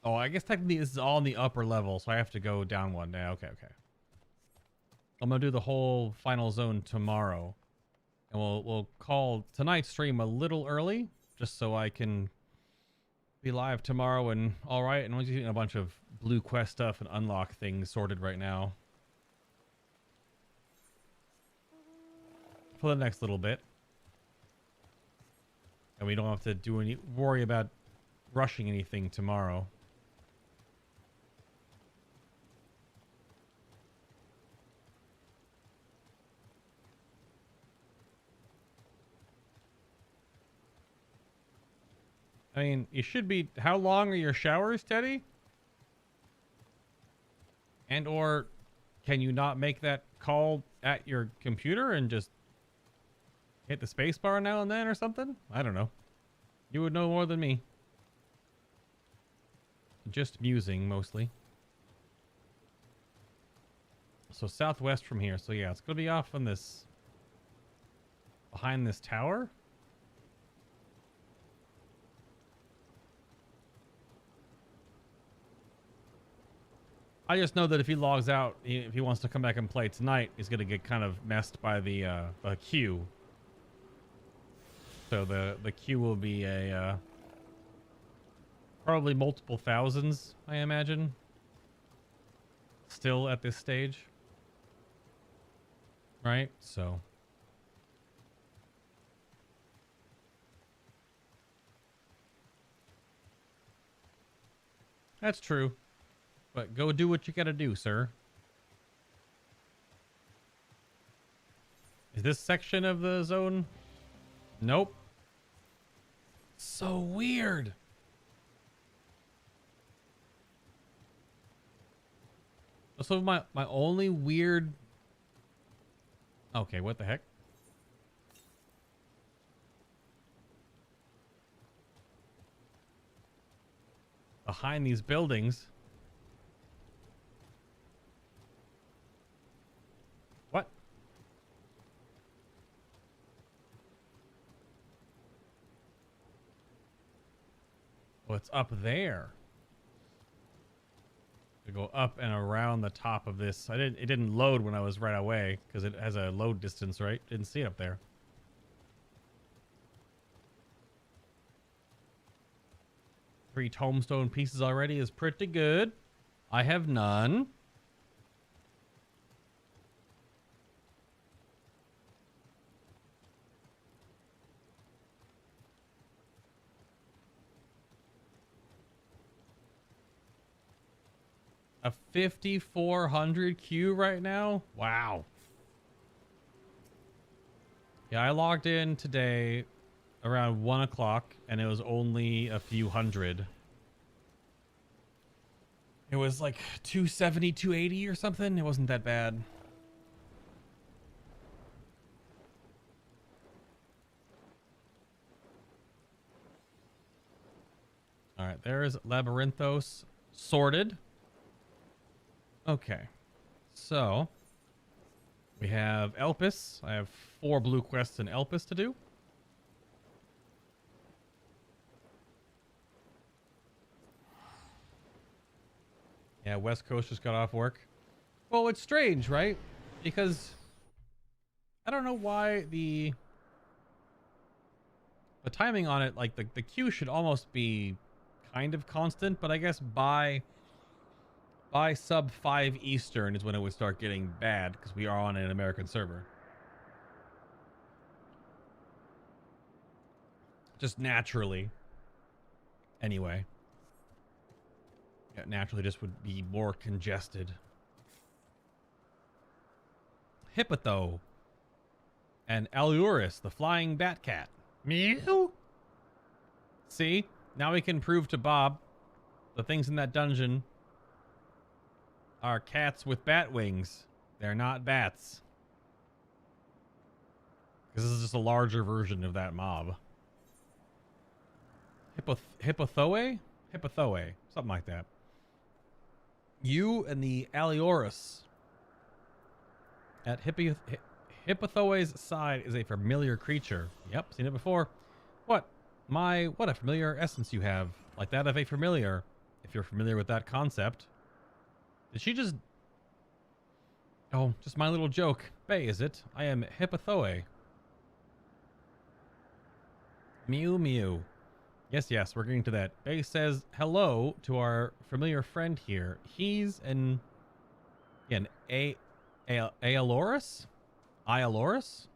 Oh, I guess technically this is all in the upper level, so I have to go down one. Yeah, okay, okay. I'm gonna do the whole final zone tomorrow. And we'll call tonight's stream a little early, just so I can be live tomorrow and alright. And I'm just getting a bunch of blue quest stuff and unlock things sorted right now. For the next little bit. And we don't have to worry about rushing anything tomorrow. I mean, you should be... How long are your showers, Teddy? And or can you not make that call at your computer and just hit the space bar now and then or something? I don't know. You would know more than me. Just musing, mostly. So southwest from here. So yeah, it's going to be off on this... behind this tower. I just know that if he logs out, if he wants to come back and play tonight, he's going to get kind of messed by the queue. So the queue will be a probably multiple thousands, I imagine. Still at this stage. Right? So. That's true. But go do what you gotta do, sir. Is this section of the zone? Nope. So weird. So my only weird... Okay, what the heck? Behind these buildings... Oh, it's up there. To go up and around the top of this. It didn't load when I was right away because it has a load distance, right? Didn't see it up there. Three tombstone pieces already is pretty good. I have none. A 5400 queue right now? Wow. Yeah, I logged in today around 1 o'clock and it was only a few hundred. It was like 270, 280 or something. It wasn't that bad. All right, there is Labyrinthos sorted. Okay, so we have Elpis. I have 4 blue quests in Elpis to do. Yeah, West Coast just got off work. Well, it's strange, right? Because I don't know why the timing on it, like the queue should almost be kind of constant, but I guess by sub 5 Eastern is when it would start getting bad because we are on an American server. Just naturally. Anyway. Yeah, naturally just would be more congested. Hippotho. And Aluris, the flying bat cat. Meow. See? Now we can prove to Bob the things in that dungeon are cats with bat wings. They're not bats. Because this is just a larger version of that mob. Hippothoe? Hippothoe. Something like that. You and the Alioris At Hippothoe's side is a familiar creature. Yep, seen it before. What a familiar essence you have, like that of a familiar, if you're familiar with that concept. Did she just... Oh, just my little joke. Bay, is it? I am Hippothoe. Mew mew. Yes, we're getting to that. Bay says hello to our familiar friend here. He's an Aeolorus? Iolorus?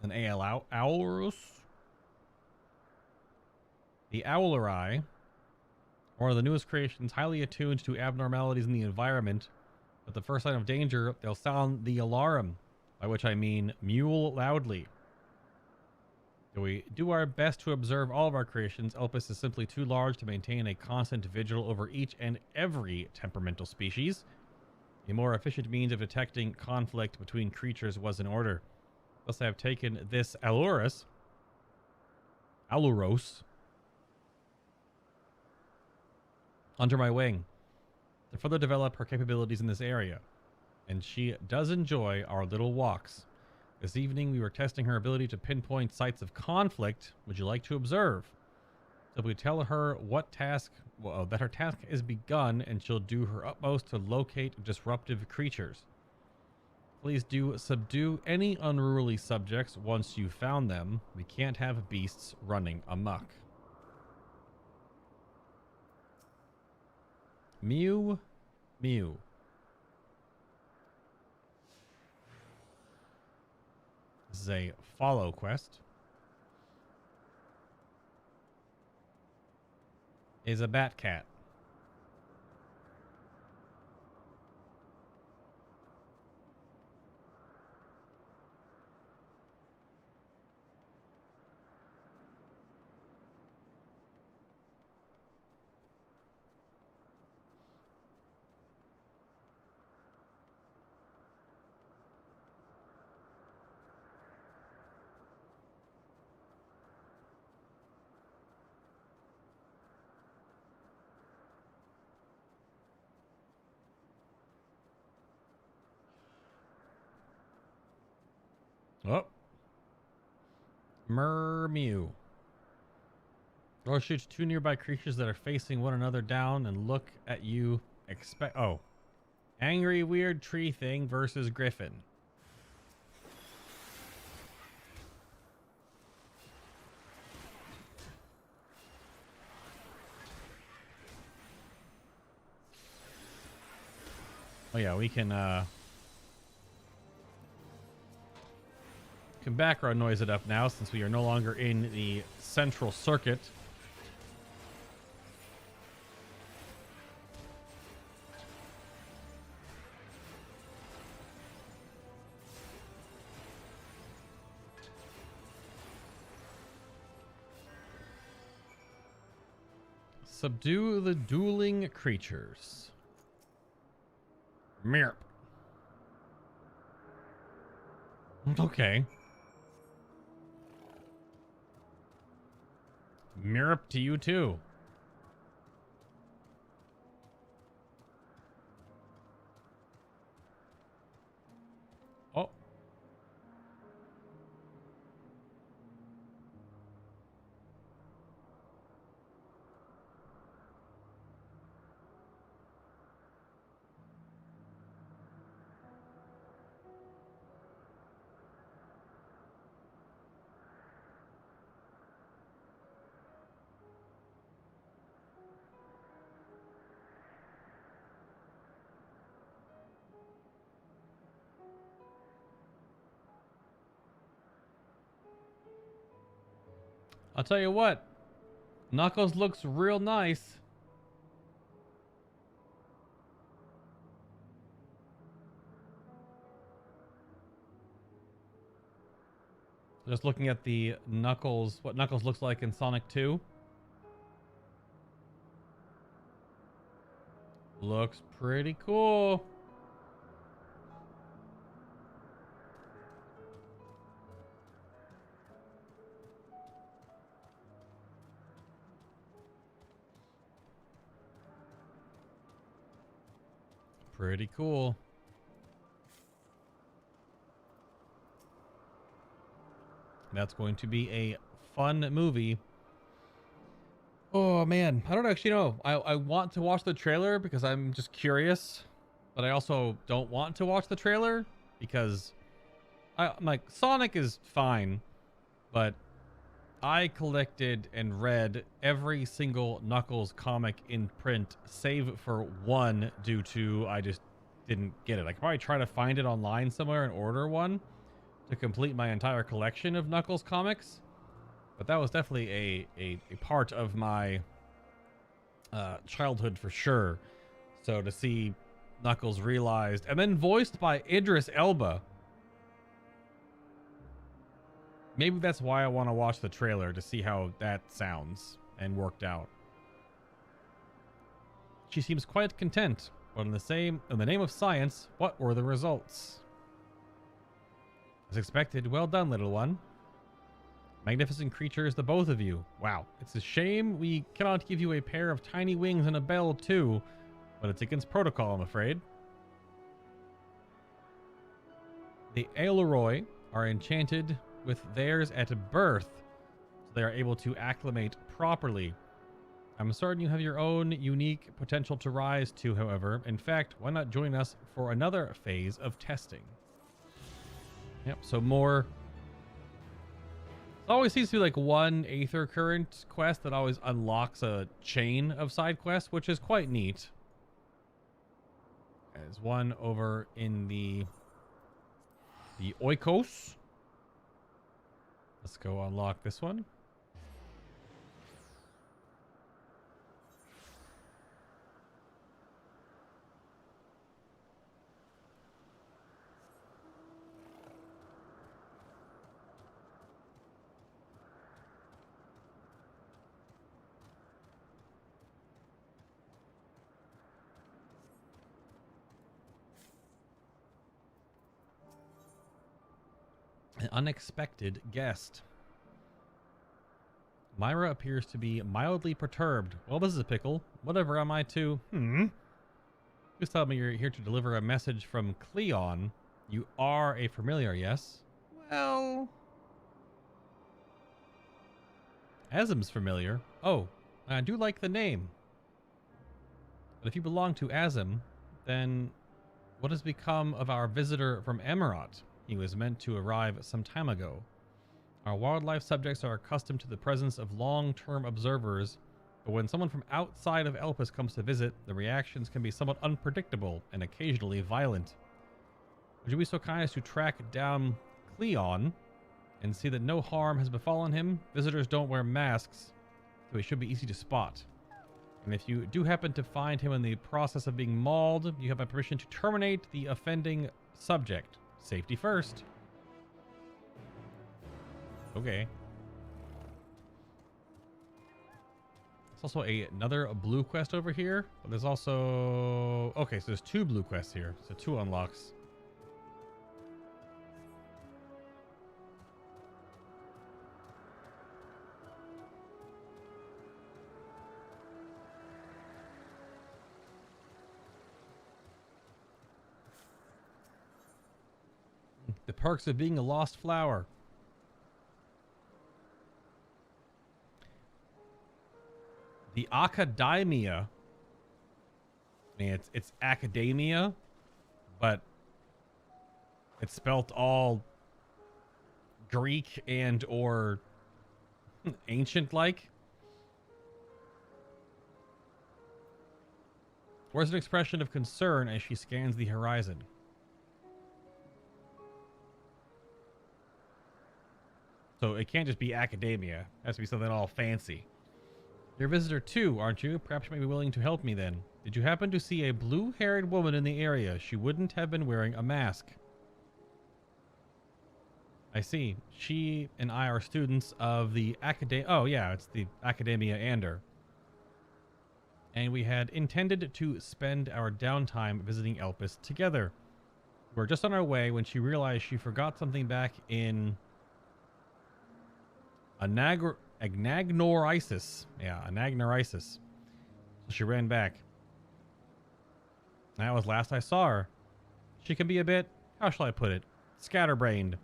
An Aeolorus? The Owlerai, one of the newest creations, highly attuned to abnormalities in the environment. At the first sign of danger, they'll sound the alarm, by which I mean mewl loudly. We do our best to observe all of our creations. Elpis is simply too large to maintain a constant vigil over each and every temperamental species. A more efficient means of detecting conflict between creatures was in order. Thus I have taken this Aluros, under my wing to further develop her capabilities in this area. And she does enjoy our little walks. This evening, we were testing her ability to pinpoint sites of conflict. Would you like to observe? So we tell her what task, that her task is begun, and she'll do her utmost to locate disruptive creatures. Please do subdue any unruly subjects once you've found them. We can't have beasts running amok. Mew, mew. This is a follow quest. Is a bat cat. Oh. Mew. Or shoots two nearby creatures that are facing one another down and look at you. Oh. Angry weird tree thing versus griffin. Oh yeah, we can background noise it up now since we are no longer in the central circuit. Subdue the dueling creatures. Mirp. Okay. Mirp to you too. Oh. I'll tell you what, Knuckles looks real nice. Just looking at the Knuckles, what Knuckles looks like in Sonic 2. Looks pretty cool. Pretty cool. That's going to be a fun movie. Oh man, I don't actually know. I want to watch the trailer because I'm just curious, but I also don't want to watch the trailer because I'm like, Sonic is fine, but I collected and read every single Knuckles comic in print, save for one due to I just didn't get it. I could probably try to find it online somewhere and order one to complete my entire collection of Knuckles comics. But that was definitely a part of my childhood for sure. So to see Knuckles realized and then voiced by Idris Elba. Maybe that's why I want to watch the trailer, to see how that sounds and worked out. She seems quite content, but in the name of science, what were the results? As expected, well done, little one. Magnificent creatures, the both of you. Wow, it's a shame we cannot give you a pair of tiny wings and a bell too, but it's against protocol, I'm afraid. The Aeloroi are enchanted with theirs at birth, so they are able to acclimate properly. I'm certain you have your own unique potential to rise to, however. In fact, why not join us for another phase of testing? Yep, so more... It always seems to be like one Aether Current quest that always unlocks a chain of side quests, which is quite neat. There's one over in the Oikos. Let's go unlock this one. An unexpected guest. Myra appears to be mildly perturbed. Well, this is a pickle. Whatever am I to? Just tell me you're here to deliver a message from Cleon. You are a familiar, yes? Well... Azim's familiar. Oh, I do like the name. But if you belong to Azim, then what has become of our visitor from Emerald? He was meant to arrive some time ago. Our wildlife subjects are accustomed to the presence of long-term observers, but when someone from outside of Elpis comes to visit, the reactions can be somewhat unpredictable and occasionally violent. Would you be so kind as to track down Cleon and see that no harm has befallen him? Visitors don't wear masks, so he should be easy to spot. And if you do happen to find him in the process of being mauled, you have my permission to terminate the offending subject. Safety first. Okay. There's also another blue quest over here. But there's also... Okay, so there's two blue quests here. So 2 unlocks. The perks of being a lost flower. The Academia. I mean, it's academia, but it's spelt all Greek and or ancient like. Where's an expression of concern as she scans the horizon? So it can't just be academia. It has to be something all fancy. You're a visitor too, aren't you? Perhaps you may be willing to help me then. Did you happen to see a blue-haired woman in the area? She wouldn't have been wearing a mask. I see. She and I are students of the Oh yeah, it's the Academia Ander. And we had intended to spend our downtime visiting Elpis together. We were just on our way when she realized she forgot something back in... Anagnorisis. Yeah, Anagnorisis. So she ran back. That was last I saw her. She can be a bit, how shall I put it, scatterbrained.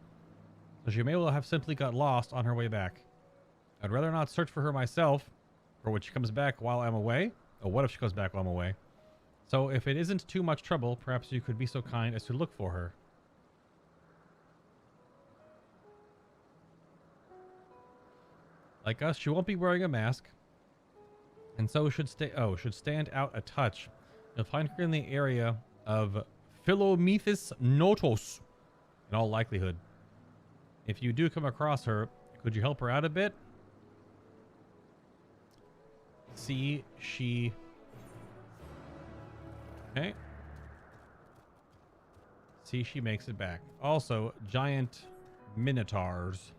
So she may well have simply got lost on her way back. I'd rather not search for her myself, or when she comes back while I'm away. Oh, what if she comes back while I'm away? So if it isn't too much trouble, perhaps you could be so kind as to look for her. Like us, she won't be wearing a mask, and so should stand out a touch. You'll find her in the area of Philomethus Notos, in all likelihood. If you do come across her, could you help her out a bit? See, she... Okay. See, she makes it back. Also, giant minotaurs.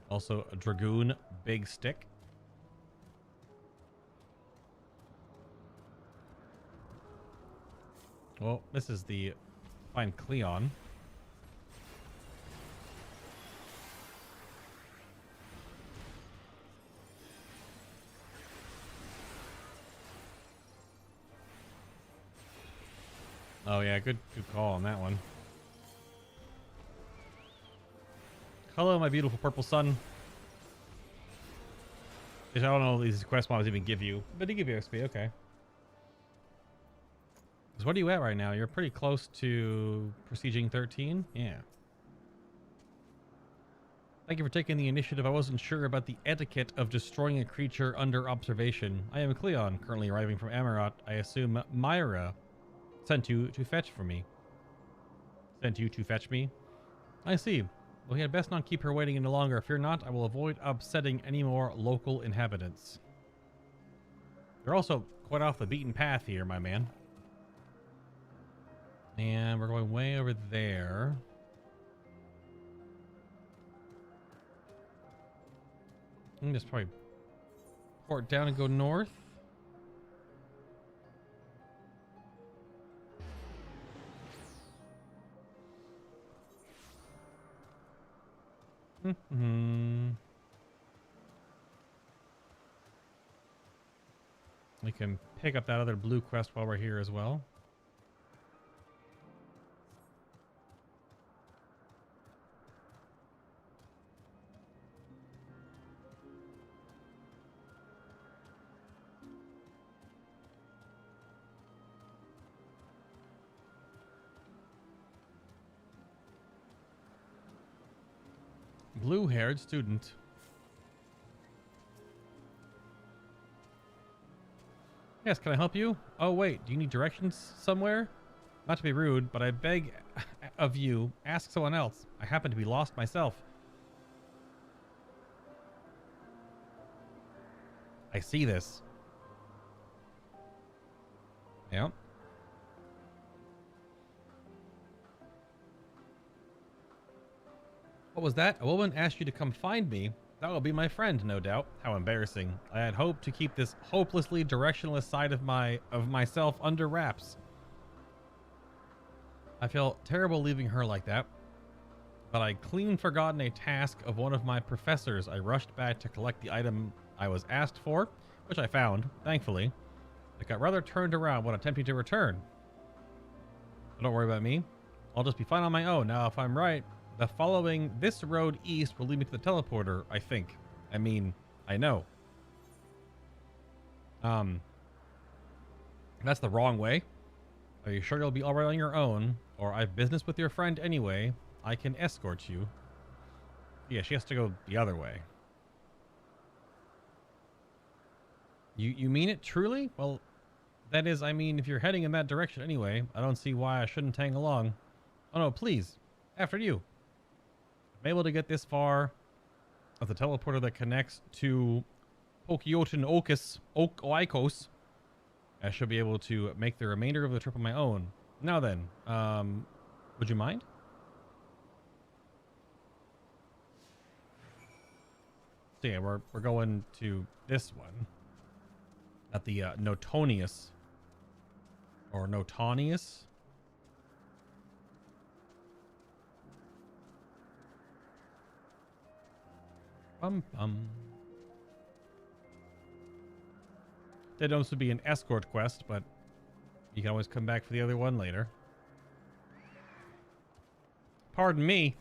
Also, a dragoon big stick. Well, this is the fine Cleon. Oh yeah, good call on that one. Hello, my beautiful purple sun. Which I don't know if these quest mobs even give you, but they give you XP, okay. So what are you at right now? You're pretty close to Prestiging 13? Yeah. Thank you for taking the initiative. I wasn't sure about the etiquette of destroying a creature under observation. I am Cleon, currently arriving from Amarot. I assume Myra sent you to fetch for me. Sent you to fetch me? I see. Well, he had best not keep her waiting any longer. Fear not, I will avoid upsetting any more local inhabitants. You're also quite off the beaten path here, my man. And we're going way over there. I can just probably port down and go north. We can pick up that other blue quest while we're here as well. Blue-haired student. Yes, can I help you? Oh, wait, do you need directions somewhere? Not to be rude, but I beg of you, ask someone else. I happen to be lost myself. I see this. Yep. What was that? A woman asked you to come find me? That will be my friend, no doubt. How embarrassing. I had hoped to keep this hopelessly directionless side of myself under wraps. I felt terrible leaving her like that, but I'd clean forgotten a task of one of my professors. I rushed back to collect the item I was asked for, which I found, thankfully. I got rather turned around when attempting to return. But don't worry about me. I'll just be fine on my own. Now, if I'm right, the following this road east will lead me to the teleporter, I think. I mean, I know. That's the wrong way. Are you sure you'll be alright on your own? Or I've business with your friend anyway. I can escort you. Yeah, she has to go the other way. You mean it truly? Well, that is, I mean, if you're heading in that direction anyway, I don't see why I shouldn't tag along. Oh no, please. After you. I'm able to get this far of the teleporter that connects to Pokiotin Oikos. I should be able to make the remainder of the trip on my own. Now then, would you mind? So yeah, we're going to this one. At the Notonius. Or Notonius. That also be an escort quest, but you can always come back for the other one later. Pardon me.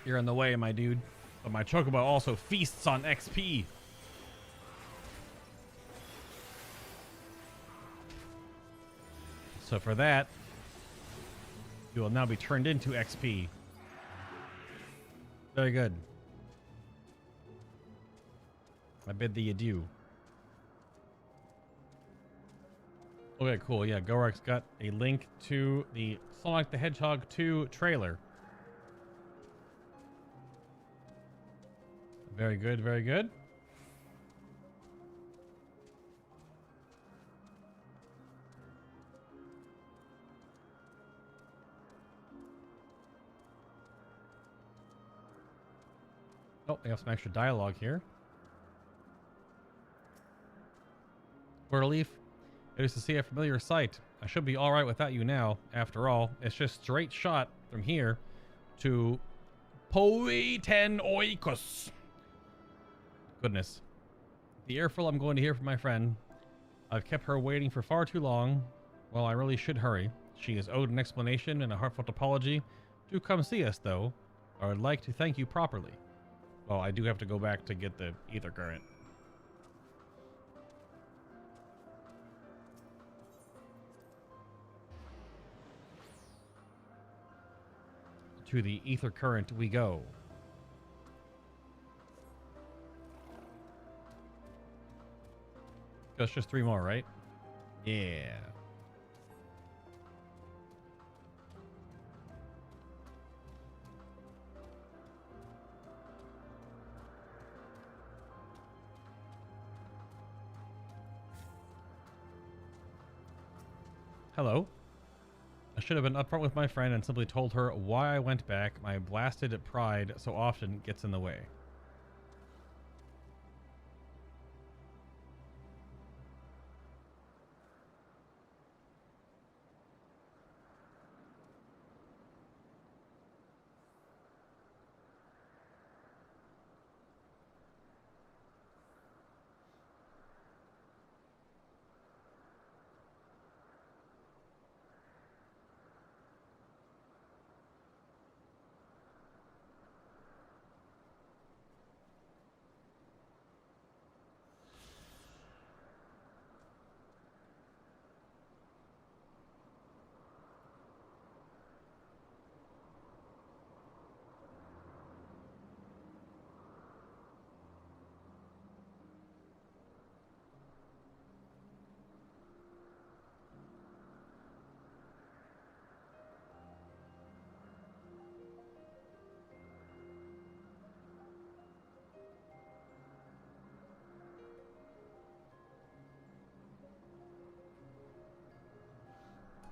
You're in the way, my dude. But my chocobo also feasts on XP. So for that, you will now be turned into XP. Very good. I bid thee adieu. Okay, cool. Yeah, Gorek's got a link to the Sonic the Hedgehog 2 trailer. Very good, very good. Oh, they have some extra dialogue here. Leaf, it is to see a familiar sight. I should be alright without you now. After all, it's just straight shot from here to Poeten Oikos. Goodness. The earful I'm going to hear from my friend. I've kept her waiting for far too long. Well, I really should hurry. She is owed an explanation and a heartfelt apology. Do come see us, though. I would like to thank you properly. Well, I do have to go back to get the ether current. To the ether current we go. That's just 3 more, right? Yeah. Hello. I should have been upfront with my friend and simply told her why I went back. My blasted pride so often gets in the way.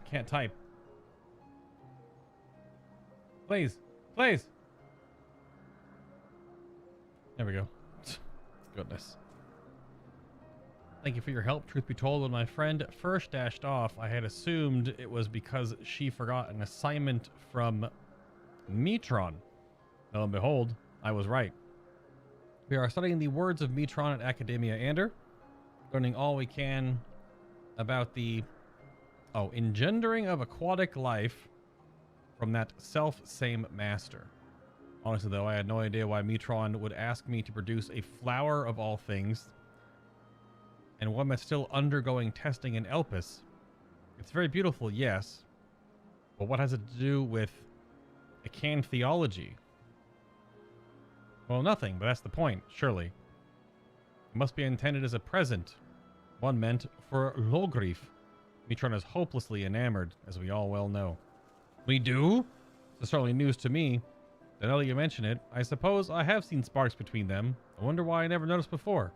Can't type. Please. Please. There we go. Goodness. Thank you for your help. Truth be told, when my friend first dashed off, I had assumed it was because she forgot an assignment from Metron. Lo and behold, I was right. We are studying the words of Metron at Academia Ander, learning all we can about the engendering of aquatic life from that self-same master. Honestly, though, I had no idea why Metron would ask me to produce a flower of all things, and one that's still undergoing testing in Elpis. It's very beautiful, yes, but what has it to do with Acan theology? Well, nothing, but that's the point, surely. It must be intended as a present, one meant for Logrif. Metron is hopelessly enamored, as we all well know. We do? It's certainly news to me. Now that you mention it, I suppose I have seen sparks between them. I wonder why I never noticed before.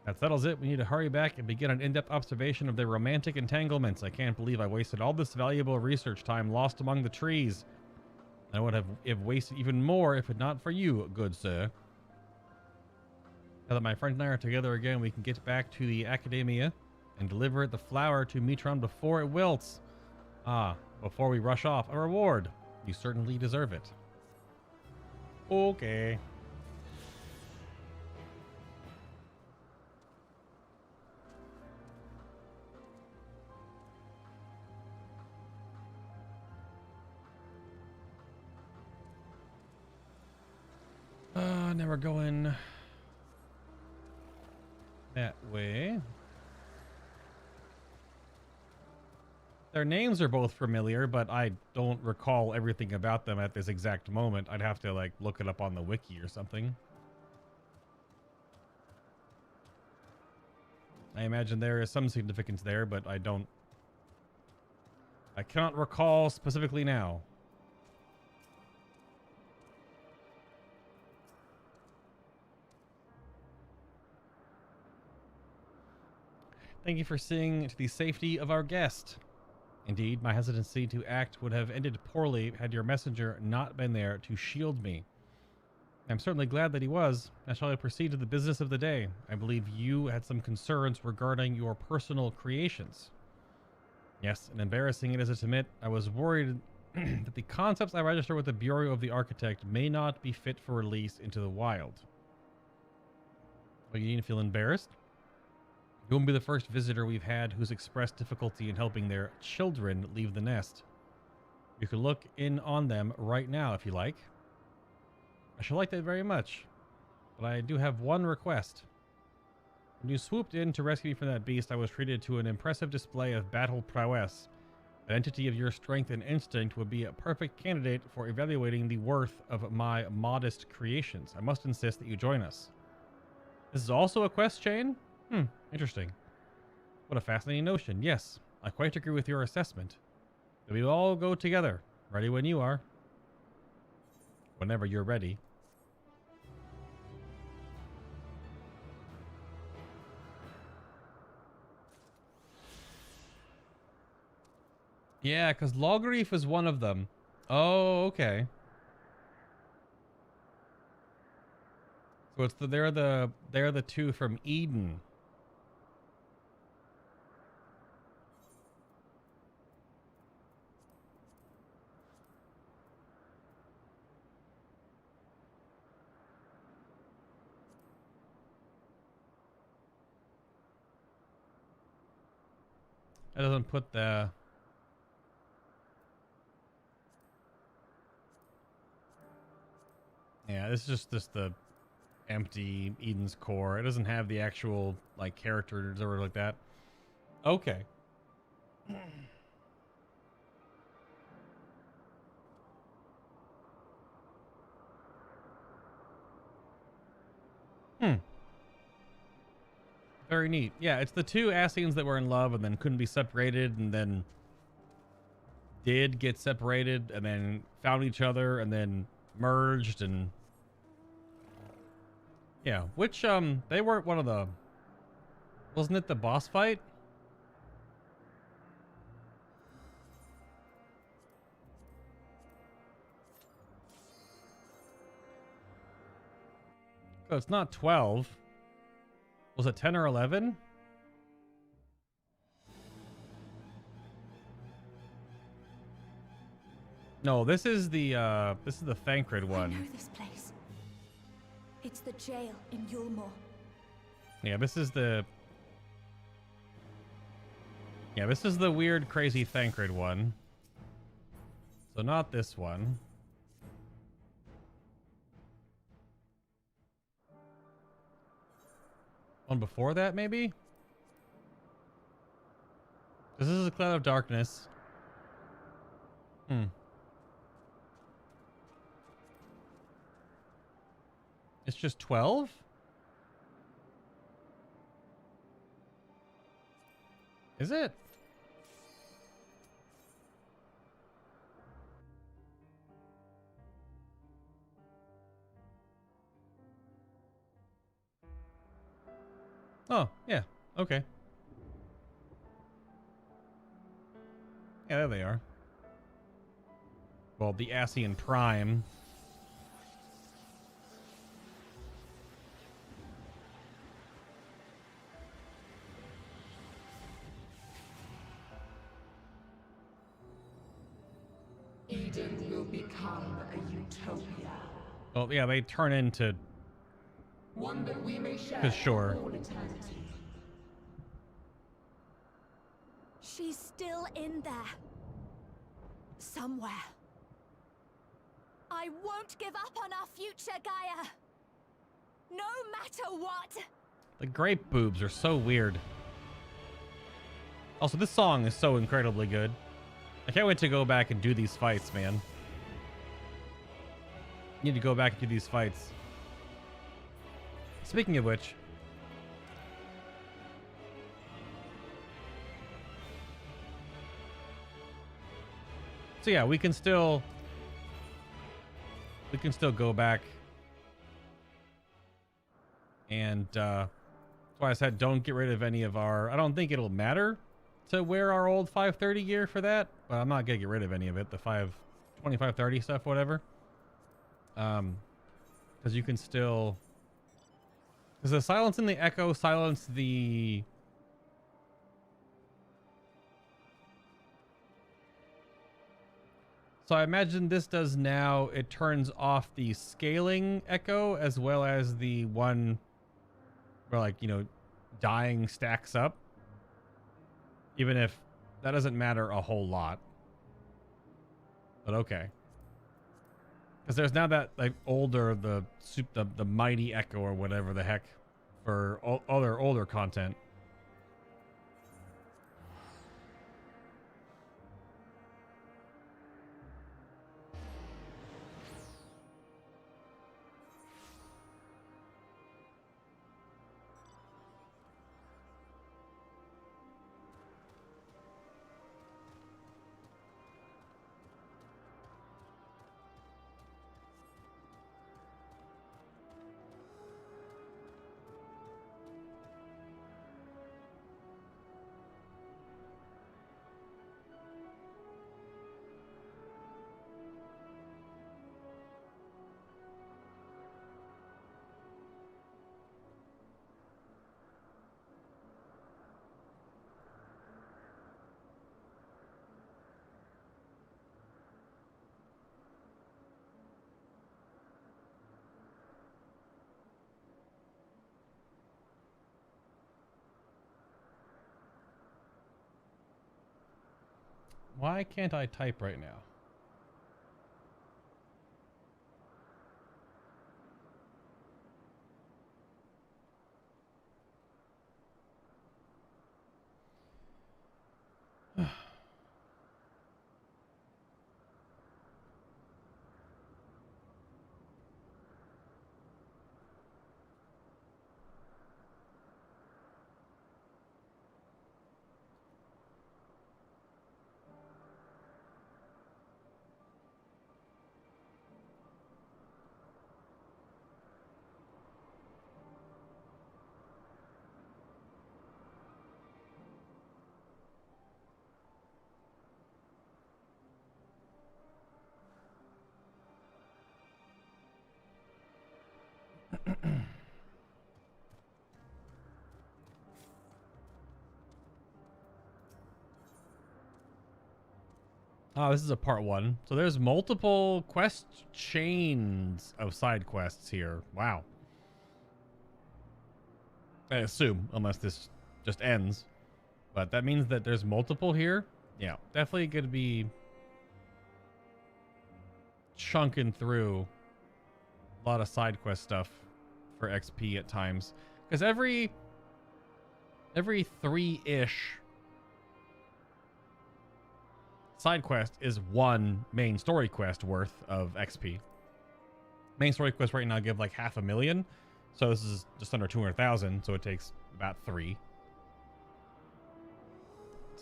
That settles it. We need to hurry back and begin an in-depth observation of their romantic entanglements. I can't believe I wasted all this valuable research time lost among the trees. I would have wasted even more if it not for you, good sir. Now that my friend and I are together again, we can get back to the academia and deliver the flower to Metron before it wilts. Ah, before we rush off, a reward. You certainly deserve it. Okay. Now we're going that way. Their names are both familiar, but I don't recall everything about them at this exact moment. I'd have to like look it up on the wiki or something. I imagine there is some significance there, but I cannot recall specifically now. Thank you for seeing to the safety of our guest. Indeed, my hesitancy to act would have ended poorly had your messenger not been there to shield me. I'm certainly glad that he was. Now shall I proceed to the business of the day? I believe you had some concerns regarding your personal creations. Yes, and embarrassing it is to admit, I was worried that the concepts I register with the Bureau of the Architect may not be fit for release into the wild. Well, you need to feel embarrassed? You won't be the first visitor we've had who's expressed difficulty in helping their children leave the nest. You can look in on them right now if you like. I should like that very much, but I do have one request. When you swooped in to rescue me from that beast, I was treated to an impressive display of battle prowess. An entity of your strength and instinct would be a perfect candidate for evaluating the worth of my modest creations. I must insist that you join us. This is also a quest chain? Interesting. What a fascinating notion. Yes, I quite agree with your assessment. We will all go together. Ready when you are. Whenever you're ready. Yeah, because Logreef is one of them. Oh, okay. So it's they're the two from Eden. It doesn't put the... Yeah, this is just the empty Eden's core. It doesn't have the actual like characters or like that. Okay. Very neat. Yeah, it's the two Ascians that were in love and then couldn't be separated and then did get separated and then found each other and then merged and... Yeah, which, they weren't one of the... Wasn't it the boss fight? Oh, it's not 12. Was it 10 or 11? No, this is the Thancred one. I know this place. It's the jail in Yulmore. Yeah, this is the... Yeah, this is the weird, crazy Thancred one. So not this one. One before that, maybe? This is a Cloud of Darkness. It's just 12? Is it? Oh, yeah. Okay. Yeah, there they are. Well, the Ascian Prime. Eden will become a utopia. Well, yeah, they turn into... One that we may share For sure. all eternity. She's still in there. Somewhere. I won't give up on our future, Gaia. No matter what. The grape boobs are so weird. Also, this song is so incredibly good. I can't wait to go back and do these fights, man. Need to go back and do these fights. Speaking of which, so yeah, we can still go back, and that's why I said don't get rid of any of our. I don't think it'll matter to wear our old 530 gear for that, but I'm not gonna get rid of any of it. The 2530 stuff, whatever. Because you can still. Does the silence in the echo silence the... So I imagine this does now, it turns off the scaling echo as well as the one where, like, you know, dying stacks up. Even if that doesn't matter a whole lot. But okay. Because there's now that, like, older, the mighty echo or whatever the heck for other older content. Why can't I type right now? Oh, this is a part 1. So there's multiple quest chains of side quests here. Wow. I assume, unless this just ends. But that means that there's multiple here. Yeah, definitely going to be chunking through a lot of side quest stuff for XP at times. Because every 3-ish side quest is one main story quest worth of XP. Main story quest right now give like 500,000, so this is just under 200,000, so it takes about 3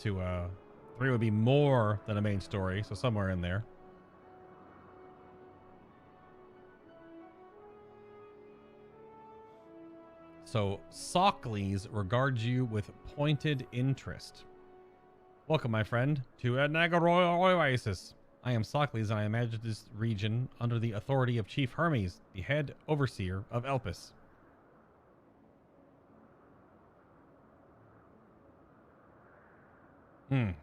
to 3 would be more than a main story, so somewhere in there. So, Socles regards you with pointed interest. Welcome, my friend, to Nagaroisis. I am Socles, and I manage this region under the authority of Chief Hermes, the head overseer of Elpis. And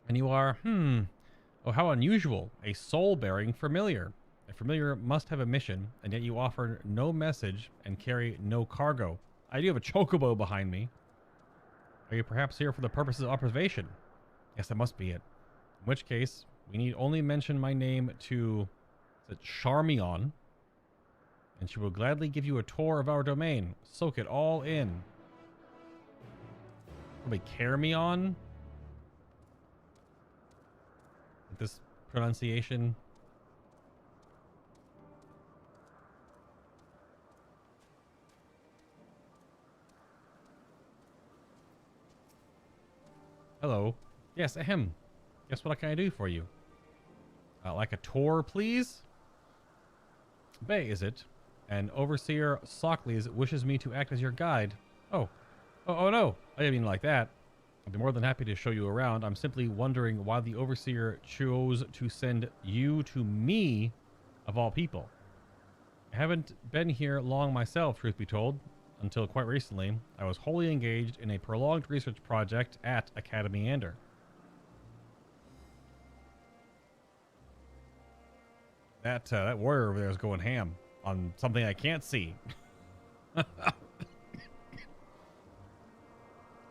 you are, oh, how unusual. A soul-bearing familiar. A familiar must have a mission, and yet you offer no message and carry no cargo. I do have a chocobo behind me. Are you perhaps here for the purposes of observation? Yes, that must be it. In which case, we need only mention my name to Charmion, and she will gladly give you a tour of our domain. Soak it all in. Probably Carmion? With this pronunciation. Hello. Yes, ahem. Guess what can I do for you? Like a tour, please? Bay, is it? And Overseer Socles wishes me to act as your guide. Oh no. I didn't mean like that. I'd be more than happy to show you around. I'm simply wondering why the Overseer chose to send you to me, of all people. I haven't been here long myself, truth be told. Until quite recently, I was wholly engaged in a prolonged research project at Academy Ander. That warrior over there is going ham on something I can't see.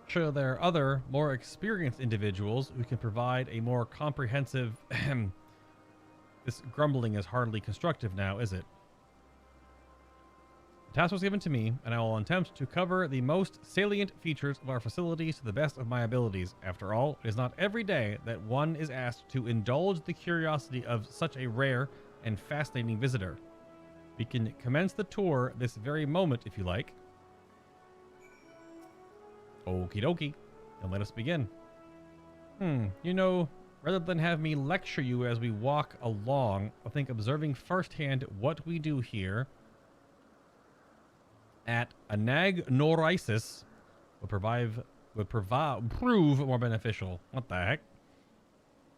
Sure, there are other, more experienced individuals who can provide a more comprehensive... This grumbling is hardly constructive now, is it? The task was given to me, and I will attempt to cover the most salient features of our facilities to the best of my abilities. After all, it is not every day that one is asked to indulge the curiosity of such a rare and fascinating visitor. We can commence the tour this very moment, if you like. Okie dokie, and let us begin. You know, rather than have me lecture you as we walk along, I think observing firsthand what we do here at Anagnorisis would prove more beneficial. What the heck?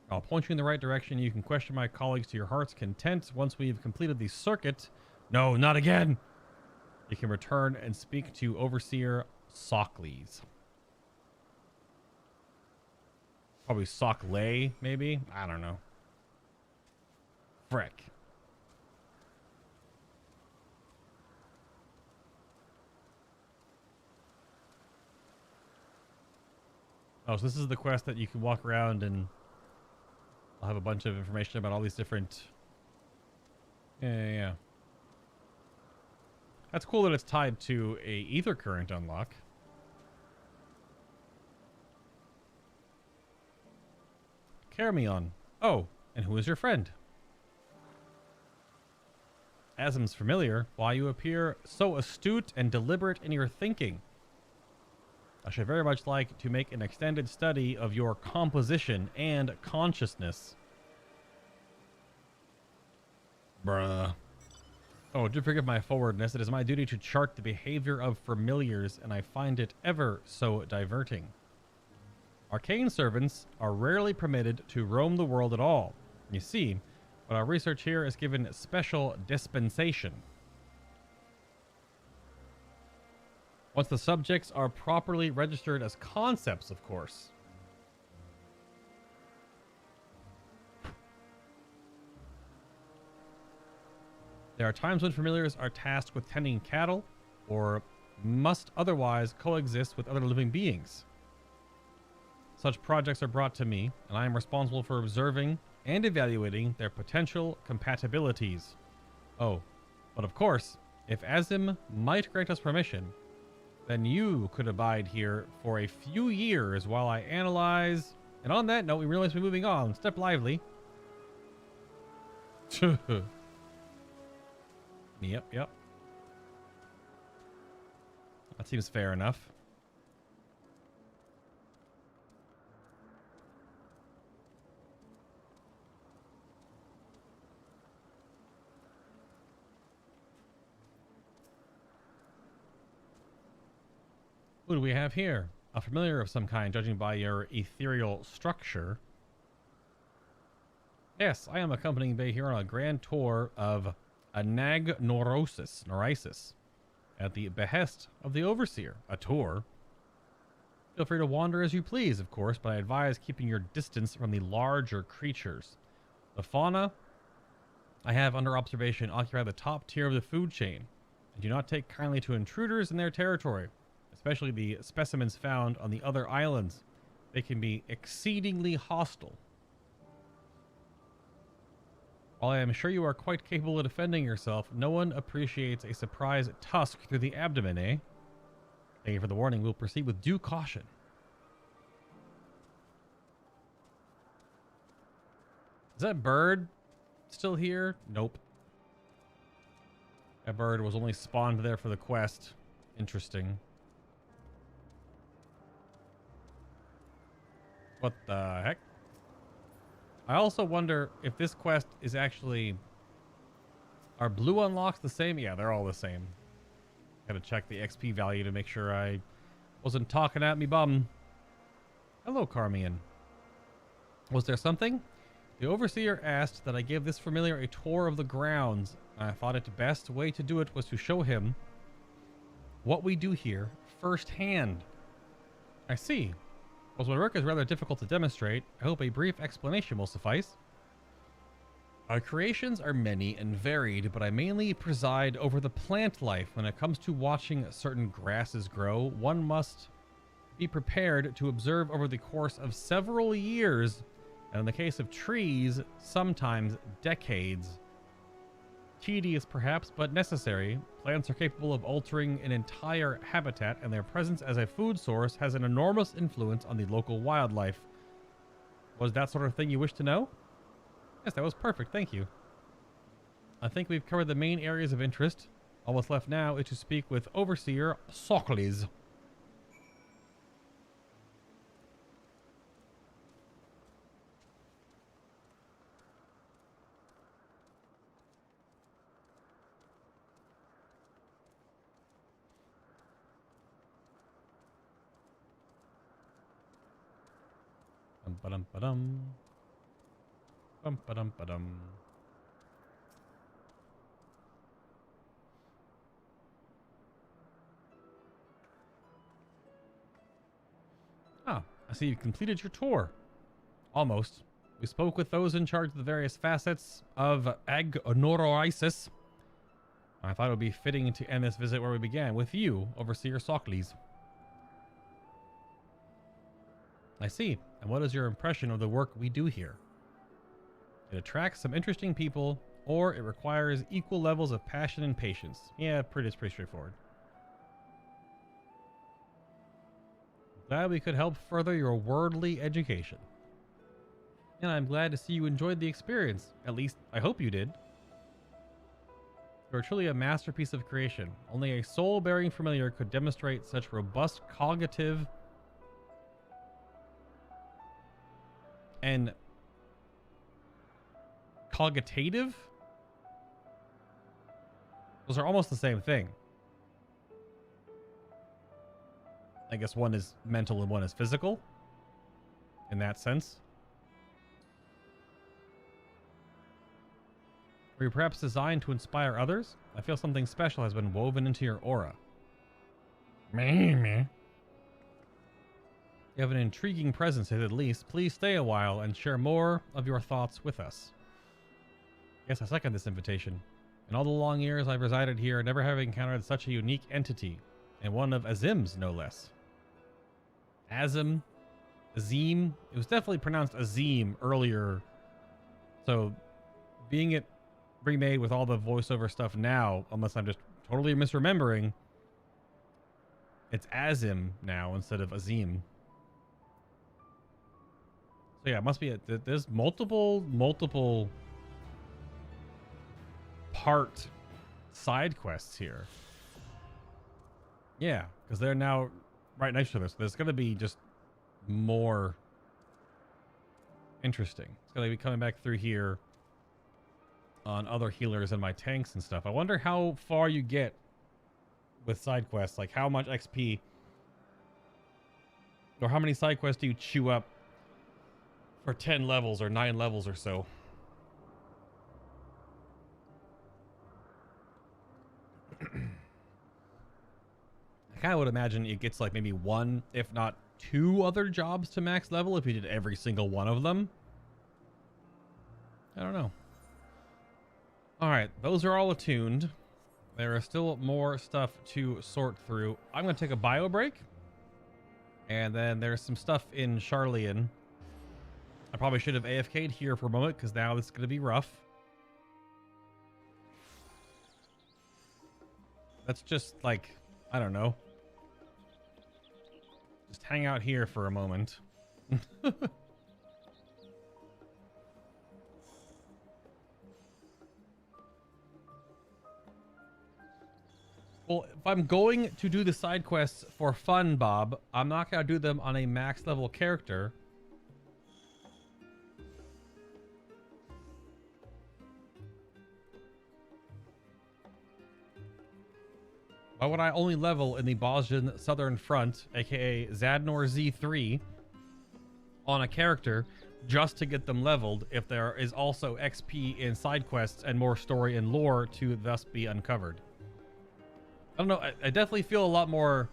I'll point you in the right direction. You can question my colleagues to your heart's content. Once we've completed the circuit... No, not again! You can return and speak to Overseer Socles. Probably Sockley, maybe? I don't know. Frick. Oh, so this is the quest that you can walk around and I'll have a bunch of information about all these different... Yeah. That's cool that it's tied to a ether current unlock. Carmion. Oh, and who is your friend? Asm's familiar. Why you appear so astute and deliberate in your thinking. I should very much like to make an extended study of your composition and consciousness. Bruh. Oh, do forgive my forwardness. It is my duty to chart the behavior of familiars, and I find it ever so diverting. Arcane servants are rarely permitted to roam the world at all. You see, but our research here is given special dispensation. Once the subjects are properly registered as concepts, of course. There are times when familiars are tasked with tending cattle or must otherwise coexist with other living beings. Such projects are brought to me, and I am responsible for observing and evaluating their potential compatibilities. Oh, but of course, if Azim might grant us permission, then you could abide here for a few years while I analyze... And on that note, we realize we're moving on. Step lively. Yep. That seems fair enough. Who do we have here? A familiar of some kind, judging by your ethereal structure. Yes, I am accompanying Bay here on a grand tour of Norisis, at the behest of the Overseer. A tour? Feel free to wander as you please, of course, but I advise keeping your distance from the larger creatures. The fauna I have under observation occupy the top tier of the food chain, and do not take kindly to intruders in their territory, especially the specimens found on the other islands. They can be exceedingly hostile. While I am sure you are quite capable of defending yourself, no one appreciates a surprise tusk through the abdomen, eh? Thank you for the warning. We'll proceed with due caution. Is that bird still here? Nope. That bird was only spawned there for the quest. Interesting. What the heck? I also wonder if this quest is actually... Are blue unlocks the same? Yeah, they're all the same. Gotta check the XP value to make sure I wasn't talking at me bum. Hello, Carmian. Was there something? The Overseer asked that I give this familiar a tour of the grounds. I thought it best way to do it was to show him what we do here firsthand. I see. While my work is rather difficult to demonstrate, I hope a brief explanation will suffice. Our creations are many and varied, but I mainly preside over the plant life. When it comes to watching certain grasses grow, one must be prepared to observe over the course of several years, and in the case of trees, sometimes decades. Tedious perhaps, but necessary. Plants are capable of altering an entire habitat, and their presence as a food source has an enormous influence on the local wildlife. Was that sort of thing you wish to know? Yes, that was perfect, thank you. I think we've covered the main areas of interest. All what's left now is to speak with Overseer Socles. Ba-dum-ba-dum. Bum-ba-dum-ba-dum. Ah, I see you've completed your tour. Almost. We spoke with those in charge of the various facets of Norisis. I thought it would be fitting to end this visit where we began, with you, Overseer Socles. I see. And what is your impression of the work we do here? It attracts some interesting people, or it requires equal levels of passion and patience. Yeah, pretty straightforward. Glad we could help further your worldly education. And I'm glad to see you enjoyed the experience. At least, I hope you did. You are truly a masterpiece of creation. Only a soul-bearing familiar could demonstrate such robust cognitive and cogitative? Those are almost the same thing. I guess one is mental and one is physical. In that sense. Were you perhaps designed to inspire others? I feel something special has been woven into your aura. Meh. You have an intriguing presence, at least. Please stay a while and share more of your thoughts with us. Yes, I second this invitation. In all the long years I've resided here, never have encountered such a unique entity, and one of Azim's, no less. Azim? Azim? It was definitely pronounced Azim earlier, so being it remade with all the voiceover stuff now, unless I'm just totally misremembering, it's Azim now instead of Azim. So yeah, it must be there's multiple part side quests here. Yeah, because they're now right next to this. There's going to be just more interesting. It's going to be coming back through here on other healers and my tanks and stuff. I wonder how far you get with side quests, like how much XP Or how many side quests do you chew up for 10 levels or 9 levels or so? I kind of would imagine it gets like maybe 1, if not 2 other jobs to max level if you did every single one of them. I don't know. Alright, those are all attuned. There is still more stuff to sort through. I'm going to take a bio break. And then there's some stuff in Charlian. I probably should have AFK'd here for a moment because now this is going to be rough. Let's just, like, I don't know. Just hang out here for a moment. Well, if I'm going to do the side quests for fun, Bob, I'm not going to do them on a max level character. Why would I only level in the Bosnian Southern Front, aka Zadnor Z3, on a character just to get them leveled if there is also XP in side quests and more story and lore to thus be uncovered? I don't know. I definitely feel a lot more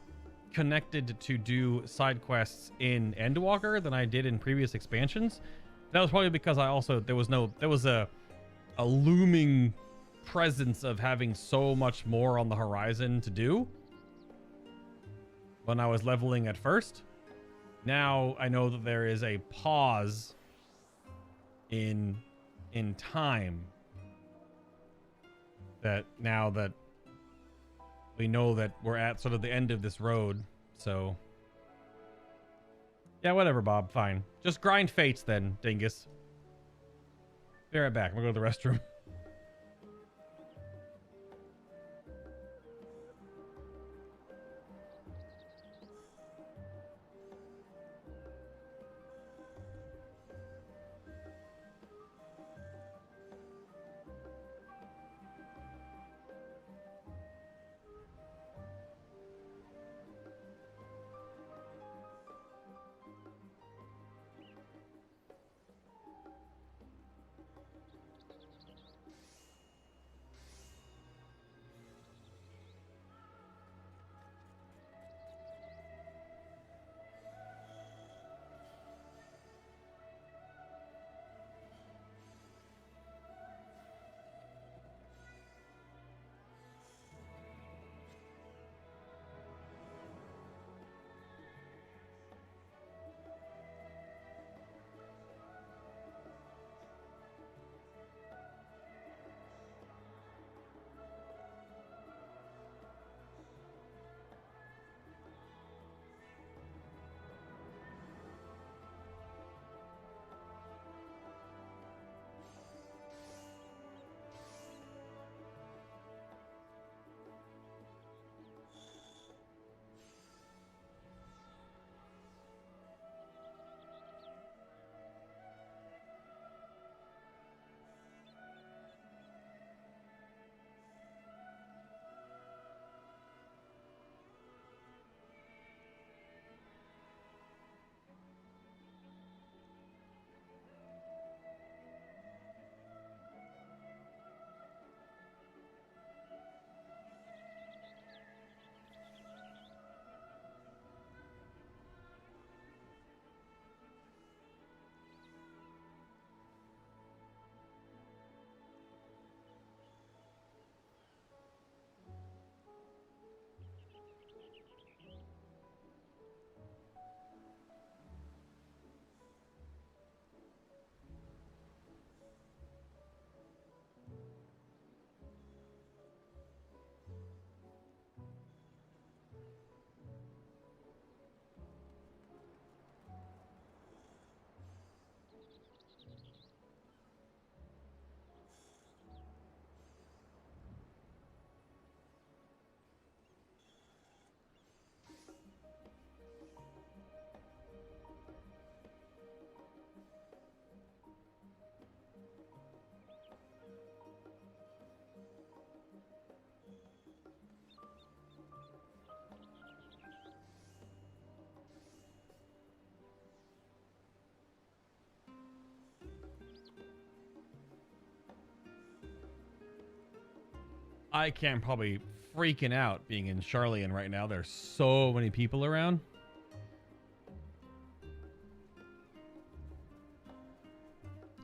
connected to do side quests in Endwalker than I did in previous expansions. That was probably because I also there was a looming presence of having so much more on the horizon to do when I was leveling at first. Now I know that there is a pause in time, that now that we know that we're at sort of the end of this road. So yeah, whatever, Bob, fine, just grind fates then, dingus. Be right back. I'm gonna go to the restroom. I can probably freaking out being in Charlian right now. There's so many people around.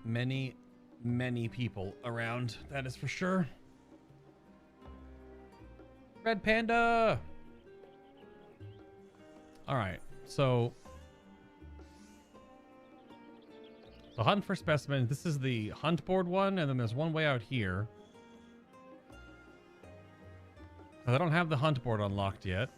Many people around, that is for sure. Red Panda! Alright, so the hunt for specimens. This is the hunt board one, and then there's one way out here. I don't have the hunt board unlocked yet.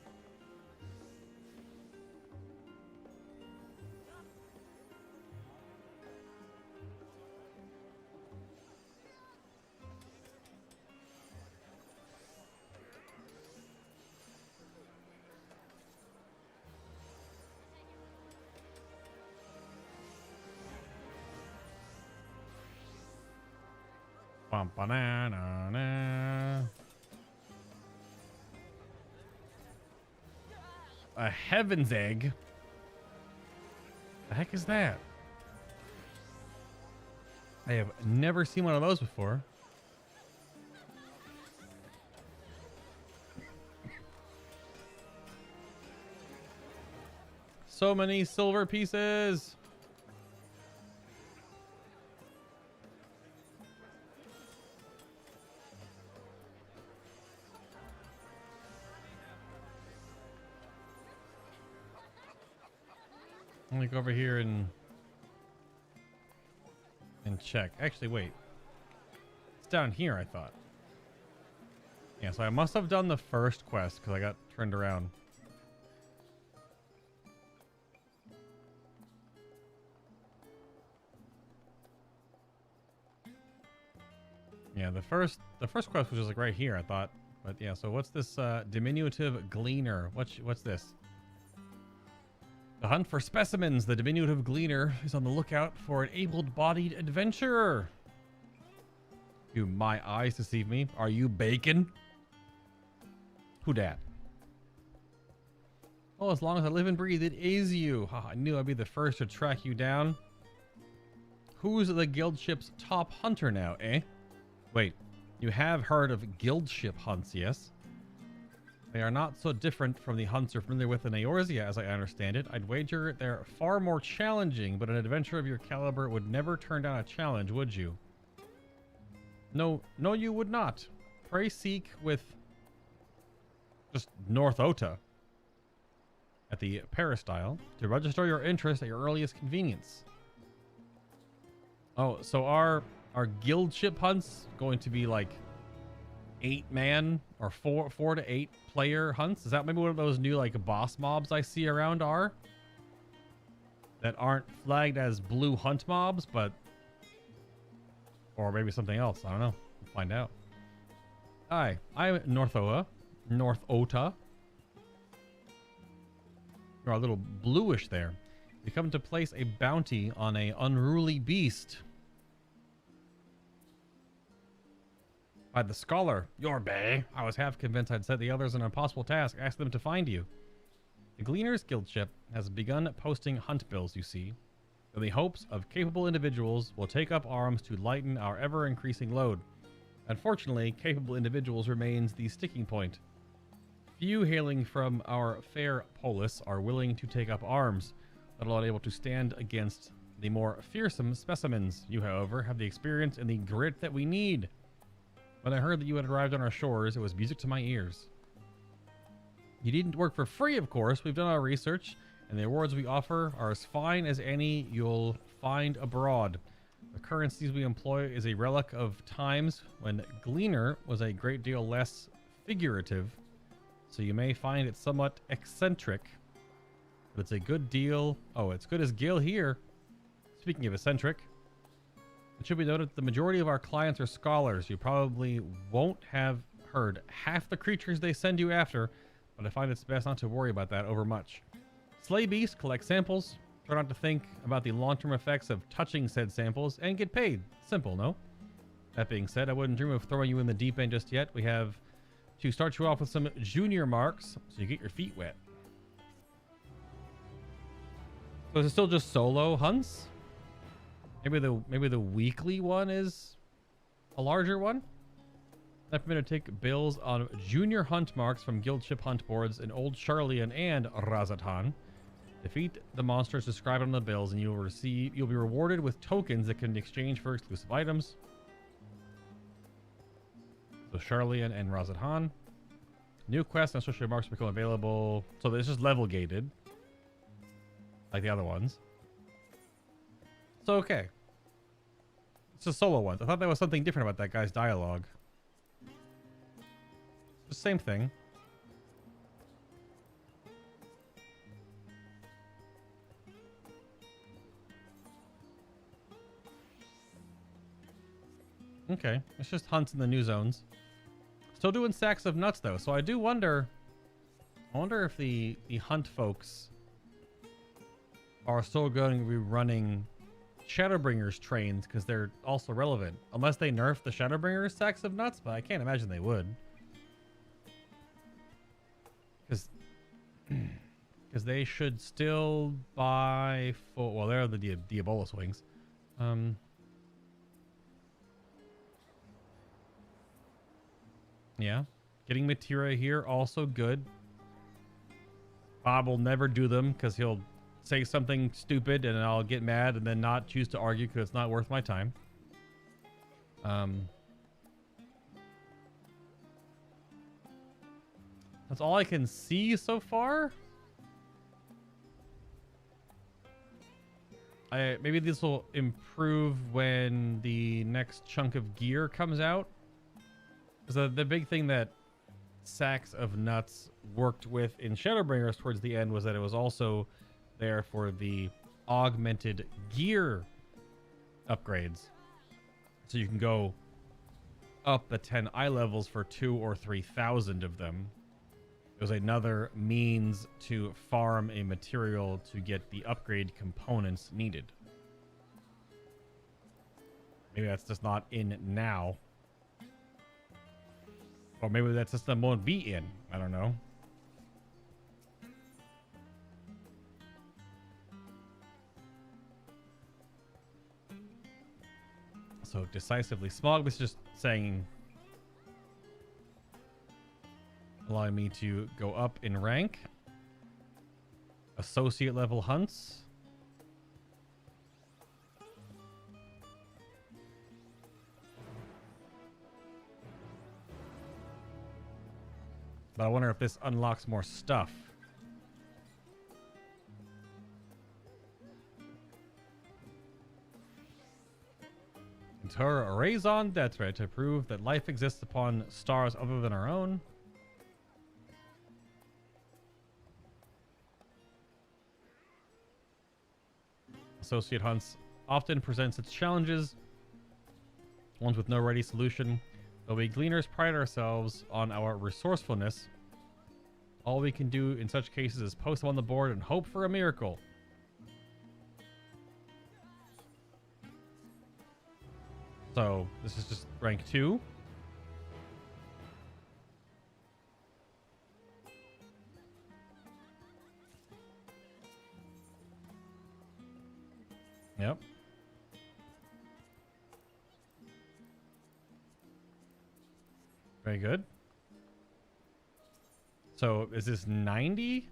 Bum-ba-na-na-na. A heaven's egg? The heck is that? I have never seen one of those before. So many silver pieces. Let me go over here and check. Actually, wait. It's down here, I thought. Yeah, so I must have done the first quest because I got turned around. Yeah, the first quest was just like right here, I thought. But yeah, so what's this diminutive gleaner? What's this? The hunt for specimens. The diminutive gleaner is on the lookout for an able-bodied adventurer. Do my eyes deceive me? Are you bacon? Who dat? Oh, as long as I live and breathe, it is you. I knew I'd be the first to track you down. Who's the guild ship's top hunter now, eh? Wait, you have heard of guild ship hunts, yes? They are not so different from the hunts you're familiar with in Eorzea, as I understand it. I'd wager they're far more challenging, but an adventurer of your caliber would never turn down a challenge, would you? No, you would not. Pray seek with just North Ota at the peristyle to register your interest at your earliest convenience. Oh, so our guild ship hunts going to be like 8-man or 4 to 8 player hunts? Is that maybe one of those new like boss mobs I see around are that aren't flagged as blue hunt mobs, but or maybe something else? I don't know. We'll find out. Hi, I'm North Ota. You're a little bluish there. You come to place a bounty on a unruly beast. By the scholar, your bay. I was half convinced I'd set the others an impossible task. Ask them to find you. The Gleaner's Guild ship has begun posting hunt bills, you see, in the hopes of capable individuals will take up arms to lighten our ever-increasing load. Unfortunately, capable individuals remains the sticking point. Few hailing from our fair polis are willing to take up arms, let alone able to stand against the more fearsome specimens. You, however, have the experience and the grit that we need. When I heard that you had arrived on our shores, it was music to my ears. You needn't work for free, of course. We've done our research, and the rewards we offer are as fine as any you'll find abroad. The currencies we employ is a relic of times when Gleaner was a great deal less figurative, so you may find it somewhat eccentric, but it's a good deal. Oh, it's good as Gil here. Speaking of eccentric, it should be noted that the majority of our clients are scholars. You probably won't have heard half the creatures they send you after, but I find it's best not to worry about that overmuch. Slay beasts, collect samples, try not to think about the long-term effects of touching said samples, and get paid. Simple, no? That being said, I wouldn't dream of throwing you in the deep end just yet. We have to start you off with some junior marks, so you get your feet wet. So is it still just solo hunts? Maybe the weekly one is a larger one? Not permitted to take bills on junior hunt marks from guild ship hunt boards in Old Charlian and Razatan. Defeat the monsters described on the bills, and you'll be rewarded with tokens that can be exchanged for exclusive items. So Charlian and Razatan. New quests and social marks become available. So this is level gated, like the other ones. So okay, it's a solo one. I thought there was something different about that guy's dialogue. The same thing. Okay, it's just hunts in the new zones. Still doing sacks of nuts though, so I do wonder. I wonder if the hunt folks are still going to be running Shadowbringers trains because they're also relevant, unless they nerf the Shadowbringers sacks of nuts. But I can't imagine they would, because they should still buy full. Well, they're the Diabolus wings. Yeah, getting materia here also good. Bob will never do them because he'll say something stupid and I'll get mad and then not choose to argue because it's not worth my time. That's all I can see so far. Maybe this will improve when the next chunk of gear comes out. Because the big thing that sacks of nuts worked with in Shadowbringers towards the end was that it was also there for the augmented gear upgrades. So you can go up the 10 eye levels for 2,000 or 3,000 of them. It was another means to farm a material to get the upgrade components needed. Maybe that's just not in now. Or maybe that system won't be in. I don't know. So decisively smog. This is just saying, allowing me to go up in rank. Associate level hunts. But I wonder if this unlocks more stuff. Inter raison d'etre, to prove that life exists upon stars other than our own. Associate hunts often presents its challenges, ones with no ready solution. Though we gleaners pride ourselves on our resourcefulness, all we can do in such cases is post them on the board and hope for a miracle. So this is just rank 2. Yep. Very good. So is this 90?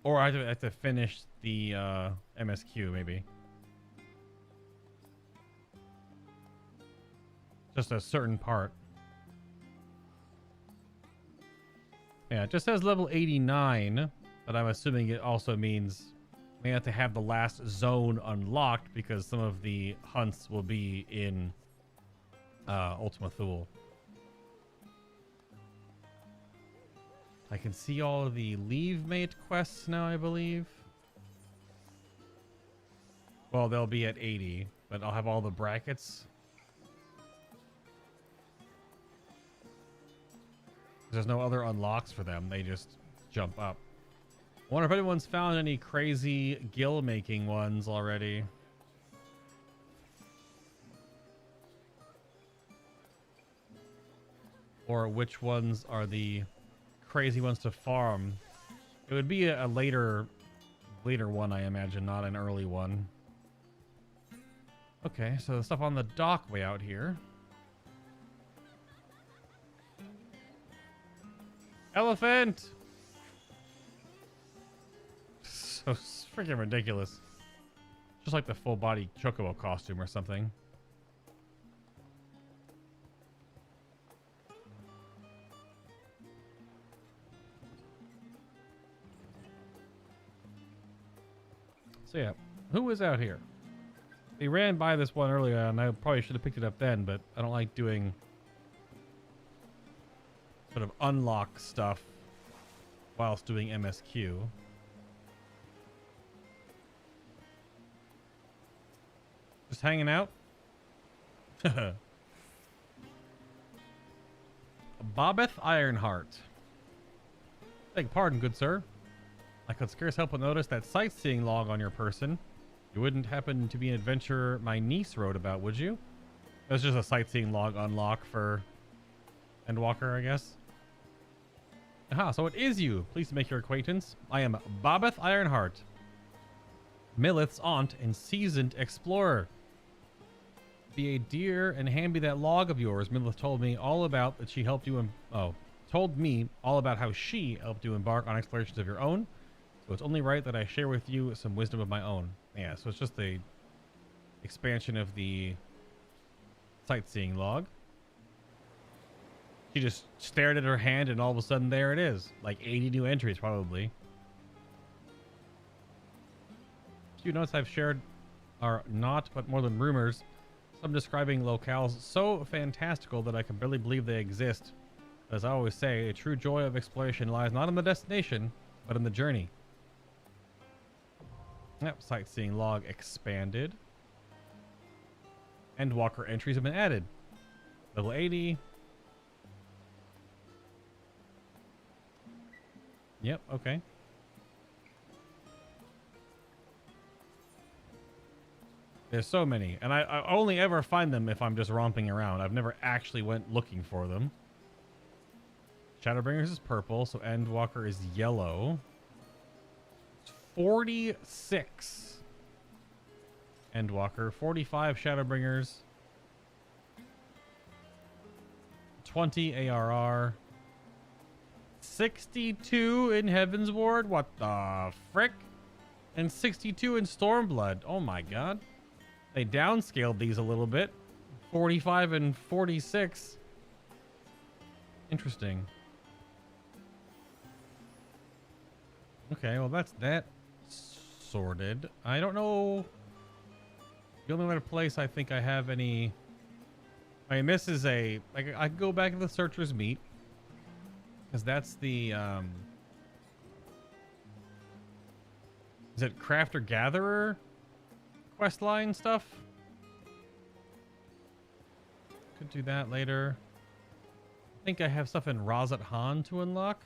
Or I have to finish the MSQ maybe. Just a certain part. Yeah, it just says level 89, but I'm assuming it also means we have to have the last zone unlocked because some of the hunts will be in Ultima Thule. I can see all of the leave mate quests now, I believe. Well, they'll be at 80, but I'll have all the brackets. There's no other unlocks for them. They just jump up. I wonder if anyone's found any crazy gill making ones already. Or which ones are the crazy ones to farm. It would be a later one, I imagine, not an early one. Okay, so the stuff on the dock way out here. Elephant! So freaking ridiculous. Just like the full body chocobo costume or something. So yeah, who was out here? They ran by this one earlier, and I probably should have picked it up then, but I don't like doing sort of unlock stuff whilst doing MSQ. Just hanging out? Bobbeth Ironheart. Beg pardon, good sir. I could scarce help but notice that sightseeing log on your person. You wouldn't happen to be an adventure my niece wrote about, would you? It was just a sightseeing log unlock for Endwalker, I guess. Aha, so it is you. Pleased to make your acquaintance. I am Bobbeth Ironheart, Millith's aunt and seasoned explorer. Be a dear and hand me that log of yours. Millith told me all about that she helped you. Told me all about how she helped you embark on explorations of your own. So it's only right that I share with you some wisdom of my own. Yeah, so it's just the expansion of the sightseeing log. She just stared at her hand and all of a sudden there it is. Like 80 new entries probably. Few notes I've shared are not but more than rumors. Some describing locales so fantastical that I can barely believe they exist. As I always say, a true joy of exploration lies not in the destination, but in the journey. Yep, sightseeing log expanded. Endwalker entries have been added. Level 80. Yep, okay. There's so many, and I only ever find them if I'm just romping around. I've never actually went looking for them. Shadowbringers is purple, so Endwalker is yellow. 46 Endwalker, 45 Shadowbringers, 20 ARR, 62 in Heaven's Ward. What the frick? And 62 in Stormblood. Oh my god. They downscaled these a little bit. 45 and 46. Interesting. Okay, well that's that sorted. I don't know. The only other place I think I have any... I mean, this is a... I can go back to the Searcher's Meet. Because that's the... Is it Crafter Gatherer questline stuff? Could do that later. I think I have stuff in Razat Han to unlock.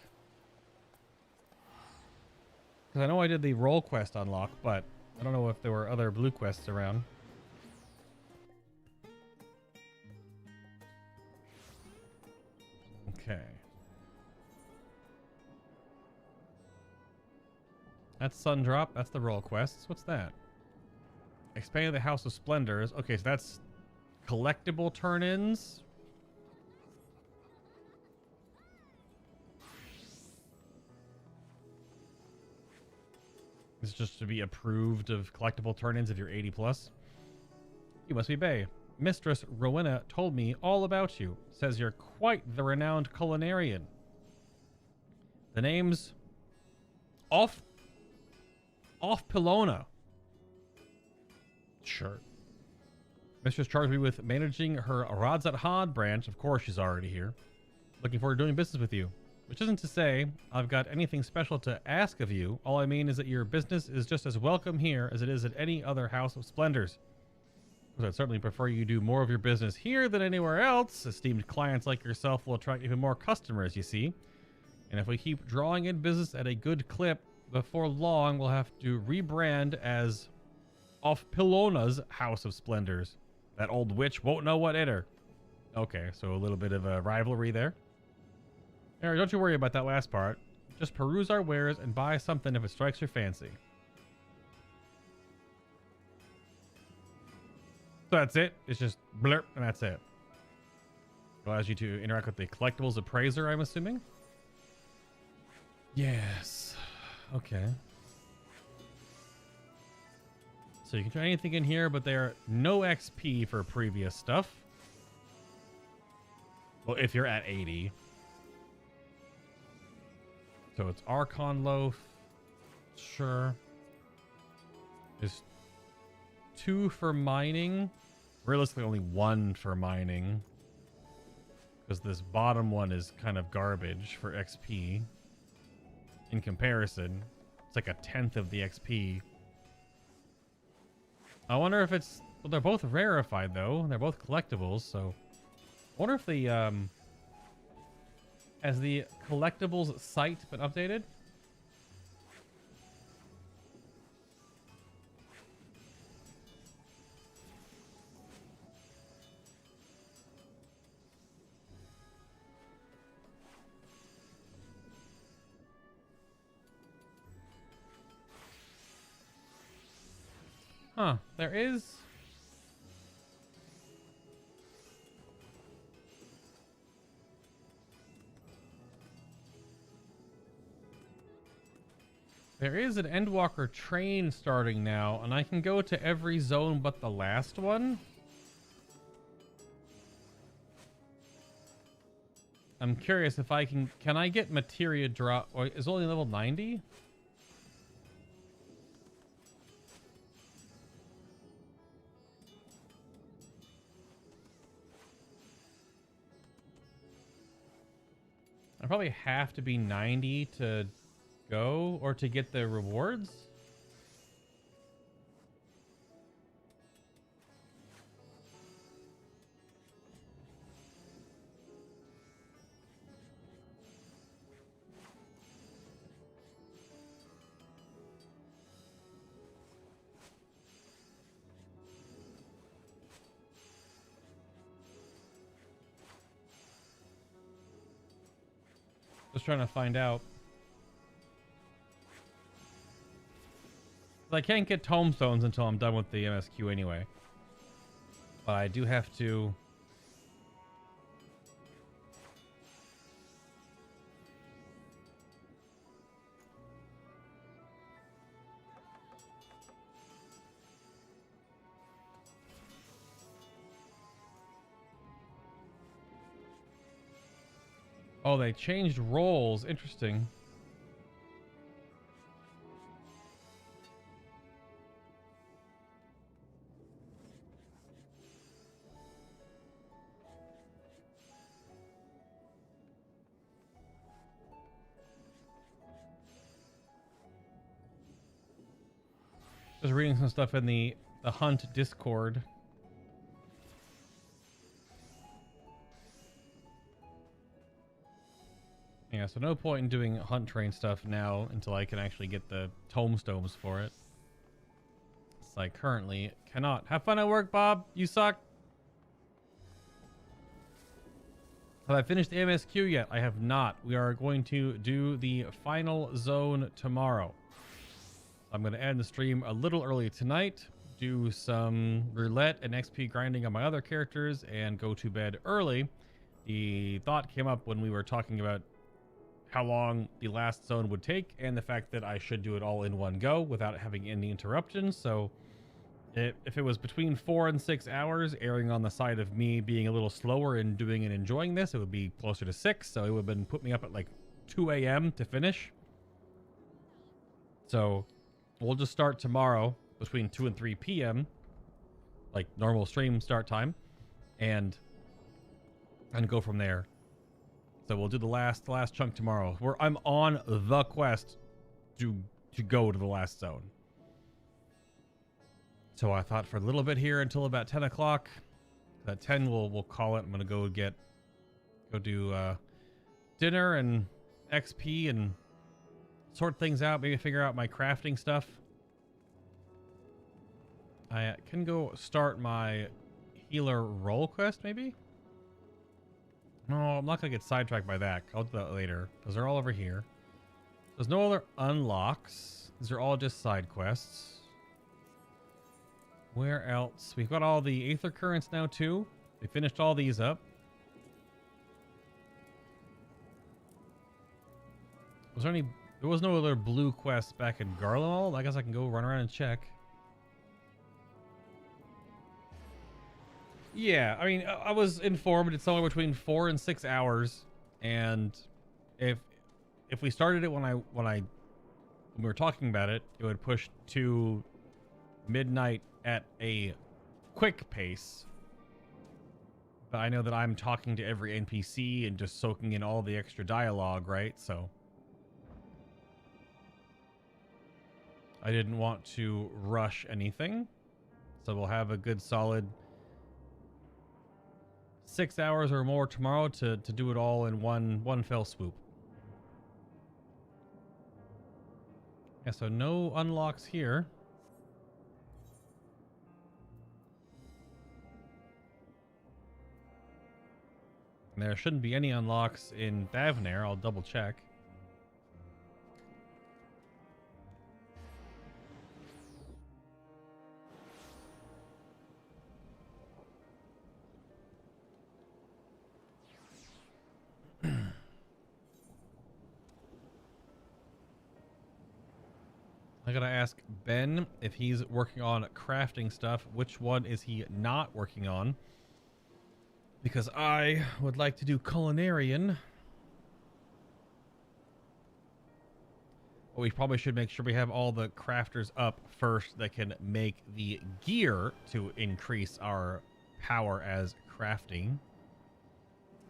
Because I know I did the role quest unlock, but I don't know if there were other blue quests around. Okay. That's Sundrop. That's the role quests. What's that? Expanding the House of Splendors. Okay, so that's collectible turn-ins. This is just to be approved of collectible turn-ins if you're 80 plus. You must be Bay. Mistress Rowena told me all about you. Says you're quite the renowned culinarian. The name's Off Pilona. Sure. Mistress charged me with managing her Razat Han branch. Of course, she's already here. Looking forward to doing business with you. Which isn't to say I've got anything special to ask of you. All I mean is that your business is just as welcome here as it is at any other House of Splendors. I'd certainly prefer you do more of your business here than anywhere else. Esteemed clients like yourself will attract even more customers, you see. And if we keep drawing in business at a good clip, before long we'll have to rebrand as Off Pilona's House of Splendors. That old witch won't know what hit her. Okay, so a little bit of a rivalry there. Alright, don't you worry about that last part. Just peruse our wares and buy something if it strikes your fancy. So that's it. It's just blurp, and that's it. Allows you to interact with the collectibles appraiser, I'm assuming. Yes. Okay. So you can try anything in here, but there are no XP for previous stuff. Well, if you're at 80. So it's Archon Loaf. Sure. There's 2 for mining. Realistically, only 1 for mining. Because this bottom one is kind of garbage for XP. In comparison, it's like 1/10 of the XP. I wonder if it's... Well, they're both rarefied, though. They're both collectibles, so... I wonder if the... Has the collectibles site been updated? Huh, there is... There is an Endwalker train starting now, and I can go to every zone but the last one. I'm curious if I can I get materia drop, or is it only level 90? I probably have to be 90 to go, or to get the rewards. Just trying to find out. I can't get tomestones until I'm done with the MSQ anyway. But I do have to... Oh, they changed roles. Interesting. Just reading some stuff in the Hunt Discord. Yeah, so no point in doing hunt train stuff now until I can actually get the tomestones for it. So I currently cannot. Have fun at work, Bob. You suck. Have I finished the MSQ yet? I have not. We are going to do the final zone tomorrow. I'm going to end the stream a little early tonight, do some roulette and XP grinding on my other characters, and go to bed early. The thought came up when we were talking about how long the last zone would take, and the fact that I should do it all in one go without having any interruptions. So if it was between 4 and 6 hours, erring on the side of me being a little slower in doing and enjoying this, it would be closer to 6. So it would have been put me up at like 2 a.m. to finish. So we'll just start tomorrow between 2 and 3 p.m. like normal stream start time, and go from there. So we'll do the last chunk tomorrow, where I'm on the quest to go to the last zone. So I thought for a little bit here until about 10 o'clock. At 10 we'll call it. I'm gonna go do dinner and XP and sort things out. Maybe figure out my crafting stuff. I can go start my healer role quest maybe. No, I'm not gonna get sidetracked by that. I'll do that later because they're all over here. There's no other unlocks. These are all just side quests. Where else? We've got all the Aether Currents now, too. We finished all these up. Was there any... There was no other blue quests back in Garlemald? I guess I can go run around and check. Yeah, I mean, I was informed it's somewhere between 4 and 6 hours. And if we started it when we were talking about it, it would push to midnight at a quick pace. But I know that I'm talking to every NPC and just soaking in all the extra dialogue, right? So I didn't want to rush anything. So we'll have a good solid 6 hours or more tomorrow to do it all in one fell swoop. Yeah, so no unlocks here. And there shouldn't be any unlocks in Thavnair. I'll double check. I gotta ask Ben if he's working on crafting stuff. Which one is he not working on? Because I would like to do culinarian. But we probably should make sure we have all the crafters up first that can make the gear to increase our power as crafting.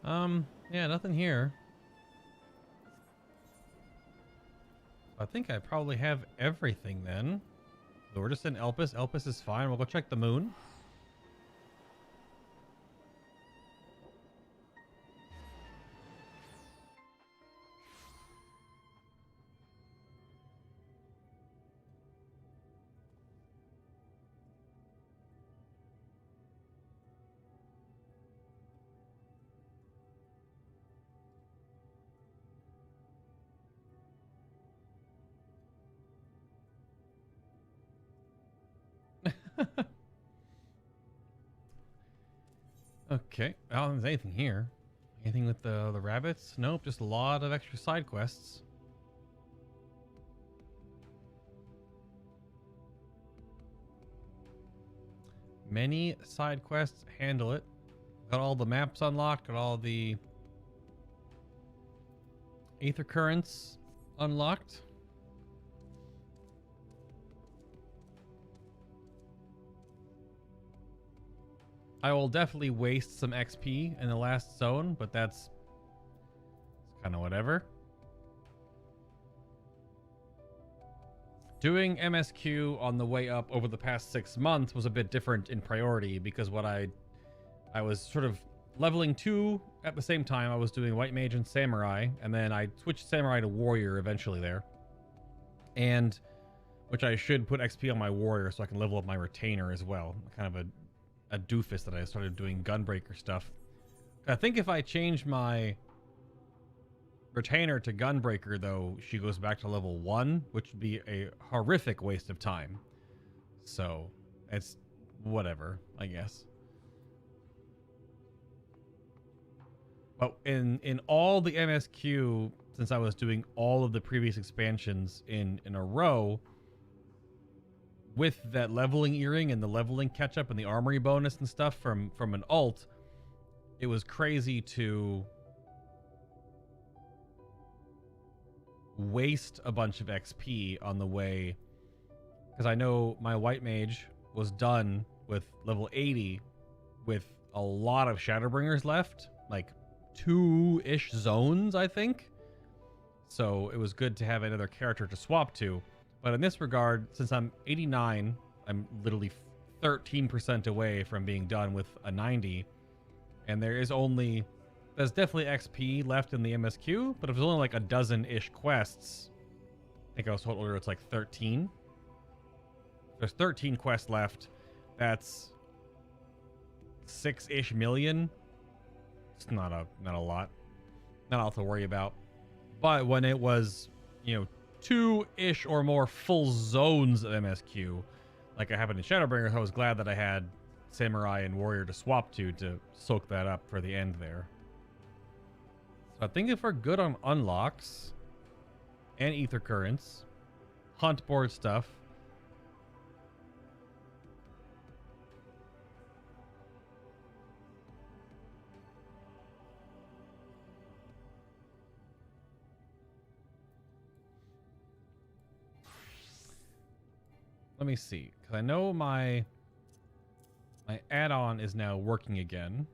Yeah, nothing here. I think I probably have everything then. So we're just in Elpis. Elpis is fine. We'll go check the moon. Okay, I don't think there's anything here. Anything with the rabbits? Nope, just a lot of extra side quests. Many side quests, handle it. Got all the maps unlocked, got all the Aether Currents unlocked. I will definitely waste some XP in the last zone, but that's kind of whatever. Doing MSQ on the way up over the past 6 months was a bit different in priority because what I was sort of leveling 2 at the same time. I was doing White Mage and Samurai, and then I switched Samurai to Warrior eventually there. And which I should put XP on my Warrior so I can level up my Retainer as well. Kind of a doofus that I started doing Gunbreaker stuff. I think if I change my Retainer to Gunbreaker, though, she goes back to level 1, which would be a horrific waste of time. So, it's whatever, I guess. But in all the MSQ, since I was doing all of the previous expansions in a row, with that leveling earring and the leveling catch-up and the armory bonus and stuff from an alt, it was crazy to waste a bunch of XP on the way, because I know my White Mage was done with level 80 with a lot of Shadowbringers left, like 2-ish zones, I think. So it was good to have another character to swap to. But in this regard, since I'm 89, I'm literally 13% away from being done with a 90. And there's definitely XP left in the MSQ, but if there's only like a dozen-ish quests, I think I was told earlier it's like 13. There's 13 quests left. That's 6-ish million. It's not a lot. Not a lot to worry about. But when it was, 2-ish or more full zones of MSQ, like I have in Shadowbringers. I was glad that I had Samurai and Warrior to swap to soak that up for the end there. So I think if we're good on unlocks and ether currents, hunt board stuff, let me see, because I know my add-on is now working again.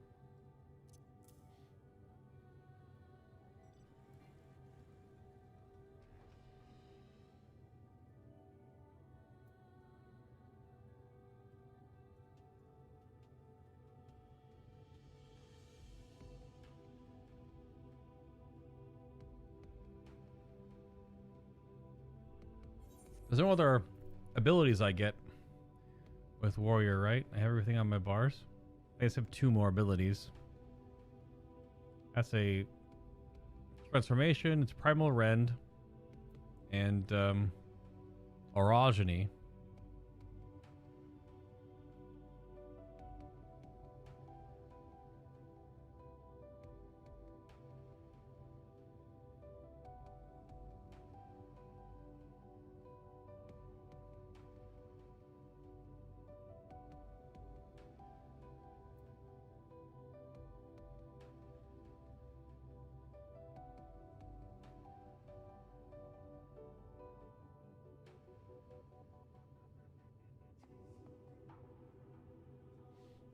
There's no other abilities I get with Warrior, right? I have everything on my bars. I just have 2 more abilities. That's a transformation. It's Primal Rend and Orogeny.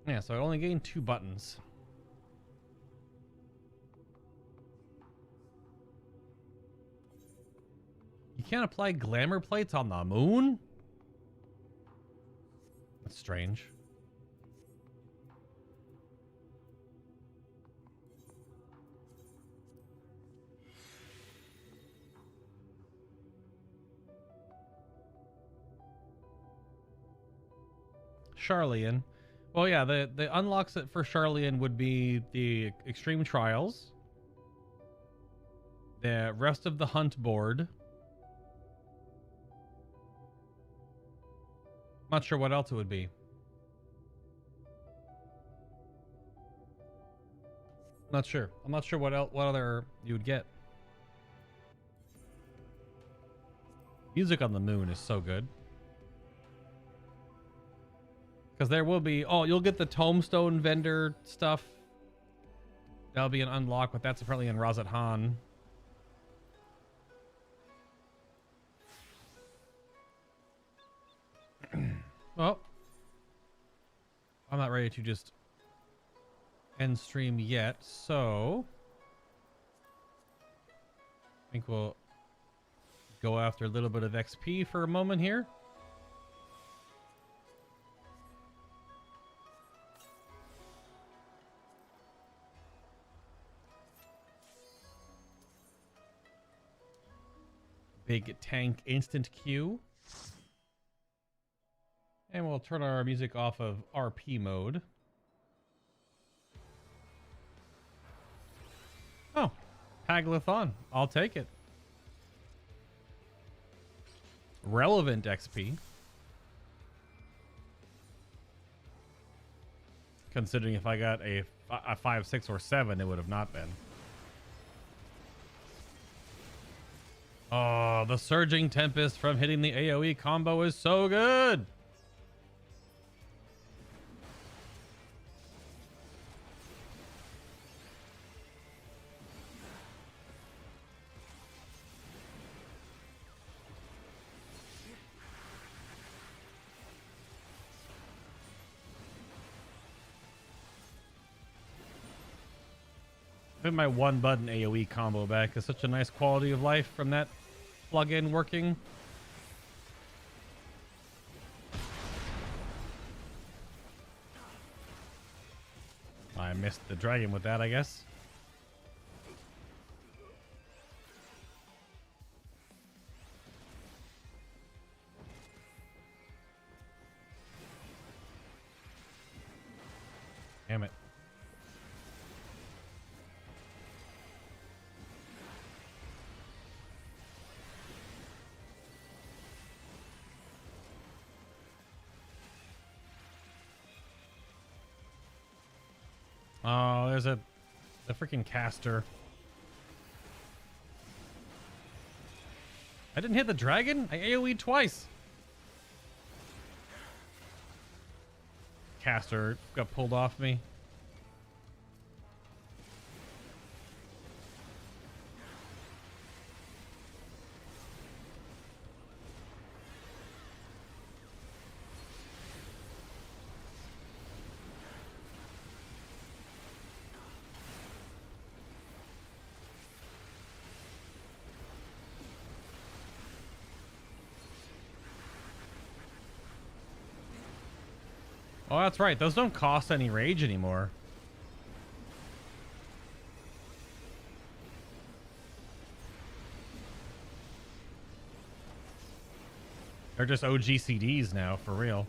Yeah, so I only gained 2 buttons. You can't apply glamour plates on the moon? That's strange. Charlian. Well, yeah, the unlocks for Charlian would be the Extreme Trials, the rest of the hunt board. Not sure what else it would be. Not sure. I'm not sure what other you would get. Music on the moon is so good. Because there will be... Oh, you'll get the Tombstone vendor stuff. That'll be an unlock, but that's apparently in Razat Han. Well, I'm not ready to just end stream yet, so I think we'll go after a little bit of XP for a moment here. Big tank instant queue. And we'll turn our music off of RP mode. Oh, Paglathon. I'll take it. Relevant XP. Considering if I got a 5, 6, or 7, it would have not been. Oh, the Surging Tempest from hitting the AoE combo is so good. Put my 1-button AoE combo back. It's such a nice quality of life from that plugin working. I missed the dragon with that, I guess. Damn it. Oh, there's a freaking caster. I didn't hit the dragon? I AoE'd twice. Caster got pulled off me. Oh, that's right. Those don't cost any rage anymore. They're just OGCDs now, for real.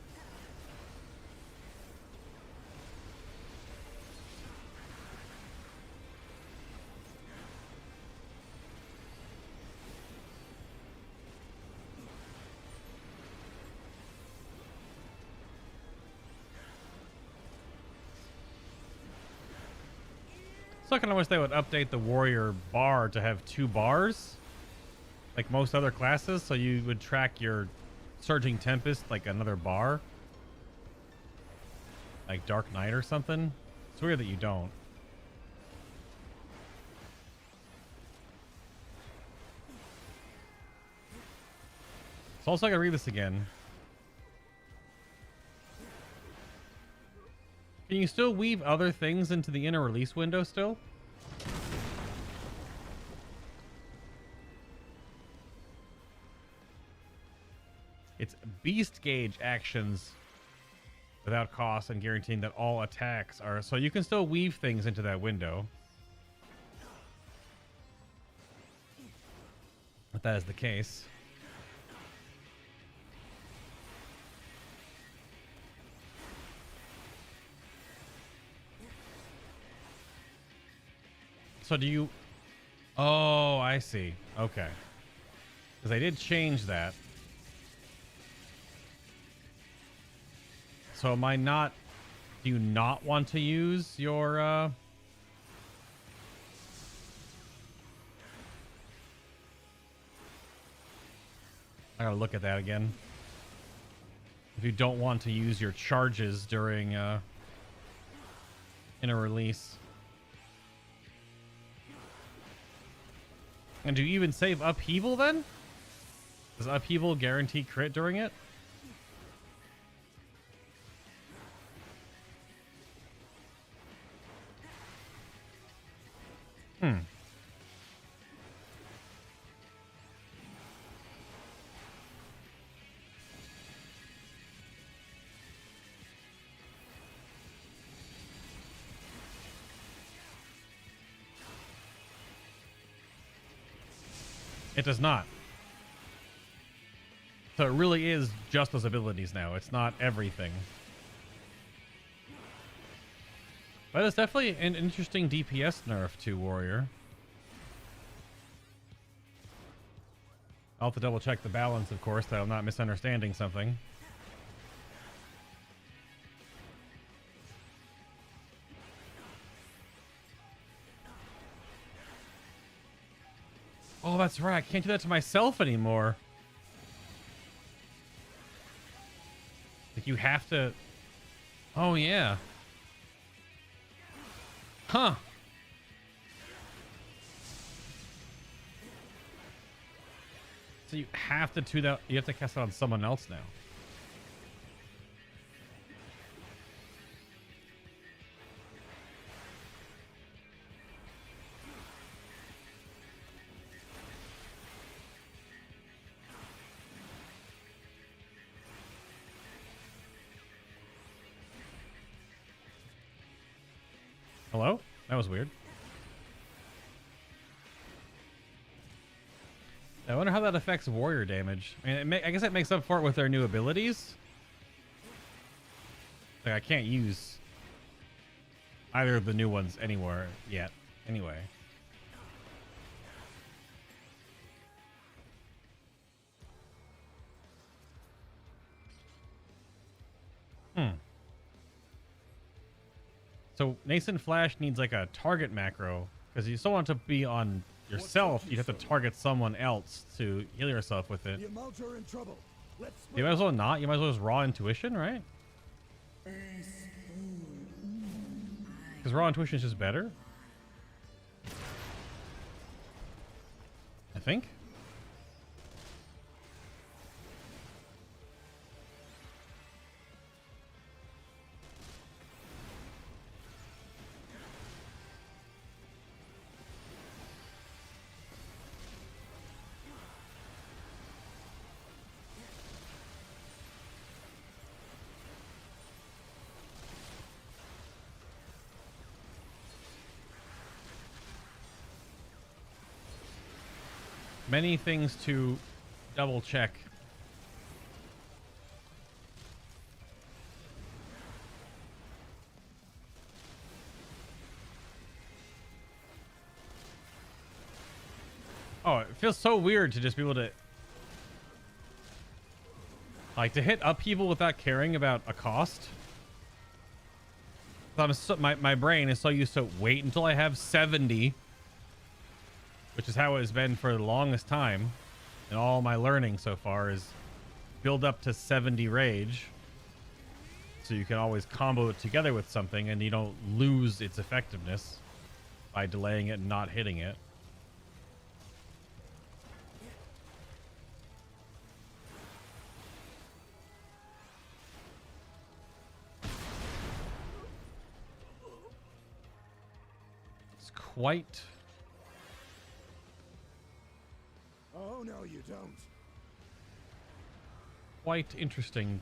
So I kind of wish they would update the warrior bar to have 2 bars, like most other classes, so you would track your surging tempest like another bar, like Dark Knight or something. It's weird that you don't. So also I gotta read this again. Can you still weave other things into the inner release window still? It's beast gauge actions without cost and guaranteeing that all attacks are... So you can still weave things into that window. If that is the case. So do you... Oh, I see. Okay. Because I did change that. So am I not... Do you not want to use your... I gotta look at that again. If you don't want to use your charges during in a release. And do you even save upheaval then? Does upheaval guarantee crit during it? It does not. So it really is just those abilities now. It's not everything. But it's definitely an interesting DPS nerf to Warrior. I'll have to double check the balance, of course, that I'm not misunderstanding something. Oh, that's right. I can't do that to myself anymore. Like, you have to... Oh, yeah. Huh. So you have to do that. You have to cast it on someone else now. Hello? That was weird. I wonder how that affects warrior damage. I mean, I guess it makes up for it with their new abilities. Like, I can't use either of the new ones anywhere yet. Anyway. So nascent flash needs like a target macro, because you still want to be on yourself. You'd have to target someone else to heal yourself with it. The amounts are in trouble. Let's You might as well not. You might as well just raw intuition, right? Because raw intuition is just better. I think. Many things to double check. Oh, it feels so weird to just be able to like to hit upheaval without caring about a cost. My brain is so used to wait until I have 70. Which is how it has been for the longest time. And all my learning so far is build up to 70 rage. So you can always combo it together with something and you don't lose its effectiveness by delaying it and not hitting it. It's quite... Oh, no, you don't. Quite interesting.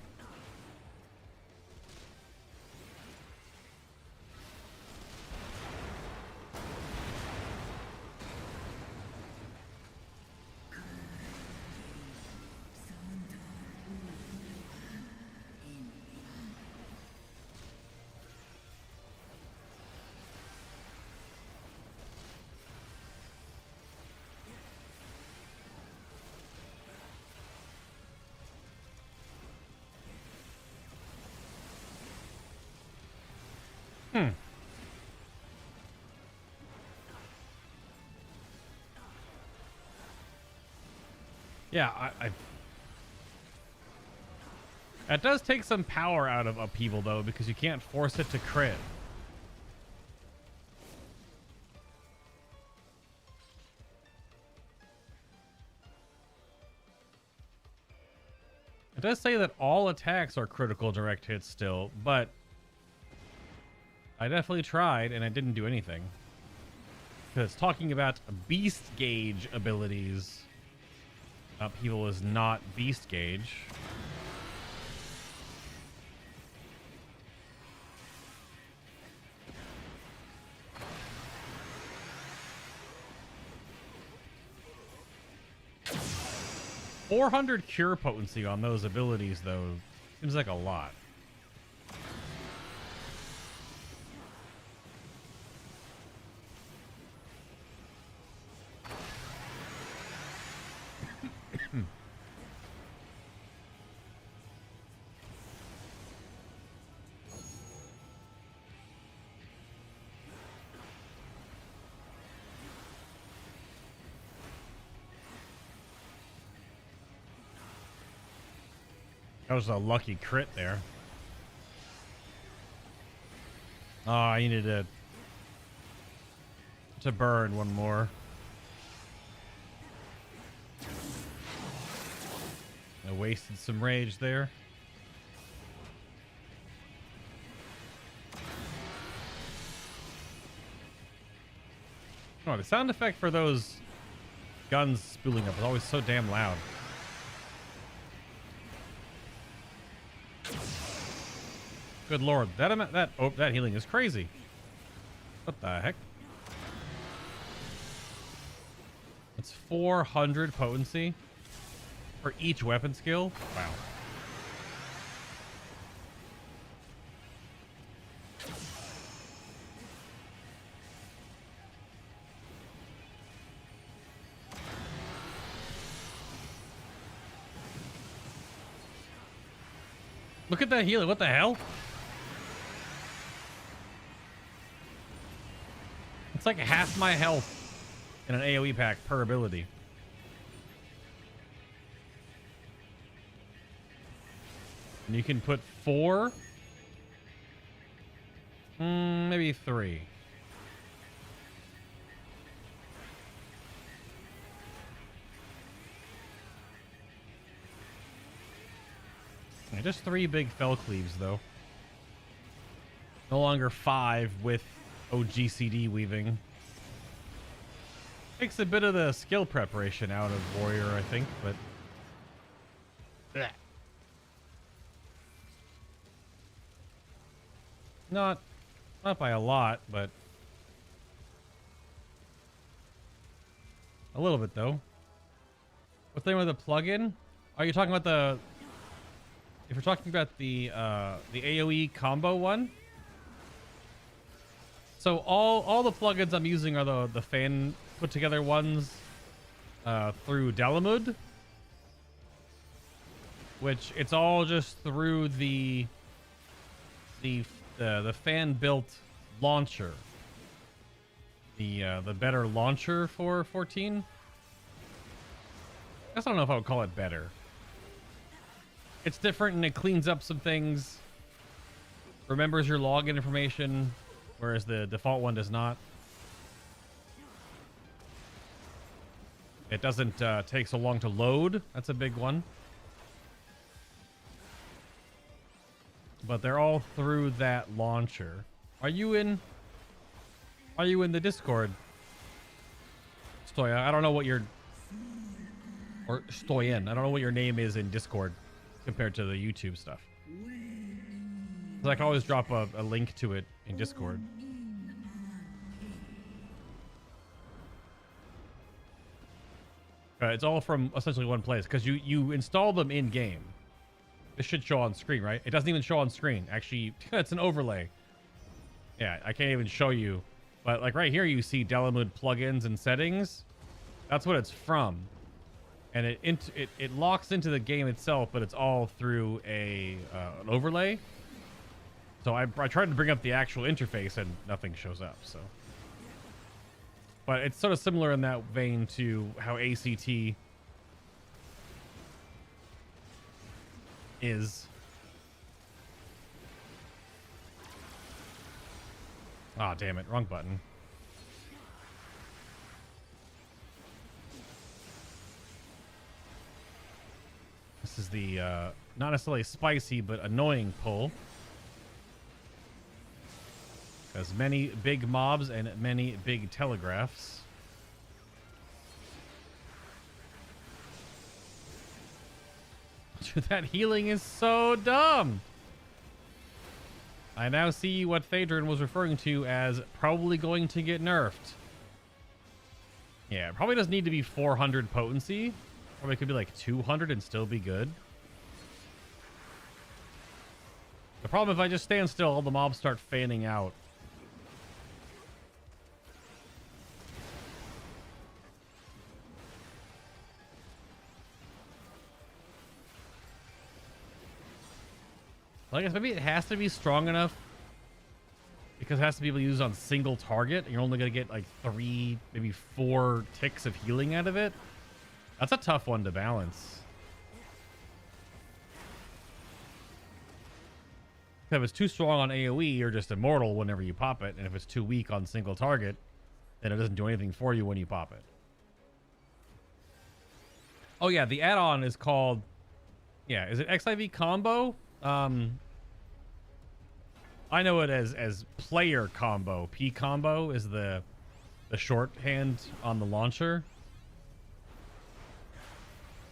Yeah, that does take some power out of upheaval, though, because you can't force it to crit. It does say that all attacks are critical direct hits still, but I definitely tried and I didn't do anything. Because talking about beast gauge abilities, upheaval is not beast gauge. .400 cure potency on those abilities, though, seems like a lot. That was a lucky crit there. Oh, I needed to burn one more. I wasted some rage there. Oh, the sound effect for those guns spooling up is always so damn loud. Good lord, that healing is crazy. What the heck? It's 400 potency for each weapon skill. Wow. Look at that healing. What the hell? It's like half my health in an AoE pack per ability. And you can put 4, maybe 3. Yeah, just 3 big fell cleaves, though. No longer 5 with OGCD weaving. Takes a bit of the skill preparation out of warrior, I think, but bleh. Not by a lot, but a little bit though. What's the name of the plugin? Are you talking about the? If you're talking about the AoE combo one. So all the plugins I'm using are the fan put together ones through Dalamud, which it's all just through the fan built launcher, the better launcher for 14. I guess I don't know if I would call it better. It's different and it cleans up some things, remembers your login information, whereas the default one does not. It doesn't take so long to load. That's a big one. But they're all through that launcher. Are you in the Discord? Stoya, I don't know what your or Stoyan. I don't know what your name is in Discord compared to the YouTube stuff. So I can always drop a link to it in Discord. It's all from essentially one place because you install them in game. This should show on screen, right? It doesn't even show on screen. Actually, it's an overlay. Yeah, I can't even show you. But like right here, you see Dalamud plugins and settings. That's what it's from. And it locks into the game itself, but it's all through an overlay. So I tried to bring up the actual interface and nothing shows up. So, but it's sort of similar in that vein to how ACT is. Ah, damn it, wrong button. This is the not necessarily spicy but annoying pull. Has many big mobs and many big telegraphs. That healing is so dumb. I now see what Thadrin was referring to as probably going to get nerfed. Yeah, it probably doesn't need to be 400 potency. Probably could be like 200 and still be good. The problem, if I just stand still, all the mobs start fanning out. I guess maybe it has to be strong enough because it has to be able to use on single target. And you're only going to get like 3, maybe 4 ticks of healing out of it. That's a tough one to balance. If it's too strong on AoE, you're just immortal whenever you pop it. And if it's too weak on single target, then it doesn't do anything for you when you pop it. Oh yeah, the add-on is called... Yeah, is it XIV combo? I know it as player combo. P combo is the shorthand on the launcher.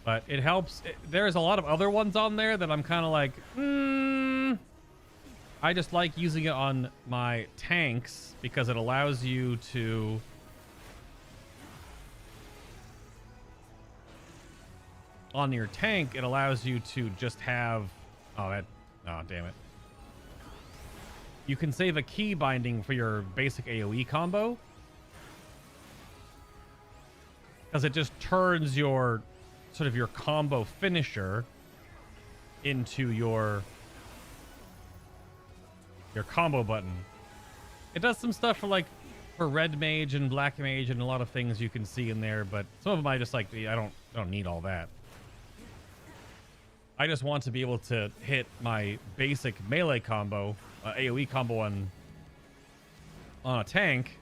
But it helps. There's a lot of other ones on there that I'm kind of like, I just like using it on my tanks because it allows you to... On your tank, it allows you to just have... Oh, damn it. You can save a key binding for your basic AoE combo. Because it just turns your... sort of your combo finisher into your combo button. It does some stuff for like for red mage and black mage and a lot of things you can see in there, but some of them I just like, I don't need all that. I just want to be able to hit my basic melee combo, AoE combo on a tank,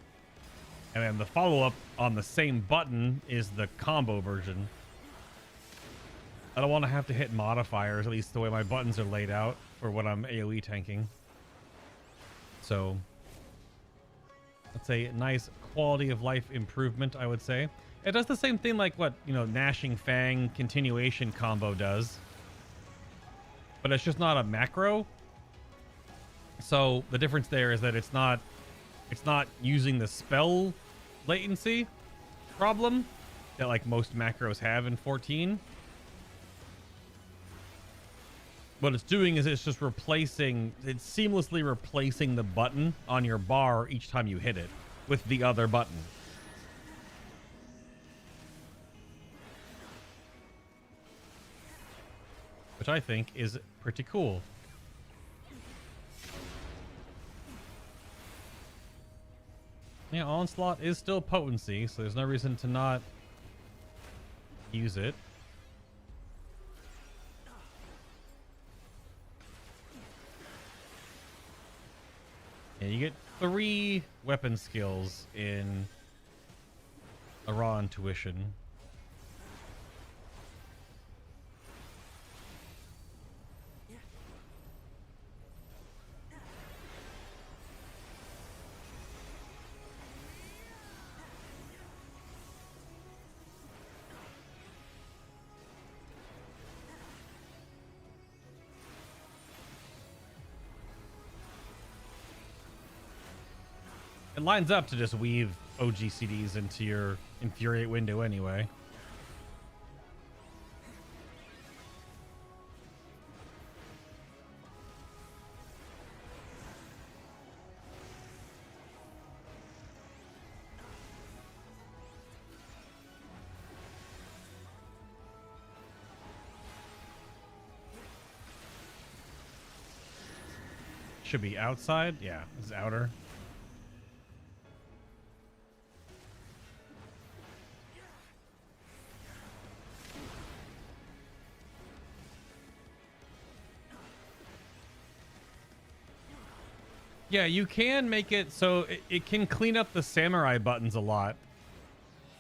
and then the follow-up on the same button is the combo version. I don't want to have to hit modifiers, at least the way my buttons are laid out for when I'm AoE tanking. So that's a nice quality of life improvement, I would say. It does the same thing like what, you know, Gnashing Fang continuation combo does, but it's just not a macro. So the difference there is that it's not using the spell latency problem that like most macros have in 14. What it's doing is it's seamlessly replacing the button on your bar each time you hit it with the other button. Which I think is pretty cool. Yeah, Onslaught is still potency, so there's no reason to not use it. Yeah, you get 3 weapon skills in a raw intuition. It lines up to just weave OGCDs into your Infuriate window anyway. Should be outside. Yeah, it's outer. Yeah, you can make it so it can clean up the samurai buttons a lot.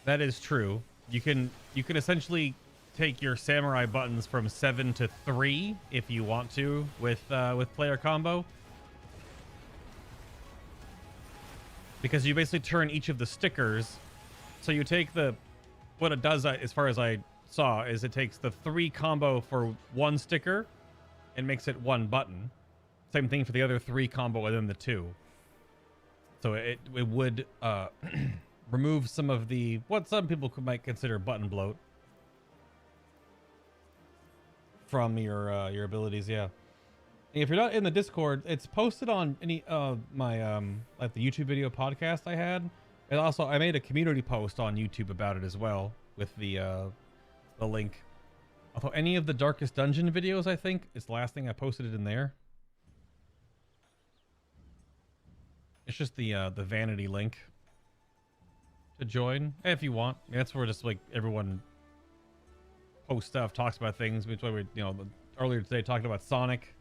That is true. You can essentially take your samurai buttons from 7 to 3 if you want to with player combo. Because you basically turn each of the stickers. So you take what it does, as far as I saw, is it takes the 3 combo for 1 sticker and makes it 1 button. Same thing for the other 3 combo within the 2. So it would remove some of the what some people might consider button bloat from your abilities. Yeah. And if you're not in the Discord, it's posted on any my like the YouTube video podcast I had, and also I made a community post on YouTube about it as well with the link. Although any of the Darkest Dungeon videos, I think, is the last thing I posted it in there. It's just the vanity link to join if you want. That's where just like everyone posts stuff, talks about things. Which way we, earlier today talking about Sonic.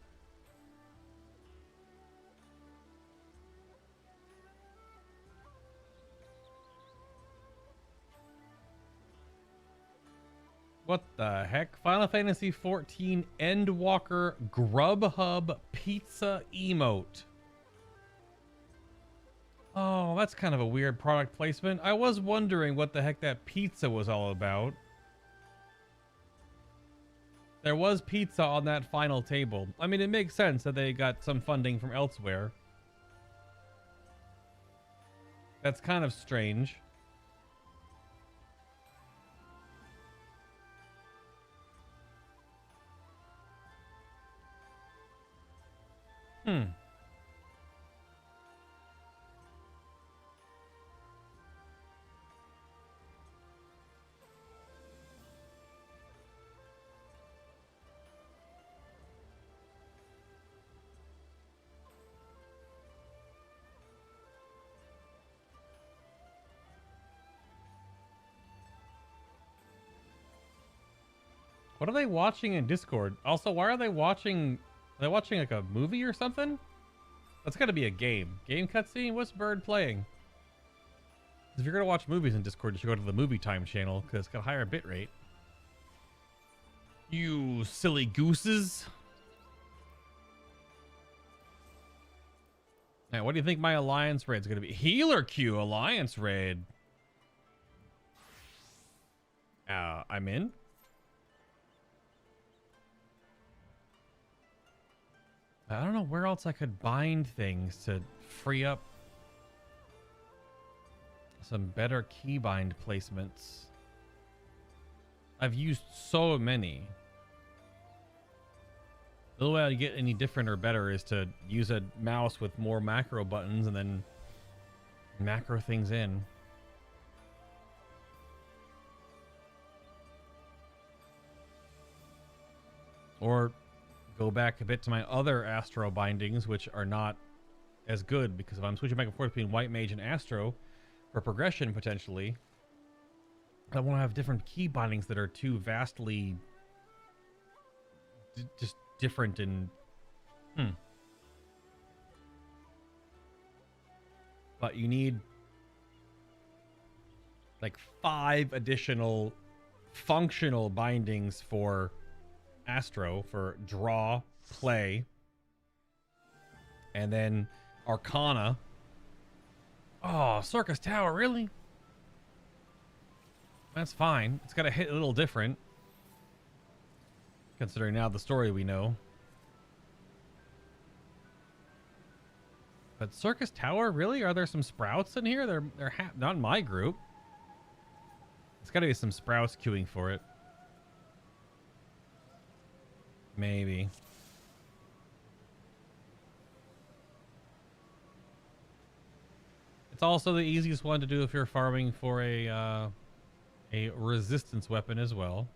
What the heck? Final Fantasy XIV Endwalker Grubhub Pizza Emote. Oh, that's kind of a weird product placement. I was wondering what the heck that pizza was all about. There was pizza on that final table. I mean, it makes sense that they got some funding from elsewhere. That's kind of strange. What are they watching in Discord? Also, why are they watching? Are they watching like a movie or something? That's got to be a game. Game cutscene? What's Bird playing? If you're going to watch movies in Discord, you should go to the Movie Time channel because it's got a higher bit rate. You silly gooses. Now, what do you think my Alliance raid is going to be? Healer Q Alliance raid. I'm in. I don't know where else I could bind things to free up some better keybind placements. I've used so many. The only way I get any different or better is to use a mouse with more macro buttons and then macro things in. Or go back a bit to my other Astro bindings, which are not as good, because if I'm switching back and forth between White Mage and Astro for progression potentially, I want to have different key bindings that are too vastly just different and But you need like 5 additional functional bindings for Astro, for draw, play, and then Arcana. Oh, Circus Tower, really? That's fine. It's got to hit a little different, considering now the story we know. But Circus Tower, really? Are there some sprouts in here? They're not in my group. There's got to be some sprouts queuing for it. Maybe. It's also the easiest one to do if you're farming for a resistance weapon as well.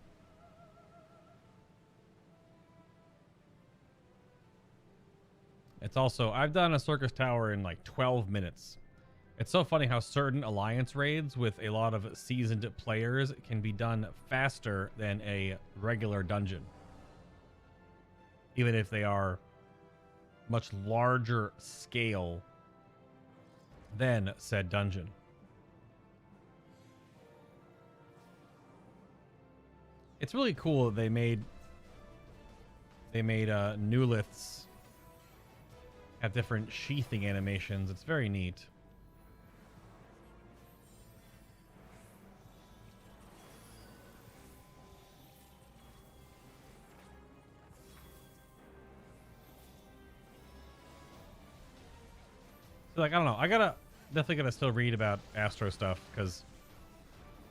It's also, I've done a Circus Tower in like 12 minutes. It's so funny how certain Alliance raids with a lot of seasoned players can be done faster than a regular dungeon, even if they are much larger scale than said dungeon. It's really cool that they made new liths have different sheathing animations. It's very neat. So, like, I don't know. Definitely gotta still read about Astro stuff, because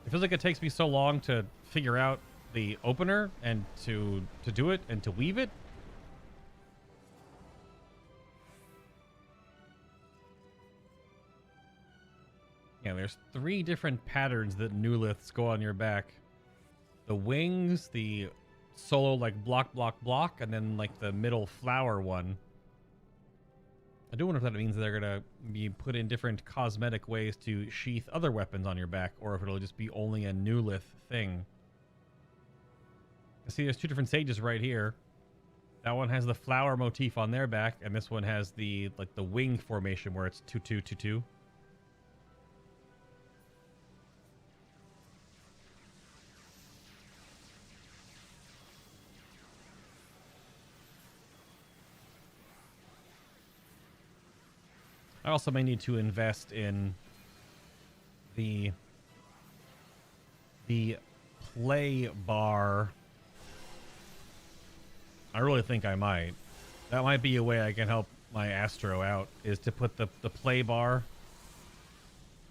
it feels like it takes me so long to figure out the opener and to do it and to weave it. Yeah, there's 3 different patterns that new liths go on your back. The wings, the solo like block, block, block, and then like the middle flower one. I do wonder if that means they're gonna be put in different cosmetic ways to sheath other weapons on your back, or if it'll just be only a new lith thing. I see there's 2 different sages right here. That one has the flower motif on their back, and this one has the like the wing formation where it's 2-2-2-2. I also may need to invest in the play bar. I really think I might. That might be a way I can help my Astro out, is to put the play bar.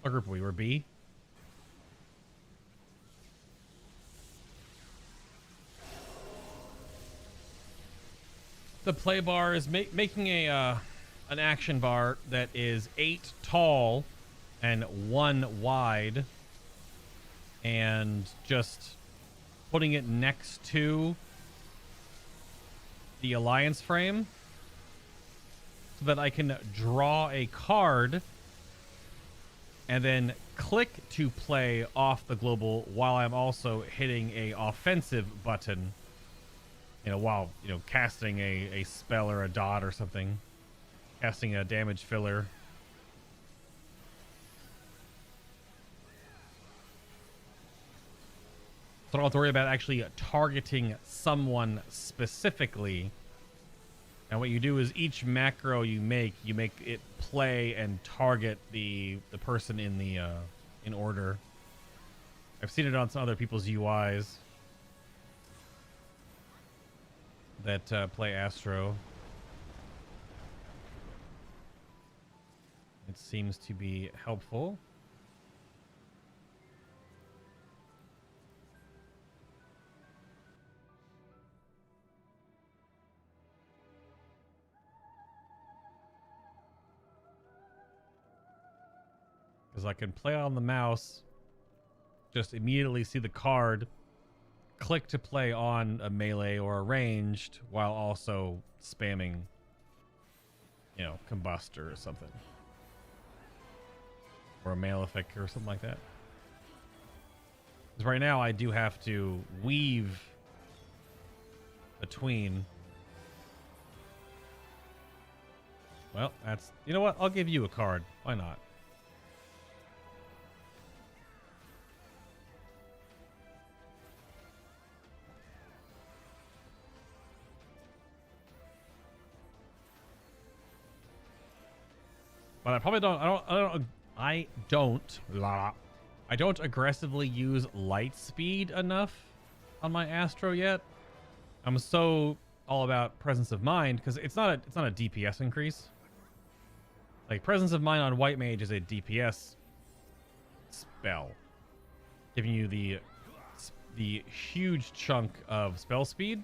What group we were? B? The play bar is making an action bar that is 8 tall and 1 wide, and just putting it next to the Alliance frame so that I can draw a card and then click to play off the global while I'm also hitting a offensive button You know, while, you know, casting a spell or a dot or something. Casting a damage filler. So I don't have to worry about actually targeting someone specifically. And what you do is each macro you make it play and target the person in the in order. I've seen it on some other people's UIs that play Astro. It seems to be helpful. Because I can play on the mouse, just immediately see the card, click to play on a melee or a ranged, while also spamming, you know, combust or something. Or a malefic or something like that. Because right now I do have to weave between. Well, that's, you know what? I'll give you a card. Why not? But I probably I don't aggressively use light speed enough on my Astro yet. I'm so all about presence of mind because it's not a DPS increase. Like presence of mind on white mage is a DPS spell, giving you the huge chunk of spell speed.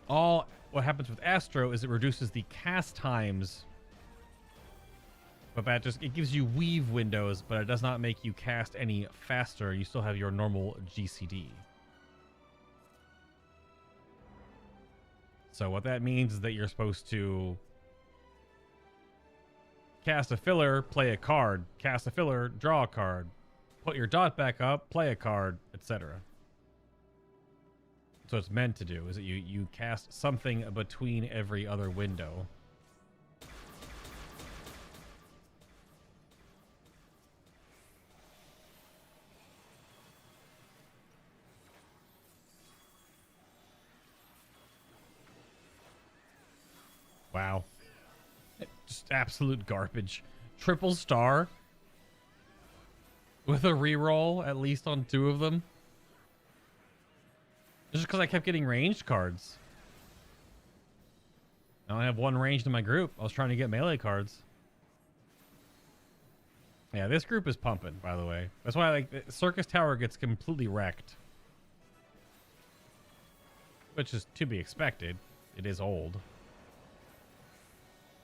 What happens with Astro is it reduces the cast times, but it gives you weave windows, but it does not make you cast any faster. You still have your normal GCD. So what that means is that you're supposed to cast a filler, play a card, cast a filler, draw a card, put your dot back up, play a card, etc. So it's meant to do is that you cast something between every other window. Wow. Just absolute garbage. Triple star with a reroll at least on 2 of them. Just because I kept getting ranged cards. I only have 1 ranged in my group. I was trying to get melee cards. Yeah, this group is pumping, by the way. That's why like Circus Tower gets completely wrecked. Which is to be expected. It is old.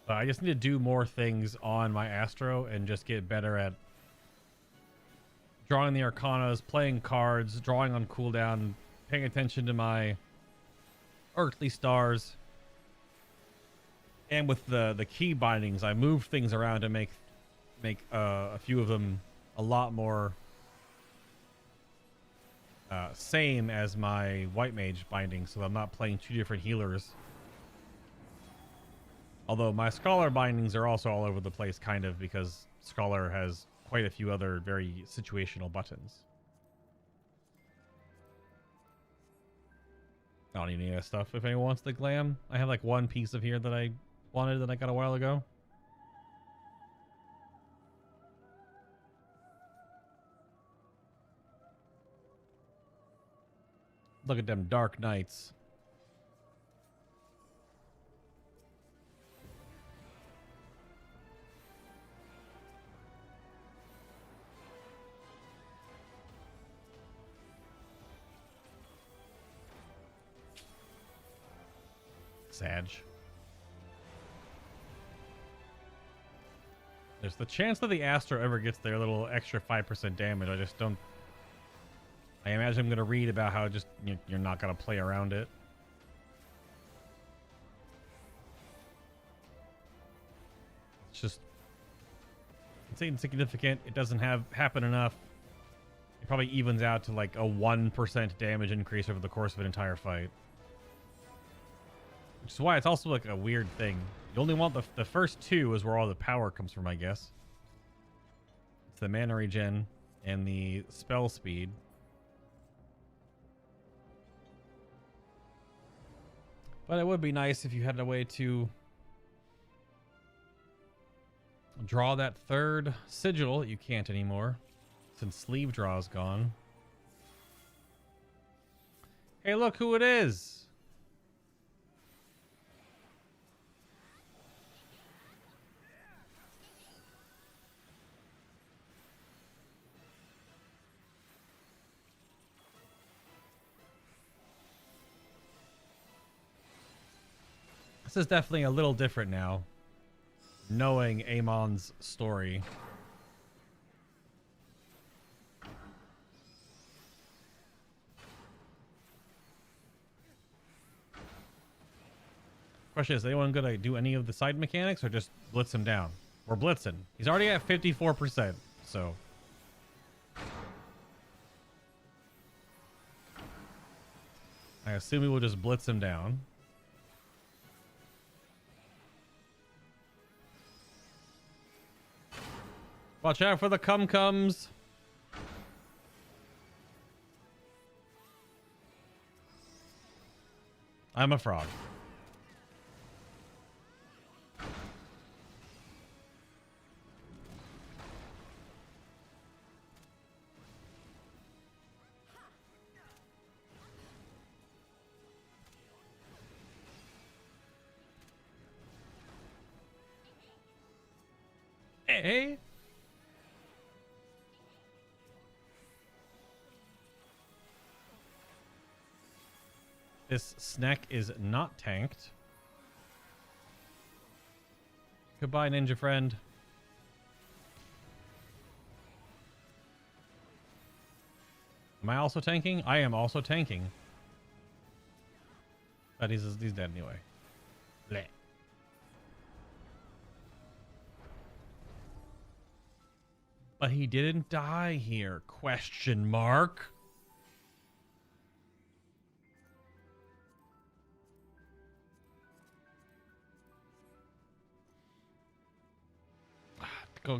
But I just need to do more things on my Astro and just get better at drawing the Arcanas, playing cards, drawing on cooldown, paying attention to my earthly stars. And with the key bindings, I move things around to make a few of them a lot more same as my white mage binding, so I'm not playing 2 different healers. Although my scholar bindings are also all over the place, kind of, because scholar has quite a few other very situational buttons. I don't need any of that stuff. If anyone wants the glam, I have like 1 piece of here that I wanted that I got a while ago. Look at them dark nights. Sag. There's the chance that the Astro ever gets their little extra 5% damage. I just don't. I imagine I'm going to read about how just you're not going to play around it. It's just. It's insignificant. It doesn't happen enough. probably evens out to like a 1% damage increase over the course of an entire fight. Which is why it's also like a weird thing. You only want the first two is where all the power comes from, I guess. It's the mana regen and the spell speed. But it would be nice if you had a way to draw that third sigil. You can't anymore since sleeve draw is gone. Hey, look who it is. This is definitely a little different now, knowing Amon's story. Question is anyone gonna do any of the side mechanics or just blitz him down? We're blitzing. He's already at 54%, so. I assume we will just blitz him down. Watch out for the cum-cums. I'm a frog. Hey. This snack is not tanked. Goodbye, ninja friend. Am I also tanking? I am also tanking. But he's dead anyway. Bleh. But he didn't die here? Question mark.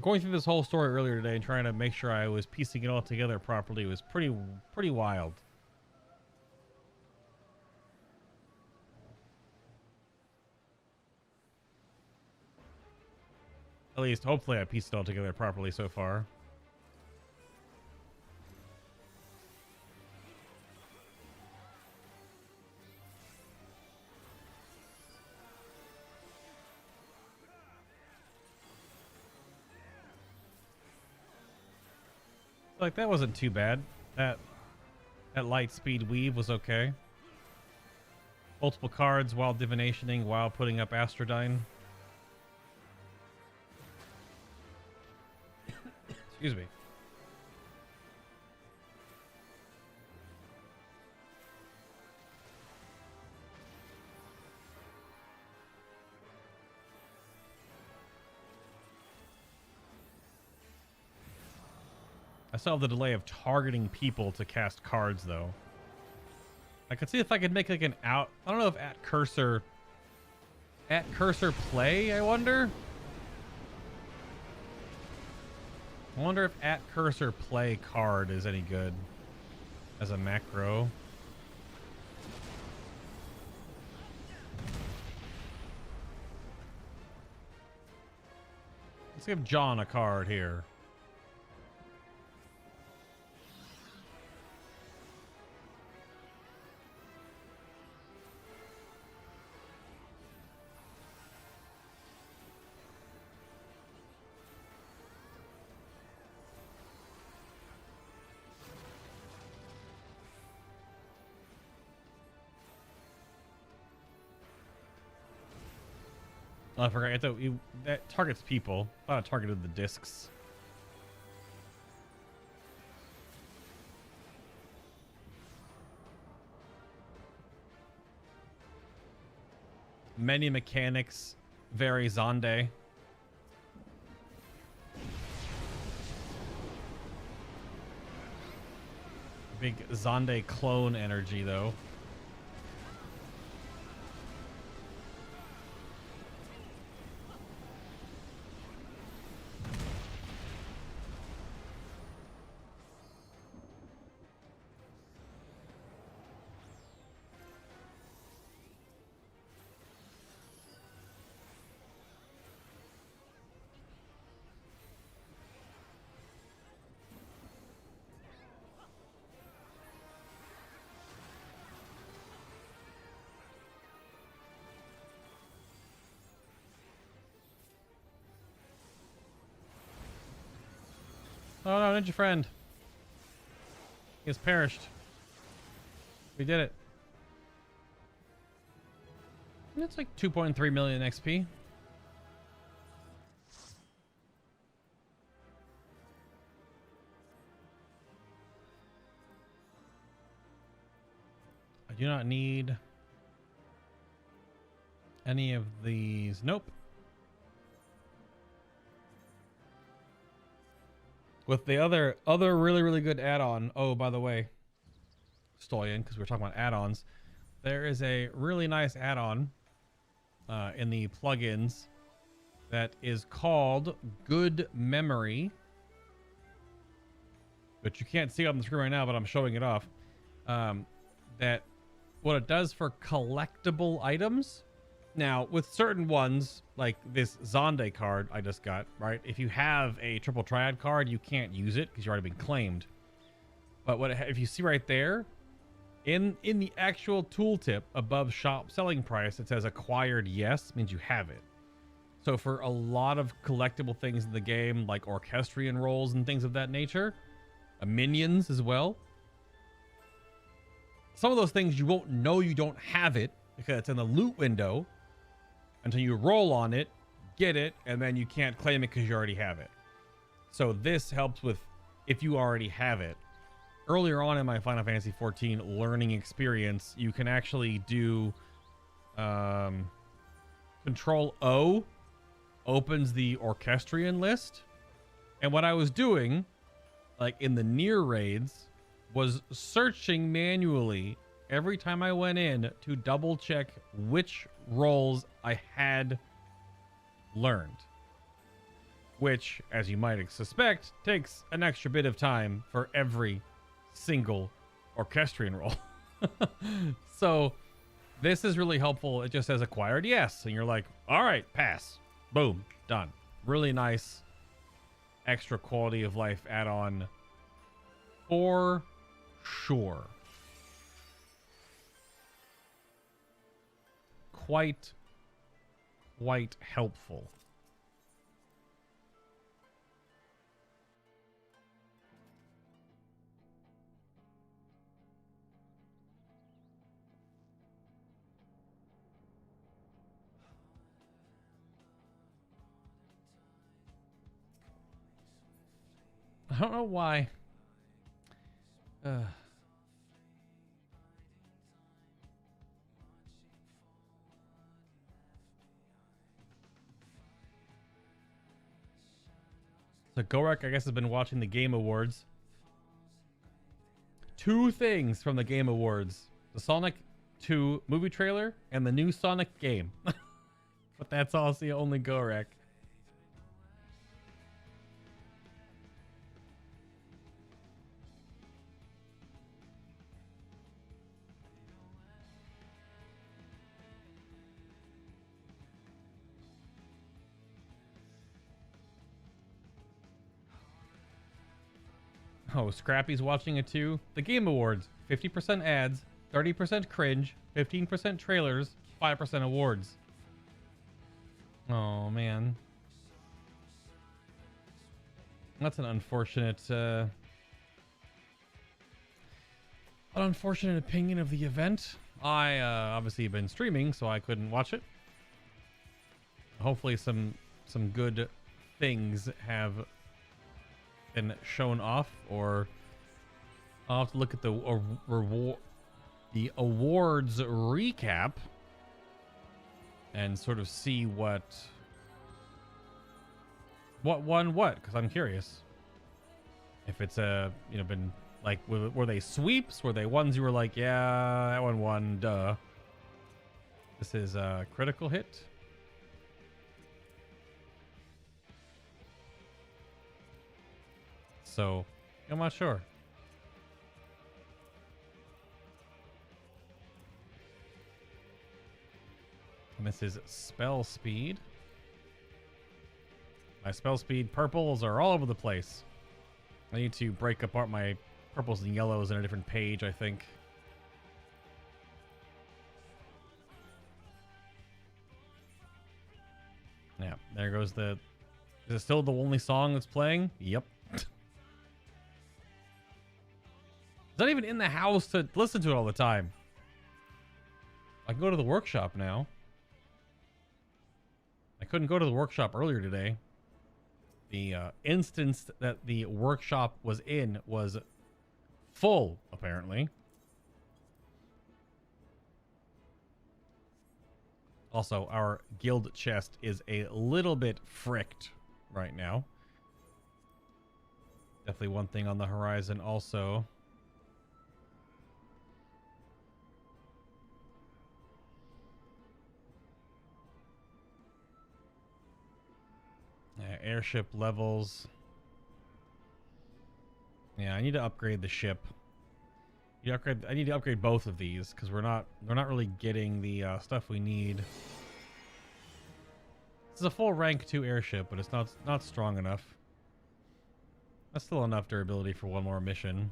Going through this whole story earlier today and trying to make sure I was piecing it all together properly was pretty wild. At least, hopefully I pieced it all together properly so far. Like, that wasn't too bad. That light speed weave was okay. Multiple cards while divinationing, while putting up Astrodyne. Excuse me. I still have the delay of targeting people to cast cards, though. I could see if I could make like an out. I don't know if at cursor play. I wonder. I wonder if at cursor play card is any good as a macro. Let's give John a card here. Oh, I forgot. That targets people. I thought it targeted the discs. Many mechanics, very Zonde. Big Zonde clone energy, though. Oh no, Ninja Friend. He has perished. We did it. It's like 2.3 million XP. I do not need any of these. Nope. With the other really good add-on. Oh, by the way, Stoyan, because we're talking about add-ons, there is a really nice add-on in the plugins that is called Good Memory, but you can't see it on the screen right now, but I'm showing it off. That what it does for collectible items. Now, with certain ones, like this Zonde card I just got, right? If you have a triple triad card, you can't use it because you've already been claimed. But what if you see right there, in the actual tooltip above shop selling price, it says acquired yes, means you have it. So for a lot of collectible things in the game, like orchestrion rolls and things of that nature, minions as well, some of those things you won't know you don't have it because it's in the loot window until you roll on it, get it, and then you can't claim it because you already have it. So this helps with if you already have it. Earlier on in my Final Fantasy XIV learning experience, you can actually do Control O opens the orchestrion list. And what I was doing, like in the near raids, was searching manually every time I went in to double check which roles I had learned, which, as you might suspect, takes an extra bit of time for every single orchestrion roll. So this is really helpful. It just says acquired yes, and you're like, all right, pass, boom, done. Really nice extra quality of life add-on for sure. Quite helpful. I don't know why. So Gorek, I guess, has been watching the Game Awards. Two things from the Game Awards: the Sonic 2 movie trailer and the new Sonic game. But that's also only Gorek. Oh, Scrappy's watching it too. The Game Awards: 50% ads, 30% cringe, 15% trailers, 5% awards. Oh man, that's an unfortunate opinion of the event. I obviously have been streaming, so I couldn't watch it. Hopefully, some good things have been shown off, or I'll have to look at the awards recap and sort of see what won what, because I'm curious if it's been Like, were they sweeps? Were they ones you were like, yeah, that one won, duh. This is a critical hit. So, I'm not sure. And this is spell speed. My spell speed purples are all over the place. I need to break apart my purples and yellows in a different page, I think. Yeah, there goes the... Is it still the only song that's playing? Yep. It's not even in the house to listen to it all the time. I can go to the workshop now. I couldn't go to the workshop earlier today. The instance that the workshop was in was full, apparently. Also, our guild chest is a little bit fricked right now. Definitely one thing on the horizon also. Airship levels. Yeah, I need to upgrade the ship. I need to upgrade both of these because we're not really getting the stuff we need. This is a full rank 2 airship, but it's not strong enough. That's still enough durability for one more mission.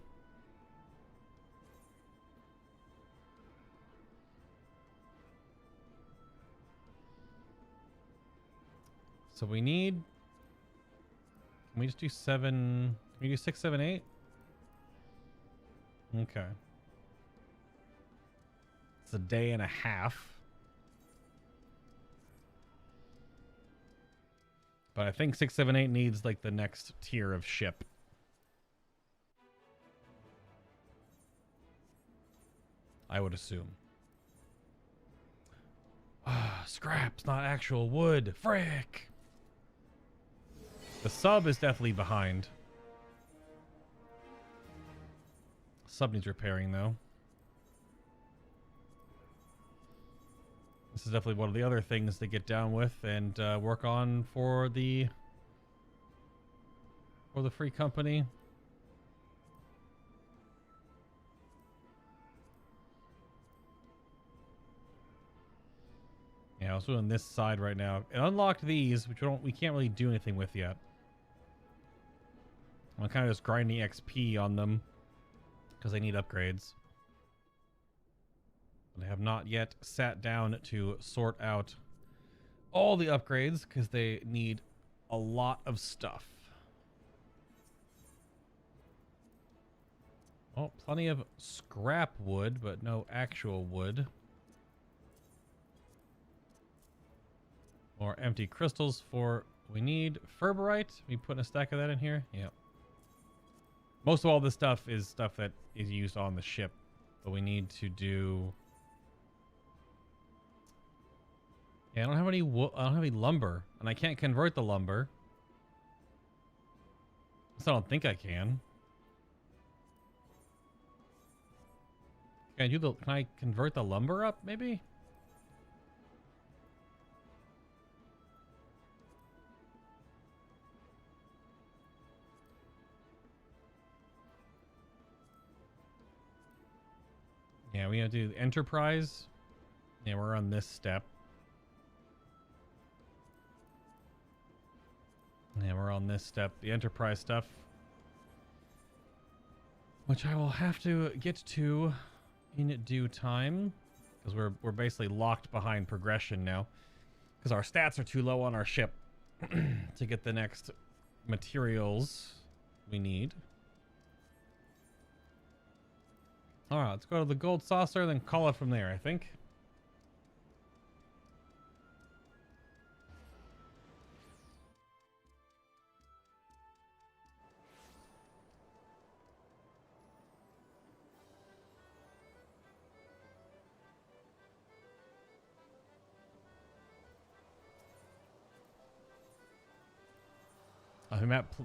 So we need... Can we just do 7... Can we do 6, 7, 8? Okay. It's a day and a half. But I think 6, 7, 8 needs like the next tier of ship. I would assume. Scraps, not actual wood. Frick! The sub is definitely behind. Sub needs repairing, though. This is definitely one of the other things to get down with and work on for the free company. Yeah, I was doing this side right now. It unlocked these, which we can't really do anything with yet. I'm kind of just grinding XP on them because they need upgrades. But I have not yet sat down to sort out all the upgrades because they need a lot of stuff. Oh, plenty of scrap wood, but no actual wood. More empty crystals for... We need ferberite. We putting a stack of that in here? Yep. Most of all this stuff is stuff that is used on the ship. But we need to do... Yeah, I don't have any I don't have any lumber. And I can't convert the lumber. So I don't think I can. Can I convert the lumber up, maybe? Yeah, we have to do the Enterprise. Yeah, we're on this step. Yeah, we're on this step. The Enterprise stuff. Which I will have to get to in due time. Because we're basically locked behind progression now. Because our stats are too low on our ship to get the next materials we need. Alright, let's go to the gold saucer, then call it from there, I think.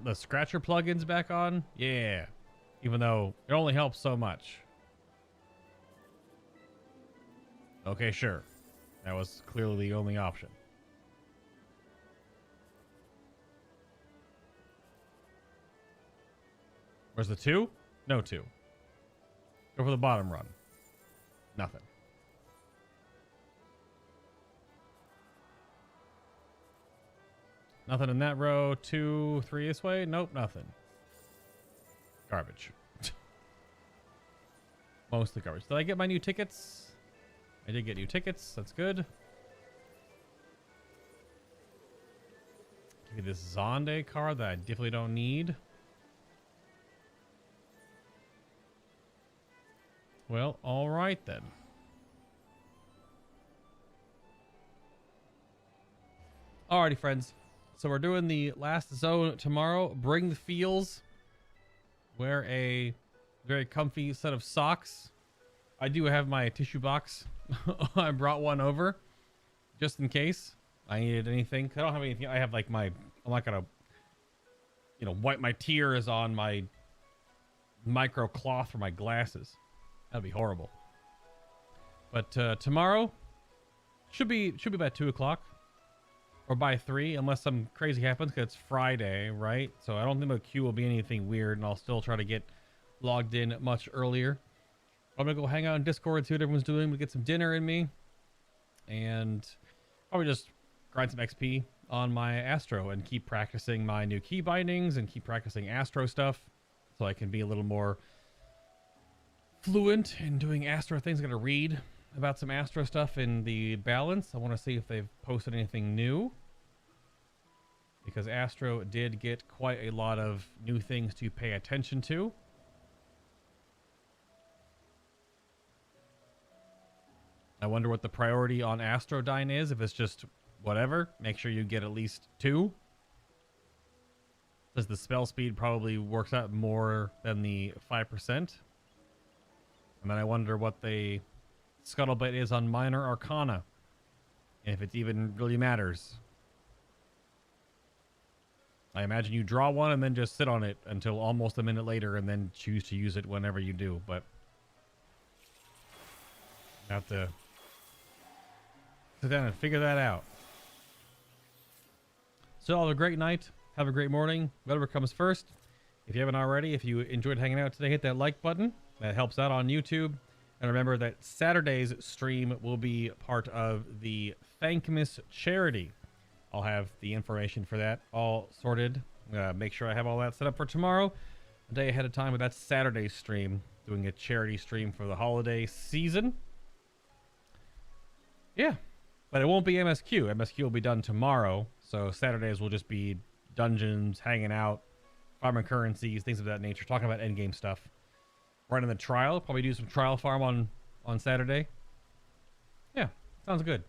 The Scratcher plugin's back on? Yeah. Even though it only helps so much. Okay, sure. That was clearly the only option. Where's the 2? No 2. Go for the bottom run. Nothing. Nothing in that row. 2, 3 this way. Nope, nothing. Garbage. Mostly garbage. Did I get my new tickets? I did get new tickets. That's good. Give me this Zonde card that I definitely don't need. Well, all right then. Alrighty, friends. So we're doing the last zone tomorrow. Bring the feels. Wear a very comfy set of socks. I do have my tissue box. I brought one over just in case I needed anything. I don't have anything. I have like my, I'm not gonna, you know, wipe my tears on my micro cloth for my glasses. That'd be horrible. But tomorrow should be by 2 o'clock or by 3, unless some crazy happens, because it's Friday, right? So I don't think the queue will be anything weird, and I'll still try to get logged in much earlier. I'm gonna go hang out in Discord, see what everyone's doing. We get some dinner in me, and probably just grind some XP on my Astro and keep practicing my new key bindings and keep practicing Astro stuff, so I can be a little more fluent in doing Astro things. I'm gonna read about some Astro stuff in the balance. I want to see if they've posted anything new, because Astro did get quite a lot of new things to pay attention to. I wonder what the priority on Astrodyne is. If it's just whatever, make sure you get at least 2. Because the spell speed probably works out more than the 5%. And then I wonder what the scuttlebutt is on Minor Arcana, and if it even really matters. I imagine you draw one and then just sit on it until almost a minute later and then choose to use it whenever you do, but I have to sit down and figure that out. So have a great night. Have a great morning. Whatever comes first. If you haven't already, if you enjoyed hanging out today, hit that like button. That helps out on YouTube. And remember that Saturday's stream will be part of the Thankmas charity. I'll have the information for that all sorted. Make sure I have all that set up for tomorrow, a day ahead of time. But that's Saturday's stream, doing a charity stream for the holiday season. Yeah, but it won't be MSQ. MSQ will be done tomorrow. So Saturdays will just be dungeons, hanging out, farming currencies, things of that nature, talking about endgame stuff. Running the trial, probably do some trial farm on Saturday. Yeah, sounds good.